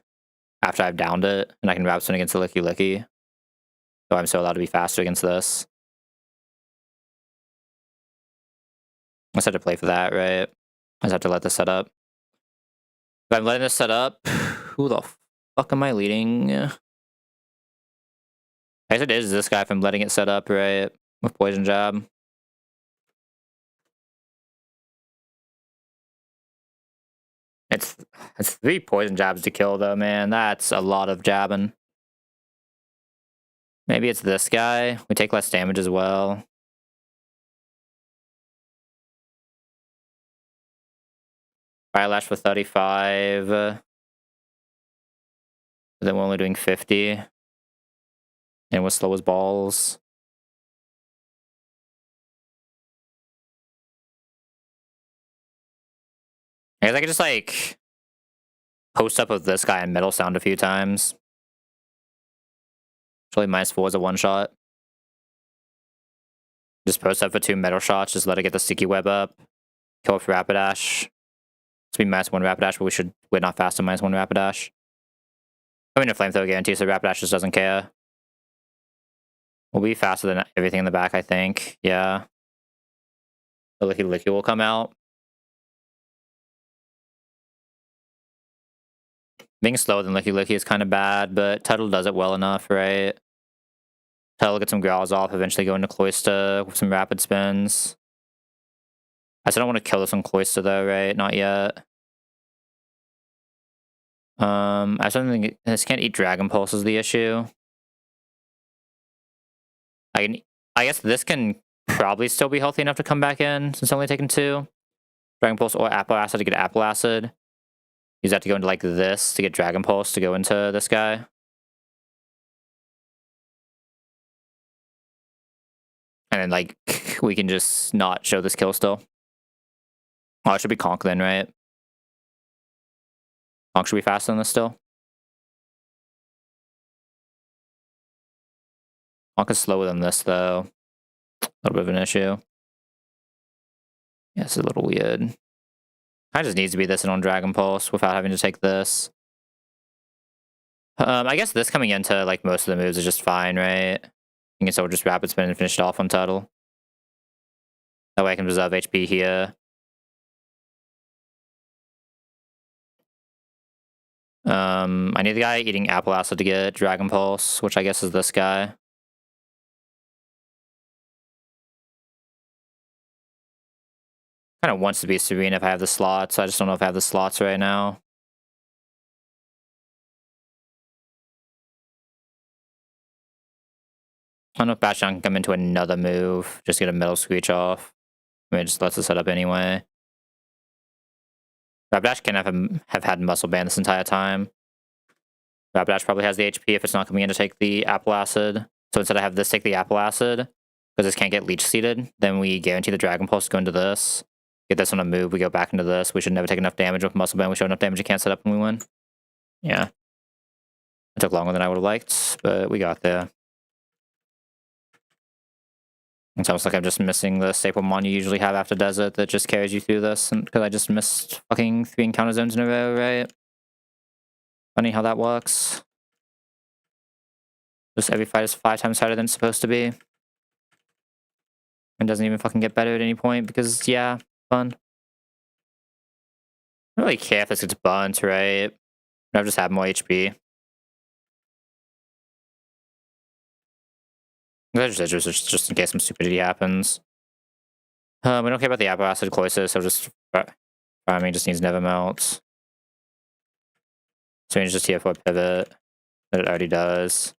after I've downed it, and I can Rapid Spin against the Licky Licky. So I'm still allowed to be faster against this. I just have to play for that, right? I just have to let this set up. If I'm letting this set up, who the fuck am I leading? I guess it is this guy if I'm letting it set up, right? With Poison Jab. It's 3 Poison Jabs to kill, though, man. That's a lot of jabbing. Maybe it's this guy. We take less damage as well. Fire Lash for 35. But then we're only doing 50. And we're slow as balls. I guess I could just, like, post up with this guy and Metal Sound a few times. Actually, -4 is a one-shot. Just post up for 2 metal shots, just let it get the sticky web up. Kill with Rapidash. It's be -1 Rapidash, but we're not fast on -1 Rapidash. I mean, a Flamethrower guarantee, so Rapidash just doesn't care. We'll be faster than everything in the back, I think. Yeah. The Licky Licky will come out. Being slower than Licky Licky is kind of bad, but Tuttle does it well enough, right? Tuttle gets some growls off, eventually go into Cloyster with some rapid spins. I still don't want to kill this on Cloyster though, right? Not yet. I don't think this can't eat Dragon Pulse is the issue. I guess this can probably still be healthy enough to come back in since it's only taken 2. Dragon Pulse or Apple Acid to get Apple Acid. You just have to go into like this to get Dragon Pulse to go into this guy. And then like we can just not show this kill still. Oh, it should be Conk then, right? Conk should be faster than this still. Conk is slower than this though. A little bit of an issue. Yeah, it's a little weird. I just needs to be this and on Dragon Pulse without having to take this. I guess this coming into like most of the moves is just fine, right? I guess I'll just Rapid Spin and finish it off on Tuttle. That way I can preserve HP here. I need the guy eating Apple Acid to get Dragon Pulse, which I guess is this guy. Kind of wants to be Serene if I have the slots. I just don't know if I have the slots right now. I don't know if Bastion can come into another move. Just get a Metal Screech off. I mean, it just lets us set up anyway. Rapidash can have had Muscle Band this entire time. Rapidash probably has the HP if it's not coming in to take the Apple Acid. So instead I have this take the Apple Acid, because this can't get Leech Seeded, then we guarantee the Dragon Pulse to go into this. Get this on a move, we go back into this. We should never take enough damage with Muscle Band. We show enough damage, you can't set up and we win. Yeah. It took longer than I would have liked, but we got there. It's almost like I'm just missing the staple mon you usually have after Desert that just carries you through this, and because I just missed fucking 3 encounter zones in a row, right? Funny how that works. Just every fight is 5 times harder than it's supposed to be. And doesn't even fucking get better at any point because, yeah, fun. I don't really care if this gets burnt, right? I've just had more HP. Just in case some stupidity happens. We don't care about the Apple Acid Cloyster, so just Farming just needs never melts. So he's just here for a pivot. That it already does.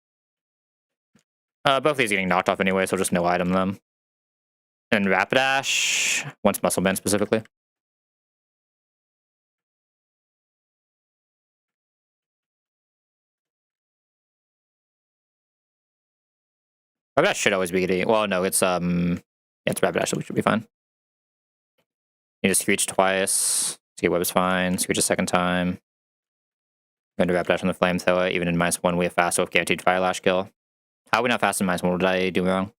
Both of these are getting knocked off anyway, so just no item them. And Rapidash, once Muscle Band specifically. Rapidash should always be getting. Well, no, it's yeah, it's Rapidash, so we should be fine. You just Screech twice. See Web is fine. Screech a second time. Going to Rapidash on the Flamethrower. Even in -1, we have fast with guaranteed Fire Lash kill. How are we not fast in -1? What did I do wrong?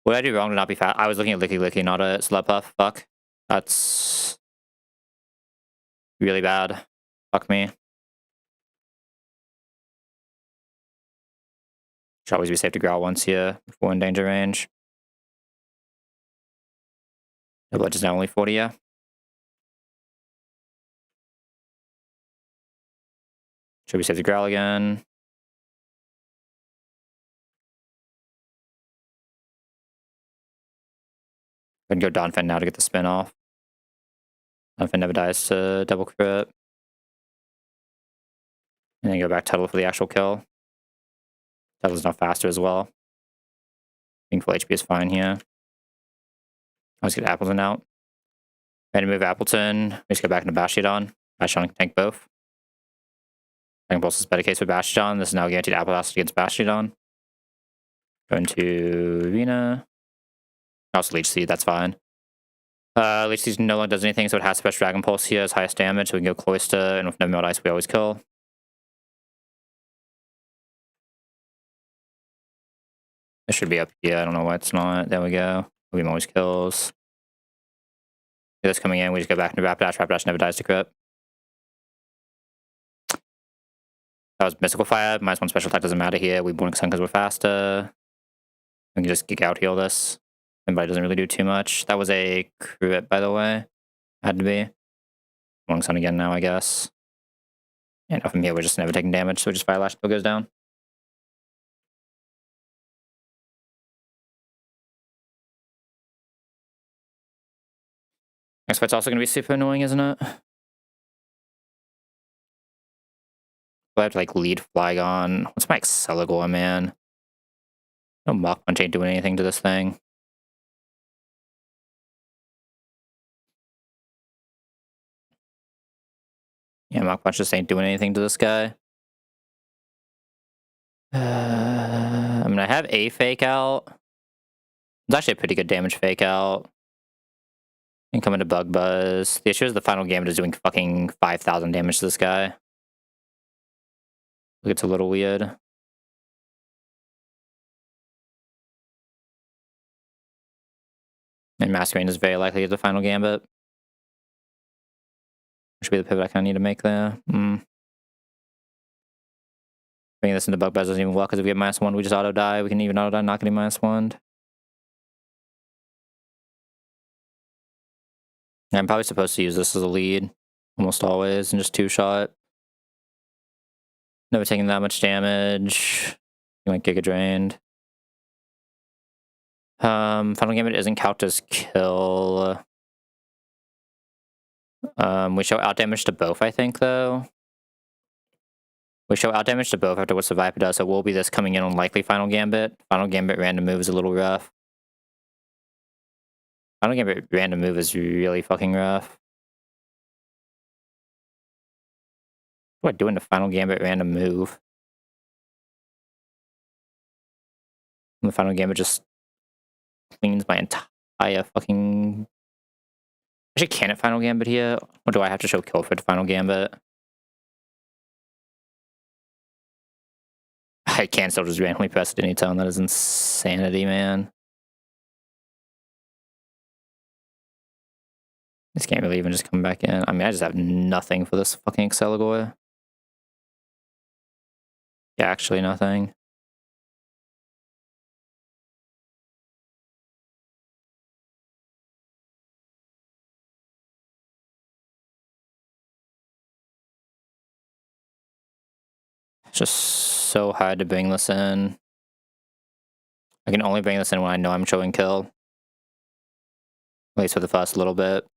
What did I do wrong to not be fast? I was looking at Licky Licky, not a Slurpuff. Fuck. That's really bad. Fuck me. Should always be safe to growl once here before in danger range. The blood is now only 40, yeah. Should we save the growl again? Go ahead and go Donphin now to get the spin off. Donphin never dies to double crit. And then go back Tuttle for the actual kill. Tuttle's not faster as well. Being full HP is fine here. I'll just get Appleton out. Ready to move Appleton. We just go back into Bastiodon. Bastiodon can tank both. Dragon Pulse is better case for Bastiodon. This is now guaranteed Apple Blast against Bastiodon. Go into Arena. Also Leech Seed, that's fine. Leech Seed no longer does anything, so it has special Dragon Pulse here as highest damage, so we can go Cloyster, and with no Melt Ice, we always kill. It should be up here, I don't know why it's not. There we go. We always kills. Get this coming in, we just go back into Rapidash. Rapidash never dies to crit. That was Mystical Fire. -1 special attack doesn't matter here. We Blink Sun because we're faster. We can just Geek Out heal this. Anybody doesn't really do too much. That was a crit, by the way. Had to be. Blink Sun again now, I guess. And from here, we're just never taking damage, so just Fire Lash still goes down. Next fight's also going to be super annoying, isn't it? I have to like lead Flygon. What's my Exceligor, man? No Mach Punch ain't doing anything to this thing. Yeah, Mach Punch just ain't doing anything to this guy. I mean, I have a Fake Out. It's actually a pretty good damage Fake Out. And come into Bug Buzz. The issue is the final Gambit is doing fucking 5,000 damage to this guy. It's a little weird. And Masquerain is very likely the final Gambit. Should be the pivot I kind of need to make there. Bringing this into Bug Buzz doesn't even work because if we get -1, we just auto die. We can even auto die, not getting -1. I'm probably supposed to use this as a lead almost always and just 2-shot. Never taking that much damage. You might Giga Drained. Final Gambit isn't count as kill. We show out damage to both, I think, though. We show out damage to both after what Survivor does, so it will be this coming in on likely Final Gambit. Final Gambit random move is a little rough. Final Gambit random move is really fucking rough. What do I do in the Final Gambit random move? And the Final Gambit just cleans my entire fucking... Actually, can it Final Gambit here? Or do I have to show kill for the Final Gambit? I can still just randomly press it anytime. That is insanity, man. This can't really even just come back in. I mean, I just have nothing for this fucking Exceligor. Yeah, actually nothing. It's just so hard to bring this in. I can only bring this in when I know I'm showing kill. At least for the first little bit.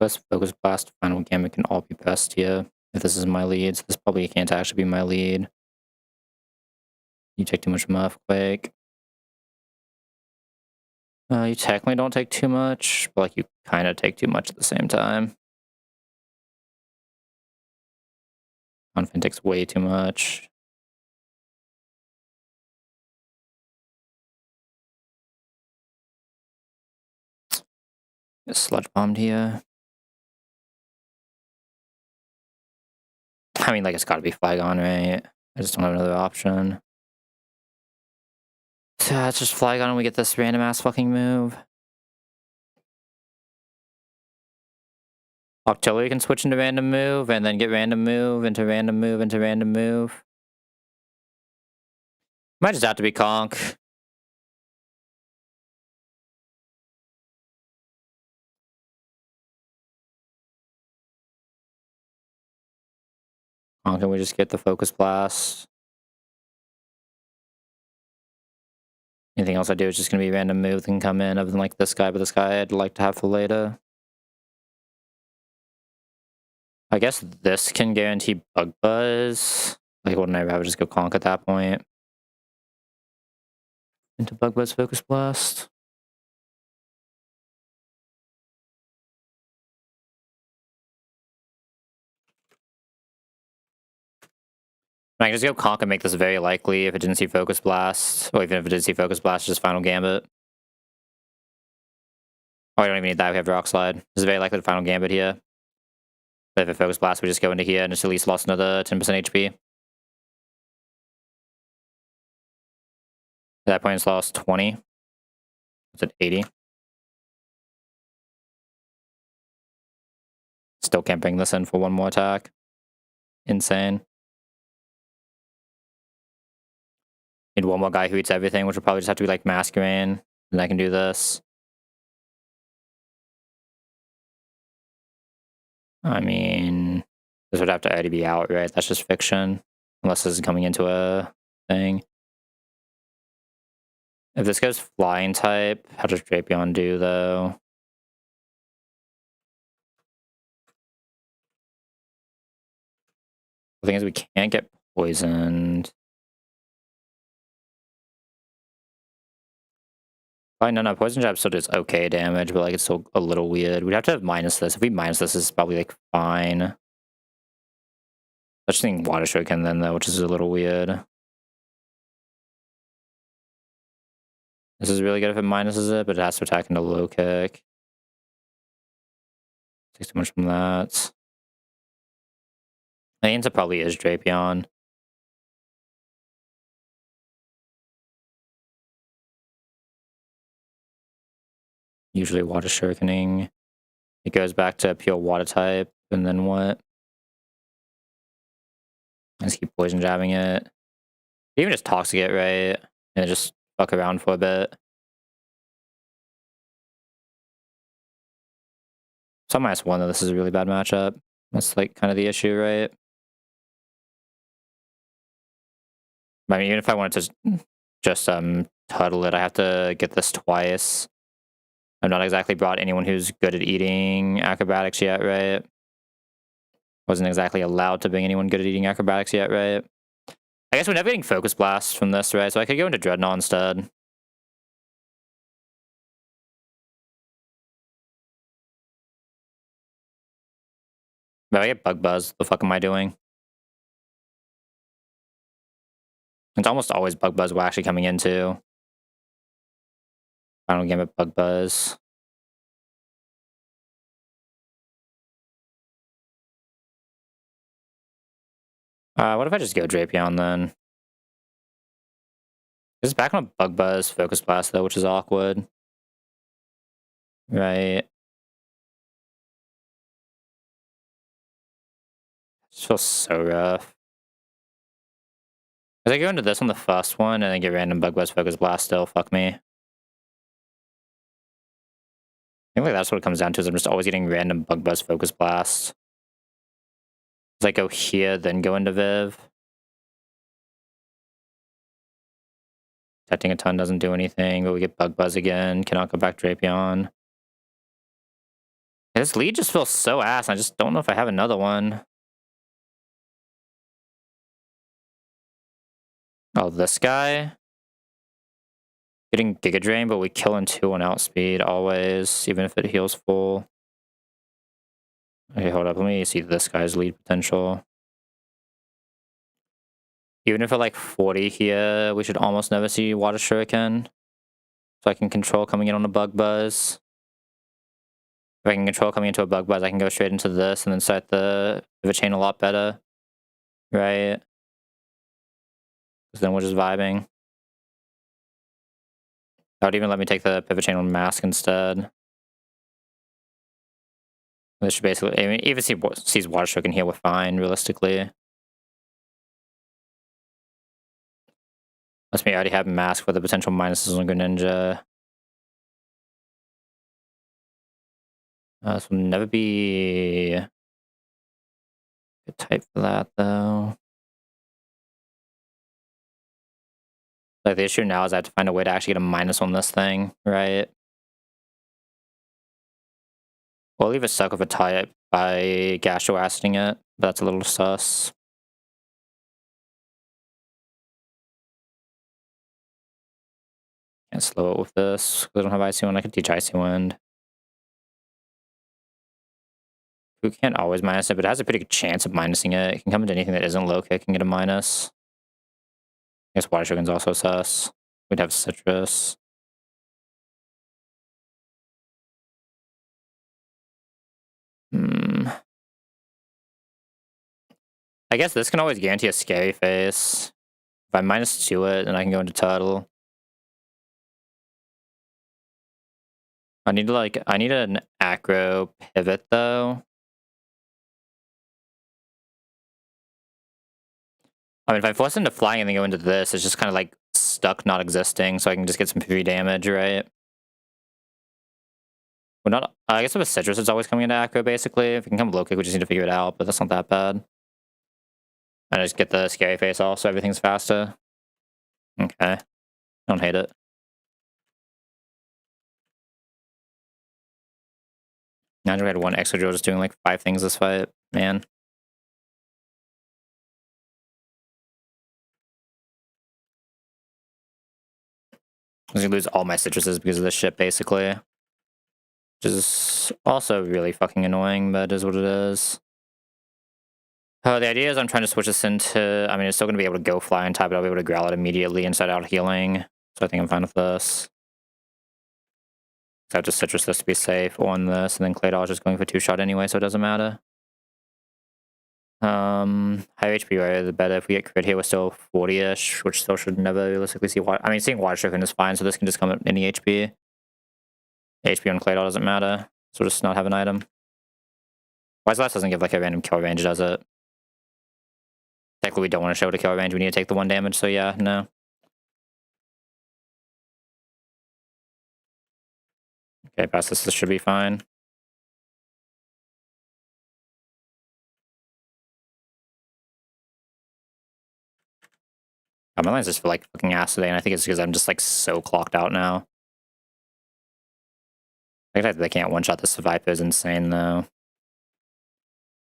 Best focus blast, final gambit can all be best here. If this is my lead, so this probably can't actually be my lead. You take too much from earthquake. You technically don't take too much, but like you kind of take too much at the same time. Confin takes way too much. Get sludge bombed here. I mean, like, it's gotta be Flygon, right? I just don't have another option. So it's just Flygon and we get this random ass fucking move. Octillery can switch into random move and then get random move into random move into random move. Might just have to be Conk. Conk, and we just get the Focus Blast. Anything else I do is just gonna be random move that can come in other than like this guy, but this guy I'd like to have for later. I guess this can guarantee Bug Buzz. Like, wouldn't I rather just go Conk at that point? Into Bug Buzz Focus Blast. I can just go Conk and make this very likely if it didn't see Focus Blast. Or even if it did see Focus Blast, just Final Gambit. Oh, I don't even need that, we have Rock Slide. This is very likely the Final Gambit here. But if it Focus Blast, we just go into here and just at least lost another 10% HP. At that point, it's lost 20. It's at 80. Still can't bring this in for one more attack. Insane. Need one more guy who eats everything, which will probably just have to be like Masquerain. And I can do this. I mean, this would have to already be out, right? That's just fiction. Unless this is coming into a thing. If this goes flying type, how does Drapion do, though? The thing is, we can't get poisoned. Oh, no, Poison Jab still does okay damage, but like it's still a little weird. We'd have to have minus this. If we minus this, it's probably like fine. Such thing Water Shuriken then, though, which is a little weird. This is really good if it minuses it, but it has to attack into low kick. Takes too much from that. I think it probably is Drapion. Usually Water Shurikening. It goes back to pure water type, and then what? Just keep poison jabbing it. Even just toxic it, right? And just fuck around for a bit. So -1 though, this is a really bad matchup. That's like kind of the issue, right? I mean, even if I wanted to just huddle it, I have to get this twice. I've not exactly brought anyone who's good at eating acrobatics yet, right? Wasn't exactly allowed to bring anyone good at eating acrobatics yet, right? I guess we're never getting Focus Blast from this, right? So I could go into Dreadnought instead. But I get Bug Buzz. The fuck am I doing? It's almost always Bug Buzz we're actually coming into. Final Gambit Bug Buzz. What if I just go Drapion then? This is back on a Bug Buzz Focus Blast though, which is awkward. Right. This feels so rough. As I go into this on the first one and then get random Bug Buzz Focus Blast still, fuck me. I think like that's what it comes down to is I'm just always getting random Bug Buzz Focus Blast. Does I go here, then go into Viv? Detecting a ton doesn't do anything, but we get Bug Buzz again. Cannot go back Drapion. This lead just feels so ass. I just don't know if I have another one. Oh, this guy? Getting Giga Drain, but we kill in 2 on outspeed always, even if it heals full. Okay, hold up. Let me see this guy's lead potential. Even if we're like 40 here, we should almost never see Water Shuriken. So I can control coming in on a Bug Buzz. If I can control coming into a Bug Buzz, I can go straight into this and then set the Pivot Chain a lot better. Right? Because then we're just vibing. That would even let me take the Pivot Chain on Mask instead. This should basically, I mean, even sees Water Shuriken here, we're fine, realistically. Unless we already have Mask for the potential minuses on Greninja. This will never be a good type for that, though. Like, the issue now is I have to find a way to actually get a minus on this thing, right? We'll leave it stuck with a type by Gastro Aciding it, but that's a little sus. Can't slow it with this, because I don't have Icy Wind. I can teach Icy Wind. We can't always minus it, but it has a pretty good chance of minusing it. It can come into anything that isn't low kick and get a minus. I guess Water Shuriken's also sus. We'd have Citrus. I guess this can always guarantee a Scary Face. If I -2 it, then I can go into Turtle. I need an Acro Pivot, though. I mean, if I force into flying and then go into this, it's just kind of like stuck, not existing, so I can just get some PV damage, right? Well, not. I guess with Citrus, it's always coming into Acro, basically. If it can come low kick, we just need to figure it out, but that's not that bad. I just get the Scary Face off, so everything's faster. Okay. Don't hate it. Imagine we had one extra drill just doing like 5 things this fight. Man. I'm gonna lose all my citruses because of this shit, basically. Which is also really fucking annoying, but it is what it is. The idea is I'm trying to switch this into... I mean, it's still going to be able to go fly and type, but I'll be able to growl it immediately instead out healing. So I think I'm fine with this. So I have to citrus this to be safe on this, and then Claydol is just going for 2-shot anyway, so it doesn't matter. Higher HP area, the better. If we get crit here, we're still 40-ish, which still should never realistically see water. I mean, seeing Water Shuriken is fine, so this can just come at any HP. HP on Claydol doesn't matter, so we'll just not have an item. Wise Last doesn't give like a random kill range, does it? Technically, we don't want to show the kill range. We need to take the 1 damage, so yeah, no. Okay, past this should be fine. My lines just feel like fucking ass today, and I think it's because I'm just like so clocked out now. The fact that they can't one-shot this Viper is insane, though.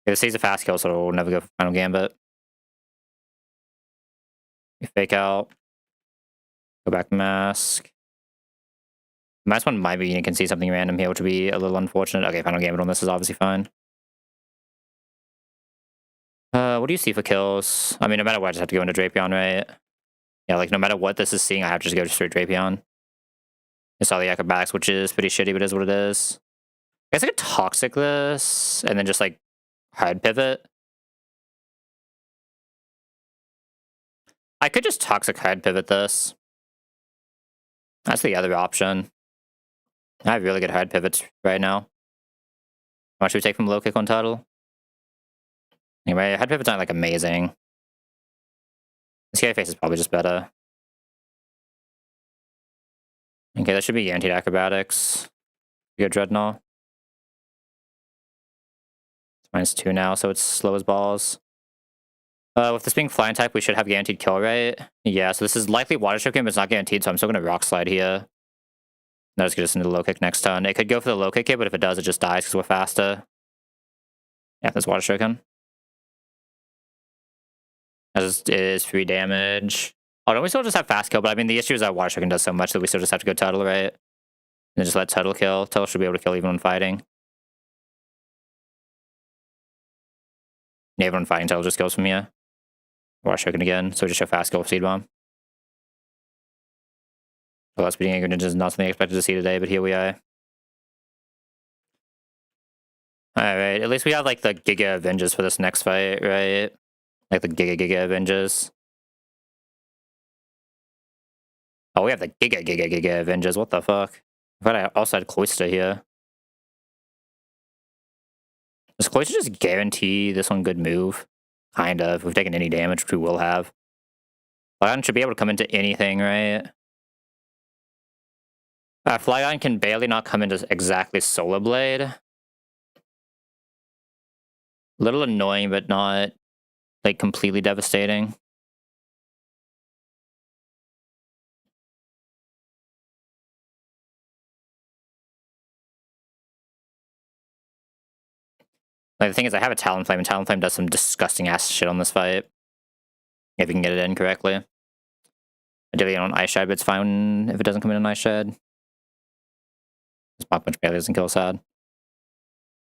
This sees a fast kill, so it'll never go for Final Gambit. We fake out. Go back to Mask. Mask one might be you can see something random here, which would be a little unfortunate. Okay, Final Gambit on this is obviously fine. What do you see for kills? I mean, no matter what, I just have to go into Drapion, right? Yeah, like no matter what this is seeing, I have to just go straight Drapion. I saw the acrobatics, which is pretty shitty, but it is what it is. I guess I could Toxic this, and then just like hard pivot. I could just Toxic hard pivot this. That's the other option. I have really good hard pivots right now. How much should we take from low kick on Tuttle? Anyway, hard pivots aren't like amazing. The Scary Face is probably just better. Okay, that should be guaranteed acrobatics. We go Dreadnought. It's -2 now, so it's slow as balls. With this being flying type, we should have guaranteed kill, right? Yeah, so this is likely water choking, but it's not guaranteed, so I'm still gonna rock slide here. That just get us into the low kick next turn. It could go for the low kick here, but if it does, it just dies because we're faster. Yeah, that's water choking. As is 3 damage. Oh, don't we still just have fast kill? But I mean, the issue is that water choking does so much that we still just have to go turtle, right? And then just let turtle kill. Turtle should be able to kill even when fighting. Yeah, even when fighting, turtle just kills from here. Water choking again, so we just show fast kill with seed bomb. Well, that's beating Angry Ninja is not something I expected to see today, but here we are. Alright, at least we have like the Giga Avengers for this next fight, right? Like the Giga Avengers. Oh, we have the Giga Avengers, what the fuck? I thought I also had Cloister here. Does Cloister just guarantee this one good move? Kind of. If we've taken any damage, which we will have. Flygon should be able to come into anything, right? Flygon can barely not come into exactly Solar Blade. Little annoying, but not like completely devastating. Like, the thing is, I have a Talonflame, and Talonflame does some disgusting ass shit on this fight. If you can get it in correctly. Ideally on Ice Shad, but it's fine if it doesn't come in an Ice Shad. This Mach Punch barely doesn't kill Sad.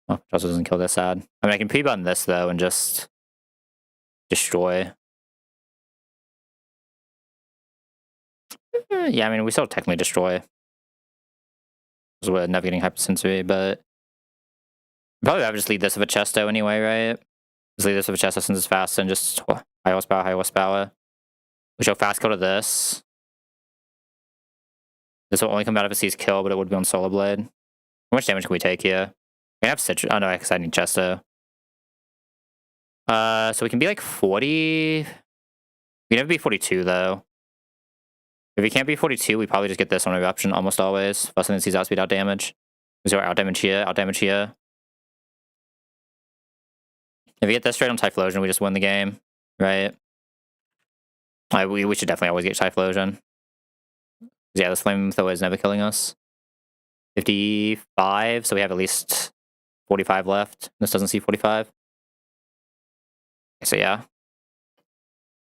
Mach Punch also doesn't kill this Sad. I mean, I can pre-button this, though, and just destroy. Yeah, I mean, we still technically destroy. Because we're never getting hypersensory, but... Probably have just lead this with a Chesto anyway, right? Just lead this with a Chesto since it's fast and just high horsepower. We show fast kill to this. This will only come out if it sees kill, but it would be on Solar Blade. How much damage can we take here? We have Citrus. Oh no, because I need Chesto. So we can be like 40. We can never be 42 though. If we can't be 42, we probably just get this on Eruption almost always. Plus, then it sees outspeed out damage. So out damage here, out damage here. If we get this straight on Typhlosion, we just win the game, right? We should definitely always get Typhlosion. Yeah, this Flamethrower is never killing us. 55, so we have at least 45 left. This doesn't see 45. So yeah.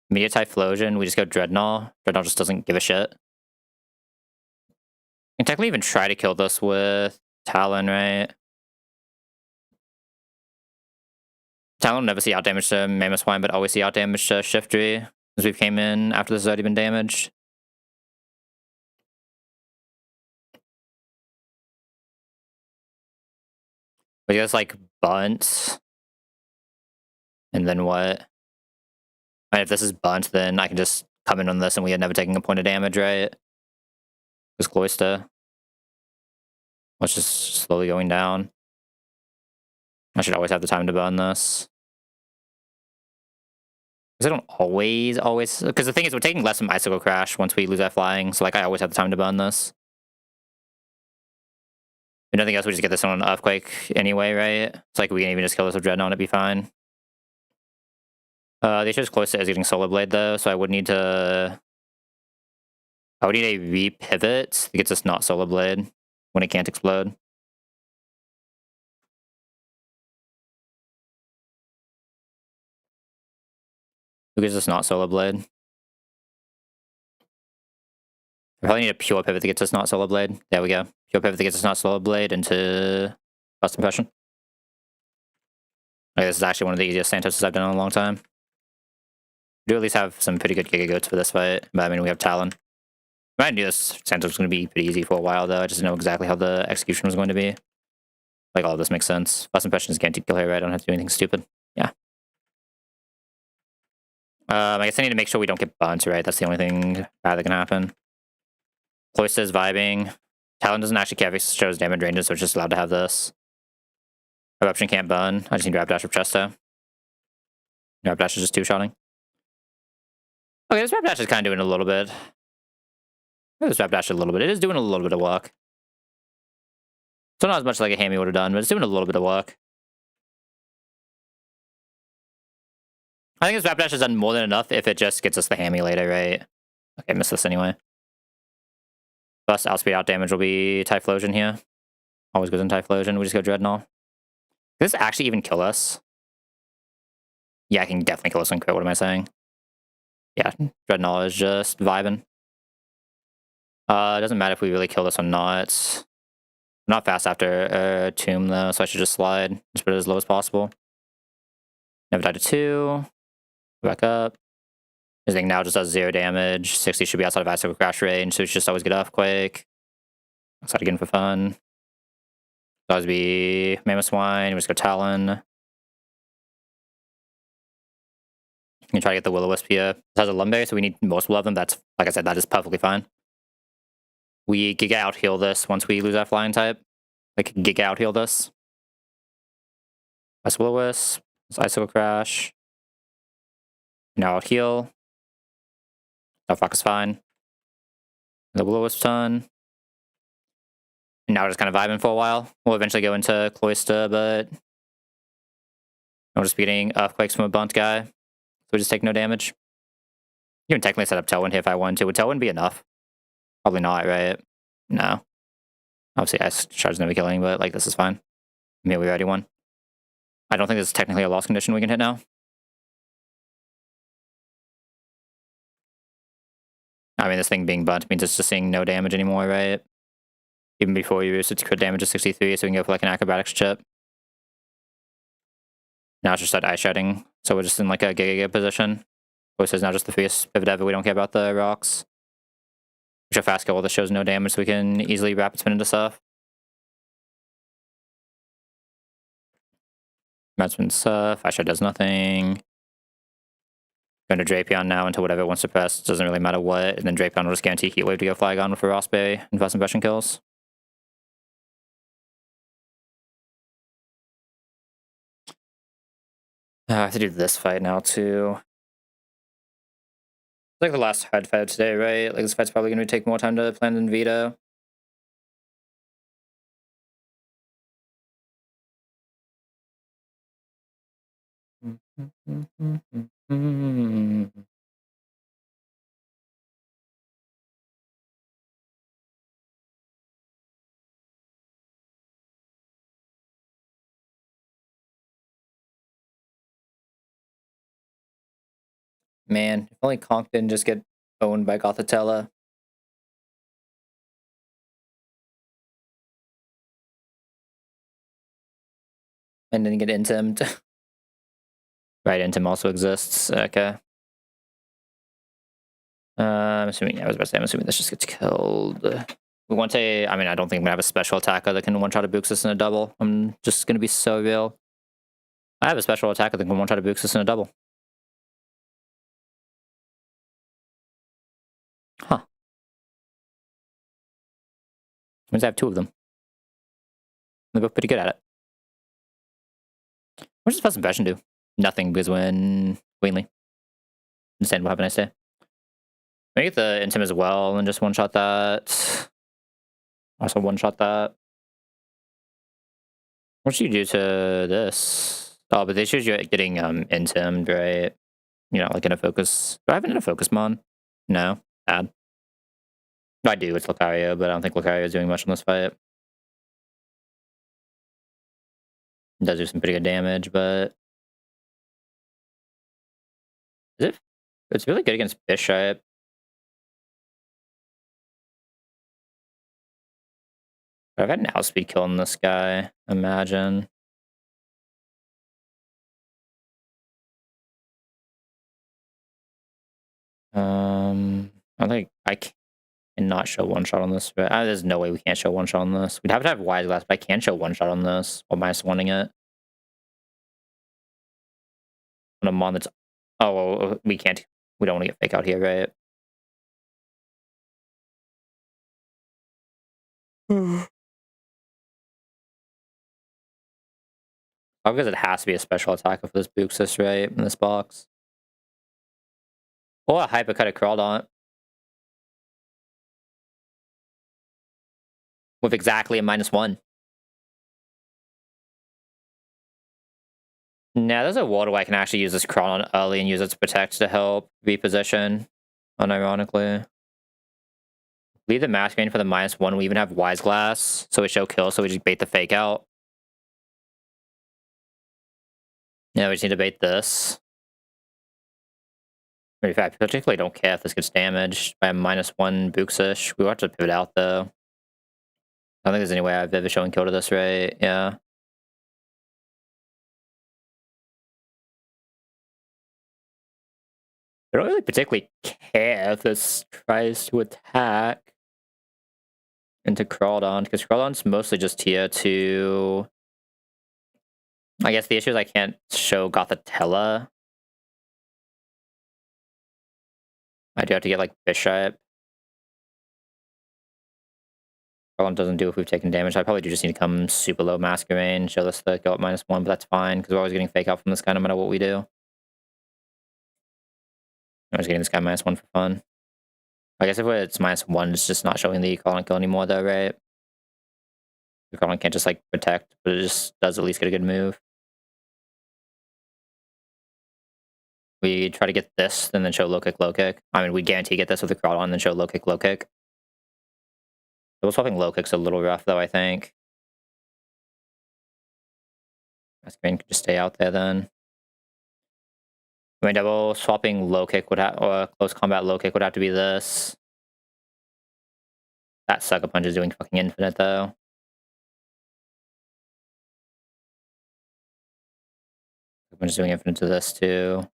Media Typhlosion, we just go Dreadnought. Dreadnought just doesn't give a shit. We can technically even try to kill this with Talon, right? Talon will never see out damage to Mammoth Swine, but always see out damage to Shiftry, as we've came in after this has already been damaged. We just like bunt. And then what? And if this is bunt, then I can just come in on this and we are never taking a point of damage, right? Because Cloister. Let's just slowly going down. I should always have the time to burn this. Because I don't always... Because the thing is, we're taking less from Icicle Crash once we lose our flying, so like I always have the time to burn this. If nothing else, we just get this on an Earthquake anyway, right? It's like we can even just kill this with Dreadnought and it'd be fine. The issue is close to is getting Solar Blade though, so I would need to... I would need a repivot that gets us not Solar Blade when it can't explode. Who gives us not Solar Blade? I probably need a pure pivot that gets us not Solar Blade. There we go. Pure pivot that gets us not Solar Blade into Fast Impression. Okay, this is actually one of the easiest Santoses I've done in a long time. We do at least have some pretty good Giga Goats for this fight, but I mean, we have Talon. I knew this Santos was going to be pretty easy for a while, though. I just didn't know exactly how the execution was going to be. Like, all of this makes sense. Fast Impression is guaranteed kill here, right? I don't have to do anything stupid. Yeah. I guess I need to make sure we don't get bunt, right? That's the only thing bad that can happen. Cloister is vibing. Talon doesn't actually care if it shows damage ranges, so it's just allowed to have this. Eruption can't burn. I just need Rapid Dash for Chesto. Rapid Dash is just two-shotting. Okay, this Rapid Dash is kind of doing a little bit. This Rapid Dash a little bit. It is doing a little bit of work. So not as much like a Hammy would have done, but it's doing a little bit of work. I think this Rapid Dash has done more than enough if it just gets us the hammy later, right? Okay, miss this anyway. Plus, outspeed out damage will be Typhlosion here. Always goes in Typhlosion. We just go Dreadnought. Does this actually even kill us? Yeah, I can definitely kill us on crit. What am I saying? Yeah, Dreadnought is just vibing. It doesn't matter if we really kill this or not. I'm not fast after Tomb, though, so I should just slide. Just put it as low as possible. Never died to 2. Back up. This thing now just does 0 damage. 60 should be outside of Icicle Crash range, so we should just always get Earthquake. Outside again for fun. Always be Mammoth Swine. We just go Talon. You can try to get the Will-O-Wisp here. This has a Lumberry, so we need multiple of them. That's, like I said, that is perfectly fine. We Giga out heal this once we lose our flying type. Like, Giga out heal this. That's Will-O-Wisp. It's Icicle Crash. Now out heal. Fuck is fine. The Will-O-Wisp ton. And now we're just kind of vibing for a while. We'll eventually go into Cloister, but we're just getting Earthquakes from a Bunt guy. So we just take no damage. You can technically set up Tailwind here if I wanted to. Would Tailwind be enough? Probably not, right? No. Obviously, Ice Charge never killing, but like this is fine. I mean, we already won. I don't think this is technically a loss condition we can hit now. I mean, this thing being Bunt means it's just seeing no damage anymore, right? Even before you boost its crit damage to 63, so we can go for like an Acrobatics chip. Now it's just that Ice Shredding, so we're just in like a Giga position. Voice is now just the freest pivot ever, we don't care about the rocks. Which a fast kill, this shows no damage, so we can easily rapid spin into stuff. Rapid spin stuff, Ice Shred does nothing. Going to Drapion now until whatever it wants to press, doesn't really matter what, and then Drapion will just guarantee Heat Wave to go Flygon with a Rossberry and Fast Impression kills. I have to do this fight now too. It's like the last hard fight of today, right? Like this fight's probably going to take more time to plan than Veto. Man, if only Conk didn't just get owned by Gothitella. And didn't get Intimed. Right, Intim also exists. Okay. I'm assuming, I was about to say, I'm assuming this just gets killed. We want to, I mean, I don't think I'm gonna have a special attacker that can one-shot a Buxus in a double. I'm just gonna be so real. I have a special attacker that can one-shot a Buxus in a double. Huh. Means I have 2 of them. They're both pretty good at it. What does Fast Impression do? Nothing, because when Queenly. Understandable, have a nice day. Maybe get the Intim as well and just one-shot that. Also one-shot that. What should you do to this? Oh, but they should you getting Intimed, right? You know, like in a focus. Do I have it in a focus mon? No. Bad. I do, it's Lucario, but I don't think Lucario is doing much on this fight. It does do some pretty good damage, but is it? It's really good against Bishop. I've had an outspeed kill on this guy. Imagine. I think I cannot show one shot on this. But there's no way we can't show one shot on this. We'd have to have Wise Glass, but I can show one shot on this while minus oneing it. On a mon that's. Oh, well, we can't. We don't want to get fake out here, right? Oh, because it has to be a special attacker for this Buxus, right? In this box. Or a Hypercut crawled on it. With exactly a -1. Now there's a water where I can actually use this Chronon early and use it to protect to help reposition, unironically. Leave the mask main for the -1. We even have Wise Glass, so we show kill, so we just bait the fake out. Yeah, we just need to bait this. In fact, I particularly don't care if this gets damaged by a -1 Booksish. We will have to pivot out, though. I don't think there's any way I have Viv showing kill to this, right? Yeah. I don't really particularly care if this tries to attack into Crawdon, because Crawdon's mostly just here to... I guess the issue is I can't show Gothitella. I do have to get, like, Bishop. Crawdon doesn't do if we've taken damage. I probably do just need to come super low Masquerade, show this the go up -1, but that's fine, because we're always getting fake out from this guy no matter what we do. I'm just getting this guy -1 for fun. I guess if it's -1, it's just not showing the Crawdon kill anymore, though, right? The Crawdon can't just, like, protect, but it just does at least get a good move. We try to get this, and then show low kick, low kick. I mean, we guarantee get this with the Crawdon, and then show low kick, low kick. Double swapping low kick's a little rough, though, I think. Masquerade could just stay out there, then. I mean, double swapping low kick would have, or close combat low kick would have to be this. That Sucker Punch is doing fucking infinite, though. I'm just doing infinite to this, too.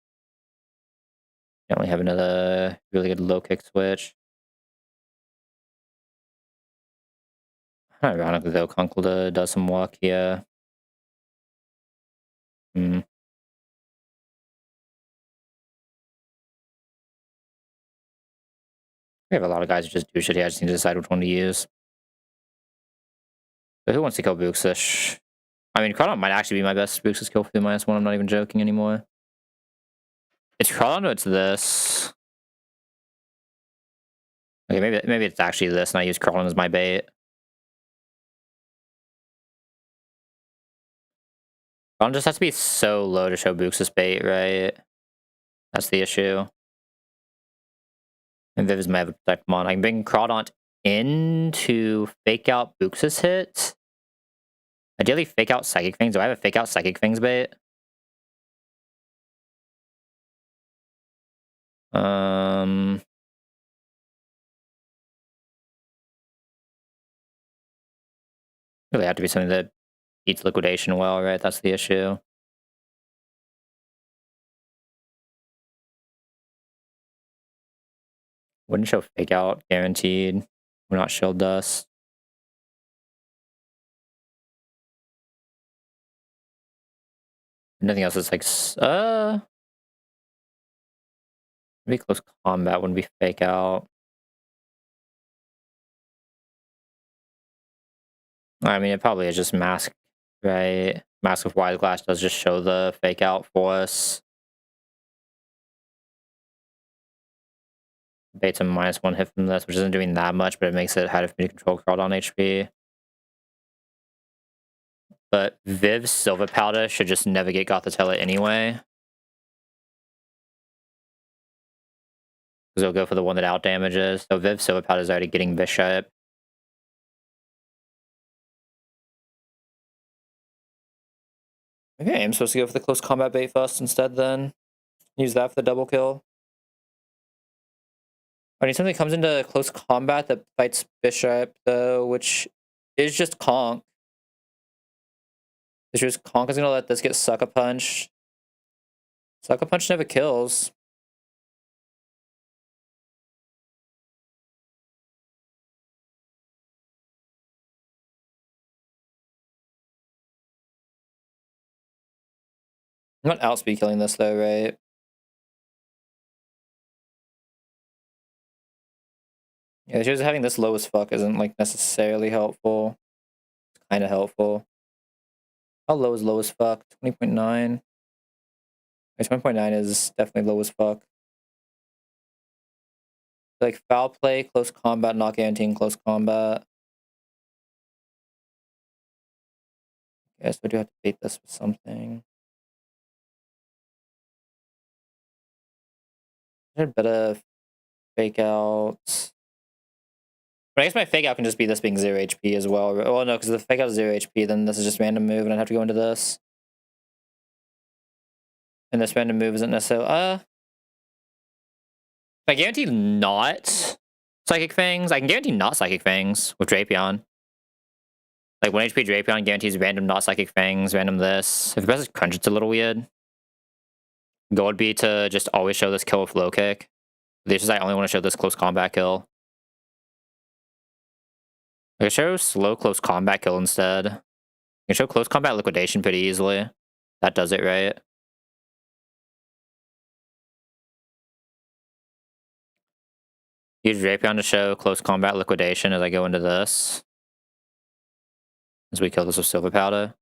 Only have another really good low kick switch. Ironically, though, Conklda does some work here. Hmm. We have a lot of guys who just do shit here. I just need to decide which one to use. But who wants to kill Booksish? I mean, Crawdon might actually be my best Booksish kill for the -1. I'm not even joking anymore. It's Crawdon or it's this. Okay, maybe it's actually this, and I use Crawdon as my bait. Crawdon just has to be so low to show Booksish bait, right? That's the issue. And Viv is my protect mon. I can bring Crawdon in to fake out Booksish hit. Ideally, fake out Psychic Fangs. Do I have a fake out Psychic Fangs bait? Really have to be something that beats liquidation well, right? That's the issue. Wouldn't show fake out, guaranteed. We're not shield dust. Nothing else is like, maybe close combat wouldn't be fake out. I mean, it probably is just mask, right? Mask with Wide Glass does just show the fake out for us. Baits a -1 hit from this, which isn't doing that much, but it makes it harder for me to control Crawdon HP. But Viv's Silver Powder should just never get Gothitella anyway. Because it'll go for the one that out damages. So Viv's Silver Powder is already getting Bishop. Okay, I'm supposed to go for the close combat bait first instead then. Use that for the double kill. I need something that comes into close combat that fights Bishop, though, which is just Conk. It's just Conk is gonna let this get Sucker Punch. Sucker Punch never kills. I'm not outspeed killing this though, right? Yeah, just having this low as fuck isn't like necessarily helpful. It's kind of helpful. How low is low as fuck? 20.9. 20.9 is definitely low as fuck. Like foul play, close combat, not guaranteeing close combat. Yes, I do have to bait this with something. had better fake outs. But I guess my fake out can just be this being 0 HP as well. Well, no, because if the fake out is 0 HP, then this is just random move, and I'd have to go into this. And this random move isn't necessarily... I guarantee not Psychic Fangs. I can guarantee not Psychic Fangs with Drapion. Like 1 HP Drapion guarantees random not Psychic Fangs, random this. If it presses Crunch, it's a little weird. Goal would be to just always show this kill with low kick. This is I only want to show this close combat kill. I can show slow close combat kill instead. I can show close combat liquidation pretty easily. That does it right. Use Drapion to show close combat liquidation as I go into this. As we kill this with Silver Powder.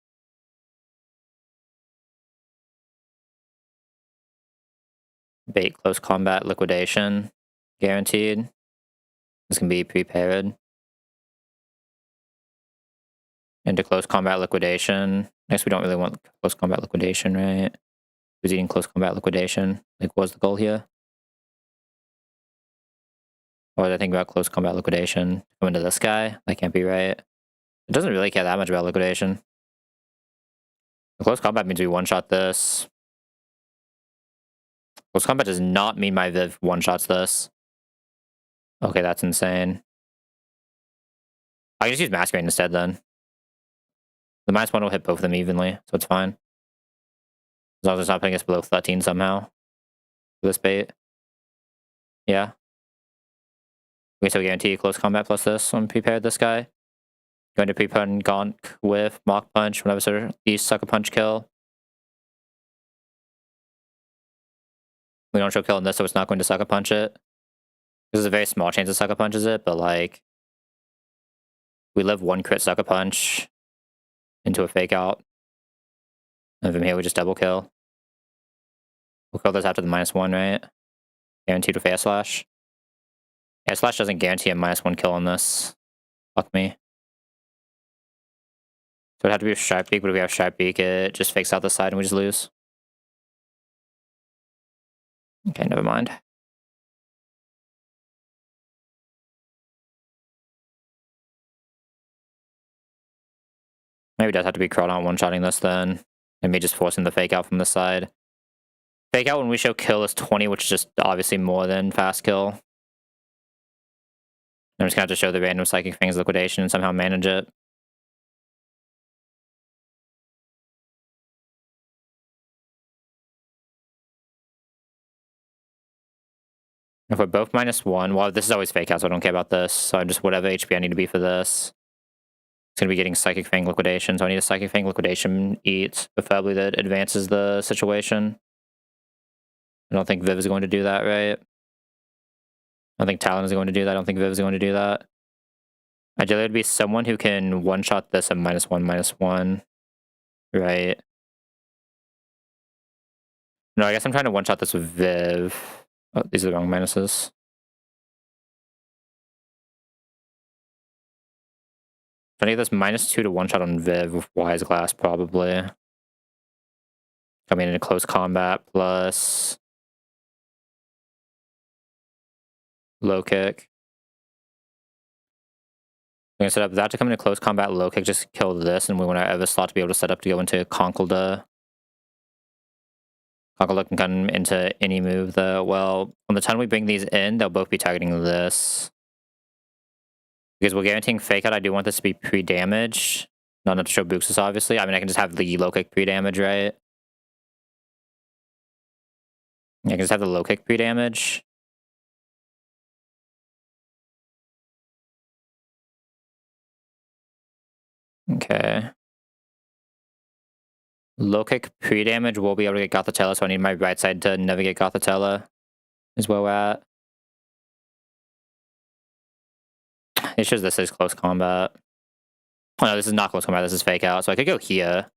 Bait close combat liquidation. Guaranteed. This can be prepared. Into close combat liquidation. Next, we don't really want close combat liquidation, right? Who's eating close combat liquidation? Like, what's the goal here? Or did I think about close combat liquidation? Go into this guy? That can't be right. It doesn't really care that much about liquidation. The close combat means we one-shot this. Close combat does not mean my Viv one-shots this. Okay, that's insane. I can just use Masquerade instead then. The -1 will hit both of them evenly, so it's fine. As long as it's not putting us below 13 somehow. For this bait. Yeah. We still guarantee close combat plus this when prepared this guy. Going to pre-pun Gonk with Mach Punch whenever sort of these Sucker Punch kill. We don't show kill in this, so it's not going to Sucker Punch it. There's a very small chance it Sucker Punches it, but like... We live 1 crit Sucker Punch into a fake out. And from here we just double kill. We'll kill this after the -1, right? Guaranteed with Air Slash. Air Slash doesn't guarantee a -1 kill on this. Fuck me. So it'd have to be a Sharp Beak, but if we have Sharp Beak, it just fakes out the side and we just lose. Okay, never mind. Maybe it does have to be Crawdon one-shotting this then. And me just forcing the fake out from the side. Fake out when we show kill is 20, which is just obviously more than fast kill. I'm just gonna have to show the random Psychic Fangs liquidation and somehow manage it. If we're both -1, well, this is always fake out, so I don't care about this. So I'm just whatever HP I need to be for this. It's gonna be getting Psychic Fang liquidation, so I need a Psychic Fang liquidation eat, preferably that advances the situation. I don't think Viv is going to do that, right? I don't think Talon is going to do that. I don't think Viv is going to do that. Ideally, it would be someone who can one-shot this at -1, right? No, I guess I'm trying to one-shot this with Viv. Oh, these are the wrong minuses. Trying to get this -2 to one-shot on Viv with Wise Glass, probably. Coming into close combat plus... low kick. We're gonna set up that to come into close combat, low kick, just kill this, and we want our Ever slot to be able to set up to go into Conkeldurr. Conkeldurr can come into any move though. Well, on the time we bring these in, they'll both be targeting this. Because we're guaranteeing fake out, I do want this to be pre-damage. Not enough to show Buxus, obviously. I mean, I can just have the low kick pre-damage, right? I can just have the low kick pre-damage. Okay. Low kick pre-damage will be able to get Gothitella, so I need my right side to never get Gothitella. Is where we're at. It shows this is close combat. Oh no, this is not close combat, this is fake out, so I could go here.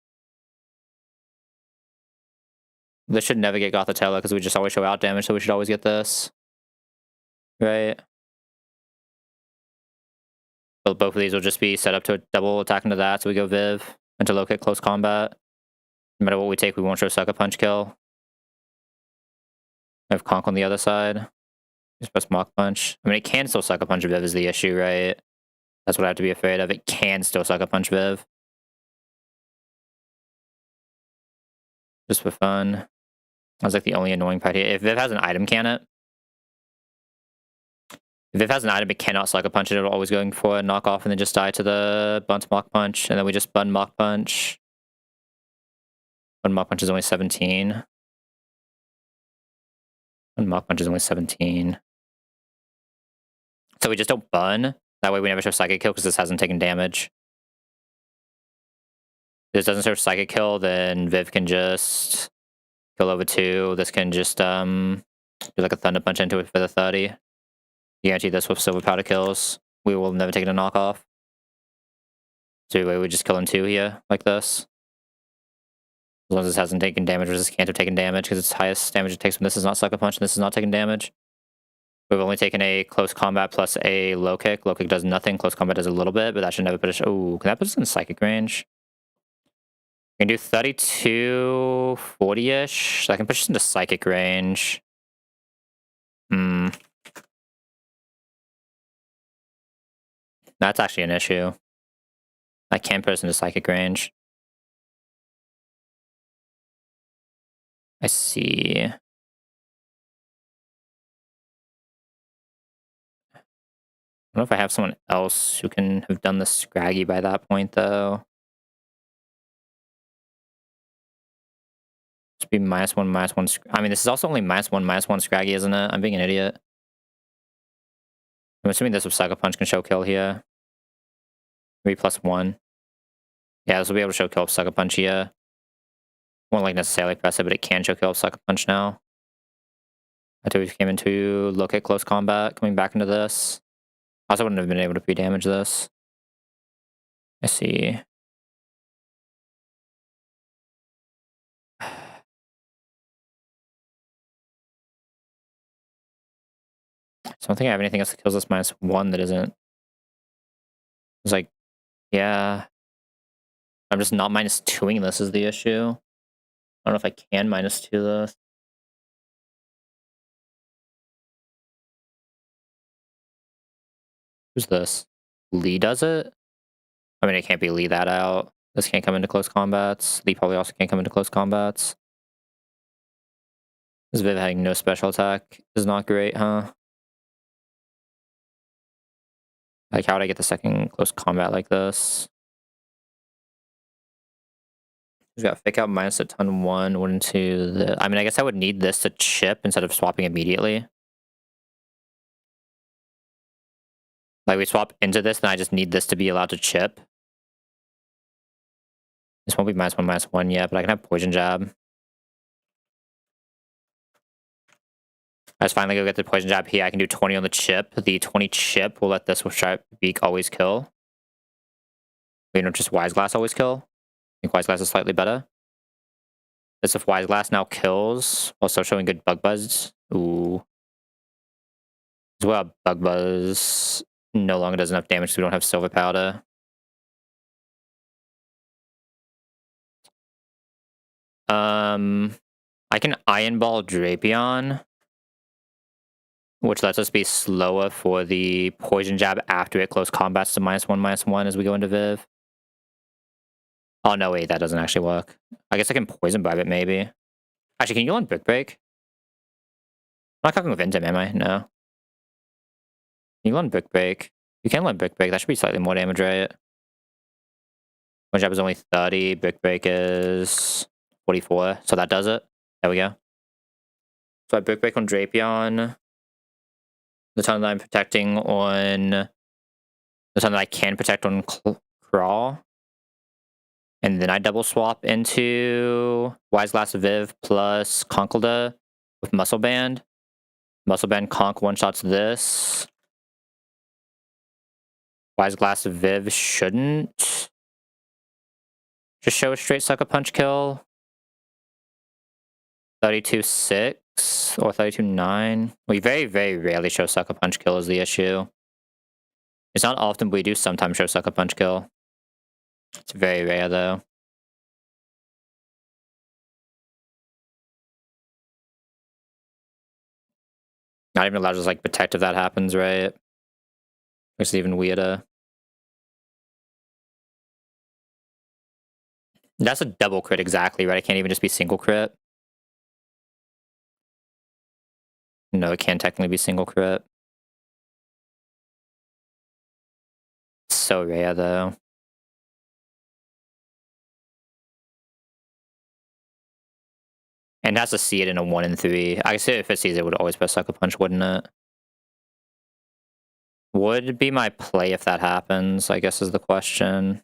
This should never get Gothitella because we just always show out damage, so we should always get this. Right? But both of these will just be set up to a double attack into that, so we go Viv into low kick close combat. No matter what we take, we won't show Sucker Punch kill. I have Conk on the other side. Just press Mach Punch. I mean, it can still Sucker Punch Viv is the issue, right? That's what I have to be afraid of. It can still Sucker Punch Viv. Just for fun. That's like the only annoying part here. If Viv has an item, can it? If Viv has an item, it cannot Sucker Punch it. It'll always going for a knockoff and then just die to the Bunt Mach Punch. And then we just Bun Mach Punch. Bun Mach Punch is only 17. Bun Mach Punch is only 17. So we just don't Bun. That way we never show Psychic Kill because this hasn't taken damage. If this doesn't show Psychic Kill, then Viv can just kill over 2. This can just do like a Thunder Punch into it for the 30. Guarantee this with Silver Powder kills. We will never take it a knockoff. So anyway, we just kill him 2 here, like this. As long as this hasn't taken damage, or this can't have taken damage, because it's highest damage it takes when this is not Sucker Punch and this is not taking damage. We've only taken a Close Combat plus a Low Kick. Low Kick does nothing, Close Combat does a little bit, but that should never put us... Oh, can that put us in Psychic range? We can do 32, 40-ish. So I can push us into Psychic range. That's actually an issue. I can put us into Psychic range. I see. I don't know if I have someone else who can have done the Scraggy by that point, though. Just be -1/-1. I mean, this is also only -1/-1 Scraggy, isn't it? I'm being an idiot. I'm assuming this with Sucker Punch can show kill here. Maybe +1. Yeah, this will be able to show kill with Sucker Punch here. Won't like necessarily press it, but it can show kill with Sucker Punch now. Until we came into Low Kick Close Combat, coming back into this. Also wouldn't have been able to pre-damage this. I see. So I don't think I have anything else that kills us -1 that isn't. It's like, yeah. I'm just not -2ing this is the issue. I don't know if I can -2 this. Who's this? Lee does it? I mean, it can't be Lee that out. This can't come into close combats. Lee probably also can't come into close combats. This Viv having no special attack is not great, huh? Like, how would I get the second close combat like this? He's got Fake Out minus a ton 1, 1 into the... I mean, I guess I would need this to chip instead of swapping immediately. Like, we swap into this, then I just need this to be allowed to chip. This won't be -1/-1 yet, but I can have Poison Jab. I just finally go get the Poison Jab here. I can do 20 on the chip. The 20 chip will let this with Sharp Beak always kill. You know, just Wise Glass always kill. I think Wise Glass is slightly better. This if Wise Glass now kills, also showing good Bug Buzz. Ooh. As well, Bug Buzz no longer does enough damage, so we don't have Silver Powder. I can Iron Ball Drapion, which lets us be slower for the Poison Jab after it close combats to -1/-1 as we go into Viv. Oh, no, wait, that doesn't actually work. I guess I can Poison Bribe it, maybe. Actually, can you learn Brick Break? I'm not cooking with Intim, am I? No. Can you learn Brick Break? You can learn Brick Break. That should be slightly more damage, right? Poison Jab is only 30. Brick Break is 44. So that does it. There we go. So I Brick Break on Drapion. The time that I'm protecting on... The time that I can protect on Crawl. And then I double swap into Wise Glass Viv plus Conkeldurr with Muscle Band. Muscle Band Conk one-shots this. Wise Glass Viv shouldn't just show a straight Sucker Punch kill. 32-6 or 32-9. We very, very rarely show Sucker Punch kill is the issue. It's not often, but we do sometimes show Sucker Punch kill. It's very rare, though. Not even allowed to just like protect if that happens, right? Makes it even weirder. That's a double crit exactly, right? It can't even just be single crit. No, it can't technically be single crit. So rare though. And it has to see it in a 1 in 3. I guess if it sees it, would always press Sucker Punch, wouldn't it? Would be my play if that happens, I guess is the question.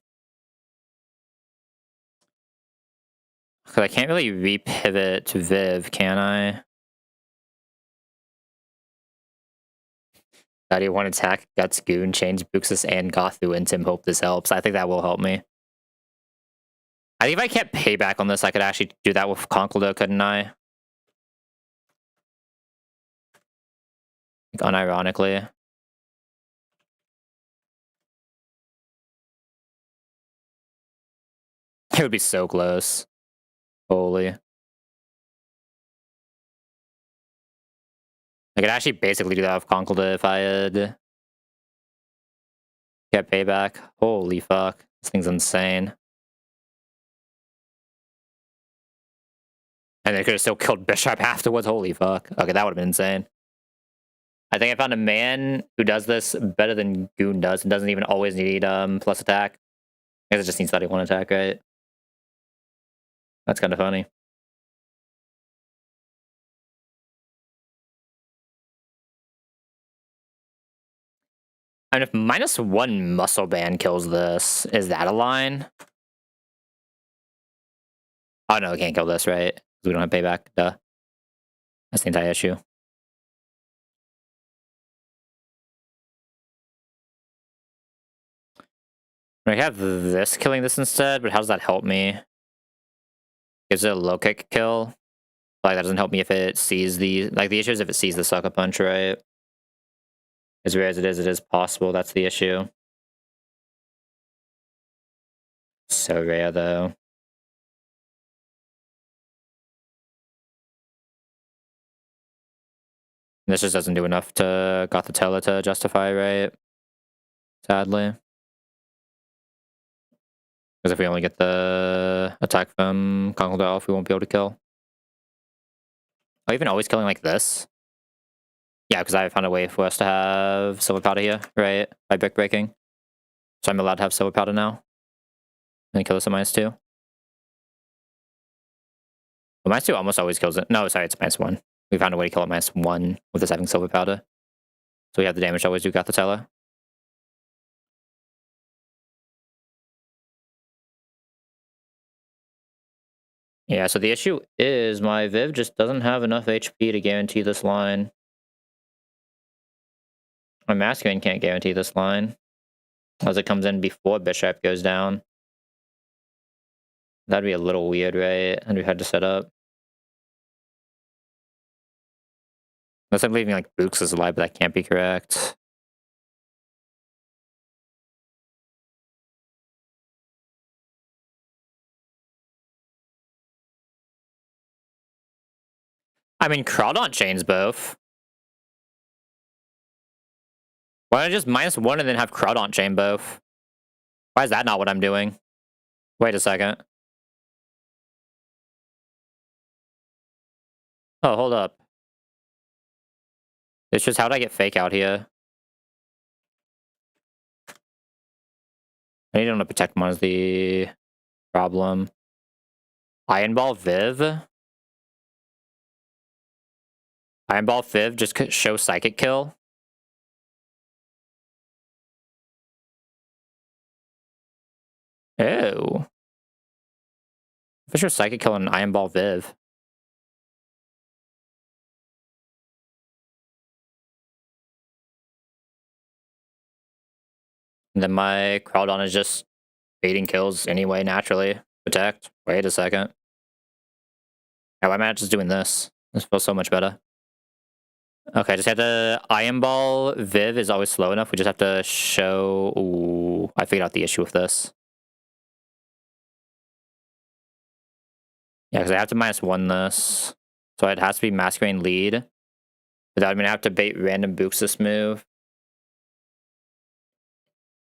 Because I can't really repivot to Viv, can I? Daddy one attack, Guts Goon, change Buxus and Gothu into him. Hope this helps. I think that will help me. I think if I kept payback on this, I could actually do that with Conkeldurr, couldn't I? Like, unironically. It would be so close. Holy. I could actually basically do that with Conkeldurr if I had kept payback. Holy fuck. This thing's insane. And they could have still killed Bishop afterwards. Holy fuck. Okay, that would have been insane. I think I found a man who does this better than Goon does and doesn't even always need plus attack. I guess it just needs 31 attack, right? That's kind of funny. And if -1 muscle band kills this, is that a line? Oh no, it can't kill this, right? We don't have payback. Duh. That's the entire issue. I have this killing this instead, but how does that help me? Gives it a low kick kill. Like that doesn't help me if it sees the the issue is if it sees the Sucker Punch, right? As rare as it is possible. That's the issue. So rare though. This just doesn't do enough to Gothitella to justify, right? Sadly. Because if we only get the attack from Conkeldurr off, we won't be able to kill. Oh, even always killing like this? Yeah, because I found a way for us to have Silver Powder here, right? By brick breaking. So I'm allowed to have Silver Powder now. And kill this at -2. Well, -2 almost always kills it. No, sorry, it's -1. We found a way to kill it -1 with us having Silver Powder. So we have the damage to always do Gothitella. Yeah, so the issue is my Viv just doesn't have enough HP to guarantee this line. My Masculine can't guarantee this line. As it comes in before Bishop goes down. That'd be a little weird, right? And we had to set up. Unless I'm leaving like Books is alive, but that can't be correct. I mean, Crawdaunt chains both. Why don't I just -1 and then have Crawdaunt chain both? Why is that not what I'm doing? Wait a second. Oh, hold up. It's just how did I get fake out here? I need him to protect one is the problem. Iron Ball Viv? Iron Ball Viv just show Psychic Kill? Oh. Fisher Psychic Kill and Iron Ball Viv. And then my Crawdaunt is just baiting kills anyway, naturally. Protect. Wait a second. Yeah, why am I not just doing this? This feels so much better. Okay, just have to... Iron Ball Viv is always slow enough. We just have to show... Ooh, I figured out the issue with this. Yeah, because I have to -1 this. So it has to be Masquerade lead. Without I'm gonna have to bait random books this move.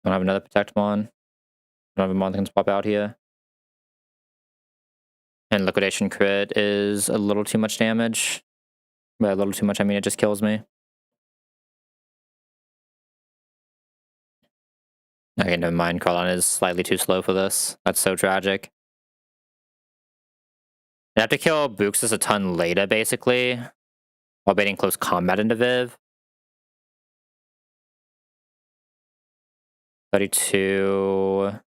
Don't have another protect mon. Don't have a mon that can swap out here. And liquidation crit is a little too much damage. By a little too much, I mean it just kills me. Okay, never mind. Carlon is slightly too slow for this. That's so tragic. I have to kill Buxus a ton later, basically, while baiting close combat into Viv. 32.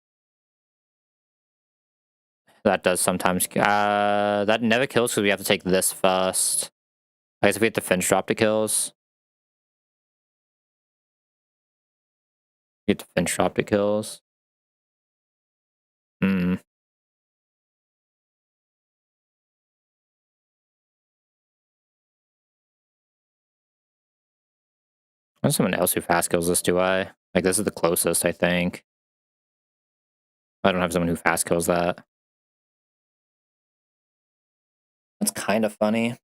That does sometimes. That never kills because we have to take this first. I guess if we hit the Finch drop to kills. Get the Finch drop to kills. Hmm. There's someone else who fast kills this, do I? Like, this is the closest, I think. I don't have someone who fast kills that. That's kind of funny.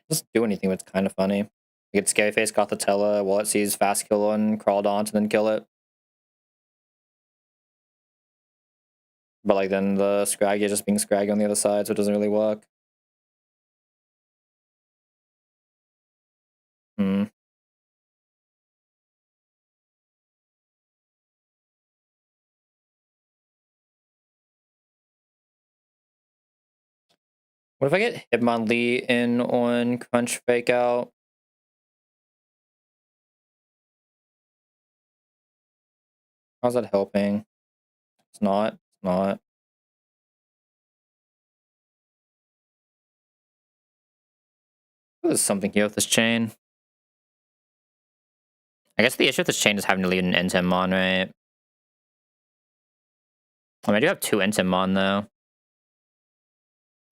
Doesn't do anything, but it's kind of funny. You get Scary Face, Gothitella, while it sees fast kill and crawled on to then kill it. But like then the Scraggy is just being Scraggy on the other side, so it doesn't really work. Hmm. What if I get Hitmonlee in on Crunch Fake Out? How's that helping? It's not. It's not. There's something here with this chain. I guess the issue with this chain is having to leave an Intim on, right? I mean, I do have 2 Intim on, though.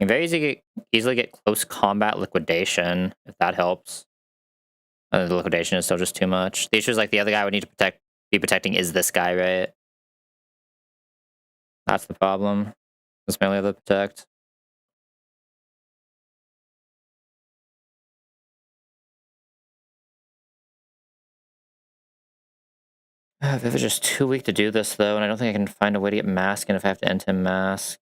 You can very easily get close combat liquidation, if that helps. The liquidation is still just too much. The issue is like the other guy I would need to be protecting is this guy, right? That's the problem. Let's mainly have to protect. Viv is just too weak to do this, though, and I don't think I can find a way to get Mask, and if I have to end him Mask.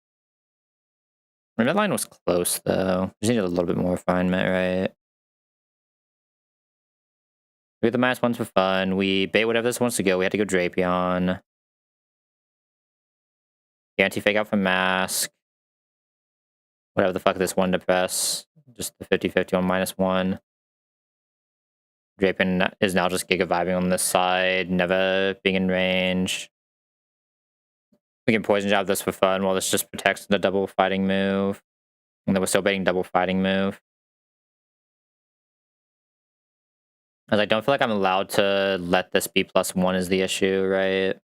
I mean, that line was close, though. Just needed a little bit more refinement, right? We get the -1s for fun. We bait whatever this wants to go. We had to go Drapion. Guarantee fake out for Mask. Whatever the fuck this one to press. Just the 50-50 on -1. Drapion is now just Giga vibing on this side, never being in range. We can Poison Jab this for fun while this just protects the double fighting move. And then we're still baiting double fighting move. As I don't feel like I'm allowed to let this be +1 is the issue, right?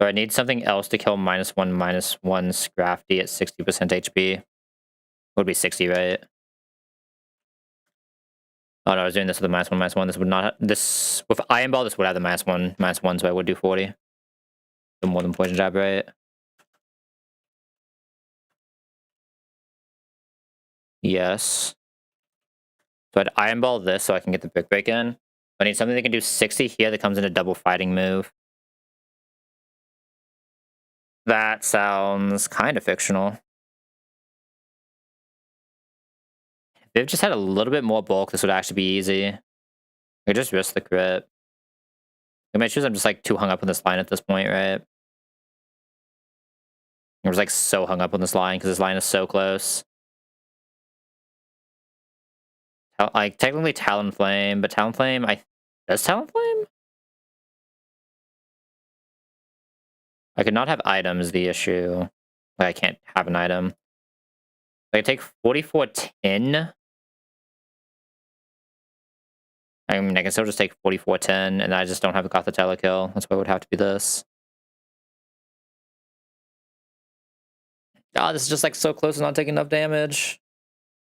So I need something else to kill -1/-1 Scrafty at 60% HP. It would be 60, right? Oh no, I was doing this with a -1/-1. This would not this with Iron Ball, this would have the -1/-1, so I would do 40. So more than Poison Jab, right? Yes. So I'd Iron Ball this so I can get the Brick Break in. I need something that can do 60 here that comes in a double fighting move. That sounds kind of fictional. If Viv just had a little bit more bulk, this would actually be easy. I could just risk the crit. I might choose I'm just like too hung up on this line at this point, right? I was like so hung up on this line because this line is so close. Like technically Talonflame, but Talonflame, does Talonflame? I could not have items, the issue. Like I can't have an item. I could take 4410. I mean, I can still just take 4410, and I just don't have a Gothitella kill. That's why it would have to be this. God, this is just like so close to not taking enough damage.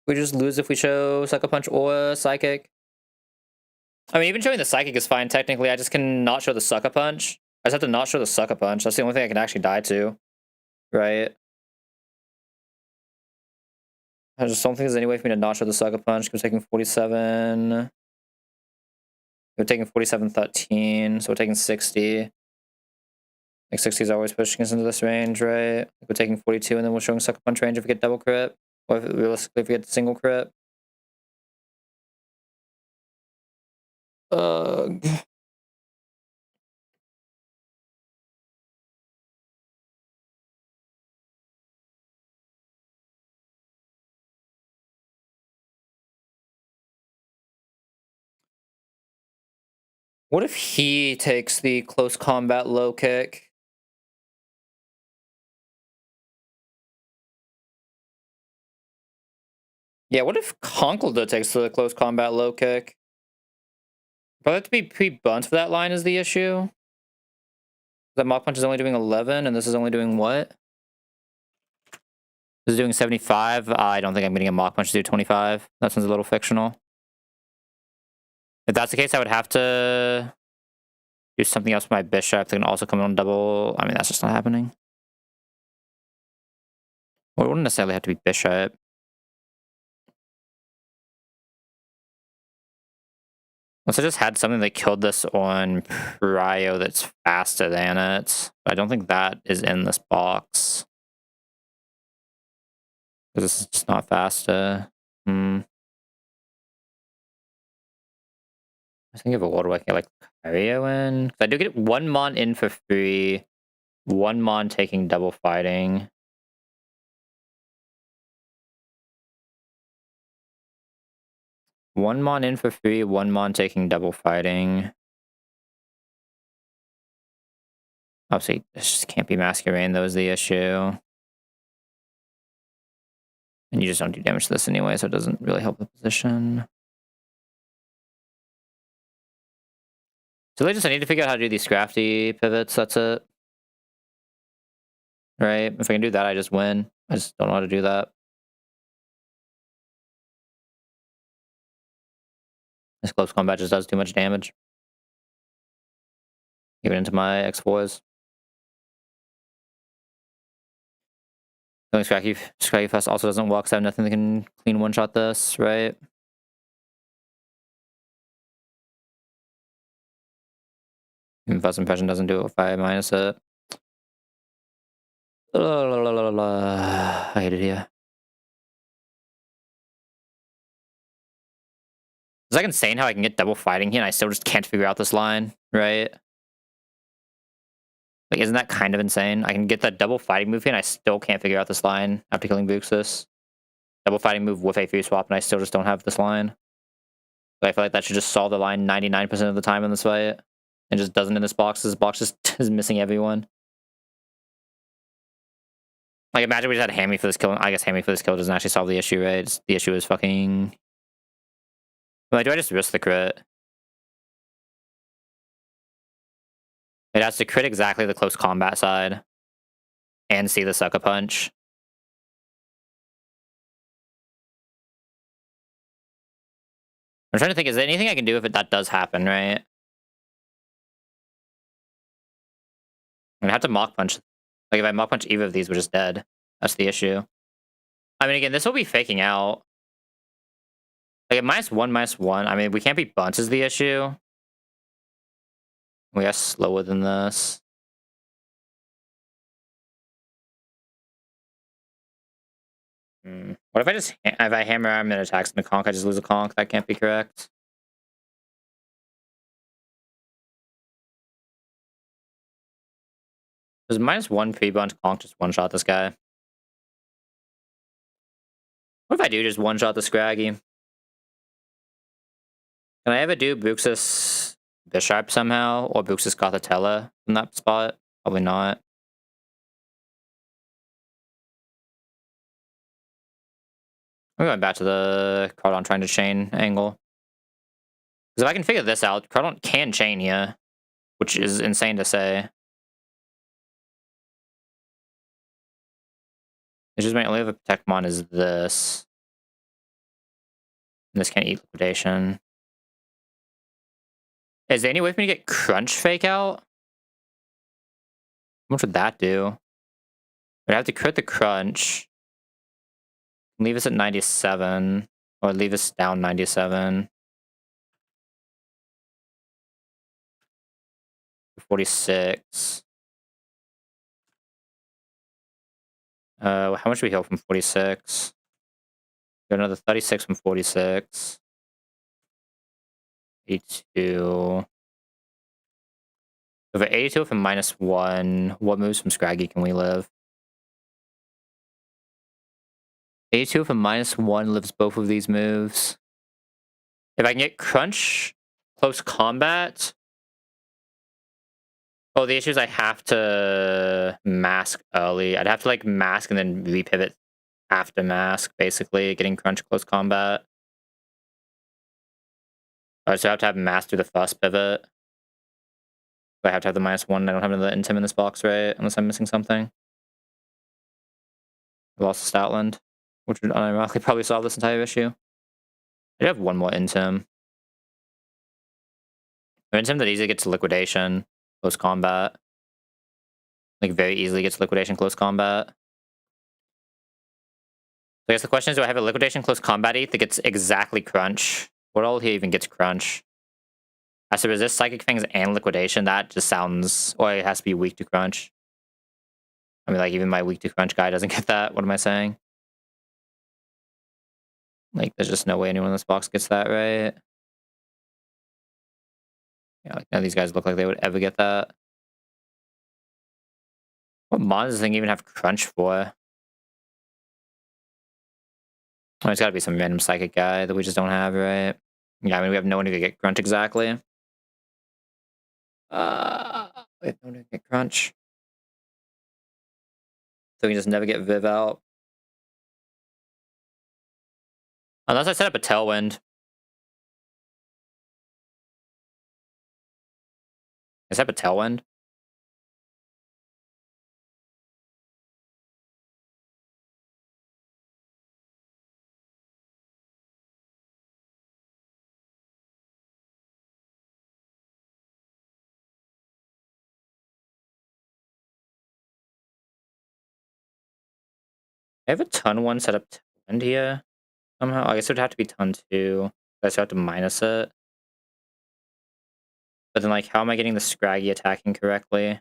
We just lose if we show Sucker Punch or Psychic. I mean, even showing the Psychic is fine, technically. I just can not show the Sucker Punch. I just have to not show the Sucker Punch. That's the only thing I can actually die to. Right? I just don't think there's any way for me to not show the Sucker Punch. We're taking 47. We're taking 47, 13. So we're taking 60. Like 60 is always pushing us into this range, right? Like we're taking 42 and then we're showing Sucker Punch range if we get double crit. Or if, realistically, if we get single crit. What if he takes the close combat low kick? Yeah, what if Conklda takes the close combat low kick? Probably have to be pre-bunt for that line is the issue. That Mach Punch is only doing 11, and this is only doing what? This is doing 75. I don't think I'm getting a Mach Punch to do 25. That sounds a little fictional. If that's the case, I would have to do something else with my Bishop that can also come on double. I mean, that's just not happening. Well, it wouldn't necessarily have to be Bishop. Unless I just had something that killed this on Prio that's faster than it. But I don't think that is in this box. Because this is just not faster. I think of a world where I can get like Prio in. I do get one Mon in for free. One Mon taking double fighting. One Mon in for free, one Mon taking double fighting. Obviously, this just can't be Masquerade, that was the issue. And you just don't do damage to this anyway, so it doesn't really help the position. So I need to figure out how to do these crafty pivots, that's it. Right? If I can do that, I just win. I just don't know how to do that. This close combat just does too much damage. Even into my X4s. Going Scraggy Fest also doesn't walk, so I have nothing that can clean one-shot this, right? And Fast Impression doesn't do it if I minus it. I hate it here. It's like insane how I can get double fighting here and I still just can't figure out this line, right? Like, isn't that kind of insane? I can get that double fighting move here and I still can't figure out this line after killing Buxus. Double fighting move with a free swap and I still just don't have this line. But I feel like that should just solve the line 99% of the time in this fight. And just doesn't in this box. This box just is missing everyone. Like, imagine we just had Hammy for this kill. I guess Hammy for this kill doesn't actually solve the issue, right? The issue is fucking... Like, do I just risk the crit? It has to crit exactly the close combat side. And see the Sucker Punch. I'm trying to think, is there anything I can do if that does happen, right? I'm gonna have to Mach Punch. Like, if I Mach Punch either of these, we're just dead. That's the issue. I mean, again, this will be faking out. Like, at -1/-1. I mean, we can't be bunt is the issue. We are slower than this. What if I just... If I hammer arm and attacks in the conk, I just lose a conk? That can't be correct. Does -1 pre-bunt conk just one-shot this guy? What if I do just one-shot the Scraggy? Can I ever do Buxus Bishop somehow? Or Buxus Gothitella in that spot? Probably not. I'm going back to the Cardon trying to chain angle. Because if I can figure this out, Cardon can chain here. Which is insane to say. It's just my only other Protect Mon is this. And this can't eat Liquidation. Is there any way for me to get Crunch Fake out? What would that do? I'd have to crit the Crunch. Leave us at 97, or leave us down 97. 46. How much do we heal from 46? Got another 36 from 46. 82. Over 82 from -1. What moves from Scraggy can we live? 82 from -1 lives both of these moves. If I can get Crunch, Close Combat. Oh, the issue is I have to mask early. I'd have to like mask and then repivot after mask, basically, getting Crunch Close Combat. So I have to have mask through the first pivot. I have to have the -1. I don't have another Intim in this box, right? Unless I'm missing something. I lost the Stoutland, which would unironically probably solve this entire issue. I do have one more Intim. An Intim that easily gets Liquidation, Close Combat. Like, very easily gets Liquidation, Close Combat. So I guess the question is, do I have a Liquidation, Close Combat ETH that gets exactly Crunch? What all here even gets Crunch? Has to resist Psychic Fangs and Liquidation. That just sounds... Or it has to be weak to Crunch. I mean, like, even my weak to Crunch guy doesn't get that. What am I saying? Like, there's just no way anyone in this box gets that, right? Yeah, like, none of these guys look like they would ever get that. What mod does this thing even have Crunch for? Oh, it's gotta be some random Psychic guy that we just don't have, right? Yeah, I mean, we have no one who could get Crunch exactly. We have no one who can get Crunch. So we can just never get Viv out. Unless I set up a Tailwind. I set up a Tailwind. I have a ton one set up Tailwind here. Somehow. I guess it would have to be ton 2. I still have to minus it. But then, like, how am I getting the Scraggy attacking correctly?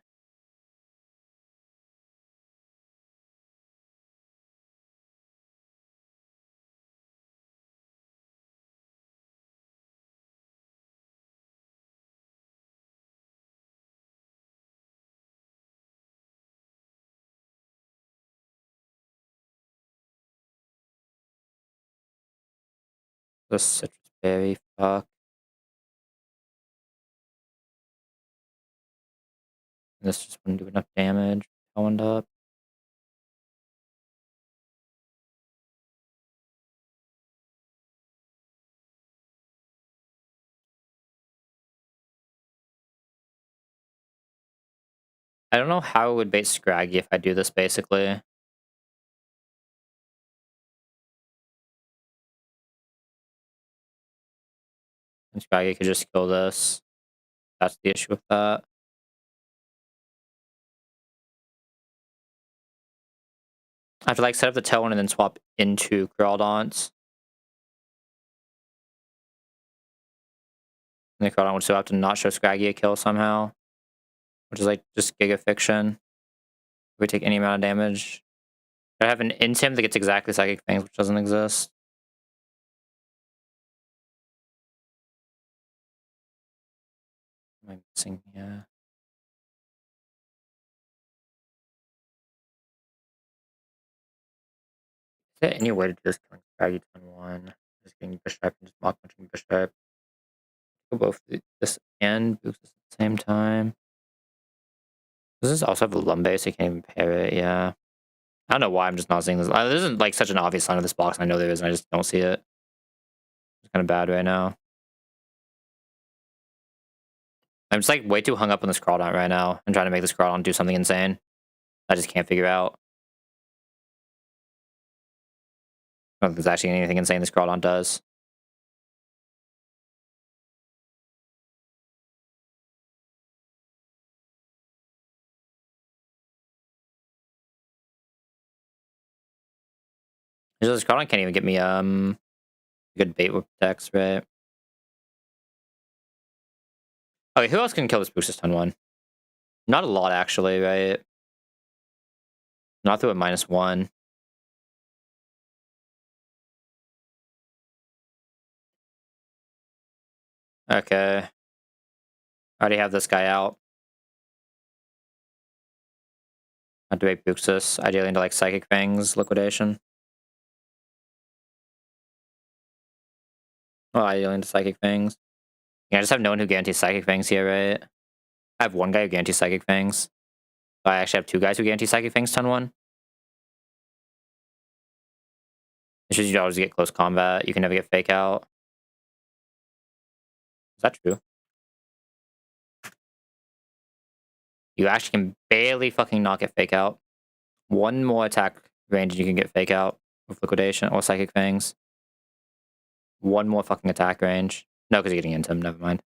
The Citrus Berry, fuck. This just wouldn't do enough damage. Tailwind up. I don't know how it would bait Scraggy if I do this, basically. And Scraggy could just kill this. That's the issue with that. I have to, like, set up the Tailwind and then swap into Crawdaunt. And the Crawdaunt would still have to not show Scraggy a kill somehow. Which is, like, just Giga Fiction. If we take any amount of damage. I have an Intim that gets exactly Psychic Fangs, which doesn't exist. What am I missing? Yeah. Is there any way to just turn Scraggy turn 1? Just getting Bishop and just block punching Bishop. Go both this and boost this at the same time. Does this also have a Lumbe, so you can't even pair it? Yeah. I don't know why I'm just not seeing this. This isn't like such an obvious line of this box. I know there is, and I just don't see it. It's kind of bad right now. I'm just like way too hung up on this Crawdaunt right now. I'm trying to make this Crawdaunt do something insane. I just can't figure out. I don't think there's actually anything insane this Crawdaunt does. This Crawling can't even get me good bait with protects, right? Okay, who else can kill this Boostus ton one? Not a lot actually, right? Not through a -1. Okay. I already have this guy out. I'd debate Buxus, ideally into like Psychic Fangs liquidation. Well, ideally into Psychic Fangs. Yeah, I just have no one who guarantees Psychic Fangs here, right? I have one guy who guarantees Psychic Fangs. I actually have two guys who guarantee Psychic Fangs ton one. It's just you always get close combat. You can never get fake out. Is that true? You actually can barely fucking not get fake out. One more attack range and you can get fake out with liquidation or Psychic Fangs. One more fucking attack range. No, because you're getting into him. Never mind.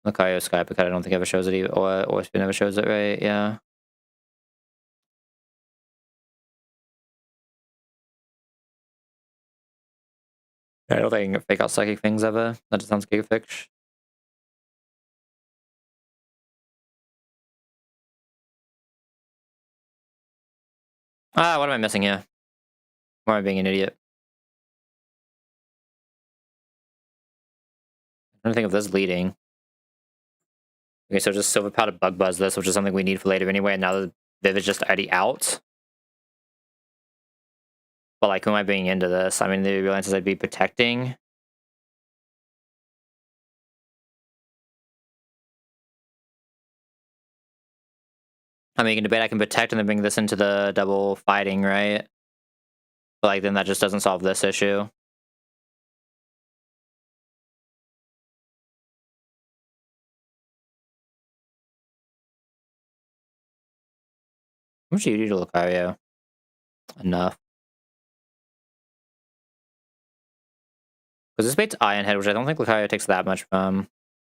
Lucario Skype because I don't think ever shows it either, or Spin never shows it, right? Yeah. I don't think I can get fake out Psychic Things ever. That just sounds Gigafish. Ah, what am I missing here? Why am I being an idiot? I don't think of this leading. Okay, so just Silver Powder Bug Buzz this, which is something we need for later anyway, and now the Viv is just already out. But like, who am I bringing into this? I mean, the real answer is I'd be protecting. I mean, you can debate I can protect and then bring this into the double fighting, right? But like, then that just doesn't solve this issue. How much do you do to Lucario? Enough. Because this bait's Iron Head, which I don't think Lucario takes that much from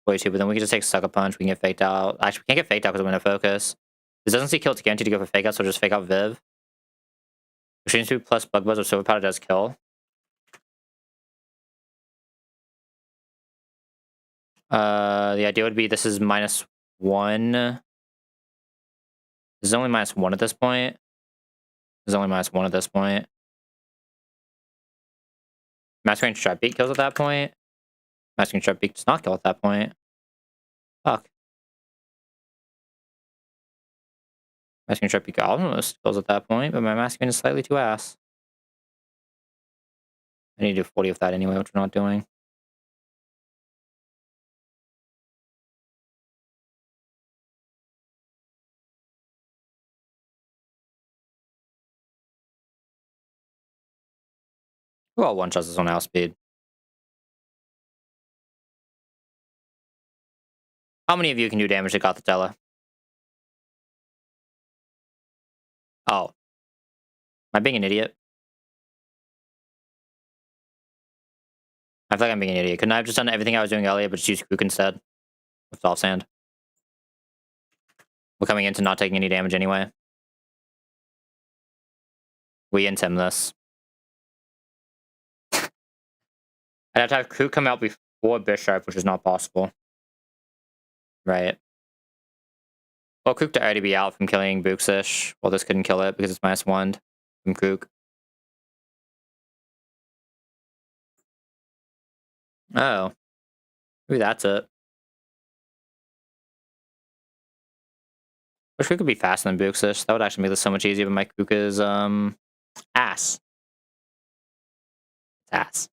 42, but then we can just take Sucker Punch, we can get faked out. Actually, we can't get faked out because we're in a focus. This doesn't see kill to guarantee to go for fake out, so just fake out Viv. Machine 2 plus Bug Buzz or Silver Powder does kill. The idea would be this is -1. This is only -1 at this point. This is only -1 at this point. Masquerade Strap Beak kills at that point. Masquerade Strap Beak does not kill at that point. Fuck. Masquerade Strap Beak almost kills at that point, but my Masquerade is slightly too ass. I need to do 40 of that anyway, which we're not doing. Well, one shots his own outspeed. How many of you can do damage to Gothitella? Oh. Am I being an idiot? I feel like I'm being an idiot. Couldn't I have just done everything I was doing earlier, but just use Kook instead? With Soft Sand. We're coming into not taking any damage anyway. We intim this. I'd have to have Kook come out before Bisharp, which is not possible. Right. Well, Kook to already be out from killing Booksish. Well, this couldn't kill it because it's -1 from Kook. Oh. Maybe that's it. Wish we could be faster than Booksish. That would actually make this so much easier, but my Kook is, ass. It's ass.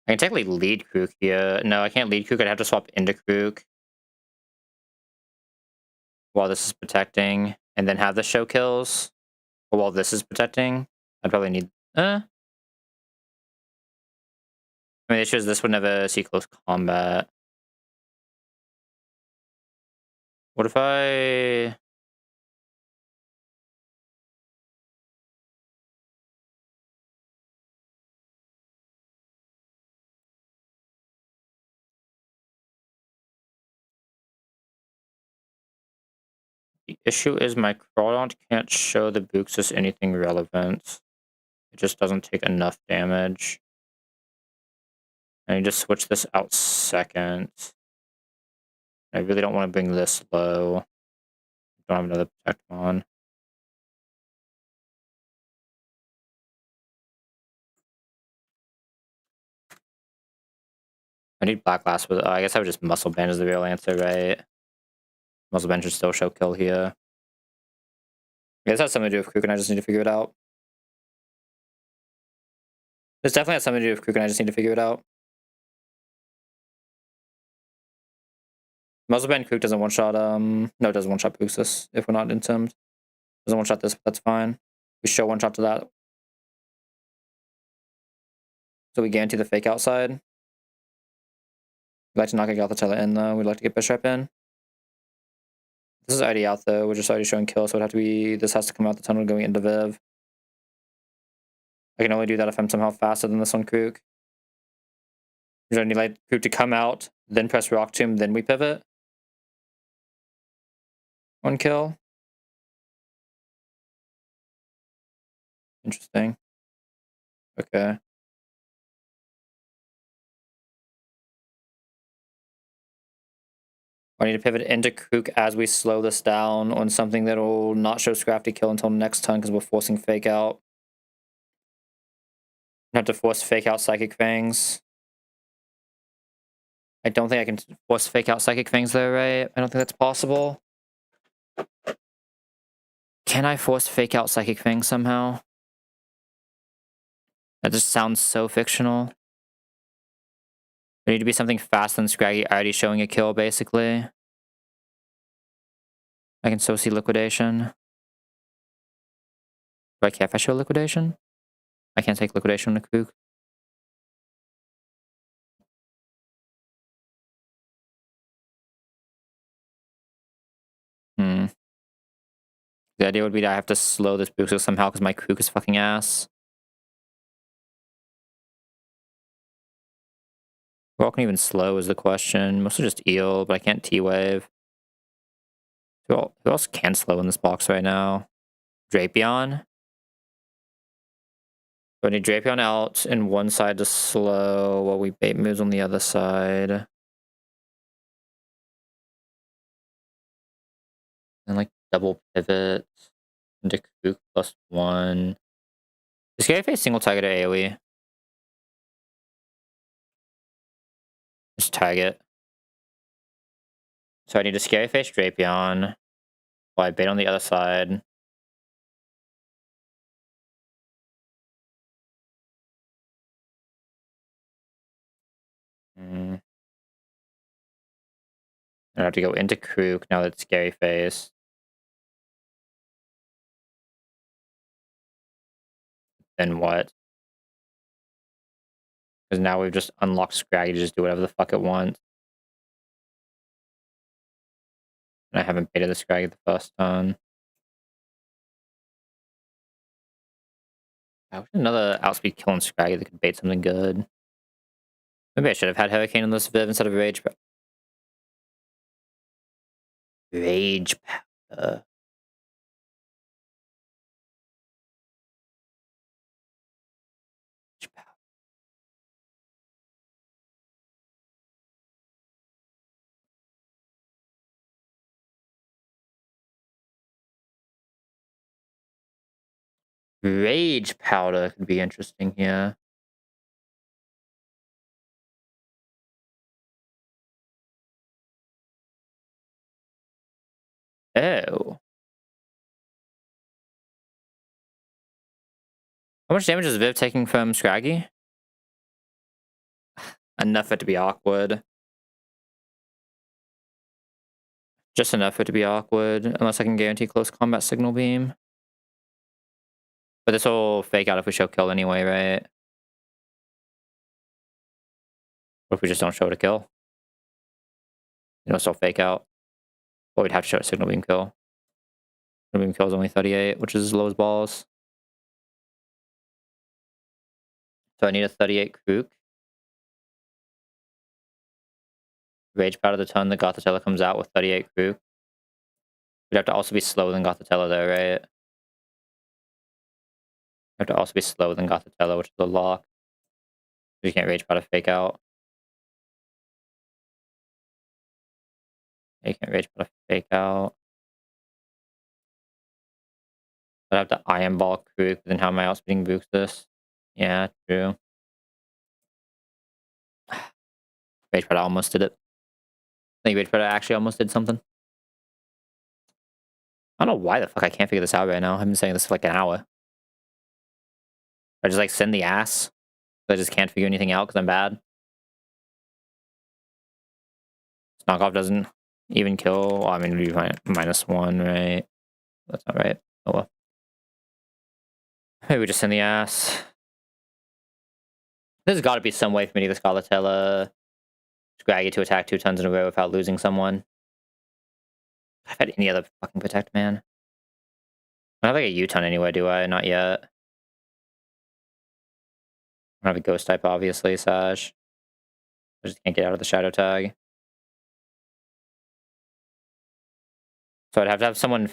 I can technically lead Kook here. No, I can't lead Kook. I'd have to swap into Kook while this is protecting, and then have the show kills. Or while this is protecting, I'd probably need. I mean, the issue is this would never see close combat. What if I? The issue is my Crawdont can't show the Buxus anything relevant. It just doesn't take enough damage. I need to switch this out second. I really don't want to bring this low. Don't have another protect on. I need Black Glass with. I guess I would just Muscle Band as the real answer, right? Muscle Band should still show kill here. I guess that has something to do with Krook, and I just need to figure it out. This definitely has something to do with Krook, and I just need to figure it out. Muzzle Band Krook doesn't one-shot, no, it doesn't one-shot Buxus if we're not intimed. Doesn't one-shot this, but that's fine. We show one-shot to that. So we guarantee the fake outside. We'd like to knock a Gothitella in, though. We'd like to get Bishop in. This is already out, though. We're just already showing kill, so it'd have to be... This has to come out the tunnel going into Viv. I can only do that if I'm somehow faster than this on Krook. We don't need like Krook to come out, then press Rock Tomb, then we pivot. One kill. Interesting. Okay. I need to pivot into Krook as we slow this down on something that will not show Scrafty kill until next turn because we're forcing Fake Out. I have to force Fake Out Psychic Fangs. I don't think I can force Fake Out Psychic Fangs though, right? I don't think that's possible. Can I force Fake Out Psychic Fangs somehow? That just sounds so fictional. There need to be something faster than Scraggy already showing a kill, basically. I can so see Liquidation. Do I care if I show Liquidation? I can't take Liquidation on a Krook. The idea would be that I have to slow this Buxus somehow because my Krook is fucking ass. What can even slow is the question. Mostly just Eel, but I can't T-Wave. Who else can slow in this box right now? Drapion? So I need Drapion out in one side to slow while we bait moves on the other side. And like double pivot into Krook +1. Does Scary Face single target or AoE? Just target. So I need to Scary Face Drapion while I bait on the other side. I have to go into Krook now that it's Scary Face. Then what? Because now we've just unlocked Scraggy to just do whatever the fuck it wants. And I haven't baited the Scraggy the first turn. I wish another outspeed kill on Scraggy that could bait something good. Maybe I should have had Hurricane on this Viv instead of Rage. Rage Powder. Rage Powder could be interesting here. Oh. How much damage is Viv taking from Scraggy? Enough for it to be awkward. Just enough for it to be awkward, unless I can guarantee close combat signal beam. But this will fake out if we show kill anyway, right? What if we just don't show it a kill? You know, still fake out. Well, we'd have to show a signal beam kill. Signal beam kill is only 38, which is as low as balls. So I need a 38 Krook. Rage Powder the turn, the Gothitella comes out with 38 Krook. We'd have to also be slower than Gothitella though, right? We have to also be slower than Gothitella, which is a lock. We can't Rage Pot a fake out. You can't Rage Pot a fake out. I'd have to Iron Ball Krook, but then how am I outspeeding Books this? Yeah, true. Rage Pot almost did it. I think Rage Pot actually almost did something. I don't know why the fuck I can't figure this out right now. I've been saying this for like an hour. I just like send the ass. I just can't figure anything out because I'm bad. Knockoff doesn't even kill. Well, I mean, we -1, right? That's not right. Oh well. Maybe we just send the ass. There's got to be some way for me to get Scarletella, Scraggy to attack 2 tons in a row without losing someone. I've had any other fucking protect, man. I don't have like a U-ton anyway, do I? Not yet. I don't have a ghost type, obviously, Saj. I just can't get out of the shadow tag. So I'd have to have someone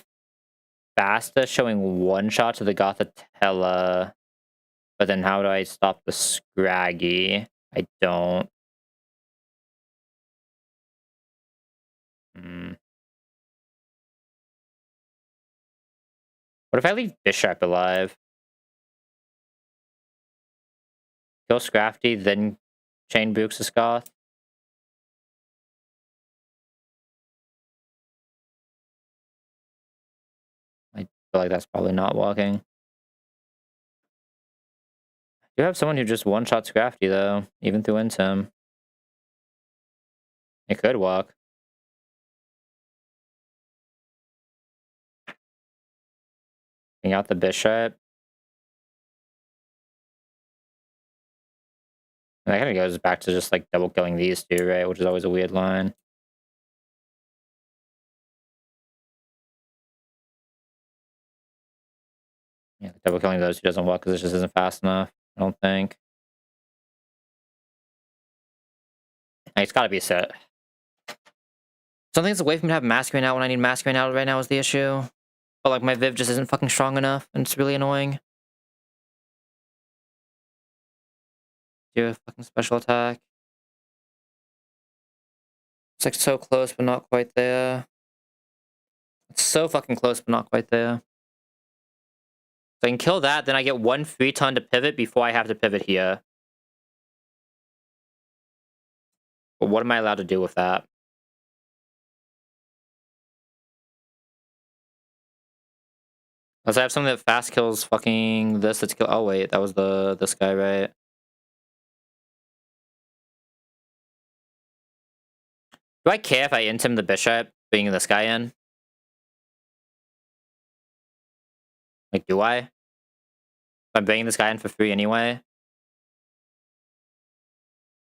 faster showing one shot to the Gothitella. But then how do I stop the Scraggy? I don't. What if I leave Bisharp alive? Kill Scrafty, then chain Books to Scoth? I feel like that's probably not walking. You have someone who just one-shots Scrafty, though, even through Intim. It could walk. Bring out the Bishop. And that kind of goes back to just, like, double killing these two, right? Which is always a weird line. Yeah, double killing those two doesn't work because it just isn't fast enough, I don't think. It's gotta be a set. Something's away from me to have Masquerade out when I need Masquerade out right now is the issue. But, like, my Viv just isn't fucking strong enough, and it's really annoying. Do a fucking special attack. It's, like, so close, but not quite there. It's so fucking close, but not quite there. So I can kill that, then I get 1 free ton to pivot before I have to pivot here. But what am I allowed to do with that? Unless I have something that fast kills fucking this that's kill. Oh wait, that was this guy, right? Do I care if I int him the bishop, bringing this guy in? Like, do I? If I'm bringing this guy in for free anyway?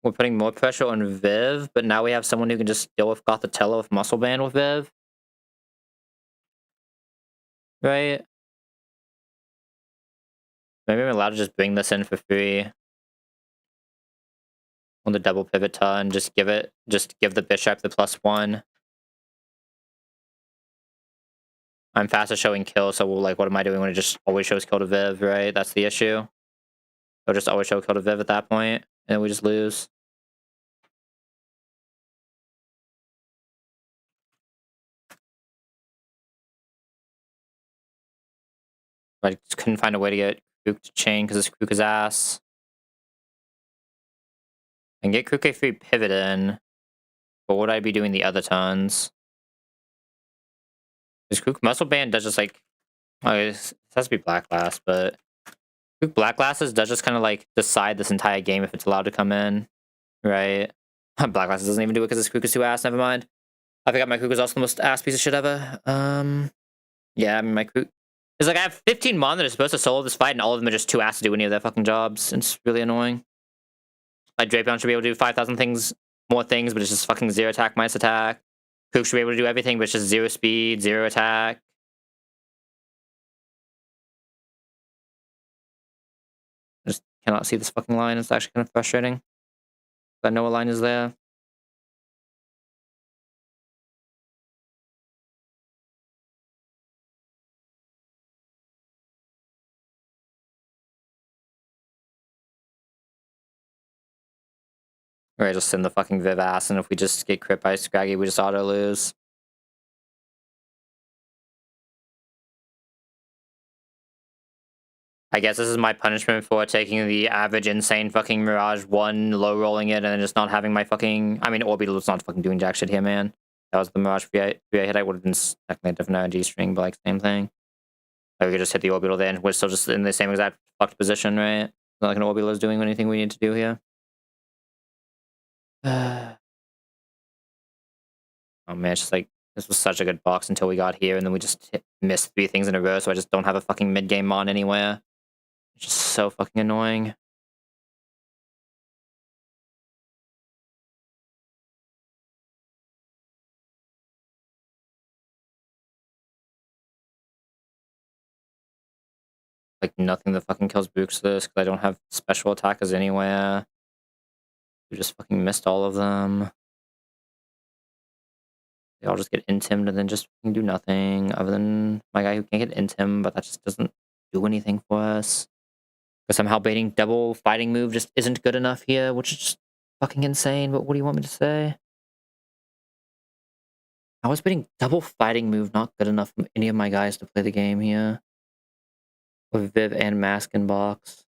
We're putting more pressure on Viv, but now we have someone who can just deal with Gothitella with Muscle Band with Viv. Right? Maybe I'm allowed to just bring this in for free. On the double pivot ton, just give the bishop the +1. I'm fast at showing kill, so like, what am I doing when it just always shows kill to Viv, right? That's the issue. It'll just always show kill to Viv at that point, and we just lose. I just couldn't find a way to get Krook to chain because this Krook is ass. And get Krook a free pivot in, but would I be doing the other tons? Because Krook Muscle Band does just like, it has to be Black Glass, but Krook Black Glasses does just kind of like decide this entire game if it's allowed to come in, right? Black Glasses doesn't even do it because this Krook is too ass. Never mind. I forgot my Krook is also the most ass piece of shit ever. Yeah, I mean my Krook. It's like I have 15 mon that are supposed to solo this fight, and all of them are just too ass to do any of their fucking jobs. It's really annoying. Like Drapion should be able to do 5,000 things, more things, but it's just fucking 0 attack minus attack. Krook should be able to do everything, but it's just 0 speed, 0 attack. I just cannot see this fucking line. It's actually kind of frustrating. I know a line is there. Or I just send the fucking Viv ass, and if we just get crit by Scraggy, we just auto lose. I guess this is my punishment for taking the average insane fucking Mirage 1, low rolling it, and then just not having my fucking... I mean, Orbital's not fucking doing jack shit here, man. That was the Mirage 3 hit. I would have been technically a different RNG string, but like, same thing. Like, we could just hit the Orbital there, and we're still just in the same exact fucked position, right? It's not like an Orbital is doing anything we need to do here. Oh man, it's just like, this was such a good box until we got here, and then we just missed 3 things in a row, so I just don't have a fucking mid-game mon anywhere. It's just so fucking annoying. Like, nothing that fucking kills Books this, because I don't have special attackers anywhere. We just fucking missed all of them. They all just get intimed and then just do nothing, other than my guy who can't get intim, but that just doesn't do anything for us. Because somehow baiting double fighting move just isn't good enough here, which is just fucking insane, but what do you want me to say? How is baiting double fighting move not good enough from any of my guys to play the game here? With Viv and Mask in box.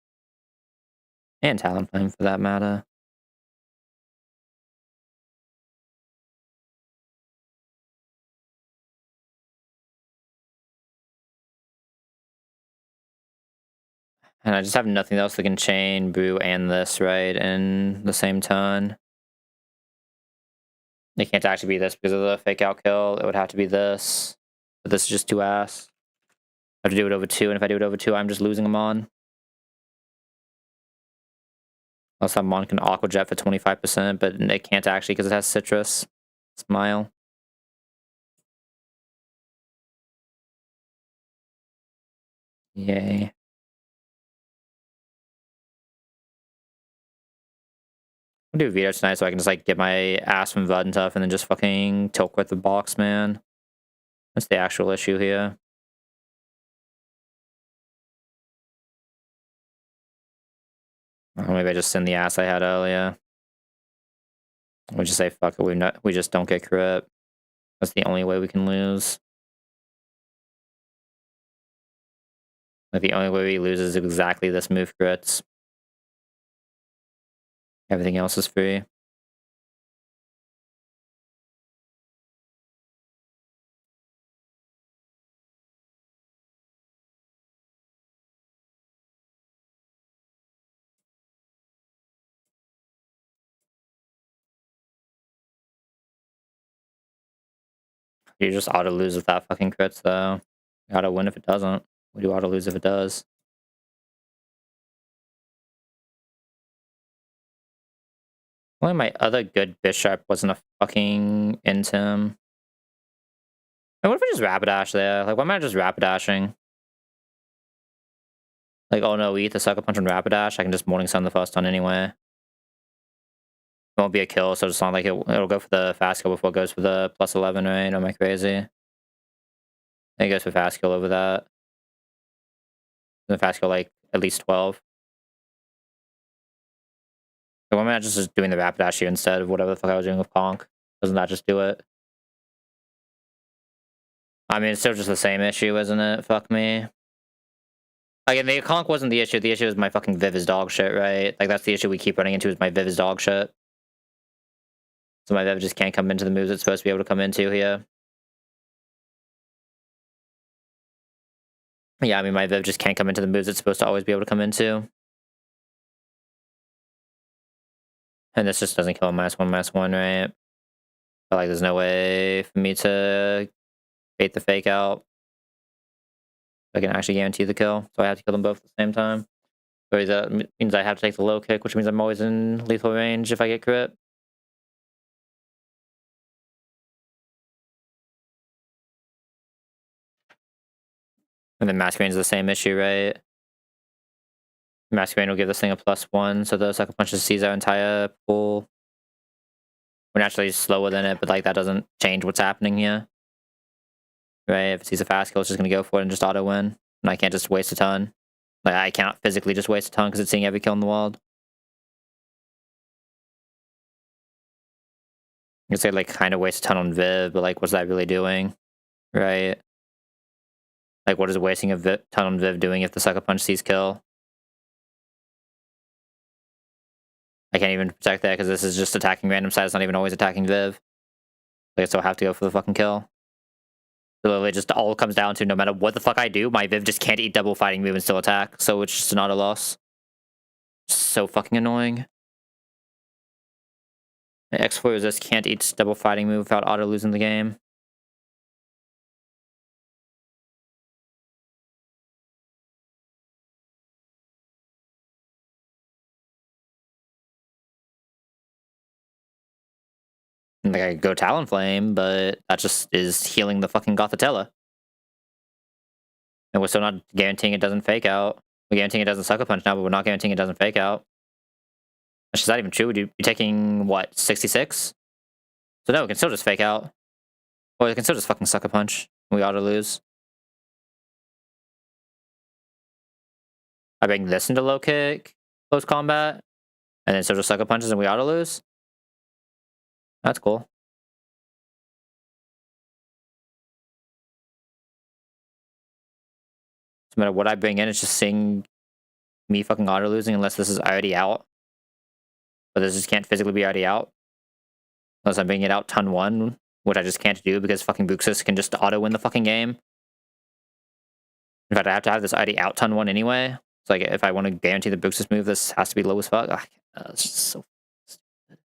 And Talonflame for that matter. And I just have nothing else that can chain Brew and this, right, in the same turn. It can't actually be this because of the fake out kill. It would have to be this. But this is just too ass. I have to do it over 2, and if I do it over 2, I'm just losing a mon. Also, Mon can Aqua Jet for 25%, but it can't actually because it has Citrus. Smile. Yay. I'll do Veto tonight so I can just like get my ass from Vud and stuff and then just fucking tilt with the box, man. That's the actual issue here. Or maybe I just send the ass I had earlier. We just say fuck it, we just don't get crit. That's the only way we can lose. Like the only way we lose is exactly this move crits. Everything else is free. You just auto lose with that fucking crits though. You auto win if it doesn't. We do auto lose if it does. Only my other good bishop wasn't a fucking intim. And what if I just Rapidash there? Like, why am I just Rapidashing? Like, oh no, we eat the Sucker Punch and Rapidash. I can just Morning Sun the first turn anyway. It won't be a kill, so it's not like it'll go for the fast kill before it goes for the plus 11, right? Am I crazy? I think it goes for fast kill over that. The fast kill, like, at least 12. So why am I just doing the Rapidash here instead of whatever the fuck I was doing with Conk? Doesn't that just do it? I mean, it's still just the same issue, isn't it? Fuck me. Again, the Conk wasn't the issue. The issue is my fucking Viv is dog shit, right? Like, that's the issue we keep running into is my Viv is dog shit. So my Viv just can't come into the moves it's supposed to be able to come into here. Yeah, I mean, my Viv just can't come into the moves it's supposed to always be able to come into. And this just doesn't kill -1/-1, right? But, like, there's no way for me to bait the fake out. I can actually guarantee the kill, so I have to kill them both at the same time. So that means I have to take the low kick, which means I'm always in lethal range if I get crit. And then Masquerade's the same issue, right? Masquerade will give this thing a +1, so the Sucker Punch just sees our entire pool. We're naturally slower than it, but like that doesn't change what's happening here. Right? If it sees a fast kill, it's just gonna go for it and just auto win. And I can't just waste a ton. Like I cannot physically just waste a ton because it's seeing every kill in the world. You could say like kind of waste a ton on Viv, but like what's that really doing? Right? Like what is wasting a ton on Viv doing if the Sucker Punch sees kill? I can't even protect that because this is just attacking random side. It's not even always attacking Viv. Like, I still have to go for the fucking kill. So literally just all comes down to no matter what the fuck I do, my Viv just can't eat double fighting move and still attack. So it's just an auto loss. So fucking annoying. X4 resist can't eat double fighting move without auto losing the game. Like I go Talonflame, but that just is healing the fucking Gothitella. And we're still not guaranteeing it doesn't fake out. We're guaranteeing it doesn't Sucker Punch now, but we're not guaranteeing it doesn't fake out. That's just not even true. Would you be taking, what, 66? So no, we can still just fake out. Or we can still just fucking Sucker Punch. We auto lose. I bring this into low kick, close combat, and then still just Sucker Punches and we auto lose. That's cool. No matter what I bring in, it's just seeing me fucking auto losing unless this is already out. But this just can't physically be already out. Unless I'm bringing it out ton 1, which I just can't do because fucking Buxus can just auto win the fucking game. In fact, I have to have this already out ton 1 anyway. So like if I want to guarantee the Buxus move, this has to be low as fuck. It's just so stupid.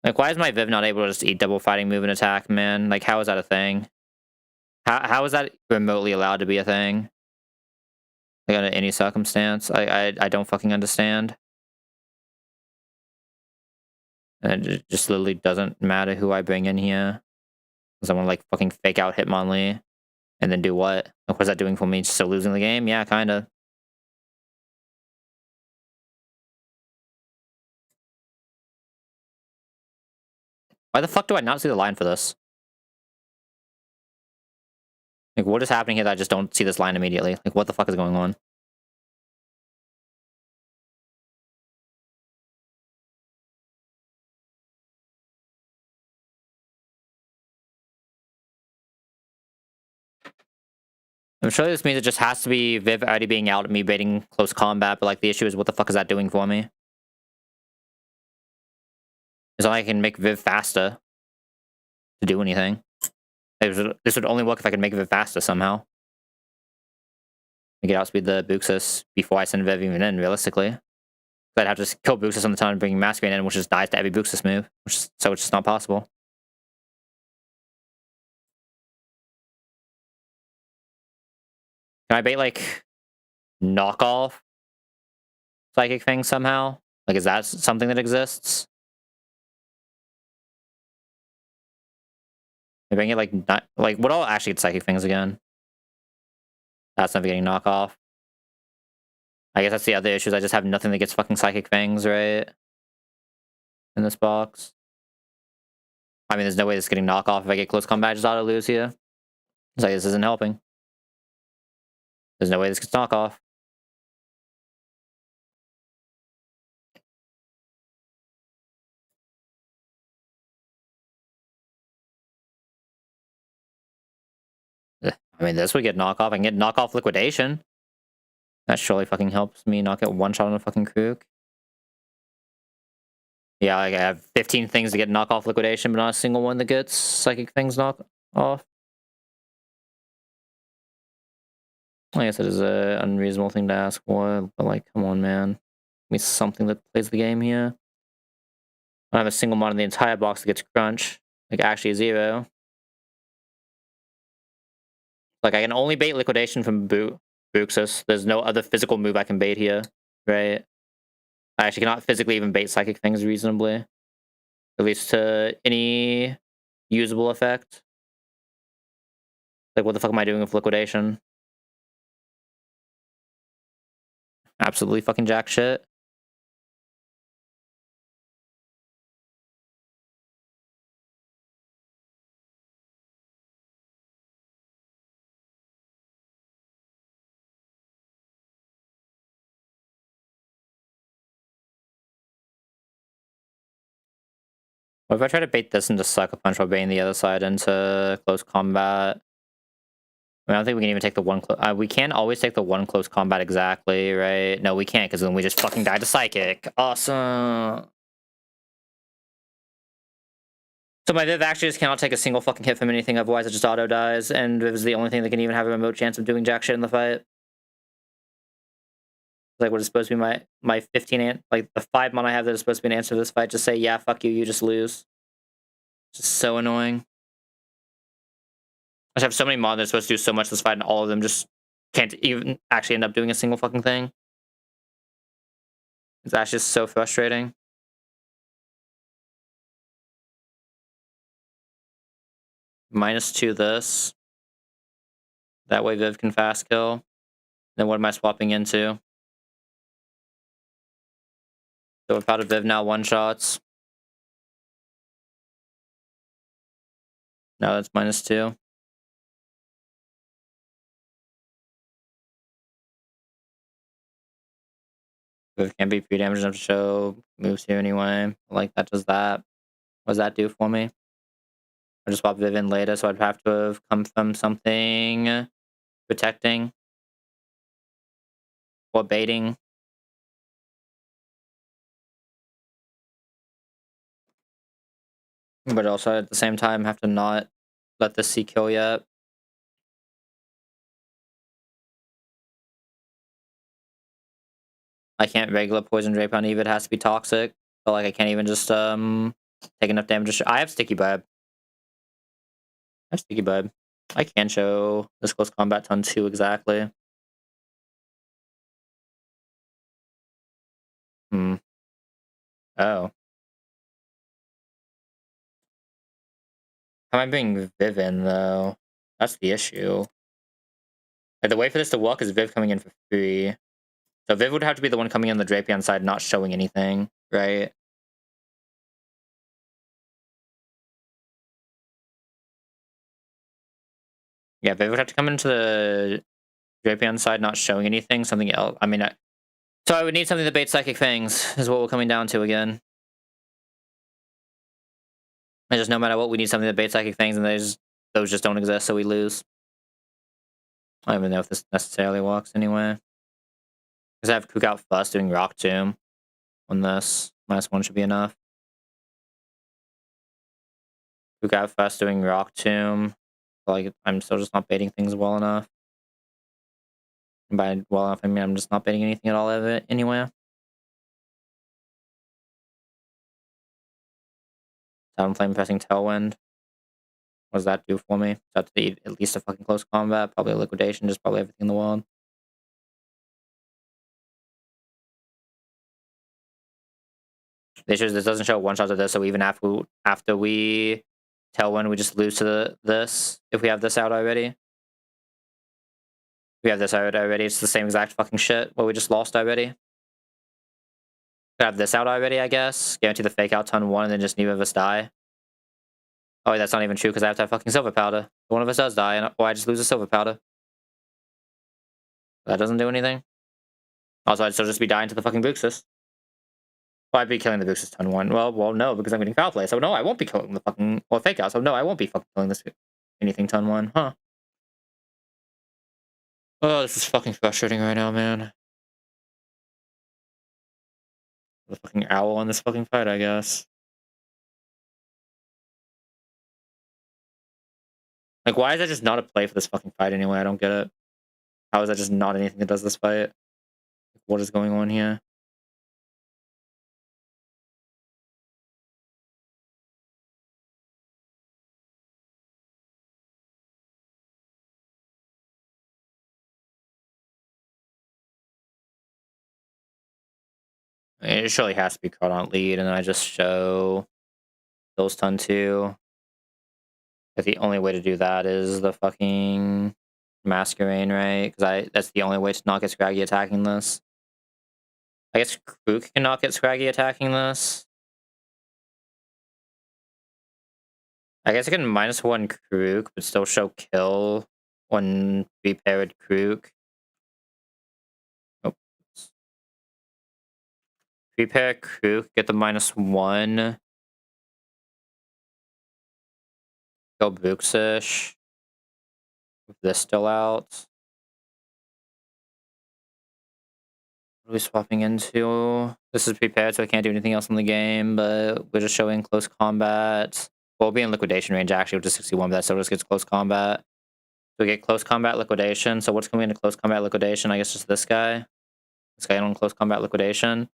Like why is my Viv not able to just eat double fighting move and attack, man? Like how is that a thing? How is that remotely allowed to be a thing? Like under any circumstance? I don't fucking understand. And it just literally doesn't matter who I bring in here. Someone like fucking fake out Hitmonlee. And then do what? Like, what's that doing for me? Just still losing the game? Yeah, kinda. Why the fuck do I not see the line for this? Like, what is happening here that I just don't see this line immediately? Like, what the fuck is going on? I'm sure this means it just has to be Viv already being out and me baiting close combat, but like the issue is what the fuck is that doing for me? It's not like I can make Viv faster to do anything. This would only work if I could make Viv faster somehow. I could outspeed the Buxus before I send Viv even in, realistically. I'd have to just kill Buxus on the time and bring Masquerade in, which just dies to every Buxus move. So it's just not possible. Can I bait like knockoff psychic things somehow? Like, is that something that exists? Maybe I can get like not like what all actually get psychic things again? That's never getting knockoff. I guess that's the other issue. I just have nothing that gets fucking psychic things, right? In this box. I mean, there's no way this is getting knockoff if I get close combat. I just auto lose here. It's like this isn't helping. There's no way this gets knockoff. I mean, this would get knockoff. I can get knockoff liquidation. That surely fucking helps me not get one shot on a fucking Krook. Yeah, like I have 15 things to get knockoff liquidation, but not a single one that gets psychic things knock off. I guess it is an unreasonable thing to ask for, but like, come on, man. Give me something that plays the game here. I don't have a single mod in the entire box that gets crunch. Like, actually zero. Like, I can only bait liquidation from Buxus. There's no other physical move I can bait here, right? I actually cannot physically even bait psychic things reasonably. At least to any usable effect. Like, what the fuck am I doing with liquidation? Absolutely fucking jack shit. What if I try to bait this into Sucker Punch while baiting the other side into close combat? I don't think we can even take the one. We can't always take the one close combat exactly, right? No, we can't because then we just fucking die to Psychic. Awesome. So my Viv actually just cannot take a single fucking hit from anything, otherwise it just auto dies, and Viv is the only thing that can even have a remote chance of doing jack shit in the fight. Like what is supposed to be my 15 like the 5 mon I have that is supposed to be an answer to this fight, just say yeah, fuck you, you just lose. Just so annoying. I just have so many mon that are supposed to do so much this fight, and all of them just can't even actually end up doing a single fucking thing. It's actually just so frustrating. -2 this. That way Viv can fast kill. Then what am I swapping into? So without a Viv now one-shots. Now that's -2. Viv can't be pre-damaged enough to show moves here anyway. Like that does that. What does that do for me? I just swap Viv in later, so I'd have to have come from something protecting or baiting. But also at the same time have to not let this C kill yet. I can't regular poison drape on Eve, it has to be toxic. But like I can't even just take enough damage to I have sticky vibe. I have sticky vibe. I can show this close combat ton 2 exactly. Hmm. Oh. How am I being Vivin though? That's the issue. Like, the way for this to work is Viv coming in for free. So Viv would have to be the one coming in the Drapion side, not showing anything, right? Yeah, Viv would have to come into the Drapion side, not showing anything. Something else. I mean, so I would need something to bait Psychic Fangs, is what we're coming down to again. And just no matter what, we need something to bait Psychic Fangs, and those just don't exist, so we lose. I don't even know if this necessarily works anyway. Because I have Cook out first doing Rock Tomb on this. -1 should be enough. Cook out first doing Rock Tomb. Like, I'm still just not baiting things well enough. And by well enough, I mean I'm just not baiting anything at all of it anyway. Sound Flame pressing Tailwind. What does that do for me? So to be at least a fucking close combat, probably a liquidation, just probably everything in the world. The issue is this doesn't show one shot of this, so even after we Tailwind, we just lose to this if we have this out already. If we have this out already, it's the same exact fucking shit what we just lost already. We have this out already, I guess. Guarantee the fake out ton 1 and then just neither of us die. Oh, wait, that's not even true because I have to have fucking silver powder. One of us does die, or I just lose a silver powder. That doesn't do anything. Also, I'd still just be dying to the fucking Buxus. Well, I'd be killing the Buxus ton 1. Well, no, because I'm getting foul play. So no, I won't be killing the fucking fake out. So no, I won't be fucking killing this anything ton 1. Huh. Oh, this is fucking frustrating right now, man. The fucking owl in this fucking fight, I guess. Like, why is that just not a play for this fucking fight anyway? I don't get it. How is that just not anything that does this fight? What is going on here? It surely has to be caught on lead, and then I just show those ton 2. But the only way to do that is the fucking Masquerade, right? Because that's the only way to not get Scraggy attacking this. I guess Krook can not get Scraggy attacking this. I guess I can -1 Krook, but still show kill on repaired Krook. Oh. Repair Krook, get the -1. Kill Booksish. With this still out. What are we swapping into? This is prepared, so I can't do anything else in the game, but we're just showing close combat. We'll be in liquidation range, actually, which is 61, but that still just gets close combat. So we get close combat liquidation. So what's coming into close combat liquidation? I guess just this guy. This guy on close combat liquidation.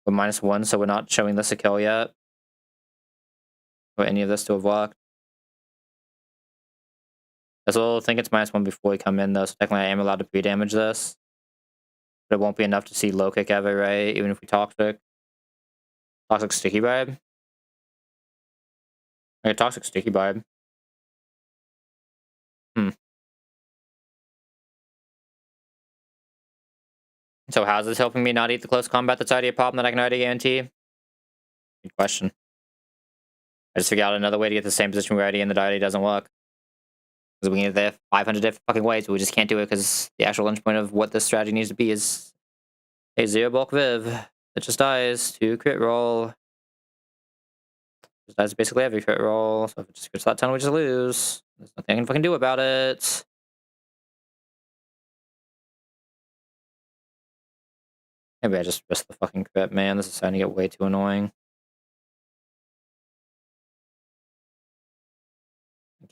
We're -1, so we're not showing this a kill yet. Or any of this to have walked. I still think it's -1 before we come in, though, so technically I am allowed to pre-damage this. But it won't be enough to see low kick ever, right? Even if we toxic. Toxic sticky vibe. Okay, toxic sticky vibe. So how's this helping me not eat the close combat that's already a problem that I can already guarantee? Good question. I just figured out another way to get the same position we're already in that already doesn't work. Because we can get there 500 different fucking ways, but we just can't do it because the actual lunch point of what this strategy needs to be is a 0 bulk Viv that just dies to crit roll. Just dies basically every crit roll, so if it just crits that ton, we just lose. There's nothing I can fucking do about it. Maybe I just risk the fucking crit, man. This is starting to get way too annoying.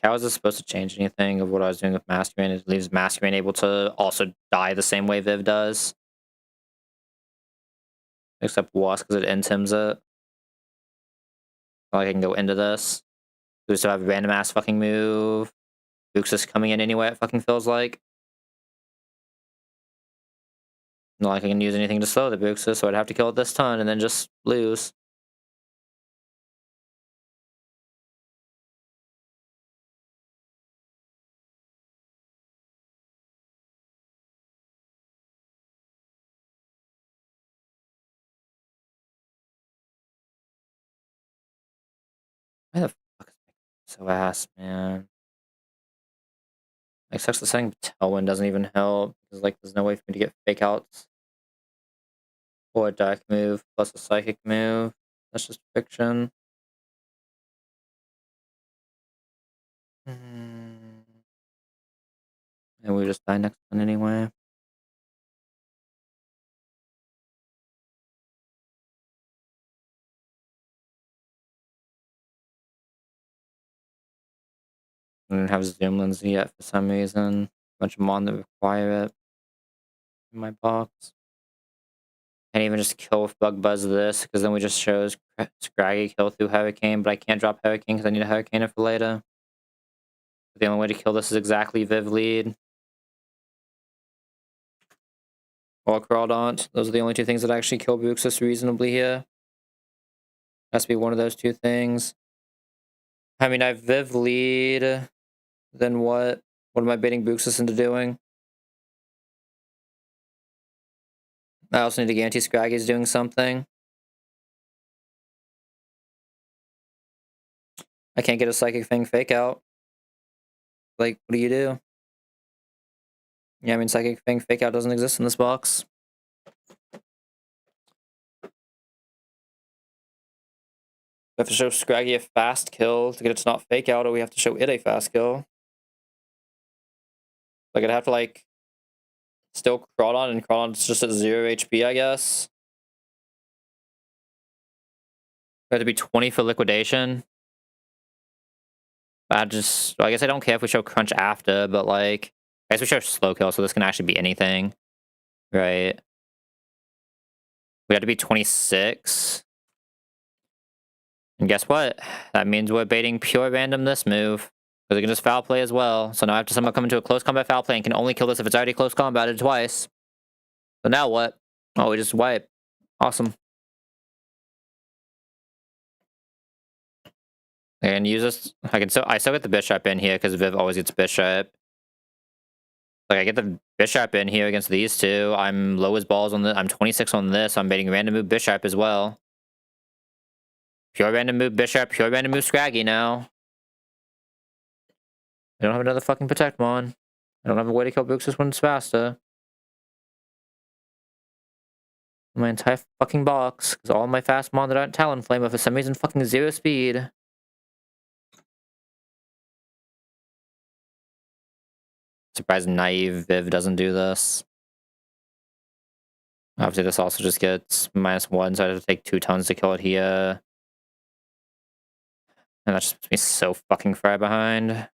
How is this supposed to change anything of what I was doing with Masquerade? It leaves Masquerade able to also die the same way Viv does. Except Wasp because it intims it. I can go into this. We still have a random ass fucking move. Book's just coming in anyway, it fucking feels like. Not like I can use anything to slow the Booxus, so I'd have to kill it this ton and then just lose. Why the fuck is it so ass, man? Like, sucks the setting Tailwind doesn't even help, because, like, there's no way for me to get fake outs. Or a dark move, plus a psychic move. That's just fiction. And we just die next one anyway. I don't have Zoom Lens yet for some reason. A bunch of mon that require it in my box. Can't even just kill with Bug Buzz this, because then we just shows Scraggy kill through Hurricane, but I can't drop Hurricane because I need a Hurricane for later. The only way to kill this is exactly Viv lead. Or Crawdaunt. Those are the only two things that actually kill Booxus reasonably here. Has to be one of those two things. I mean, I have Viv lead. Then what? What am I baiting Booxus into doing? I also need to guarantee Scraggy's doing something. I can't get a Psychic Fang fake out. Like, what do you do? Yeah, I mean, Psychic Fang fake out doesn't exist in this box. We have to show Scraggy a fast kill to get it to not fake out, or we have to show it a fast kill. Like, I'd have to, like, still Crawdon, and Crawdon's just at 0 HP, I guess. We have to be 20 for liquidation. I guess I don't care if we show Crunch after, but, like, I guess we show slow kill, so this can actually be anything. Right. We have to be 26. And guess what? That means we're baiting pure random this move. Because it can just foul play as well. So now I have to somehow come into a close combat foul play and can only kill this if it's already close combated twice. So now what? Oh, we just wipe. Awesome. And use this. I still get the bishop in here because Viv always gets bishop. Like, I get the bishop in here against these two. I'm low as balls on the. I'm 26 on this. I'm baiting random move bishop as well. Pure random move bishop. Pure random move Scraggy now. I don't have another fucking protect mon. I don't have a way to kill Booxus when it's faster. My entire fucking box, because all my fast mon that aren't Talonflame are for some reason fucking 0 speed. Surprised Naive Viv doesn't do this. Obviously, this also just gets -1, so I have to take 2 tons to kill it here. And that just puts me so fucking far behind.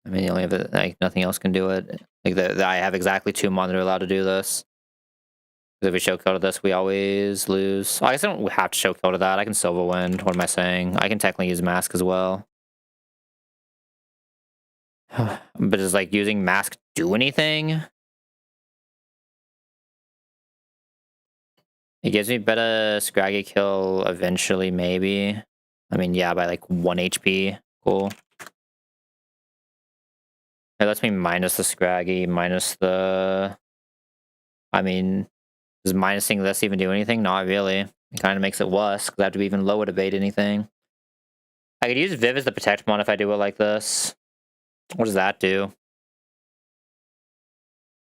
I mean, the only other, like, nothing else can do it. Like, I have exactly 2 mon that are allowed to do this. Because if we show kill to this, we always lose. Oh, I guess I don't have to show kill to that. I can Silver Wind. What am I saying? I can technically use Mask as well. But does, like, using Mask do anything? It gives me better Scraggy kill eventually, maybe. I mean, yeah, by like 1 HP. Cool. It lets me minus the Scraggy, minus the... I mean, does minusing this even do anything? Not really. It kind of makes it worse, because I have to be even lower to bait anything. I could use Viv as the Protect mon if I do it like this. What does that do?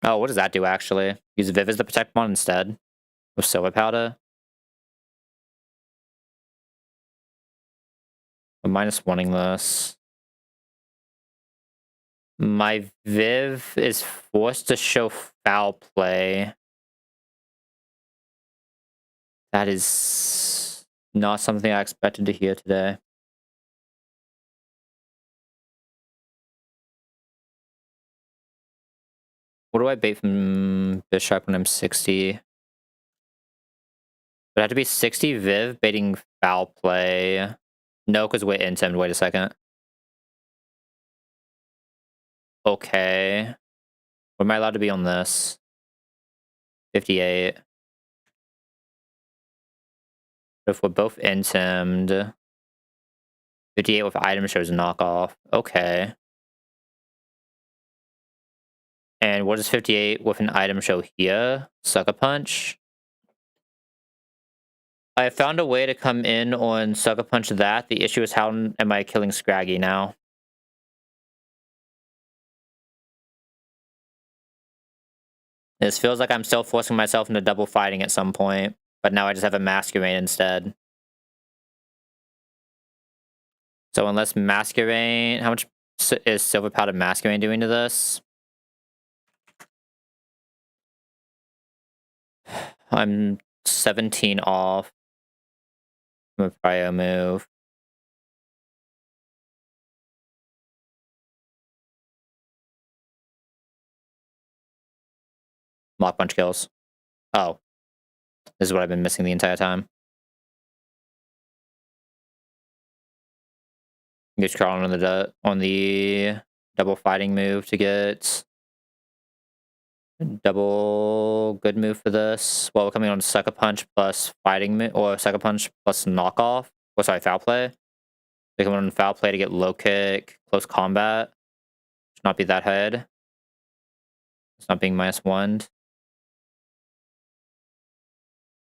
Oh, what does that do, actually? Use Viv as the Protect mon instead? With Silver Powder? I'm -1ing this. My Viv is forced to show foul play. That is not something I expected to hear today. What do I bait from Bishop when I'm 60? Would it have to be 60 Viv baiting foul play? No, because wait, Intim, wait a second. Okay. What am I allowed to be on this? 58. If we're both intimed, 58 with item shows knockoff. Okay. And what is 58 with an item show here? Sucker Punch? I found a way to come in on Sucker Punch that. The issue is how am I killing Scraggy now? This feels like I'm still forcing myself into double fighting at some point, but now I just have a Masquerade instead. So unless Masquerade... How much is Silver Powder Masquerade doing to this? I'm 17 off. I'm a Prio move. Mock Punch kills. Oh. This is what I've been missing the entire time. Just crawling on the double fighting move to get double good move for this. Well, we're coming on Sucker Punch plus fighting or Sucker Punch plus knockoff. Oh, sorry, foul play. They come on foul play to get low kick, close combat. Should not be that head. It's not being -1.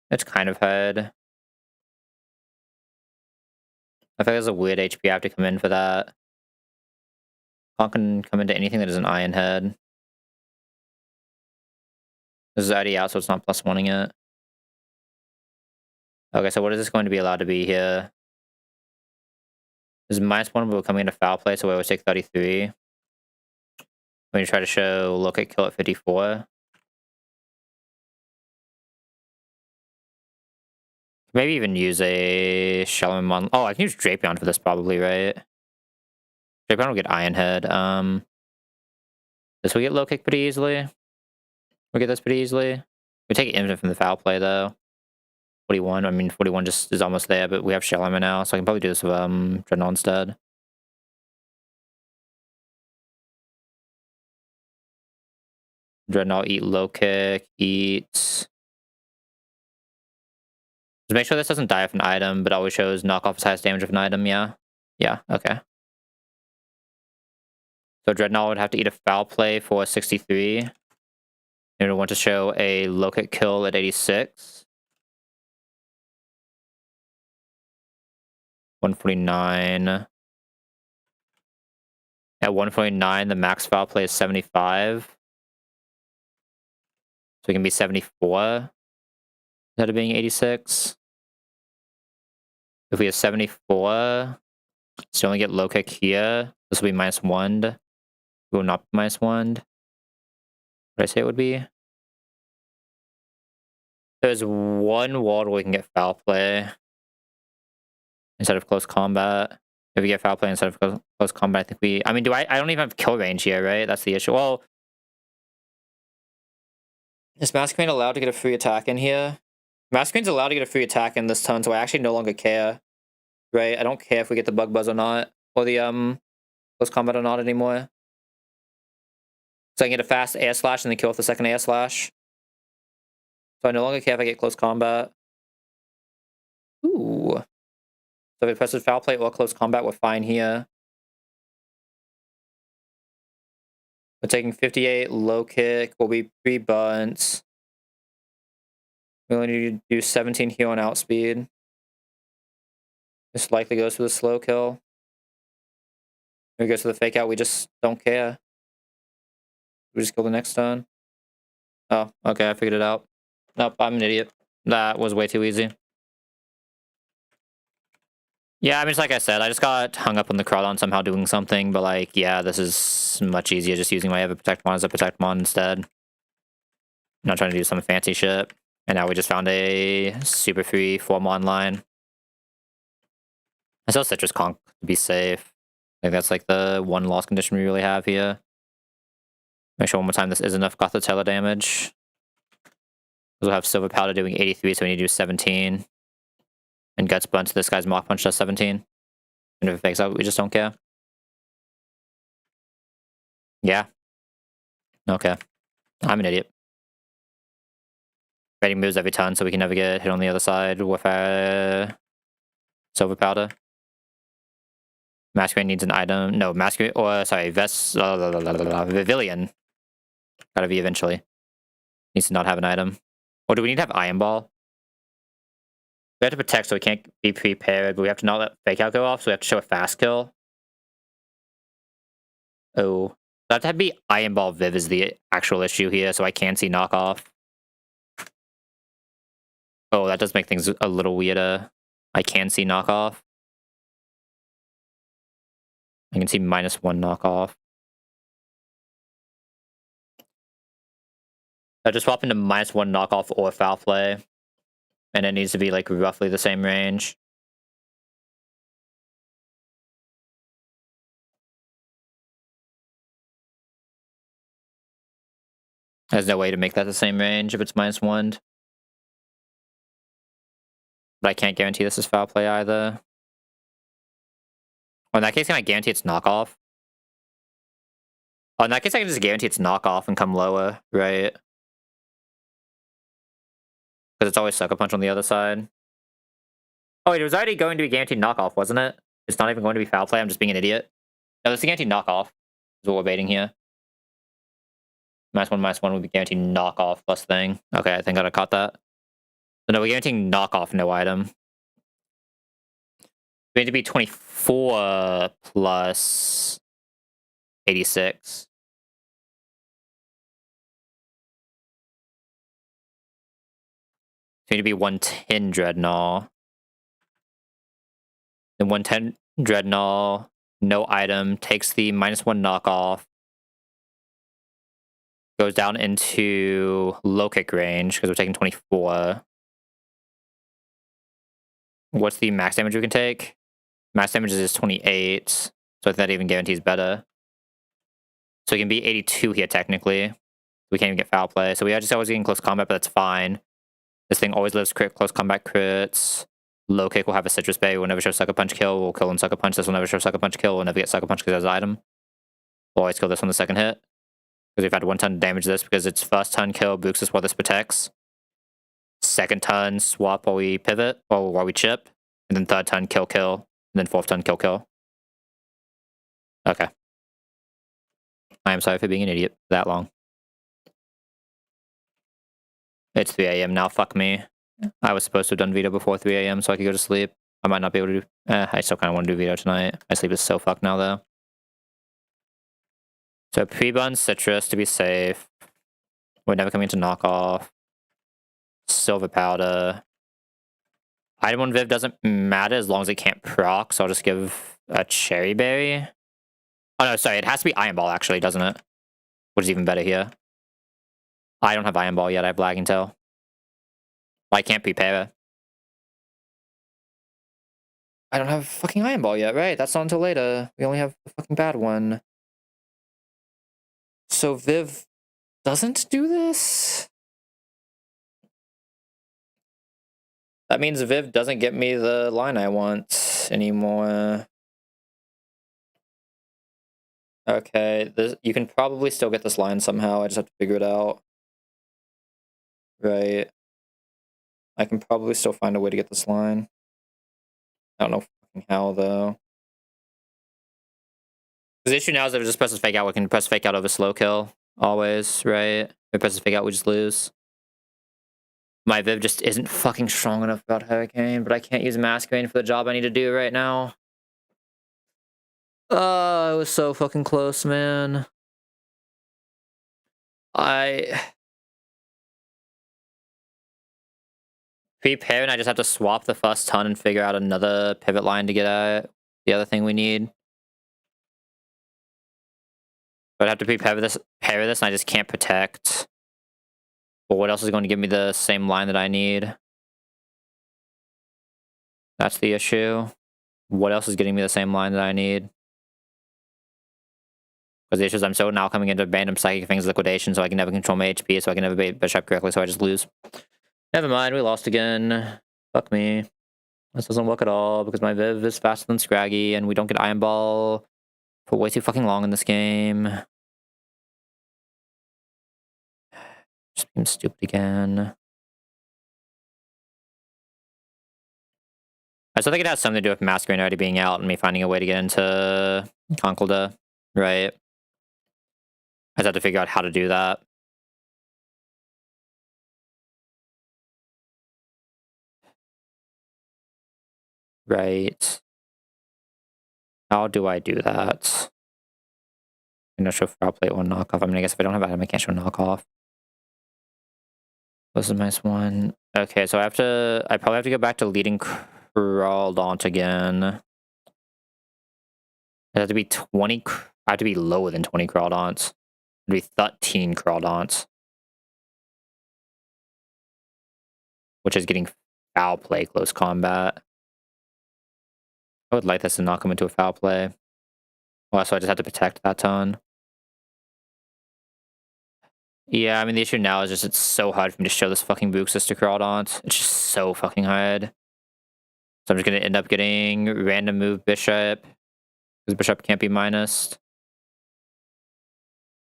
It's kind of head. I think there's a weird HP I have to come in for that. Conk can come into anything that is an Iron Head. This is already out, so it's not +1ing it. Okay, so what is this going to be allowed to be here? This is -1, but we're coming into foul play, so we always take 33. When you try to show look at kill at 54. Maybe even use a Shalom on. Oh, I can use Drapion for this probably, right? Drapion will get Iron Head. This will get low kick pretty easily. We get this pretty easily. We take Infinite from the foul play though. 41. I mean 41 just is almost there, but we have Shell Armor now, so I can probably do this with Dreadnought instead. Dreadnought, eat low kick, eat. Just make sure this doesn't die of an item, but always shows knockoff as highest damage of an item, yeah? Yeah, okay. So Dreadnought would have to eat a foul play for 63. And it would want to show a low kick kill at 86. 149. At 149, the max foul play is 75. So we can be 74 instead of being 86. If we have 74, still only get low kick here. This will be -1. It will not be -1. What did I say it would be? There's one ward where we can get foul play instead of close combat. If we get foul play instead of close combat, I think we... I mean, I don't even have kill range here, right? That's the issue. Well, is Masquerade allowed to get a free attack in here? Masquerade's allowed to get a free attack in this turn, so I actually no longer care. Right? I don't care if we get the bug buzz or not. Or the close combat or not anymore. So I can get a fast air slash and then kill with the second air slash. So I no longer care if I get close combat. Ooh. So if it presses foul play or close combat, we're fine here. We're taking 58, low kick, will be 3 bunts. We only need to do 17 heal and outspeed. This likely goes for the slow kill. If it goes for the fake out, we just don't care. We just kill the next turn. Oh, okay, I figured it out. Nope, I'm an idiot. That was way too easy. Yeah, I mean, it's like I said, I just got hung up on the Crawdon somehow doing something, but like, yeah, this is much easier just using my Ever Protect Mon as a Protect Mon instead. Not trying to do some fancy shit. And now we just found a super free 4-mon line. I sell Citrus Conch to be safe. Like, that's like the one loss condition we really have here. Make sure one more time this is enough Gothitella damage. We'll have Silver Powder doing 83, so we need to do 17. And Guts Bunt, this guy's Mach Punch does 17. And if it fakes out, we just don't care. Yeah. Okay. I'm an idiot. Ready moves every turn, so we can never get hit on the other side with our Silver Powder. Masquerade needs an item. No, Masquerade, or sorry, Vivilion. Gotta be eventually. Needs to not have an item. Or do we need to have Iron Ball? We have to protect, so we can't be prepared, but we have to not let fake out go off, so we have to show a fast kill. Oh. That to be Iron Ball Viv is the actual issue here, so I can see knockoff. Oh, that does make things a little weirder. I can see knockoff. I can see -1 knockoff. I just swap into -1 knockoff or foul play. And it needs to be like roughly the same range. There's no way to make that the same range if it's -1. But I can't guarantee this is foul play either. Oh, in that case, can I guarantee it's knockoff? Oh, in that case, I can just guarantee it's knockoff and come lower, right? Because it's always Sucker Punch on the other side. Oh, wait, it was already going to be guaranteed knockoff, wasn't it? It's not even going to be foul play, I'm just being an idiot. No, it's a guaranteed knockoff. Is what we're baiting here. -1 would be guaranteed knockoff plus thing. Okay, I think I caught that. So no, we're guaranteeing knockoff, no item. We need to be 24 plus 86. We need to be 110 Dreadnought. Then 110 Dreadnought, no item, takes the -1 knockoff. Goes down into low kick range because we're taking 24. What's the max damage we can take? Max damage is 28, so I think that even guarantees better. So we can be 82 here technically. We can't even get foul play. So we are just always getting close combat, but that's fine. This thing always lives close combat crits. Low kick will have a Citrus Bay. We'll never show Sucker Punch kill. We'll kill and Sucker Punch. This will never show Sucker Punch kill. We'll never get Sucker Punch because it has an item. We'll always kill this on the second hit. Because we've had 1 ton damage this because it's first turn kill, books us while this protects. Second turn swap while we pivot, or while we chip. And then third turn kill, and then fourth turn kill. Okay. I am sorry for being an idiot that long. It's 3 a.m. now, fuck me. I was supposed to have done Veto before 3 a.m. so I could go to sleep. I might not be able to do... I still kind of want to do Veto tonight. My sleep is so fucked now, though. So pre-bun Citrus to be safe. We're never coming to knockoff. Silver powder. Item 1 Viv doesn't matter as long as it can't proc, so I'll just give a cherry berry. Oh no, sorry, it has to be Iron Ball actually, doesn't it? Which is even better here. I don't have Iron Ball yet, I have Lagging Tail. I can't prepare it. I don't have fucking Iron Ball yet, right? That's not until later. We only have the fucking bad one. So Viv doesn't do this? That means Viv doesn't get me the line I want anymore. Okay, you can probably still get this line somehow. I just have to figure it out. Right. I can probably still find a way to get this line. I don't know fucking how, though. The issue now is that if it just presses fake out, we can press fake out over slow kill. Always, right? If it presses fake out, we just lose. My Viv just isn't fucking strong enough about Hurricane, but I can't use Masquerade for the job I need to do right now. Oh, it was so fucking close, man. Prepare, and I just have to swap the first ton and figure out another pivot line to get at the other thing we need. But I have to prepare this, and I just can't protect. But what else is going to give me the same line that I need? That's the issue. What else is getting me the same line that I need? Because the issue is I'm so now coming into random Psychic Things liquidation, so I can never control my HP, so I can never bait Bishop correctly, so I just lose. Never mind, we lost again. Fuck me. This doesn't work at all, because my Viv is faster than Scraggy, and we don't get Iron Ball for way too fucking long in this game. Just being stupid again. I still think it has something to do with Masquerade already being out and me finding a way to get into Conkeldurr, right? I just have to figure out how to do that. Right. How do I do that? I'm not sure if I'll play one knockoff. I mean, I guess if I don't have item, I can't show knockoff. This is a nice one. Okay, so I probably have to go back to leading Crawdaunt again. It has to be 20, I have to be lower than 20 Crawdaunts. It'd be 13 Crawdaunts. Which is getting foul play close combat. I would like this to not come into a foul play. Well, so I just have to protect that ton. Yeah, I mean, the issue now is just it's so hard for me to show this fucking Buxus to Crawdaunt. It's just so fucking hard. So I'm just going to end up getting random move Bishop. Because Bishop can't be minused.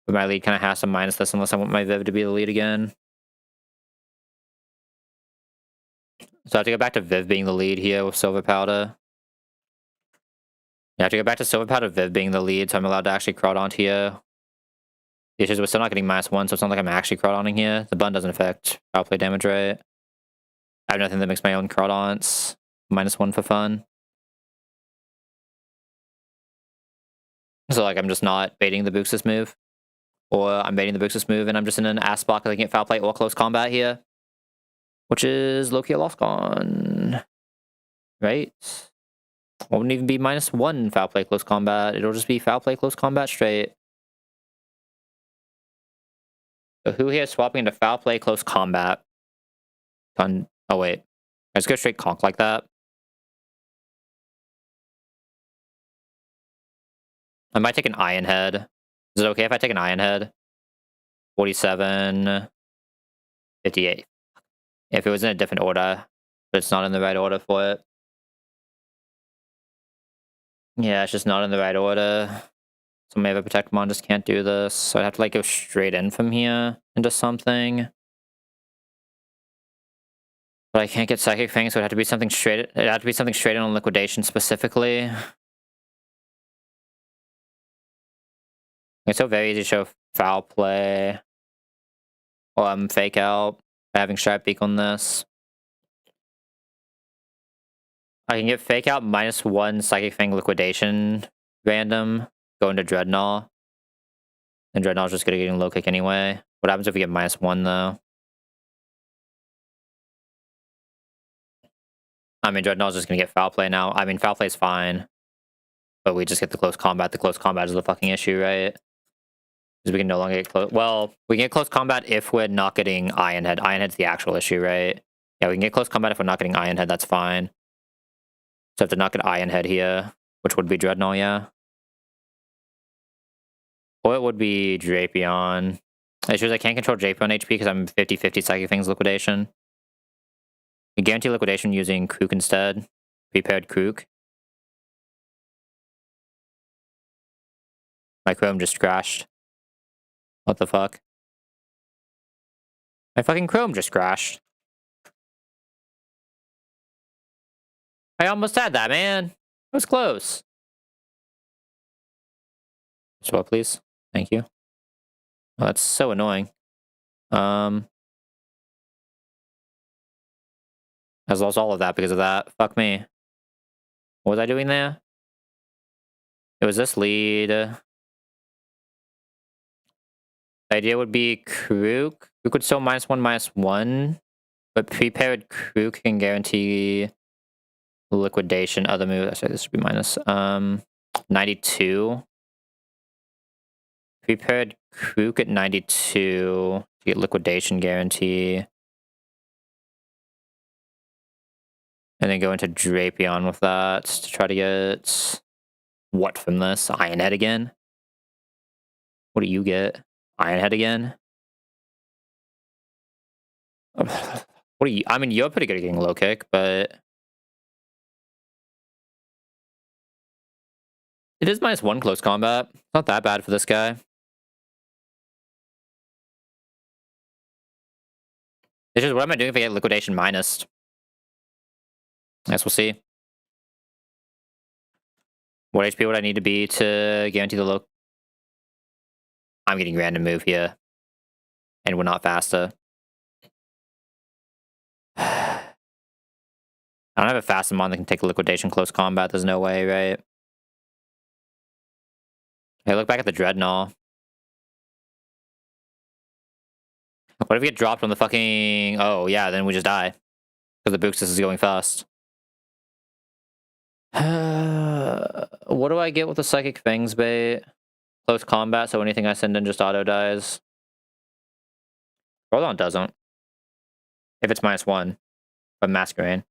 But my lead kind of has to minus this unless I want my Viv to be the lead again. So I have to go back to Viv being the lead here with Silver Powder. Yeah, I have to go back to Silver Powder Viv being the lead, so I'm allowed to actually Crawdaunt here. The issue is we're still not getting -1, so it's not like I'm actually Crawdaunting here. The button doesn't affect foul play damage rate. I have nothing that makes my own Crawdaunts -1 for fun. So like I'm just not baiting the Buxus move. Or I'm baiting the Buxus move and I'm just in an ass spot because I can't foul play or close combat here. Which is low-key a lost gone. Right? Won't even be -1 foul play close combat. It'll just be foul play close combat straight. So who here is swapping into foul play close combat? Oh wait. Let's go straight conk like that. I might take an Iron Head. Is it okay if I take an Iron Head? 47. 58. If it was in a different order, but it's not in the right order for it. Yeah, it's just not in the right order. So maybe a Protect Mon just can't do this. So I'd have to like go straight in from here into something. But I can't get Psychic Fang, so it'd have to be something straight. It'd have to be something straight in on Liquidation specifically. It's so very easy to show foul play. Or fake out by having Sharp Beak on this. I can get fake out -1 Psychic Fang Liquidation random, go into Dreadnought. And Dreadnought's just gonna get low kick anyway. What happens if we get -1, though? I mean, Dreadnought's just gonna get foul play now. I mean, foul play's fine. But we just get the close combat. The close combat is the fucking issue, right? Because we can no longer get close. Well, we can get close combat if we're not getting Iron Head. Iron Head's the actual issue, right? Yeah, we can get close combat if we're not getting Iron Head. That's fine. So if to not get Iron Head here, which would be Dreadnought, yeah. Or it would be Drapion. The issue is I can't control Drapion HP because I'm 50-50 Psychic Things Liquidation. We guarantee Liquidation using Krook instead. Prepared Krook. My Chrome just crashed. What the fuck? My fucking Chrome just crashed. I almost had that, man. It was close. Show up, please. Thank you. Oh, that's so annoying. I lost all of that because of that. Fuck me. What was I doing there? It was this lead. The idea would be Krook. Krook would still -1/-1, but prepared Krook can guarantee liquidation. Other move. Sorry, this should be minus 92. Prepared Krook at 92 to get liquidation guarantee. And then go into Drapion with that to try to get what from this? Iron Head again? What do you get? Iron Head again? What do you? I mean, you're pretty good at getting low kick, but it is -1 close combat. It's not that bad for this guy. It's just, what am I doing if I get liquidation minus? I guess we'll see. What HP would I need to be to guarantee the low? I'm getting random move here. And we're not faster. I don't have a fast mon that can take a liquidation close combat. There's no way, right? Hey, look back at the Dreadnought. What if we get dropped on the fucking... Oh, yeah, then we just die. Because the Buxus is going fast. What do I get with the Psychic Fangs bait? Close combat, so anything I send in just auto dies. Rodon doesn't. If it's -1. But Masquerain.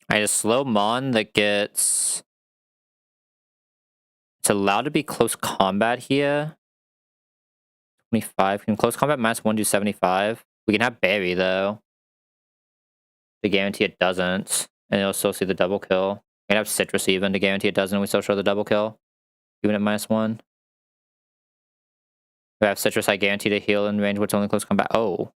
I just slow Mon that gets... It's allowed to be close combat here. 25. Can close combat -1 do 75? We can have Berry, though. To guarantee it doesn't. And it'll still see the double kill. We can have Citrus even to guarantee it doesn't. We still show the double kill. Even at -1. We have Citrus, I guarantee to heal in range, which only close combat. Oh.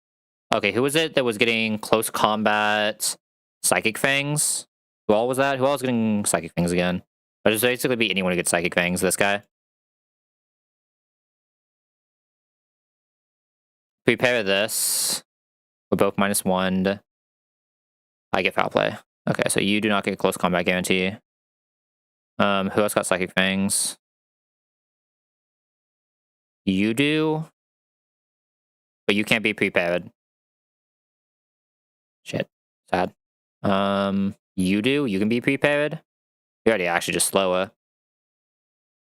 Okay, who was it that was getting close combat Psychic Fangs? Who all was that? Who all was getting Psychic Fangs again? But it's basically be anyone who gets Psychic Fangs, this guy. Prepare this. We're both -1. I get foul play. Okay, so you do not get close combat guarantee. Who else got Psychic Fangs? You do? But you can't be prepared. Shit. Sad. You do? You can be prepared? You're already actually just slower.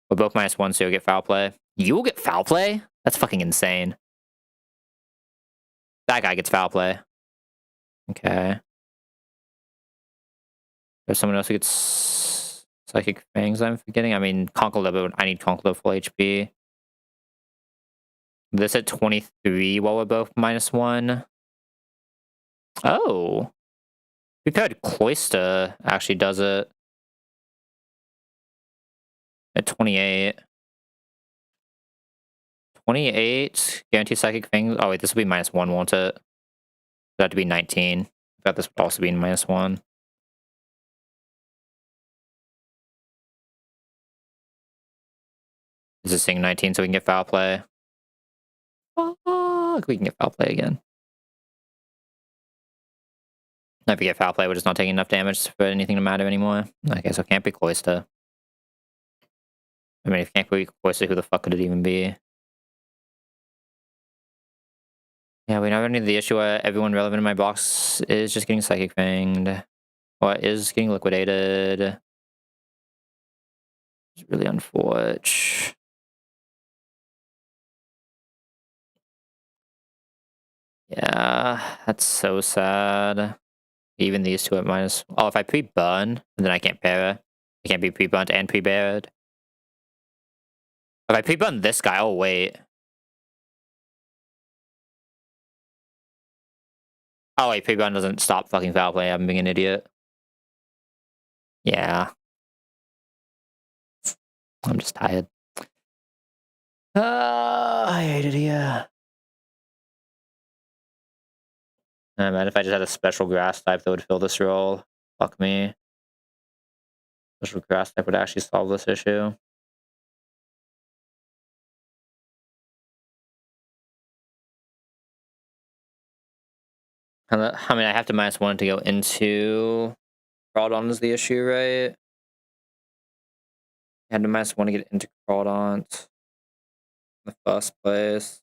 We're both -1, so you'll get foul play. You will get foul play? That's fucking insane. That guy gets foul play. Okay. There's someone else who gets Psychic Fangs I'm forgetting. I mean, Conkeldurr, I need Conkeldurr full HP. This at 23 while we're both -1. Oh. Prepared Cloyster actually does it. At 28. 28. Guarantee Psychic Fangs. Oh, wait, this will be -1, won't it? That to be 19. I thought this would also be -1. This is saying 19, so we can get foul play. Fuck, we can get foul play again. If you get foul play, we're just not taking enough damage for anything to matter anymore. Okay, so it can't be Cloyster. I mean, if it can't be Cloyster, who the fuck could it even be? Yeah, we now run into the issue where everyone relevant in my box is just getting Psychic Fanged. Or is getting liquidated. It's really unfortunate. Yeah, that's so sad. Even these two at minus... Oh, if I pre-burn, then I can't pair it. I can't be pre-burnt and pre-buried. If I pre-burn this guy, oh wait. Oh wait, pre-burn doesn't stop fucking foul play. I'm being an idiot. Yeah. I'm just tired. I hate it here. Man, if I just had a special grass type that would fill this role, fuck me. Special grass type would actually solve this issue. I mean, I have to -1 to go into Crawdon is the issue, right? I had to -1 to get into Crawdon in the first place.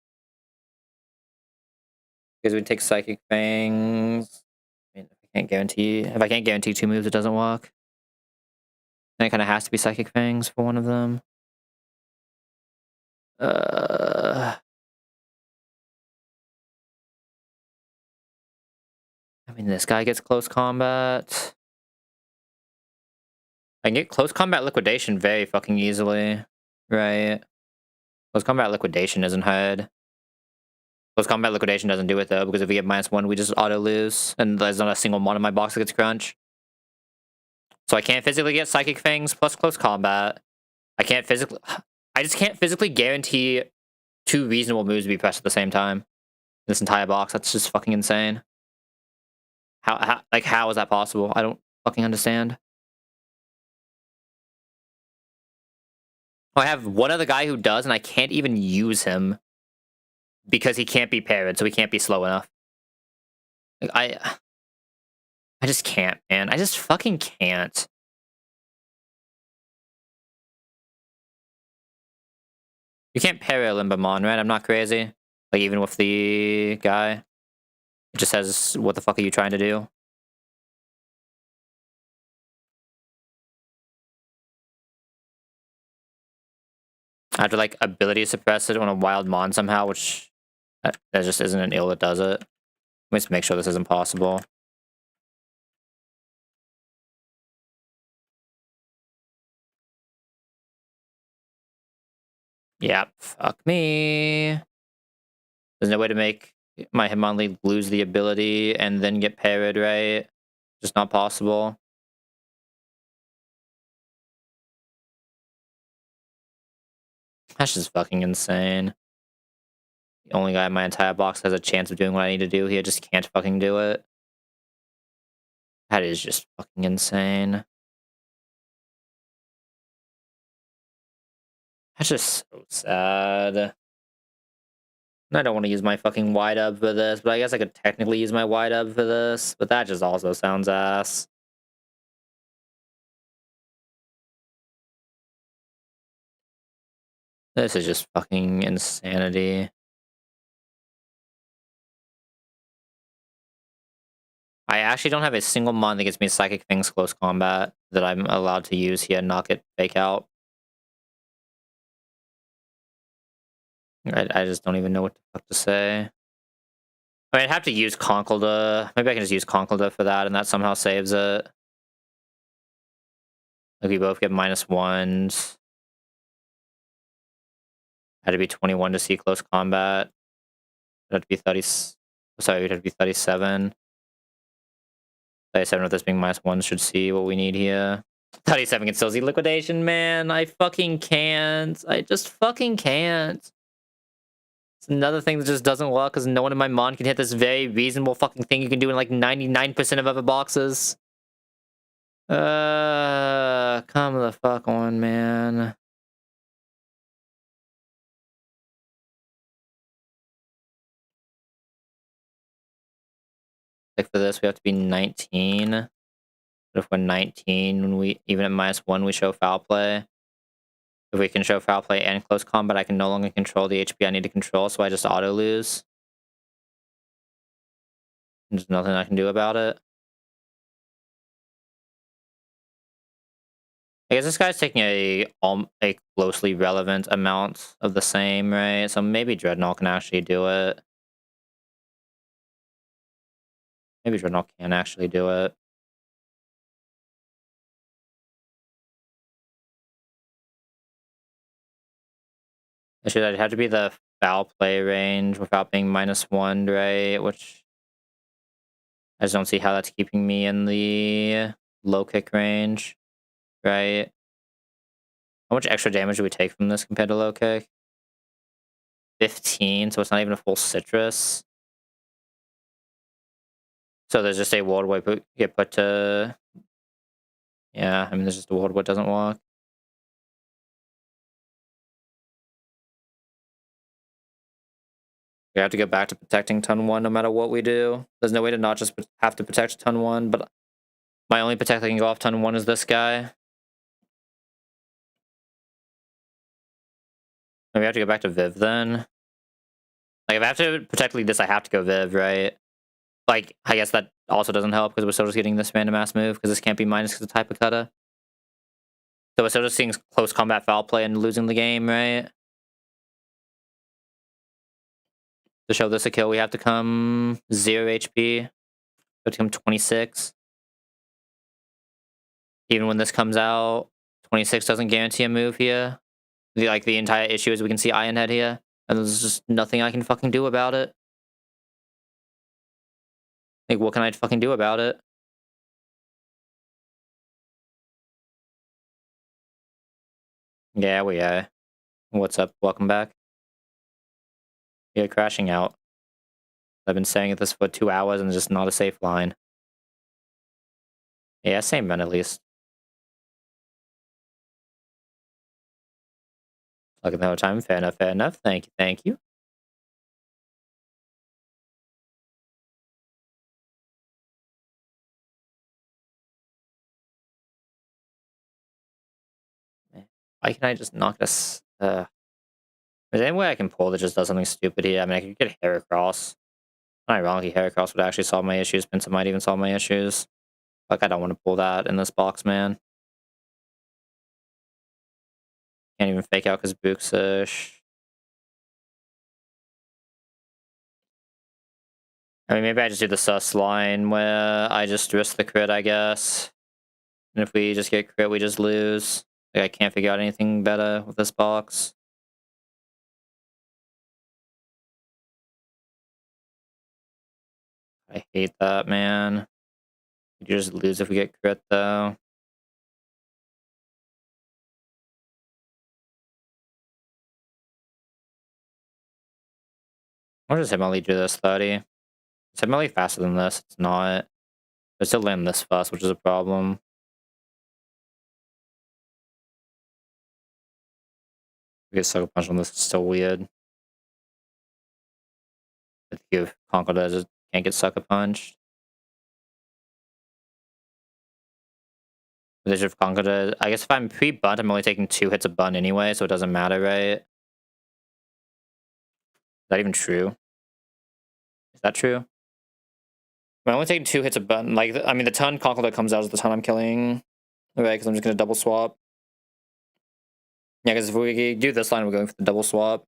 Because we take Psychic Fangs. I mean, if I can't guarantee 2 moves, it doesn't work. Then it kind of has to be Psychic Fangs for one of them. I mean, this guy gets close combat. I can get close combat liquidation very fucking easily, right? Close combat liquidation isn't hard. Close combat liquidation doesn't do it though, because if we get -1, we just auto lose, and there's not a single mon in my box that gets crunch. So I can't physically get Psychic Fangs plus close combat. I just can't physically guarantee 2 reasonable moves to be pressed at the same time. This entire box, that's just fucking insane. How is that possible? I don't fucking understand. I have one other guy who does, and I can't even use him because he can't be parried, so he can't be slow enough. Like, I just can't, man. I just fucking can't. You can't parry a Limbamon, right? I'm not crazy. Like, even with the guy. It just says, what the fuck are you trying to do? I have to, like, ability suppress it on a wild mon somehow, which... That just isn't an ill that does it. Let's make sure this isn't possible. Yeah, fuck me. There's no way to make my Hitmonlee lose the ability and then get parried, right? Just not possible. That's just fucking insane. The only guy in my entire box has a chance of doing what I need to do here just can't fucking do it. That is just fucking insane. That's just so sad. I don't want to use my fucking wide up for this, but I guess I could technically use my wide up for this, but that just also sounds ass. This is just fucking insanity. I actually don't have a single mon that gets me Psychic Things close combat that I'm allowed to use here and not get fake out. I just don't even know what the fuck to say. I mean, I'd have to use Conkeldurr. Maybe I can just use Conkeldurr for that, and that somehow saves it. Like, we both get -1s. Had to be 21 to see close combat. It had to be 30... Sorry, it had to be 37. 37 with this being -1 should see what we need here. 37 can still see liquidation, man. I fucking can't. I just fucking can't. It's another thing that just doesn't work because no one in my mon can hit this very reasonable fucking thing you can do in like 99% of other boxes. Come the fuck on, man. Like for this, we have to be 19. But if we're 19, when we even at -1, we show foul play. If we can show foul play and close combat, I can no longer control the HP I need to control, so I just auto lose. There's nothing I can do about it. I guess this guy's taking a closely relevant amount of the same, right? So maybe Dreadnought can actually do it. Maybe Dreadnought can actually do it. It should have to be the foul play range without being -1, right? Which I just don't see how that's keeping me in the low kick range, right? How much extra damage do we take from this compared to low kick? 15, so it's not even a full citrus. So there's just a world where we get put to... Yeah, I mean, there's just a world where it doesn't walk. We have to go back to protecting Ton 1 no matter what we do. There's no way to not just have to protect Ton 1, but my only protect that can go off Ton 1 is this guy. We have to go back to Viv then. Like, if I have to protect lead this, I have to go Viv, right? Like, I guess that also doesn't help because we're still just getting this random ass move because this can't be minus because of type of kata. So we're still just seeing close combat foul play and losing the game, right? To show this a kill, we have to come 0 HP. We have to come 26. Even when this comes out, 26 doesn't guarantee a move here. The entire issue is we can see Iron Head here, and there's just nothing I can fucking do about it. Like, what can I fucking do about it? Yeah, we are. What's up? Welcome back. You're crashing out. I've been saying this for 2 hours, and it's just not a safe line. Yeah, same run at least. Like another time. Fair enough, fair enough. Thank you, thank you. Why can I just knock this? Is there any way I can pull that just does something stupid here? I mean, I could get Heracross. Ironically, Heracross would actually solve my issues. Pincer might even solve my issues. Like, I don't want to pull that in this box, man. Can't even fake out because Booksish. I mean, maybe I just do the sus line where I just risk the crit, I guess. And if we just get crit, we just lose. Like, I can't figure out anything better with this box. I hate that, man. You just lose if we get crit, though. I'll just Hitmonlee do this 30. It's Hitmonlee faster than this. It's not. I still land this fast, which is a problem. We get Sucker Punch on this. It's still weird. If you Conquer does, can't get Sucker Punched. They should have Conquered it. I guess if I'm pre-bunt, I'm only taking 2 hits of bunt anyway, so it doesn't matter, right? Is that even true? Is that true? I'm only taking 2 hits of bunt. Like, I mean, the ton Conquer that comes out is the ton I'm killing. Right, because I'm just going to double swap. Yeah, because if we do this line, we're going for the double swap.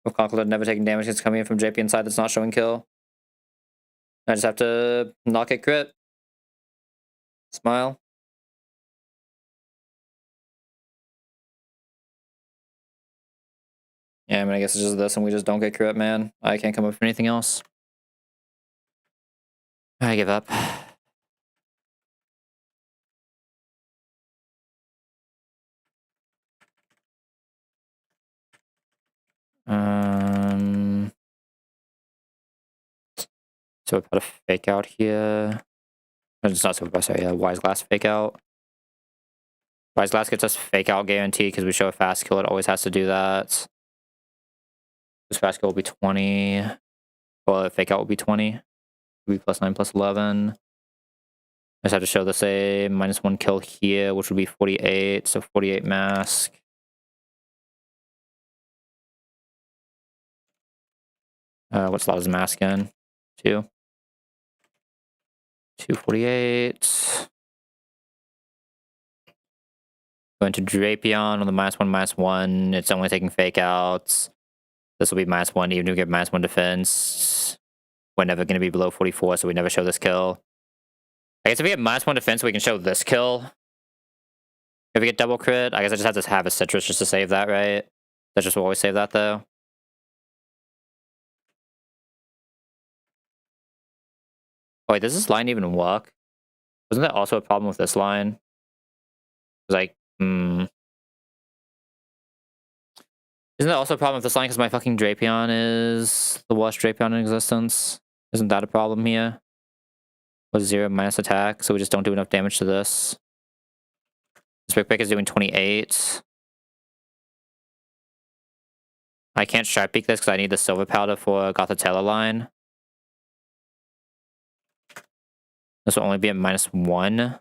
With Conquer never taking damage, it's coming in from JP inside that's not showing kill. I just have to knock it crit. Smile. Yeah, I mean, I guess it's just this and we just don't get crit, man. I can't come up with anything else. I give up. So we put a fake out here. It's not super, sorry, a Wise Glass fake out. Wise Glass gets us fake out guarantee because we show a fast kill. It always has to do that. This fast kill will be 20. Well, fake out will be 20. Would be +9, +11. I just have to show this a -1 kill here, which would be 48. So 48 mask. What slot is mask in? 2. 248. Going to Drapion on the -1/-1. It's only taking fake outs. This will be -1, even if we get -1 defense. We're never going to be below 44, so we never show this kill. I guess if we get -1 defense, we can show this kill. If we get double crit, I guess I just have to have a citrus just to save that, right? That's just will always save that, though. Oh, wait, does this line even work? Wasn't that also a problem with this line? It was like, Isn't that also a problem with this line because my fucking Drapion is the worst Drapion in existence? Isn't that a problem here? Was 0 minus attack, so we just don't do enough damage to this. This Big Pick is doing 28. I can't Sharp Peek this because I need the Silver Powder for Gothitella line. This will only be at -1.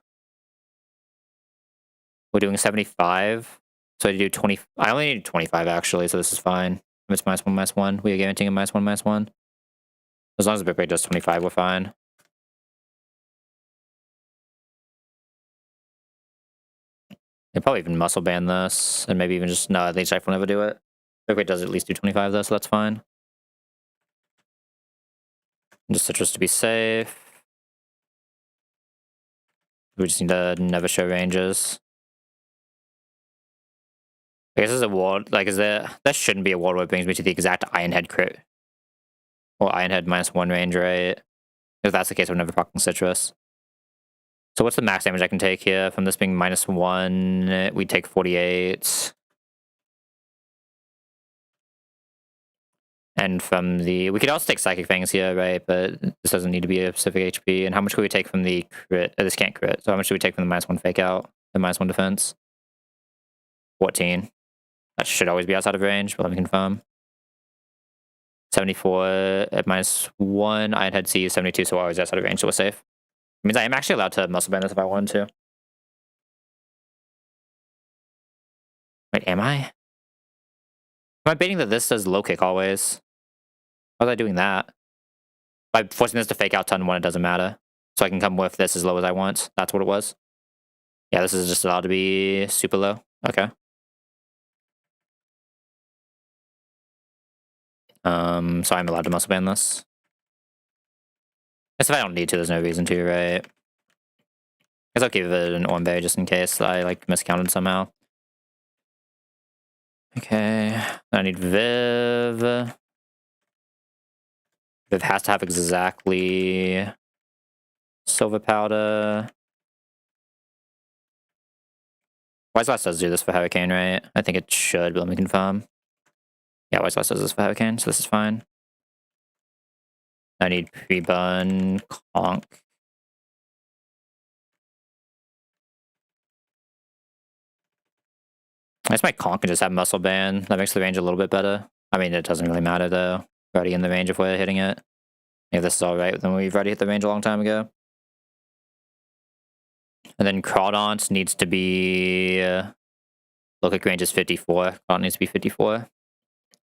We're doing 75. So I do 20. I only need 25 actually, so this is fine. If it's -1/-1, we are guaranteeing a -1/-1. As long as the Big Break does 25, we're fine. They probably even muscle ban this, and maybe even just no. At least I will never do it. Big Break does at least do 25 though, so that's fine. And just citrus to be safe. We just need to never show ranges. I guess there's a ward. Like, is there? That shouldn't be a ward where it brings me to the exact Iron Head crit. Or Iron Head -1 range, right? If that's the case, we're never fucking citrus. So what's the max damage I can take here? From this being -1, we take 48. And from the... We could also take Psychic Fangs here, right? But this doesn't need to be a specific HP. And how much could we take from the crit? This can't crit. So how much do we take from the -1 fake out? The -1 defense? 14. That should always be outside of range, but let me confirm. 74 at -1. Iron Head C is 72, so we're always outside of range, so we're safe. It means I am actually allowed to muscle band this if I wanted to. Wait, am I? Am I baiting that this does low kick always? How was I doing that? By forcing this to fake out ton 1, it doesn't matter. So I can come with this as low as I want. That's what it was. Yeah, this is just allowed to be super low. Okay. So I'm allowed to muscle band this. Guess if I don't need to, there's no reason to, right? Guess I'll keep it an Ornberry just in case I like miscounted somehow. Okay. I need Viv. Viv has to have exactly Silver Powder. Wise Last does do this for Hurricane, right? I think it should, but let me confirm. Yeah, Wise Last does this for Hurricane, so this is fine. I need Pre-Burn, Conk. I guess my Conk can just have Muscle Band. That makes the range a little bit better. I mean, it doesn't really matter, though. We're already in the range if we're hitting it. If this is alright, then we've already hit the range a long time ago. And then Crawdaunt needs to be... look like range is 54. Crawdaunt needs to be 54.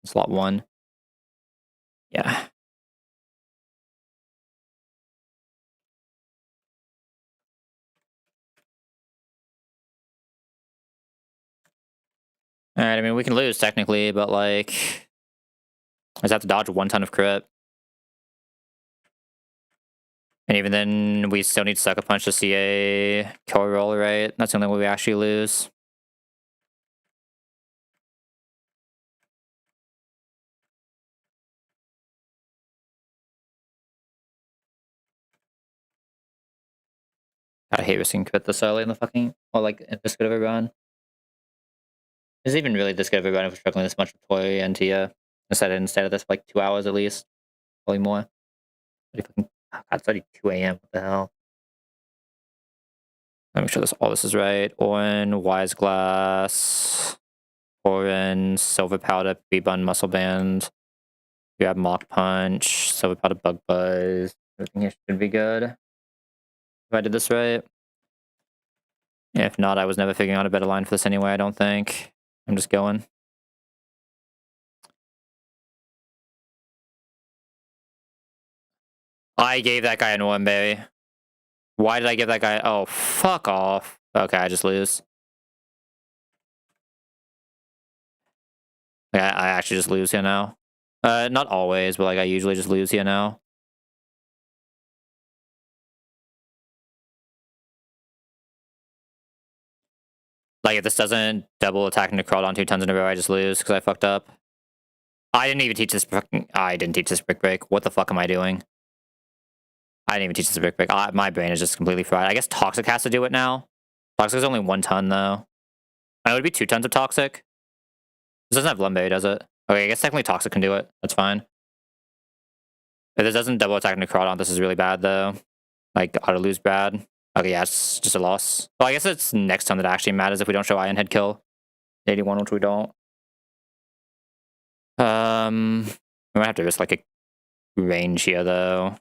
Slot 1. Yeah. Alright, I mean, we can lose technically, but like... I just have to dodge 1 ton of crit. And even then, we still need Sucker Punch to see a kill roll, right? That's the only way we actually lose. I hate risking crit this early in the fucking... Or like, this good of a run. Is it even really this good of a run if we're struggling this much with Toy and Tia? Instead of this for like 2 hours at least. Probably more. God, it's already 2 AM. What the hell? Let me make sure all this is right. Orin, Wise Glass, Orin, Silver Powder, B-Bun, Muscle Band. We have Mock Punch, Silver Powder, Bug Buzz. Everything here should be good. If I did this right. If not, I was never figuring out a better line for this anyway, I don't think. I'm just going. I gave that guy an Owenberry. Why did I give that guy? Oh, fuck off. Okay, I just lose. Yeah, I actually just lose here now. Not always, but like I usually just lose here now. Like if this doesn't double attack and crawl on 2 tons in a row, I just lose because I fucked up. I didn't even teach this. I didn't teach this brick break. What the fuck am I doing? I didn't even teach this brick break. My brain is just completely fried. I guess Toxic has to do it now. Toxic is only 1 ton though. It would be 2 tons of Toxic. This doesn't have Lumberry, does it? Okay, I guess technically Toxic can do it. That's fine. If this doesn't double attack Necrodon, this is really bad though. Like auto lose bad. Okay, yeah, it's just a loss. Well, I guess it's next time that actually matters if we don't show Iron Head kill. 81, which we don't. We might have to risk like a range here though.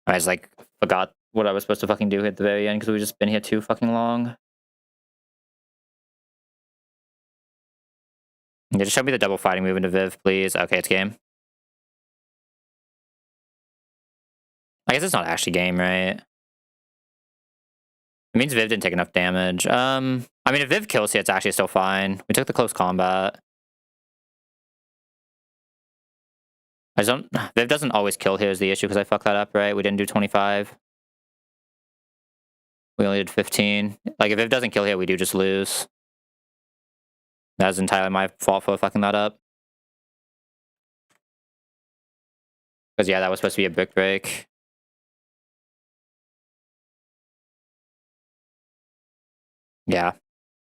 I just like forgot what I was supposed to fucking do at the very end because we've just been here too fucking long. Yeah, just show me the double fighting move into Viv, please. Okay, it's game. I guess it's not actually game, right? It means Viv didn't take enough damage. I mean, if Viv kills here, it's actually still fine. We took the close combat. I just don't... Viv doesn't always kill here is the issue because I fucked that up, right? We didn't do 25. We only did 15. Like, if Viv doesn't kill here, we do just lose. That's entirely my fault for fucking that up. Because, yeah, that was supposed to be a brick break. Yeah,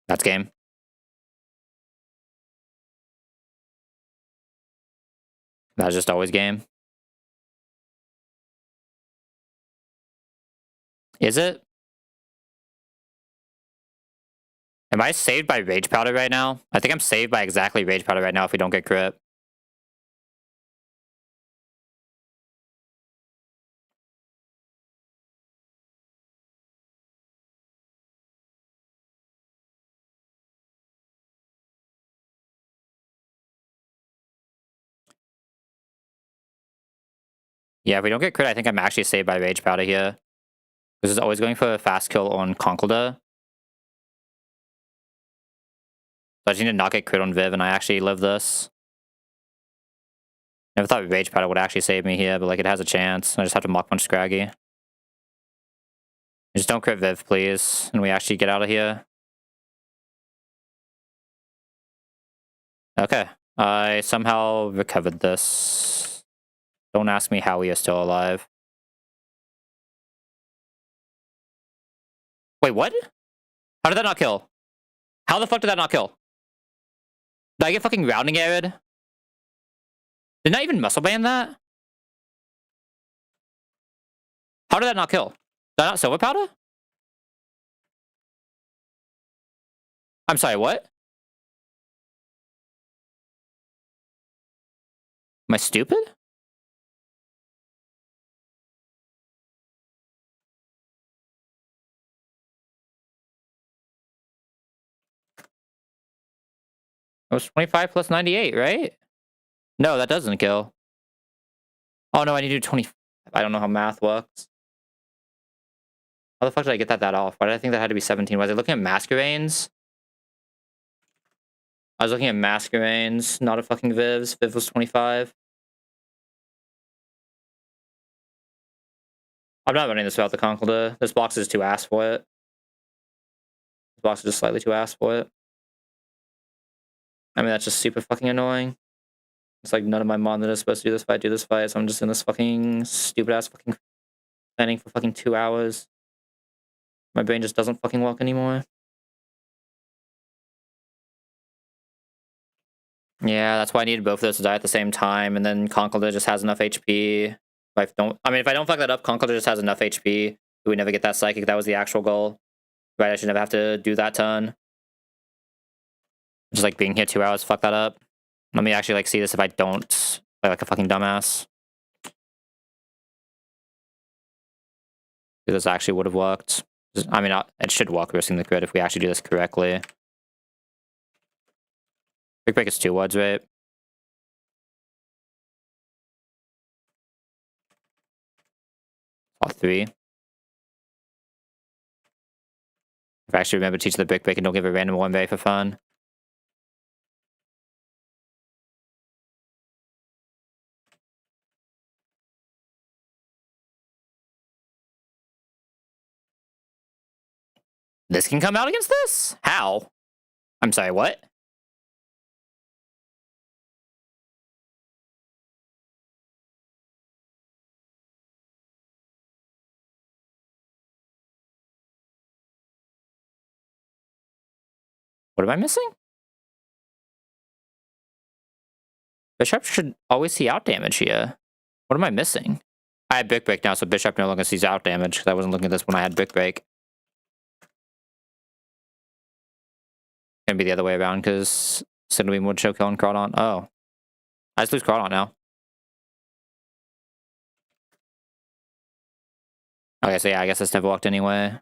that's game. That's just always game. Is it? Am I saved by Rage Powder right now? I think I'm saved by exactly Rage Powder right now if we don't get crit. Yeah, if we don't get crit, I think I'm actually saved by Rage Powder here. This is always going for a fast kill on Conkeldurr. So I just need to not get crit on Viv, and I actually live this. Never thought Rage Powder would actually save me here, but like it has a chance. I just have to Mach Punch Scraggy. Just don't crit Viv, please, and we actually get out of here. Okay, I somehow recovered this. Don't ask me how we are still alive. Wait, what? How did that not kill? How the fuck did that not kill? Did I get fucking rounding arid? Did not even muscle band that? How did that not kill? Did I not silver powder? I'm sorry, what? Am I stupid? It was 25 plus 98, right? No, that doesn't kill. Oh no, I need to do 20. I don't know how math works. How the fuck did I get that off? Why did I think that had to be 17? Was I looking at Masquerains? I was looking at Masquerains, not a fucking Viv's. Viv was 25. I'm not running this without the Conkeldurr. This box is too ass for it. This box is just slightly too ass for it. I mean, that's just super fucking annoying. It's like none of my mon that is supposed to do this fight, so I'm just in this fucking stupid ass fucking planning for fucking 2 hours. My brain just doesn't fucking work anymore. Yeah, that's why I needed both of those to die at the same time, and then Conkeldurr just has enough HP. If I don't fuck that up, Conkeldurr just has enough HP. We never get that psychic. That was the actual goal. Right, I should never have to do that ton. Just like being here 2 hours, fuck that up. Let me actually like see this if I don't play like a fucking dumbass. This actually would have worked. I mean, it should work risking the crit if we actually do this correctly. Brick break is 2 words, right? Or 3. If I actually remember to teach the brick break and don't give a random 1 berry for fun. This can come out against this? How? I'm sorry, what? What am I missing? Bishop should always see out damage here. What am I missing? I have brick break now, so Bishop no longer sees out damage because I wasn't looking at this when I had brick break. Gonna be the other way around because Cinnamon would choke kill on Crawdon. Oh. I just lose Crawdon now. Okay, so yeah, I guess this never worked anyway.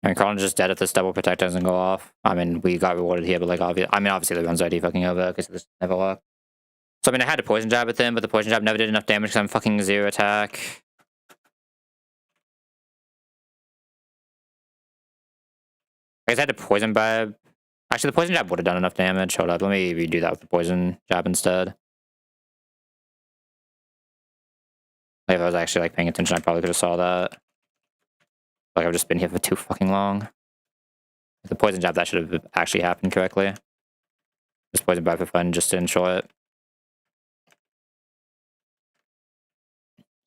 I mean, Crawdon's just dead if this double protect doesn't go off. I mean, we got rewarded here, but like, obviously the run's already fucking over because this never worked. So I mean, I had a poison jab with him, but the poison jab never did enough damage because I'm fucking 0 attack. I guess I had a poison jab. Actually, the poison jab would have done enough damage. Hold up, let me redo that with the poison jab instead. Like, if I was actually like paying attention, I probably could have saw that. Like, I've just been here for too fucking long. The poison jab, that should have actually happened correctly. Just poison jab for fun, just to ensure it.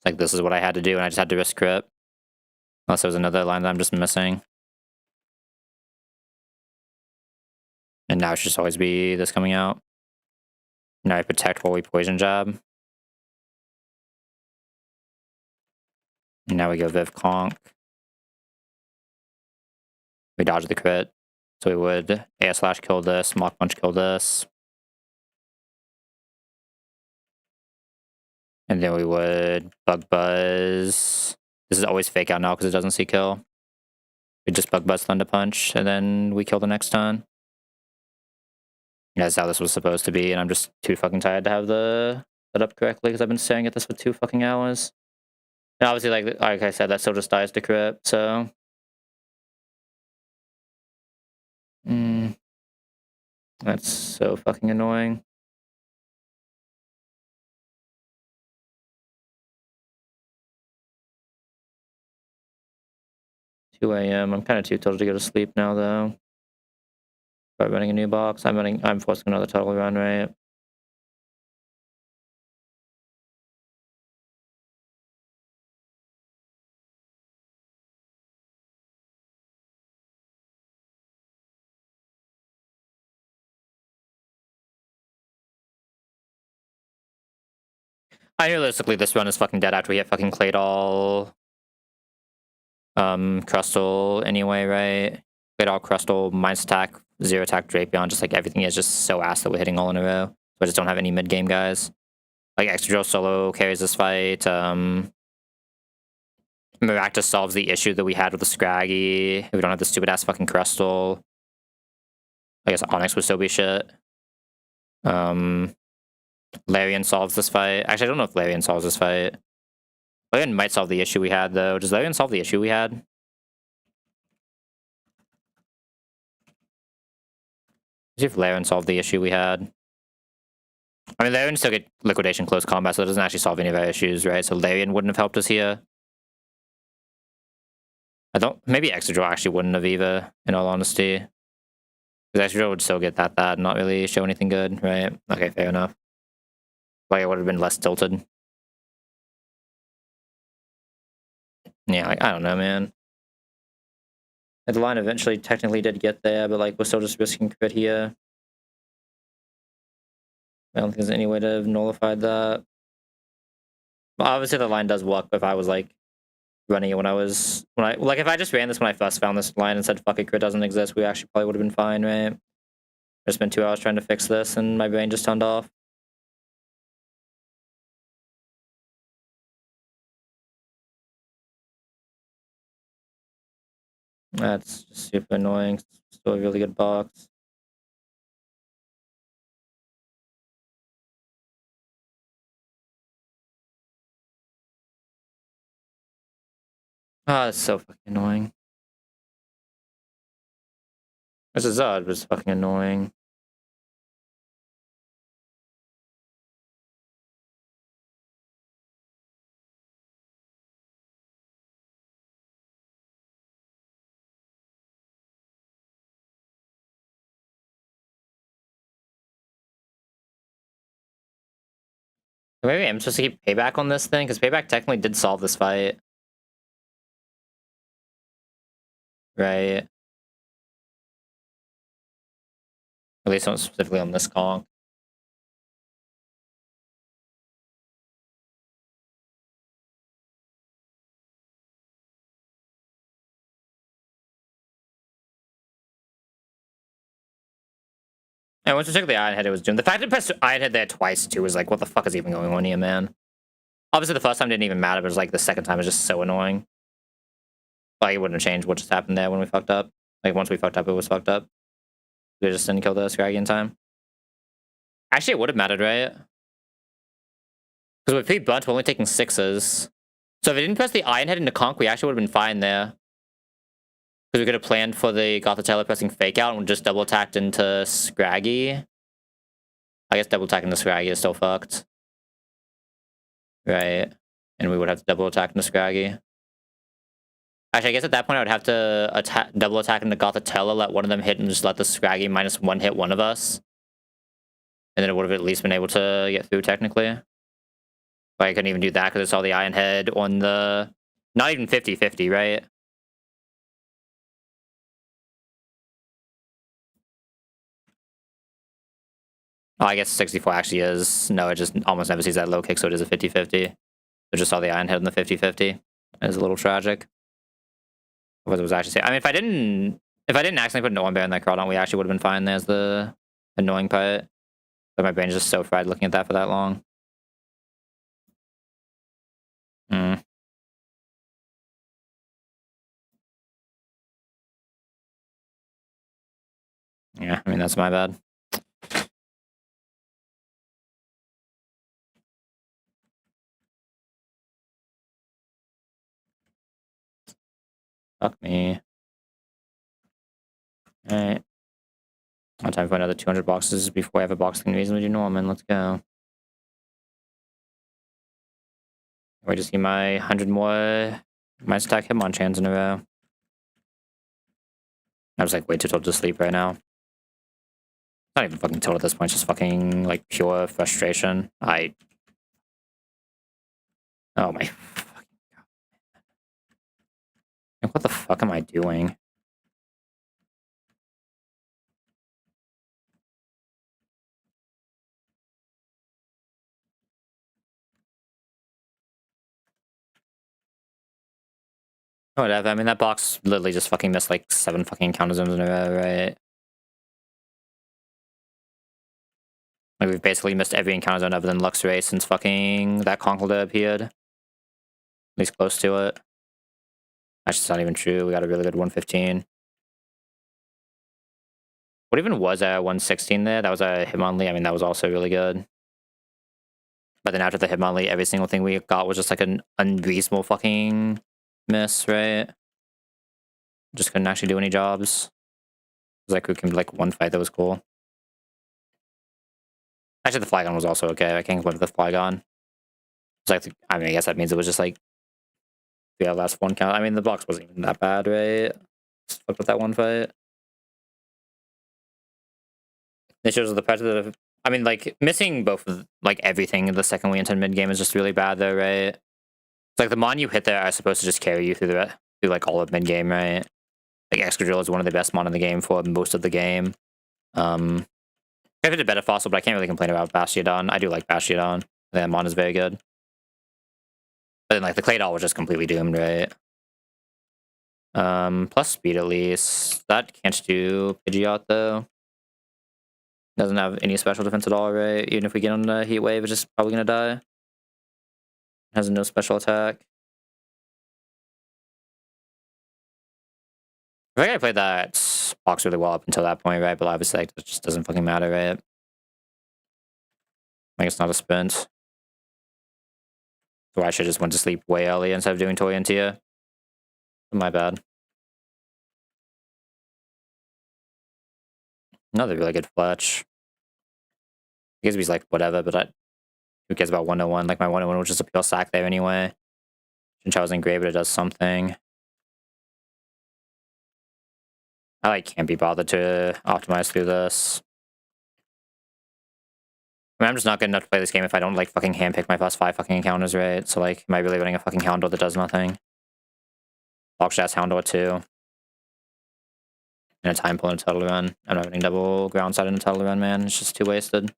Like, this is what I had to do, and I just had to risk crit. Unless there was another line that I'm just missing. And now it should just always be this coming out. Now I protect while we poison jab. And now we go Viv Conk. We dodge the crit. So we would AS Slash kill this, Mock Punch kill this. And then we would Bug Buzz. This is always fake out now because it doesn't see kill. We just Bug Buzz Thunder Punch, and then we kill the next turn. That's how this was supposed to be, and I'm just too fucking tired to have the set up correctly because I've been staring at this for 2 fucking hours. And obviously, like I said, that still just dies to crit, so... That's so fucking annoying. $2 AM. I'm kind of too tilted to go to sleep now, though. Start running a new box. I'm forcing another total run, right? Realistically, this run is fucking dead after we hit fucking Claydol, Crustle anyway, right? Claydol, Crustle, Mind's Attack, 0 attack, Drapion, just like everything is just so ass that we're hitting all in a row. So I just don't have any mid-game guys. Like, Extra solo carries this fight. Maractus solves the issue that we had with the Scraggy. We don't have the stupid-ass fucking Crustle. I guess Onyx would still be shit. Larian solves this fight. Actually, I don't know if Larian solves this fight. Larian might solve the issue we had, though. Does Larian solve the issue we had? Let's see if Larian solved the issue we had. I mean, Larian still get Liquidation close combat, so it doesn't actually solve any of our issues, right? So Larian wouldn't have helped us here. Maybe Excadrill actually wouldn't have either, in all honesty. Because Excadrill would still get that, not really show anything good, right? Okay, fair enough. Like, it would have been less tilted. Yeah, like, I don't know, man. The line eventually technically did get there, but, like, we're still just risking crit here. I don't think there's any way to have nullified that. Well, obviously the line does work, but if I was, like, running it if I just ran this when I first found this line and said, fuck it, crit doesn't exist, we actually probably would have been fine, right? I spent 2 hours trying to fix this, and my brain just turned off. That's just super annoying. Still a really good box. Ah, it's so fucking annoying. This is odd, but it's fucking annoying. Maybe I'm supposed to keep payback on this thing, because payback technically did solve this fight. Right? At least not specifically on this conk. And once we check the iron head, it was doing. The fact that it pressed iron head there twice too was like, what the fuck is even going on here, man? Obviously, the first time didn't even matter, but it was like the second time was just so annoying. Like, it wouldn't have changed what just happened there when we fucked up. Like, once we fucked up, it was fucked up. We just didn't kill the Scraggy in time. Actually, it would have mattered, right? Because with Pete Bunt, we're only taking 6s. So if it didn't press the iron head into conk, we actually would have been fine there. Because we could have planned for the Gothitella pressing fake out and just double attacked into Scraggy. I guess double attacking the Scraggy is still fucked. Right. And we would have to double attack into Scraggy. Actually, I guess at that point I would have to double attack into Gothitella, let one of them hit, and just let the Scraggy -1 hit one of us. And then it would have at least been able to get through, technically. But I couldn't even do that because I saw the Iron Head on the... Not even 50-50, right? Oh, I guess 64 actually is... No, it just almost never sees that low kick, so it is a 50-50. I just saw the Iron Head on the 50-50. It is a little tragic. What it was actually saying. I mean, if I didn't accidentally put no one bear in that Crawdon, we actually would have been fine. There's the annoying part. But my brain is just so fried looking at that for that long. Yeah, I mean, that's my bad. Fuck me. Alright. On time for another 200 boxes before I have a box that can reasonably do Norman. Let's go. I just get my 100 more my stack Hitmonchan in a row. I was like way too total to sleep right now. Not even fucking total at this point, just fucking like pure frustration. Oh my fucking god. Like, what the fuck am I doing? Whatever, I mean that box literally just fucking missed like 7 fucking counter zones in a row, right? Like we've basically missed every encounter zone other than Luxray since fucking that Conkeldurr appeared. At least close to it. Actually, it's not even true. We got a really good 115. What even was our 116 there? That was a Hitmonlee. I mean, that was also really good. But then after the Hitmonlee, every single thing we got was just like an unreasonable fucking miss, right? Just couldn't actually do any jobs. It was like we can like one fight that was cool. Actually, the Flygon was also okay. I can't complain with the Flygon. It's like, I mean, I guess that means it was just like the last one count. I mean, the box wasn't even that bad, right? Just fucked with that one fight. It shows the predator. I mean, like missing both of like everything in the second we entered mid game is just really bad, though, right? It's like the mon you hit there are supposed to just carry you through like all of mid game, right? Like Excadrill is one of the best mon in the game for most of the game. I have a better fossil, but I can't really complain about Bastiodon. I do like Bastiodon. That mon is very good. But then like the Claydol was just completely doomed, right? Plus speed at least. That can't do Pidgeot though. Doesn't have any special defense at all, right? Even if we get on the heat wave, it's just probably gonna die. Has no special attack. I think I played that box really well up until that point, right? But obviously, like, it just doesn't fucking matter, right? Like, it's not a sprint. So I should just went to sleep way early instead of doing Toy and Tia. My bad. Another really good Fletch. Gigsby's like, whatever, but who cares about 101? Like, my 101 was just a pure sack there anyway. Chinchou wasn't great, but it does something. I, like, can't be bothered to optimize through this. I mean, I'm just not good enough to play this game if I don't, like, fucking handpick my first 5 fucking encounters, right? So, like, am I really running a fucking Houndour that does nothing? Box-Jazz Houndour too. And a time pull and a Turtle Run. I'm not running double ground side in a Turtle Run, man. It's just too wasted.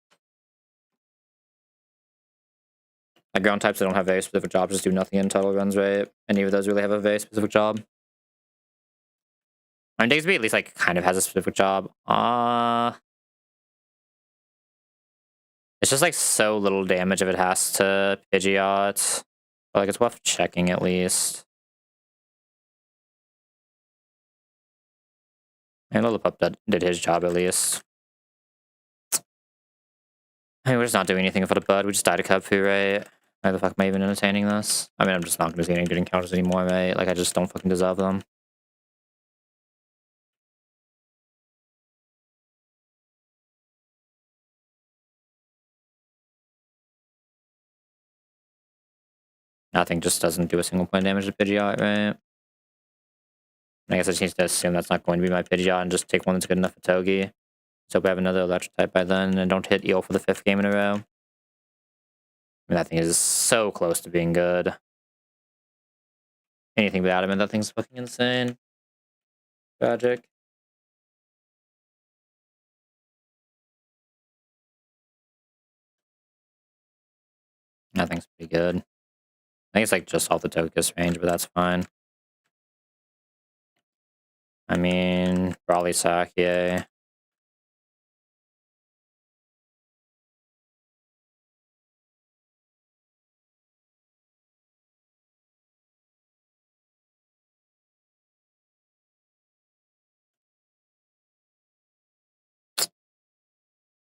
Like, ground types that don't have very specific jobs just do nothing in Turtle Runs, right? Any of those really have a very specific job. I mean, Digsby at least, like, kind of has a specific job. It's just, like, so little damage if it has to Pidgeot. But, like, it's worth checking at least. And Lillipup did his job at least. I mean, we're just not doing anything for the bud. We just died a Cubfu, right? Why the fuck am I even entertaining this? I mean, I'm just not gonna see any good encounters anymore, right? Like, I just don't fucking deserve them. Nothing just doesn't do a single point damage to Pidgeot, right? I guess I just need to assume that's not going to be my Pidgeot and just take one that's good enough for Togi. So we have another electric type by then and don't hit Eel for the 5th game in a row. I mean, that thing is so close to being good. Anything but Adamant, that thing's fucking insane. Tragic. That thing's pretty good. I think it's like just off the Togekiss range, but that's fine. I mean, Brawly Sack, yay.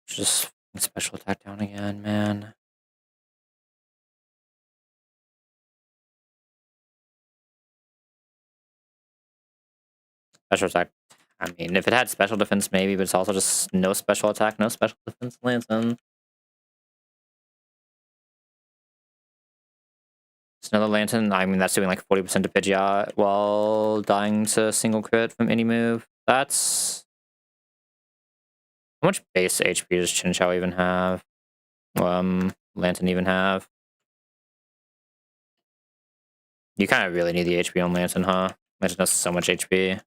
Just special attack down again, man. Special attack. I mean, if it had special defense, maybe, but it's also just no special attack, no special defense Lantern. It's another Lantern. I mean, that's doing like 40% to Pidgeot while dying to single crit from any move. That's... How much base HP does Chinchou even have? Lantern even have? You kind of really need the HP on Lantern, huh? Lantern has so much HP.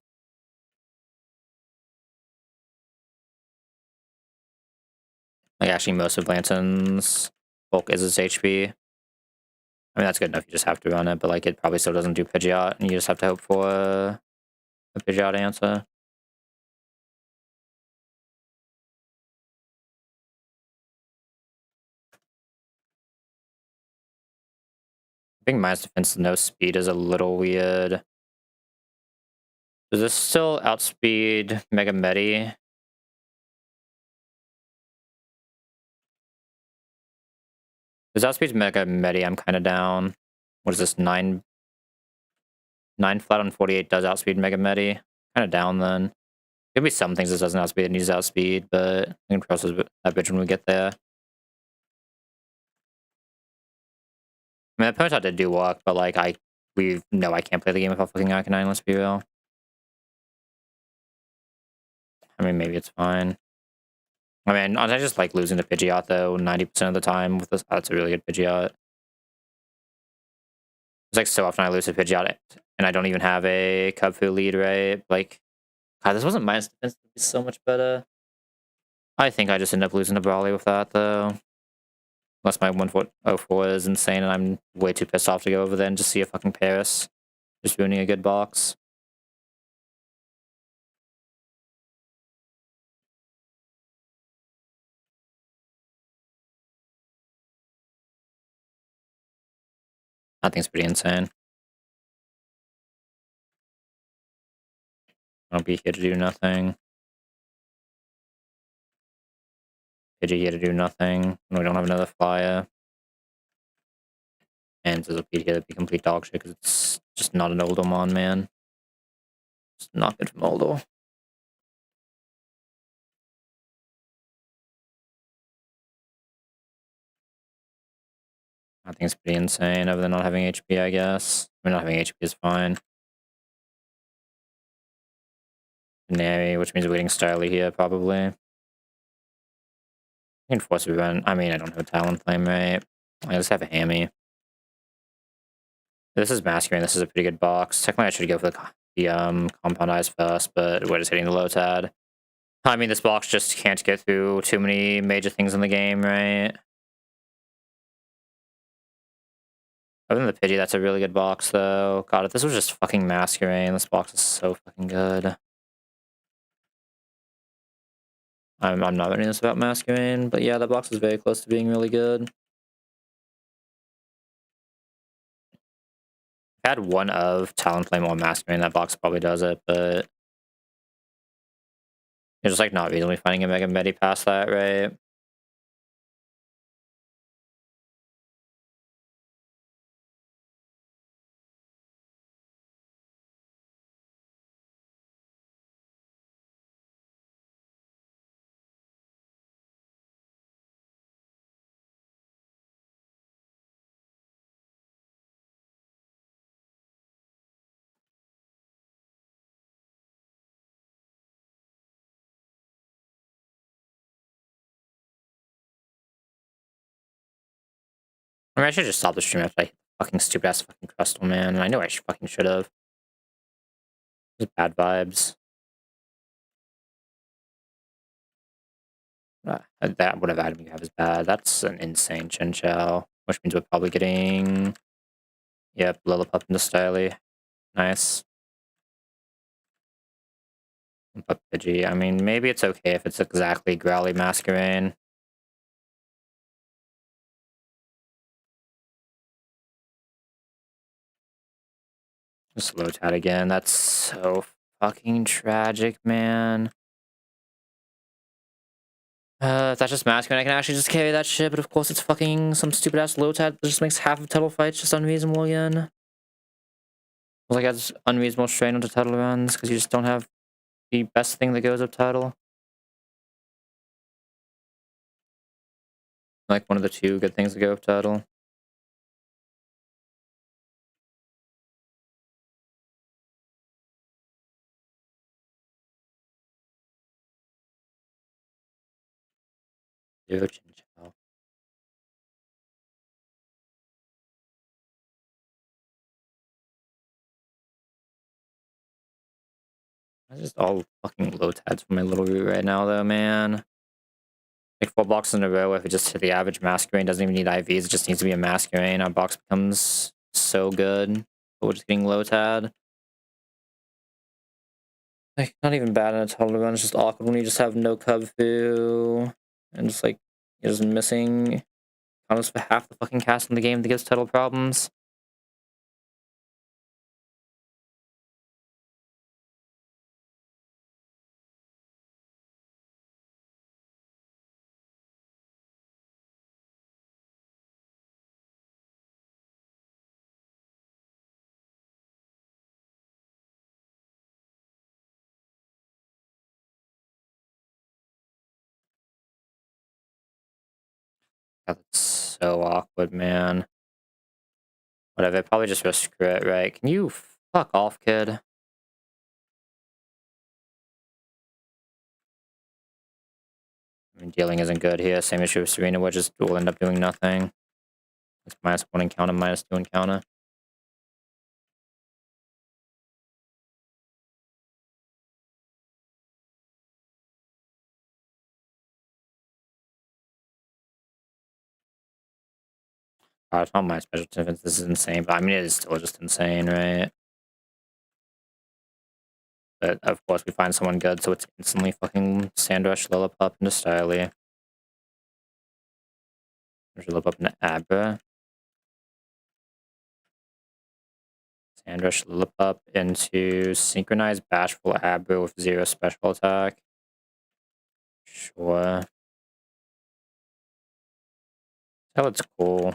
Like, actually, most of Lantern's bulk is its HP. I mean, that's good enough. You just have to run it, but, like, it probably still doesn't do Pidgeot, and you just have to hope for a Pidgeot answer. I think minus defense, no speed is a little weird. Does this still outspeed Mega Medi? Does outspeed Mega Medi? I'm kind of down. What is this? 9 flat on 48 does outspeed Mega Medi. Kind of down then. Could be some things this doesn't outspeed, it needs outspeed, but we can cross that bridge when we get there. I mean, the Ponyta did do work, but like we know I can't play the game without fucking Arcanine, let's be real. I mean, maybe it's fine. I mean, I just like losing to Pidgeot though 90% of the time with this. That's a really good Pidgeot. It's like so often I lose to Pidgeot and I don't even have a Cubfu lead, right? Like, God, this wasn't minus defense. It would be so much better. I think I just end up losing to Brawly with that though. Unless my 1.04 is insane and I'm way too pissed off to go over there and just see a fucking Paris. Just ruining a good box. I think it's pretty insane. I'll be here to do nothing. Pidgey here to do nothing. We don't have another flyer. And Nuzlocke here to be complete dog shit because it's just not an Oldomon, man. It's not good for Moldo. I think it's pretty insane, other than not having HP, I guess. I mean, not having HP is fine. Nary, which means waiting Starly here, probably. I can force a run. I mean, I don't have a Talon Flame, right? I just have a Hammy. This is Masquerade. This is a pretty good box. Technically, I should go for the Compound Eyes first, but we're just hitting the Lotad. I mean, this box just can't get through too many major things in the game, right? Other than the Pidgey, that's a really good box, though. God, if this was just fucking Masquerade, this box is so fucking good. I'm not running this about Masquerade, but yeah, that box is very close to being really good. I had one of Talonflame or Masquerade, that box probably does it, but you're just like not reasonably finding a Mega Medi past that, right? I mean, I should just stop the stream after I fucking stupid ass fucking Crustal, man. I know I fucking should have. Just bad vibes. That whatever item you have is bad. That's an insane Chinchou, which means we're probably getting. Yep, Lillipup into Styly. Nice. But Pidgey, I mean, maybe it's okay if it's exactly Growly Masquerade. Just Lotad again. That's so fucking tragic, man. If that's just Masquerade, I can actually just carry that shit, but of course it's fucking some stupid ass Lotad that just makes half of Tuttle fights just unreasonable again. Like, adds unreasonable strain onto Tuttle runs because you just don't have the best thing that goes up Tuttle. Like one of the two good things that go up Tuttle. Dude, Chinchou. That's just all fucking Lotads for my little root right now, though, man. Like 4 boxes in a row, if it just hit the average Masquerade, doesn't even need IVs, it just needs to be a Masquerade. Our box becomes so good. But we're just getting Lotad. Like, not even bad in a total run, it's just awkward when you just have no Cubfu. And just like, you're just missing almost for half the fucking cast in the game that gives Tuttle problems. That's so awkward, man. Whatever, probably just risk crit, right? Can you fuck off, kid? I mean, dealing isn't good here. Same issue with Serena, which is will end up doing nothing. It's -1 encounter, -2 encounter. It's not my special defense. This is insane, but I mean, it is still just insane, right? But of course, we find someone good, so it's instantly fucking Sandrush, Lillipup, into Styly. There's Lillipup into Abra. Hand rush Lilliput into synchronized bashful aggro with 0 special attack. Sure. That looks cool.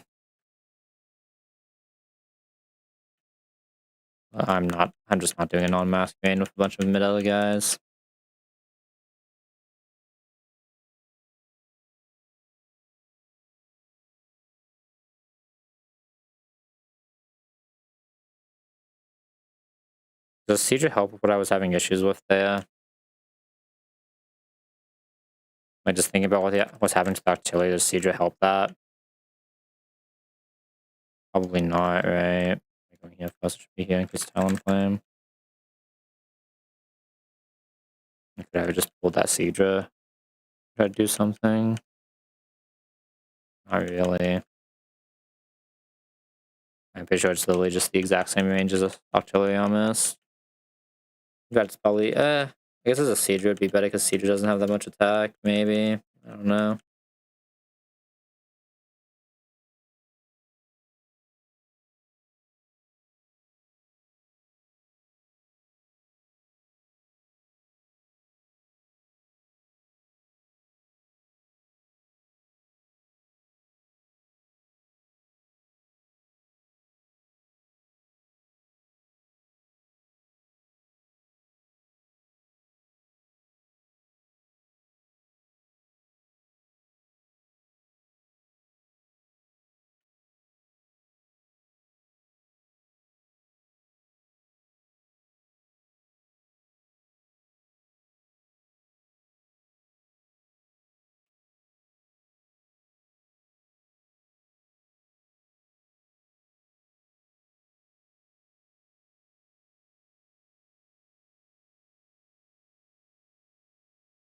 I'm just not doing a non-mask main with a bunch of mid-elo guys. Does Siege help with what I was having issues with there? Am I just thinking about what's happening to the artillery? Does Siege help that? Probably not, right? Going here first should be here in case Talon flame. I could have just pulled that Seedra. Try to do something. Not really. I'm pretty sure it's literally just the exact same range as artillery almost. That's probably I guess as a Seedra would be better because Seedra doesn't have that much attack, maybe. I don't know.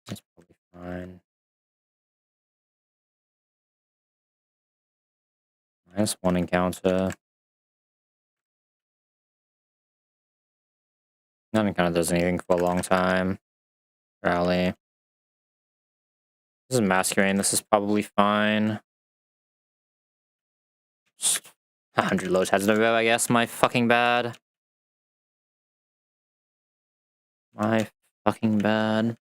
That's probably fine. -1 encounter. None kind of does anything for a long time. Rally. This is Masquerade. This is probably fine. 100 low tabs in a row, I guess. My fucking bad. My fucking bad.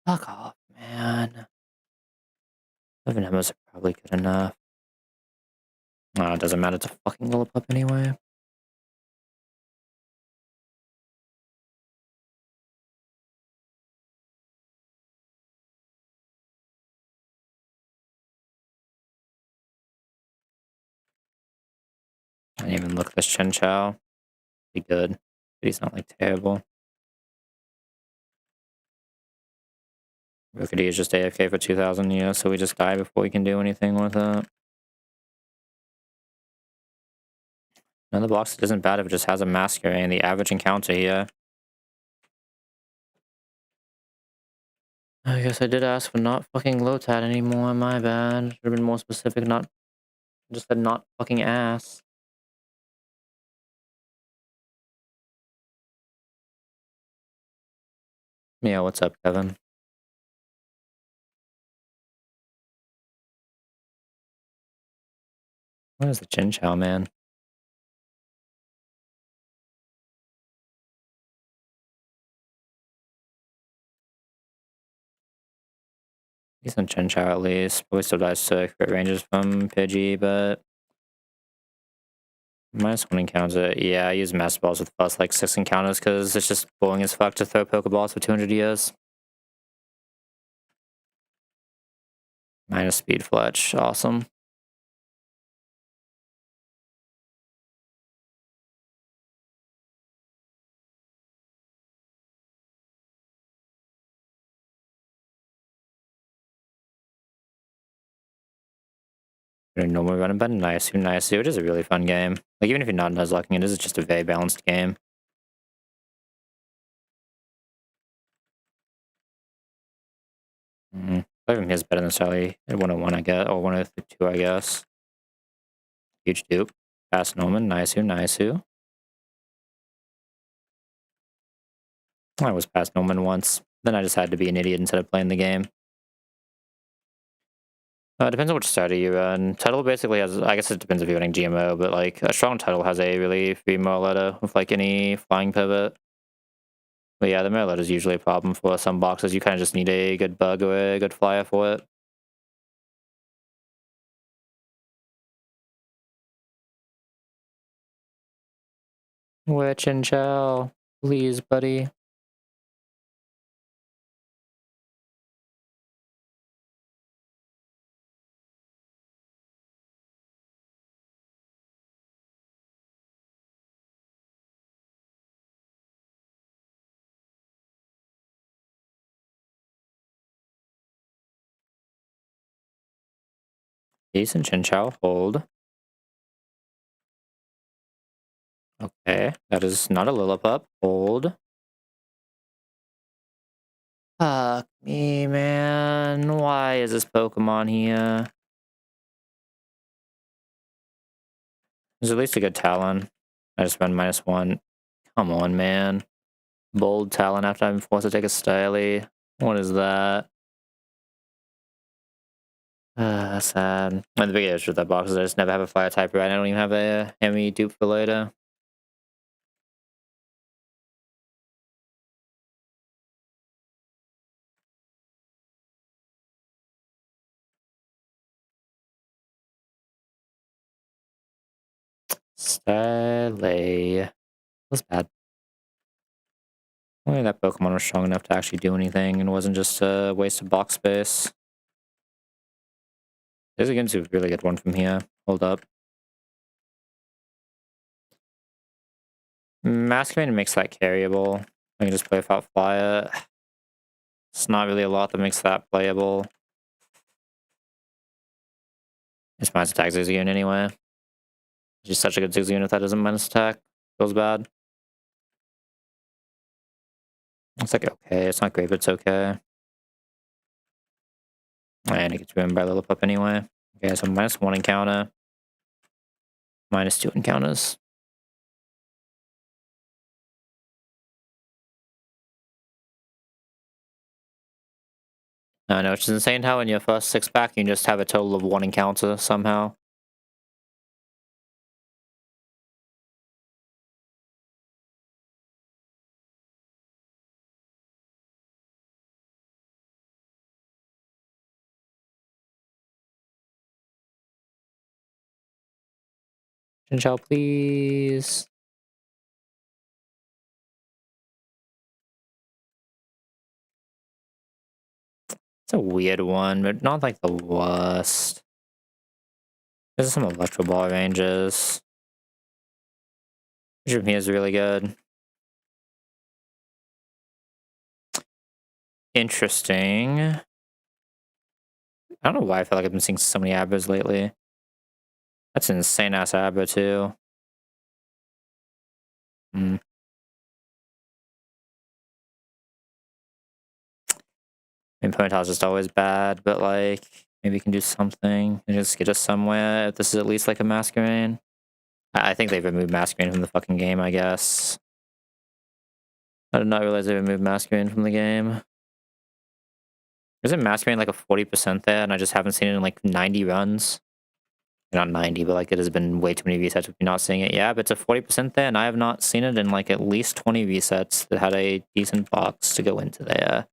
Fuck off, man. 11 emos are probably good enough. Oh, it doesn't matter. It's a fucking Lilliput anyway. I didn't even look at this Chen Chao. Be good. But he's not like terrible. Rookity is just AFK for 2,000 years, so we just die before we can do anything with it. Another box isn't bad if it just has a Masquerade and the average encounter here. I guess I did ask for not fucking Lotat anymore, my bad. Should have been more specific, not just said not fucking ass. Yeah, what's up, Kevin? What is the Chin Chow, man? Decent Chin Chow at least. Probably still dies to crit ranges from Pidgey, but -1 encounter. Yeah, I use Master Balls with plus like 6 encounters because it's just boring as fuck to throw Pokeballs for 200 years. -speed Fletch. Awesome. Normally running but nice. It is a really fun game. Like even if you're not Nuzlocking, it is just a very balanced game. Even is better than Sally at 101, I guess, or 102, I guess. Huge dupe. Pass Norman. Nice. I was past Norman once. Then I just had to be an idiot instead of playing the game. It depends on which starter you run. Title basically has, I guess it depends if you're running GMO, but like a strong title has a really free Morletta with like any flying pivot. But yeah, the Morletta is usually a problem for some boxes. You kind of just need a good bug or a good flyer for it. Witch and Chow, please, buddy. Decent Chinchou, hold. Okay, that is not a Lillipup, hold. Fuck me, man. Why is this Pokemon here? There's at least a good Talon. I just spent -1. Come on, man. Bold Talon after I'm forced to take a Styly. What is that? Sad. One of the big issues with that box is I just never have a fire type right. I don't even have a Hemi dupe for later. Styly. That's bad. Only that Pokemon was strong enough to actually do anything and wasn't just a waste of box space. There's a Ginsu really good one from here. Hold up. Masquerain makes that carryable. I can just play without fire. It's not really a lot that makes that playable. It's minus attack Zigzagoon anyway. Just such a good Zigzagoon if that doesn't minus attack. Feels bad. It's like okay. It's not great, but it's okay. And it gets ruined by Lillipup anyway. Okay, so -1 encounter. -2 encounters. I know, which is insane how in your first 6-pack you just have a total of 1 encounter somehow. Chinchou, please. It's a weird one, but not like the worst. There's some Electro Ball ranges. Which of me is really good. Interesting. I don't know why I feel like I've been seeing so many Abras lately. That's an insane ass Abra too. Hmm. I mean, Ponytail's just always bad, but like, maybe you can do something and just get us somewhere if this is at least like a Masquerain. I think they've removed Masquerain from the fucking game, I guess. I did not realize they removed Masquerain from the game. Isn't Masquerain like a 40% there and I just haven't seen it in like 90 runs? Not 90, but like it has been way too many resets with me not seeing it. Yeah, but it's a 40% there and I have not seen it in like at least 20 resets that had a decent box to go into there.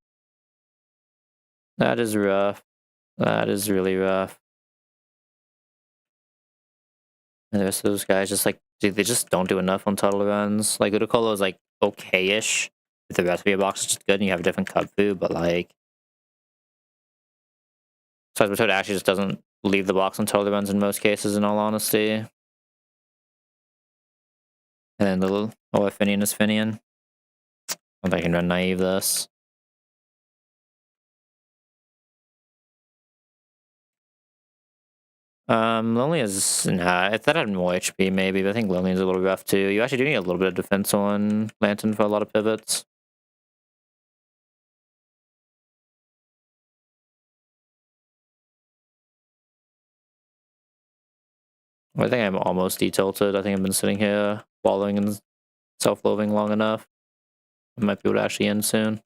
That is rough. That is really rough. And the rest of those guys just like, dude, they just don't do enough on total runs. Like Ludicolo is like okay-ish. If the rest of your box is just good and you have a different cub food, but like Seismitoad actually just doesn't leave the box on total runs in most cases, in all honesty. And then the Finian is Finian. I don't think I can run naive this. Lonely is nah, if that had more HP maybe, but I think Lonely is a little rough too. You actually do need a little bit of defense on Lantern for a lot of pivots. I think I'm almost detilted. I think I've been sitting here wallowing in self-loathing long enough. I might be able to actually end soon.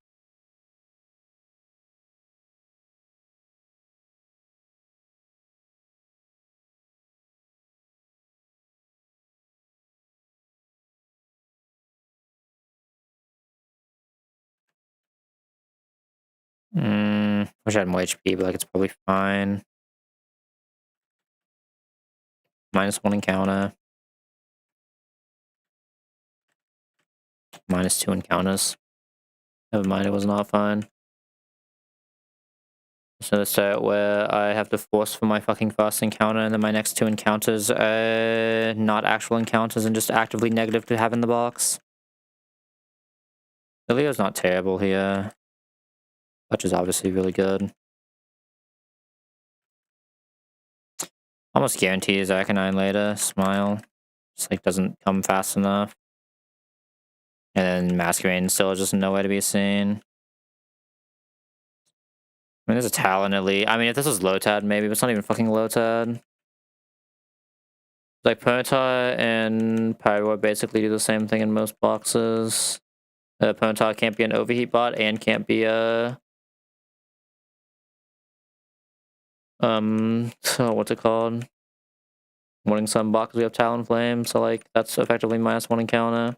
Wish I had more HP, but like it's probably fine. -1 encounter. -2 encounters. Never mind, it was not fine. So let's start where I have to force for my fucking first encounter, and then my next 2 encounters are not actual encounters and just actively negative to have in the box. Leo's not terrible here, which is obviously really good. Almost guarantees Arcanine later. Smile. Just like doesn't come fast enough. And then Masquerain still just nowhere to be seen. I mean, there's a Talon elite. I mean, if this was Lotad, maybe, but it's not even fucking Lotad. Like, Ponyta and Pyro basically do the same thing in most boxes. Ponyta can't be an overheat bot and can't be a... so what's it called? Morning Sun bot, because we have Talonflame, so, like, that's effectively -1 encounter.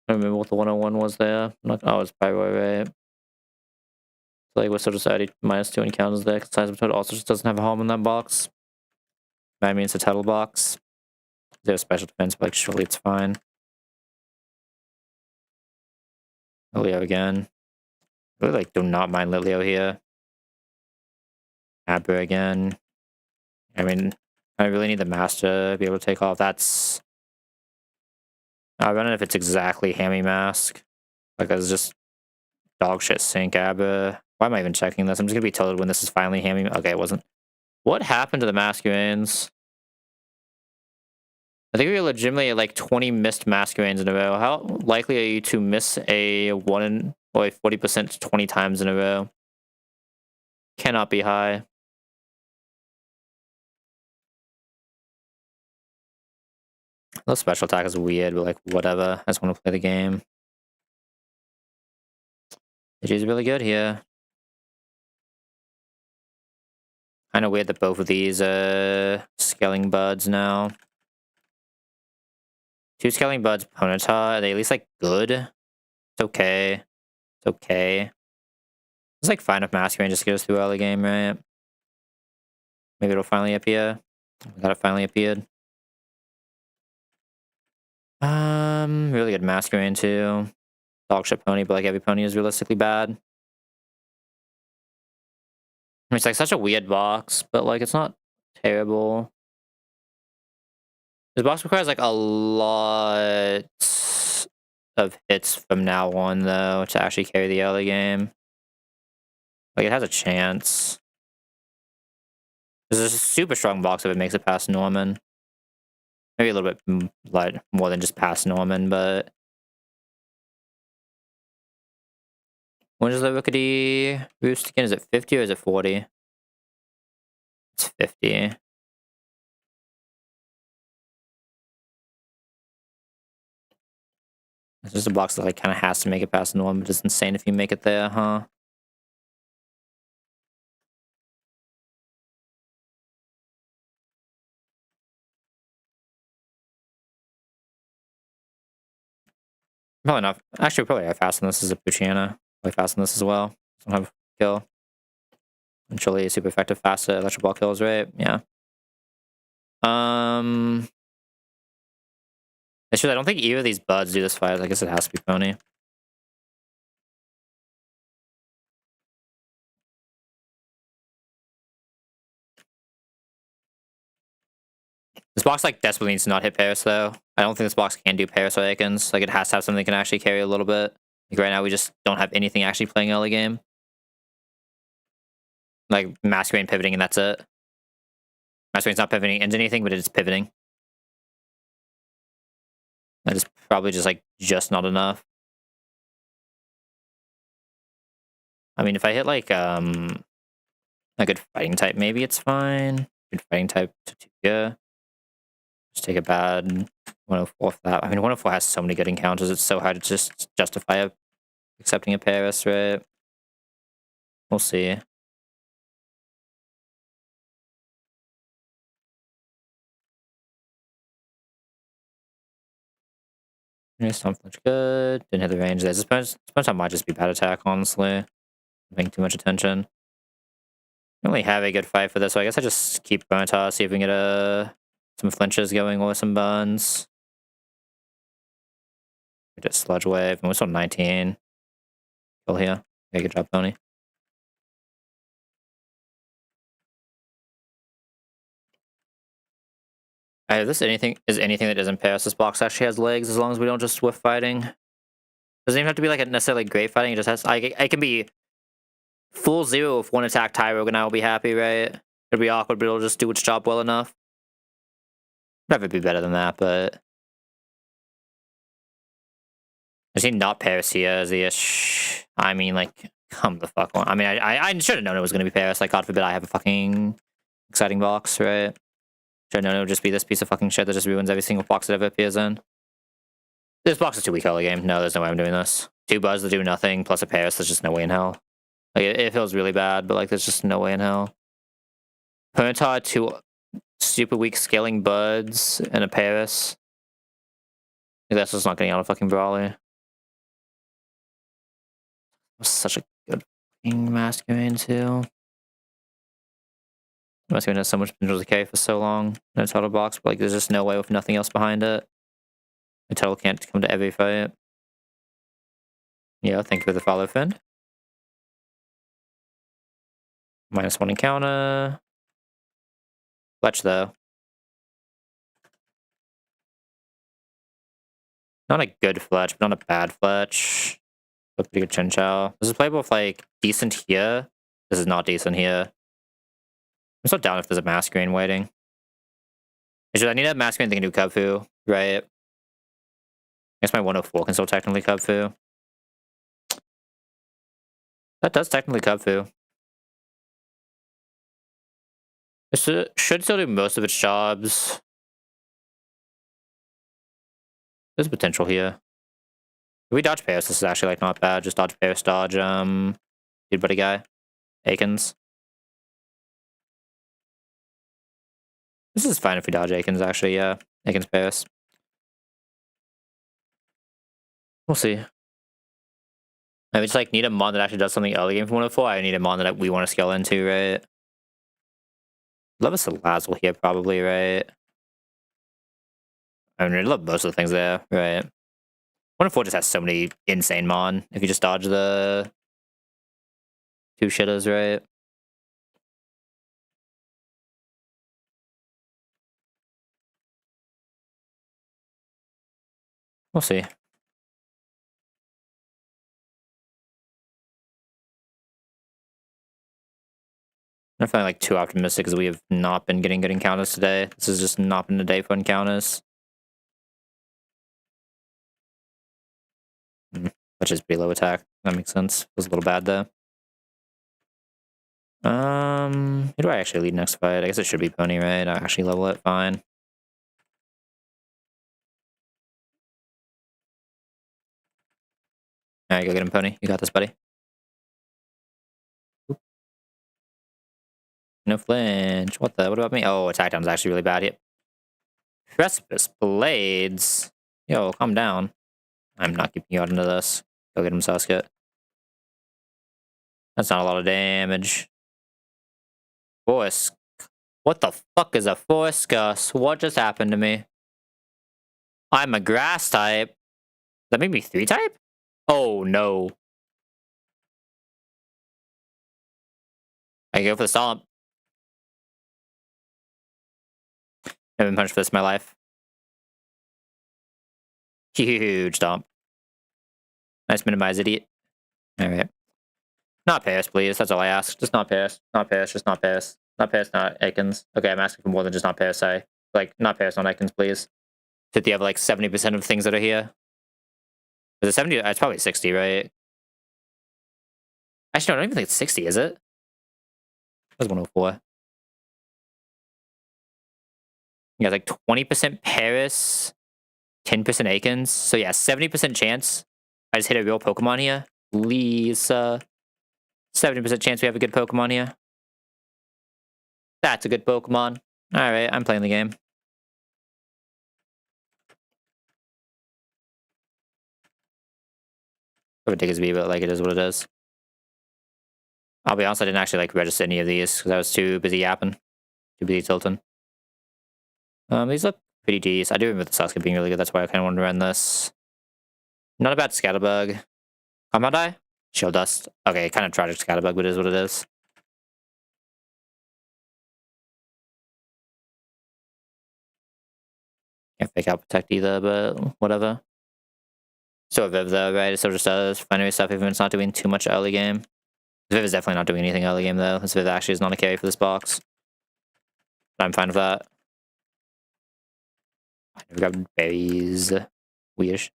I don't remember what the 101 was there. Oh, it's Pyro, right? So, like, we're sort of already -2 encounters there, because Seismitoad also just doesn't have a home in that box. That means it's a Tettle box. They have special defense, but, like, surely it's fine. Lilio again. I really, like, do not mind Lilio here. Aber again. I mean, I really need the Master to be able to take off. That's... I don't know if it's exactly Hammy Mask. Like, it's just dog shit sync Aber. Why am I even checking this? I'm just gonna be told when this is finally Hammy... Okay, it wasn't. What happened to the Masquerains? I think we were legitimately at like 20 missed Masquerains in a row. How likely are you to miss a 1 or a 40% 20 times in a row? Cannot be high. The special attack is weird, but like whatever. I just want to play the game. Digi's really good here. Kind of weird that both of these scaling buds now. 2 scaling buds, Ponyta. Are they at least like good? It's okay. It's okay. It's like fine if Masquerain just get us through early game, right? Maybe it'll finally appear. We got it finally appeared. Really good Masquerain too. Dog shit pony, but like every pony is realistically bad. I mean, it's like such a weird box, but like it's not terrible. This box requires like a lot of hits from now on though to actually carry the early game. Like it has a chance. This is a super strong box if it makes it past Norman. Maybe a little bit like more than just past Norman, but when is the Rookity boost again? Is it 50 or is it 40? It's 50. It's just a box that like kind of has to make it past Norman, but it's insane if you make it there, huh? Probably not. Actually, probably how fast on this is a Puchiana. Probably fast on this as well. Don't have kill. And surely super effective fast electric ball kills, right? Yeah. It's true, I don't think either of these buds do this fight. I guess it has to be Pony. This box like desperately needs to not hit Paris though. I don't think this box can do Paris or Akins. Like it has to have something that can actually carry a little bit. Like right now we just don't have anything actually playing early game. Like Masquerain pivoting and that's it. Masquerain's not pivoting into anything, but it's pivoting. That is probably just like just not enough. I mean, if I hit like a good fighting type, maybe it's fine. Good fighting type to Tuga. Just take a bad 104 for that. I mean, 104 has so many good encounters. It's so hard to just justify accepting a Paris, right? We'll see. Yeah, something's good. Didn't hit the range there. This time might just be bad attack, honestly. I'm paying too much attention. I don't really have a good fight for this, so I guess I just keep burn toss, see if we can get some flinches going or some burns. We just sludge wave, and we're still 19. Kill here. Yeah, good job, Tony. This anything that doesn't pass this box actually has legs as long as we don't just swift fighting. Doesn't even have to be like a necessarily great fighting. It just has. I can be full zero if one attack Tyrogue and I will be happy, right? It'll be awkward, but it'll just do its job well enough. Never be better than that, but is he not Paris here? Is he I mean, like, come the fuck on. I mean, I should have known it was gonna be Paris. Like, God forbid I have a fucking exciting box, right? Should have known it would just be this piece of fucking shit that just ruins every single box that ever appears in. This box is too weak early game. No, there's no way I'm doing this. 2 buzz that do nothing, plus a Paris, there's just no way in hell. Like, it feels really bad, but like, there's just no way in hell. Perntar, 2 super weak scaling buds, and a Paris. Like, that's just not getting out of fucking Brawly. Such a good fucking Masquerade, too. Masquerade has so much potential decay for so long in a total box, but like, there's just no way with nothing else behind it. The total can't come to every fight. Yeah, thank you for the follow, Finn. -1 encounter. Fletch, though. Not a good Fletch, but not a bad Fletch. A pretty good Chin Chow. This is playable with, like, decent here. This is not decent here. I'm so down if there's a Masquerade waiting. I need a Masquerade that can do Kubfu, right? I guess my 104 can still technically Kubfu. That does technically Kubfu. It should still do most of its jobs. There's potential here. If we dodge Paris, this is actually like not bad. Just dodge Paris, dodge dude buddy guy. Akins. This is fine if we dodge Akins, actually, yeah. Akins Paris. We'll see. I just like need a mon that actually does something early game for 104. I need a mon that we want to scale into, right? Love us a Lazzle here, probably, right? I mean, I love most of the things there, right? 104 just has so many insane mon. If you just dodge the 2 shitters, right? We'll see. I'm feeling like too optimistic because we have not been getting good encounters today. This has just not been a day for encounters. Which is pretty low attack. That makes sense. Was a little bad though. Who do I actually lead next fight? I guess it should be Pony, right? I actually level it, fine. Alright, go get him, Pony. You got this, buddy. Oop. No flinch. What about me? Oh, attack down's actually really bad here. Precipice Blades. Yo, calm down. I'm not keeping you out into this. Go get him, Sasuke. That's not a lot of damage. Force. What the fuck is a Force Gus? What just happened to me? I'm a grass type. That made me 3 type? Oh no. I go for the stomp. I've been punched for this in my life. Huge stomp. Nice minimize, idiot. Alright. Not Paris, please. That's all I ask. Just not Paris. Not Paris. Just not Paris. Not Paris, not Akins. Okay, I'm asking for more than just not Paris. Like, not Paris, not Akins, please. Did you have like 70% of things that are here? Is it 70? It's probably 60, right? Actually, no, I don't even think it's 60, is it? It was 104. Yeah, like 20% Paris, 10% Akins. So yeah, 70% chance I just hit a real Pokemon here. Lisa. 70% chance we have a good Pokemon here. That's a good Pokemon. Alright, I'm playing the game. Of a Diggersby, but like it is what it is. I'll be honest, I didn't actually like register any of these because I was too busy yapping, too busy tilting. These look pretty decent. I do remember the Sasuke being really good. That's why I kind of wanted to run this. Not a bad Scatterbug. Compound Die? Shield Dust. Okay, kind of tragic Scatterbug, but it is what it is. Can't fake out Protect either, but whatever. So Viv though, right? It still just does binary stuff even if it's not doing too much early game. Viv is definitely not doing anything early game though. This Viv actually is not a carry for this box. I'm fine with that. I never grabbed berries. Weird.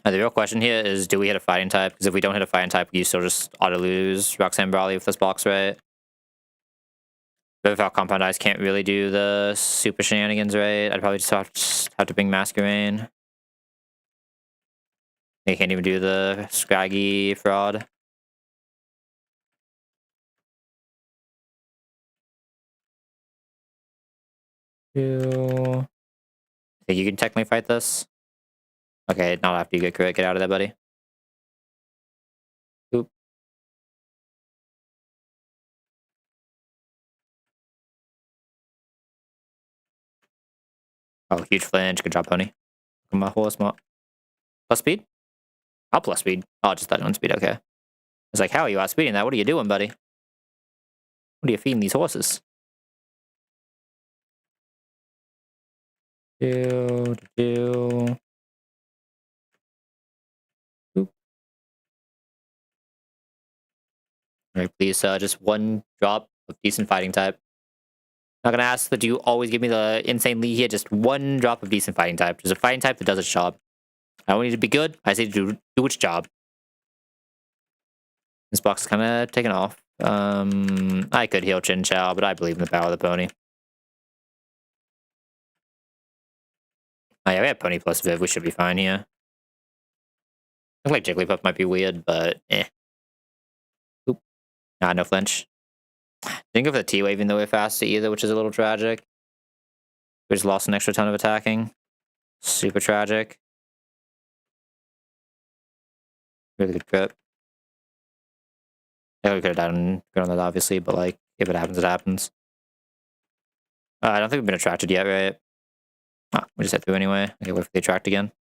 The real question here is, do we hit a fighting type? Because if we don't hit a fighting type, you still just auto lose Roxanne Brawley with this box, right? But without Compound Eyes, can't really do the super shenanigans, right? I'd probably just have to bring Masquerain. They can't even do the Scraggy fraud. Think you can technically fight this? Okay, not after you get crit. Get out of there, buddy. Oop. Oh, huge flinch. Good job, Pony. My horse, plus speed? I'll plus speed. Oh, just that on speed. Okay. I was like, how are you outspeeding that? What are you doing, buddy? What are you feeding these horses? Do. Oop. Alright, please, just one drop of decent fighting type. Not gonna ask that you always give me the insane lead here, just one drop of decent fighting type. There's a fighting type that does its job. I don't need to be good, I say to do its job. This box is kinda taking off. I could heal Chin Chow, but I believe in the power of the pony. Oh yeah, we have Pony plus Viv, we should be fine here. I think like Jigglypuff might be weird, but eh. Oop. Ah, no flinch. Didn't go for the T-Wave even though we're faster either, which is a little tragic. We just lost an extra ton of attacking. Super tragic. Really good crit. Yeah, we could have done good on that, obviously, but like, if it happens, it happens. I don't think we've been attracted yet, right? Oh, we just hit through anyway. Okay, wait for the attract again.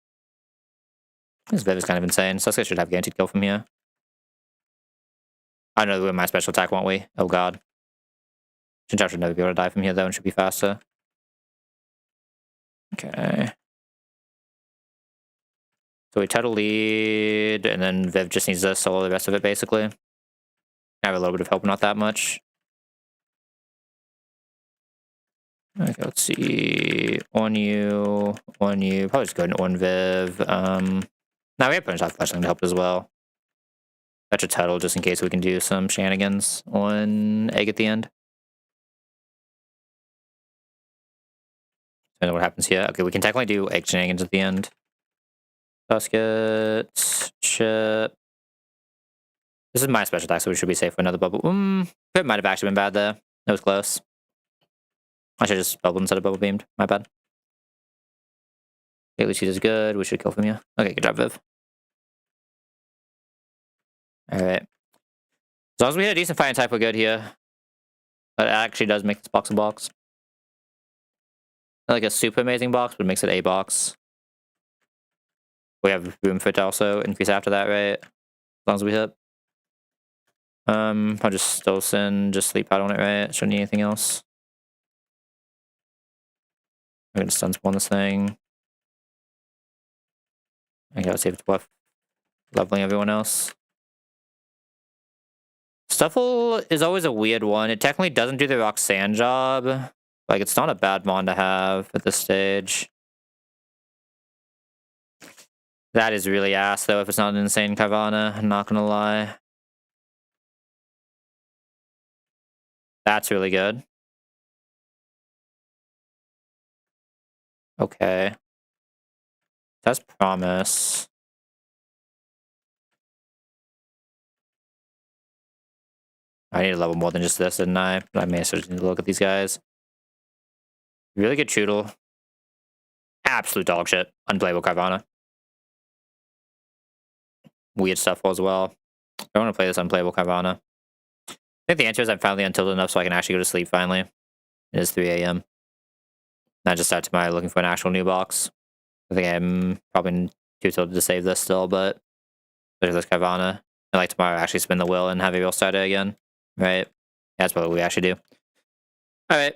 This Viv is kind of insane. Sasuke should have guaranteed kill from here. I know we win my special attack, won't we? Oh god. Chinchou should never be able to die from here though and should be faster. Okay. So we title lead, and then Viv just needs to solo the rest of it basically. I have a little bit of help, not that much. Okay, let's see. On you. Probably just go ahead and on Viv. Now we have Punch Off Flashling to help as well. Fetch a title just in case we can do some shenanigans on Egg at the end. I don't know what happens here. Okay, we can technically do Egg shenanigans at the end. Basket. Chip. This is my special attack, so we should be safe for another bubble. It might have actually been bad there. That was close. I should just bubble instead of bubble beamed. My bad. Okay, at least he does good. We should kill from you. Okay, good job, Viv. Alright. As long as we hit a decent fighting type, we're good here. But it actually does make this box a box. Not like a super amazing box, but it makes it a box. We have room for it to also increase after that, right? As long as we hit. I'll just still send, just sleep out on it, right? Shouldn't need anything else. I'm gonna stun spawn this thing. I gotta save it to buff. Leveling everyone else. Stuffle is always a weird one. It technically doesn't do the Roxanne job. Like, it's not a bad mon to have at this stage. That is really ass, though, if it's not an insane Carvana. I'm not gonna lie. That's really good. Okay. That's promise. I need a level more than just this, didn't I? I may have started to look at these guys. Really good Choodle. Absolute dog shit. Unplayable Carvana. Weird stuff as well. I want to play this unplayable Carvana. I think the answer is I'm finally untilted enough so I can actually go to sleep finally. It is 3 a.m. I just started tomorrow looking for an actual new box. I think I'm probably too tilted to save this still, but there's this Carvana. And like tomorrow, actually spin the wheel and have a real starter again. Right? That's what we actually do. Alright.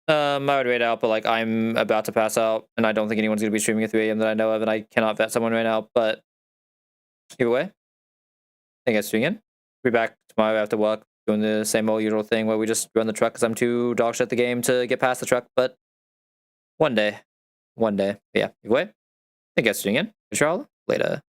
I would wait out, but like I'm about to pass out, and I don't think anyone's gonna be streaming at 3 a.m. that I know of, and I cannot vet someone right now, but either way, thank you guys for tuning in. Be back tomorrow after work, doing the same old usual thing where we just run the truck because I'm too dog shit at the game to get past the truck, but one day. But yeah, either way, thank you guys for tuning in. Later.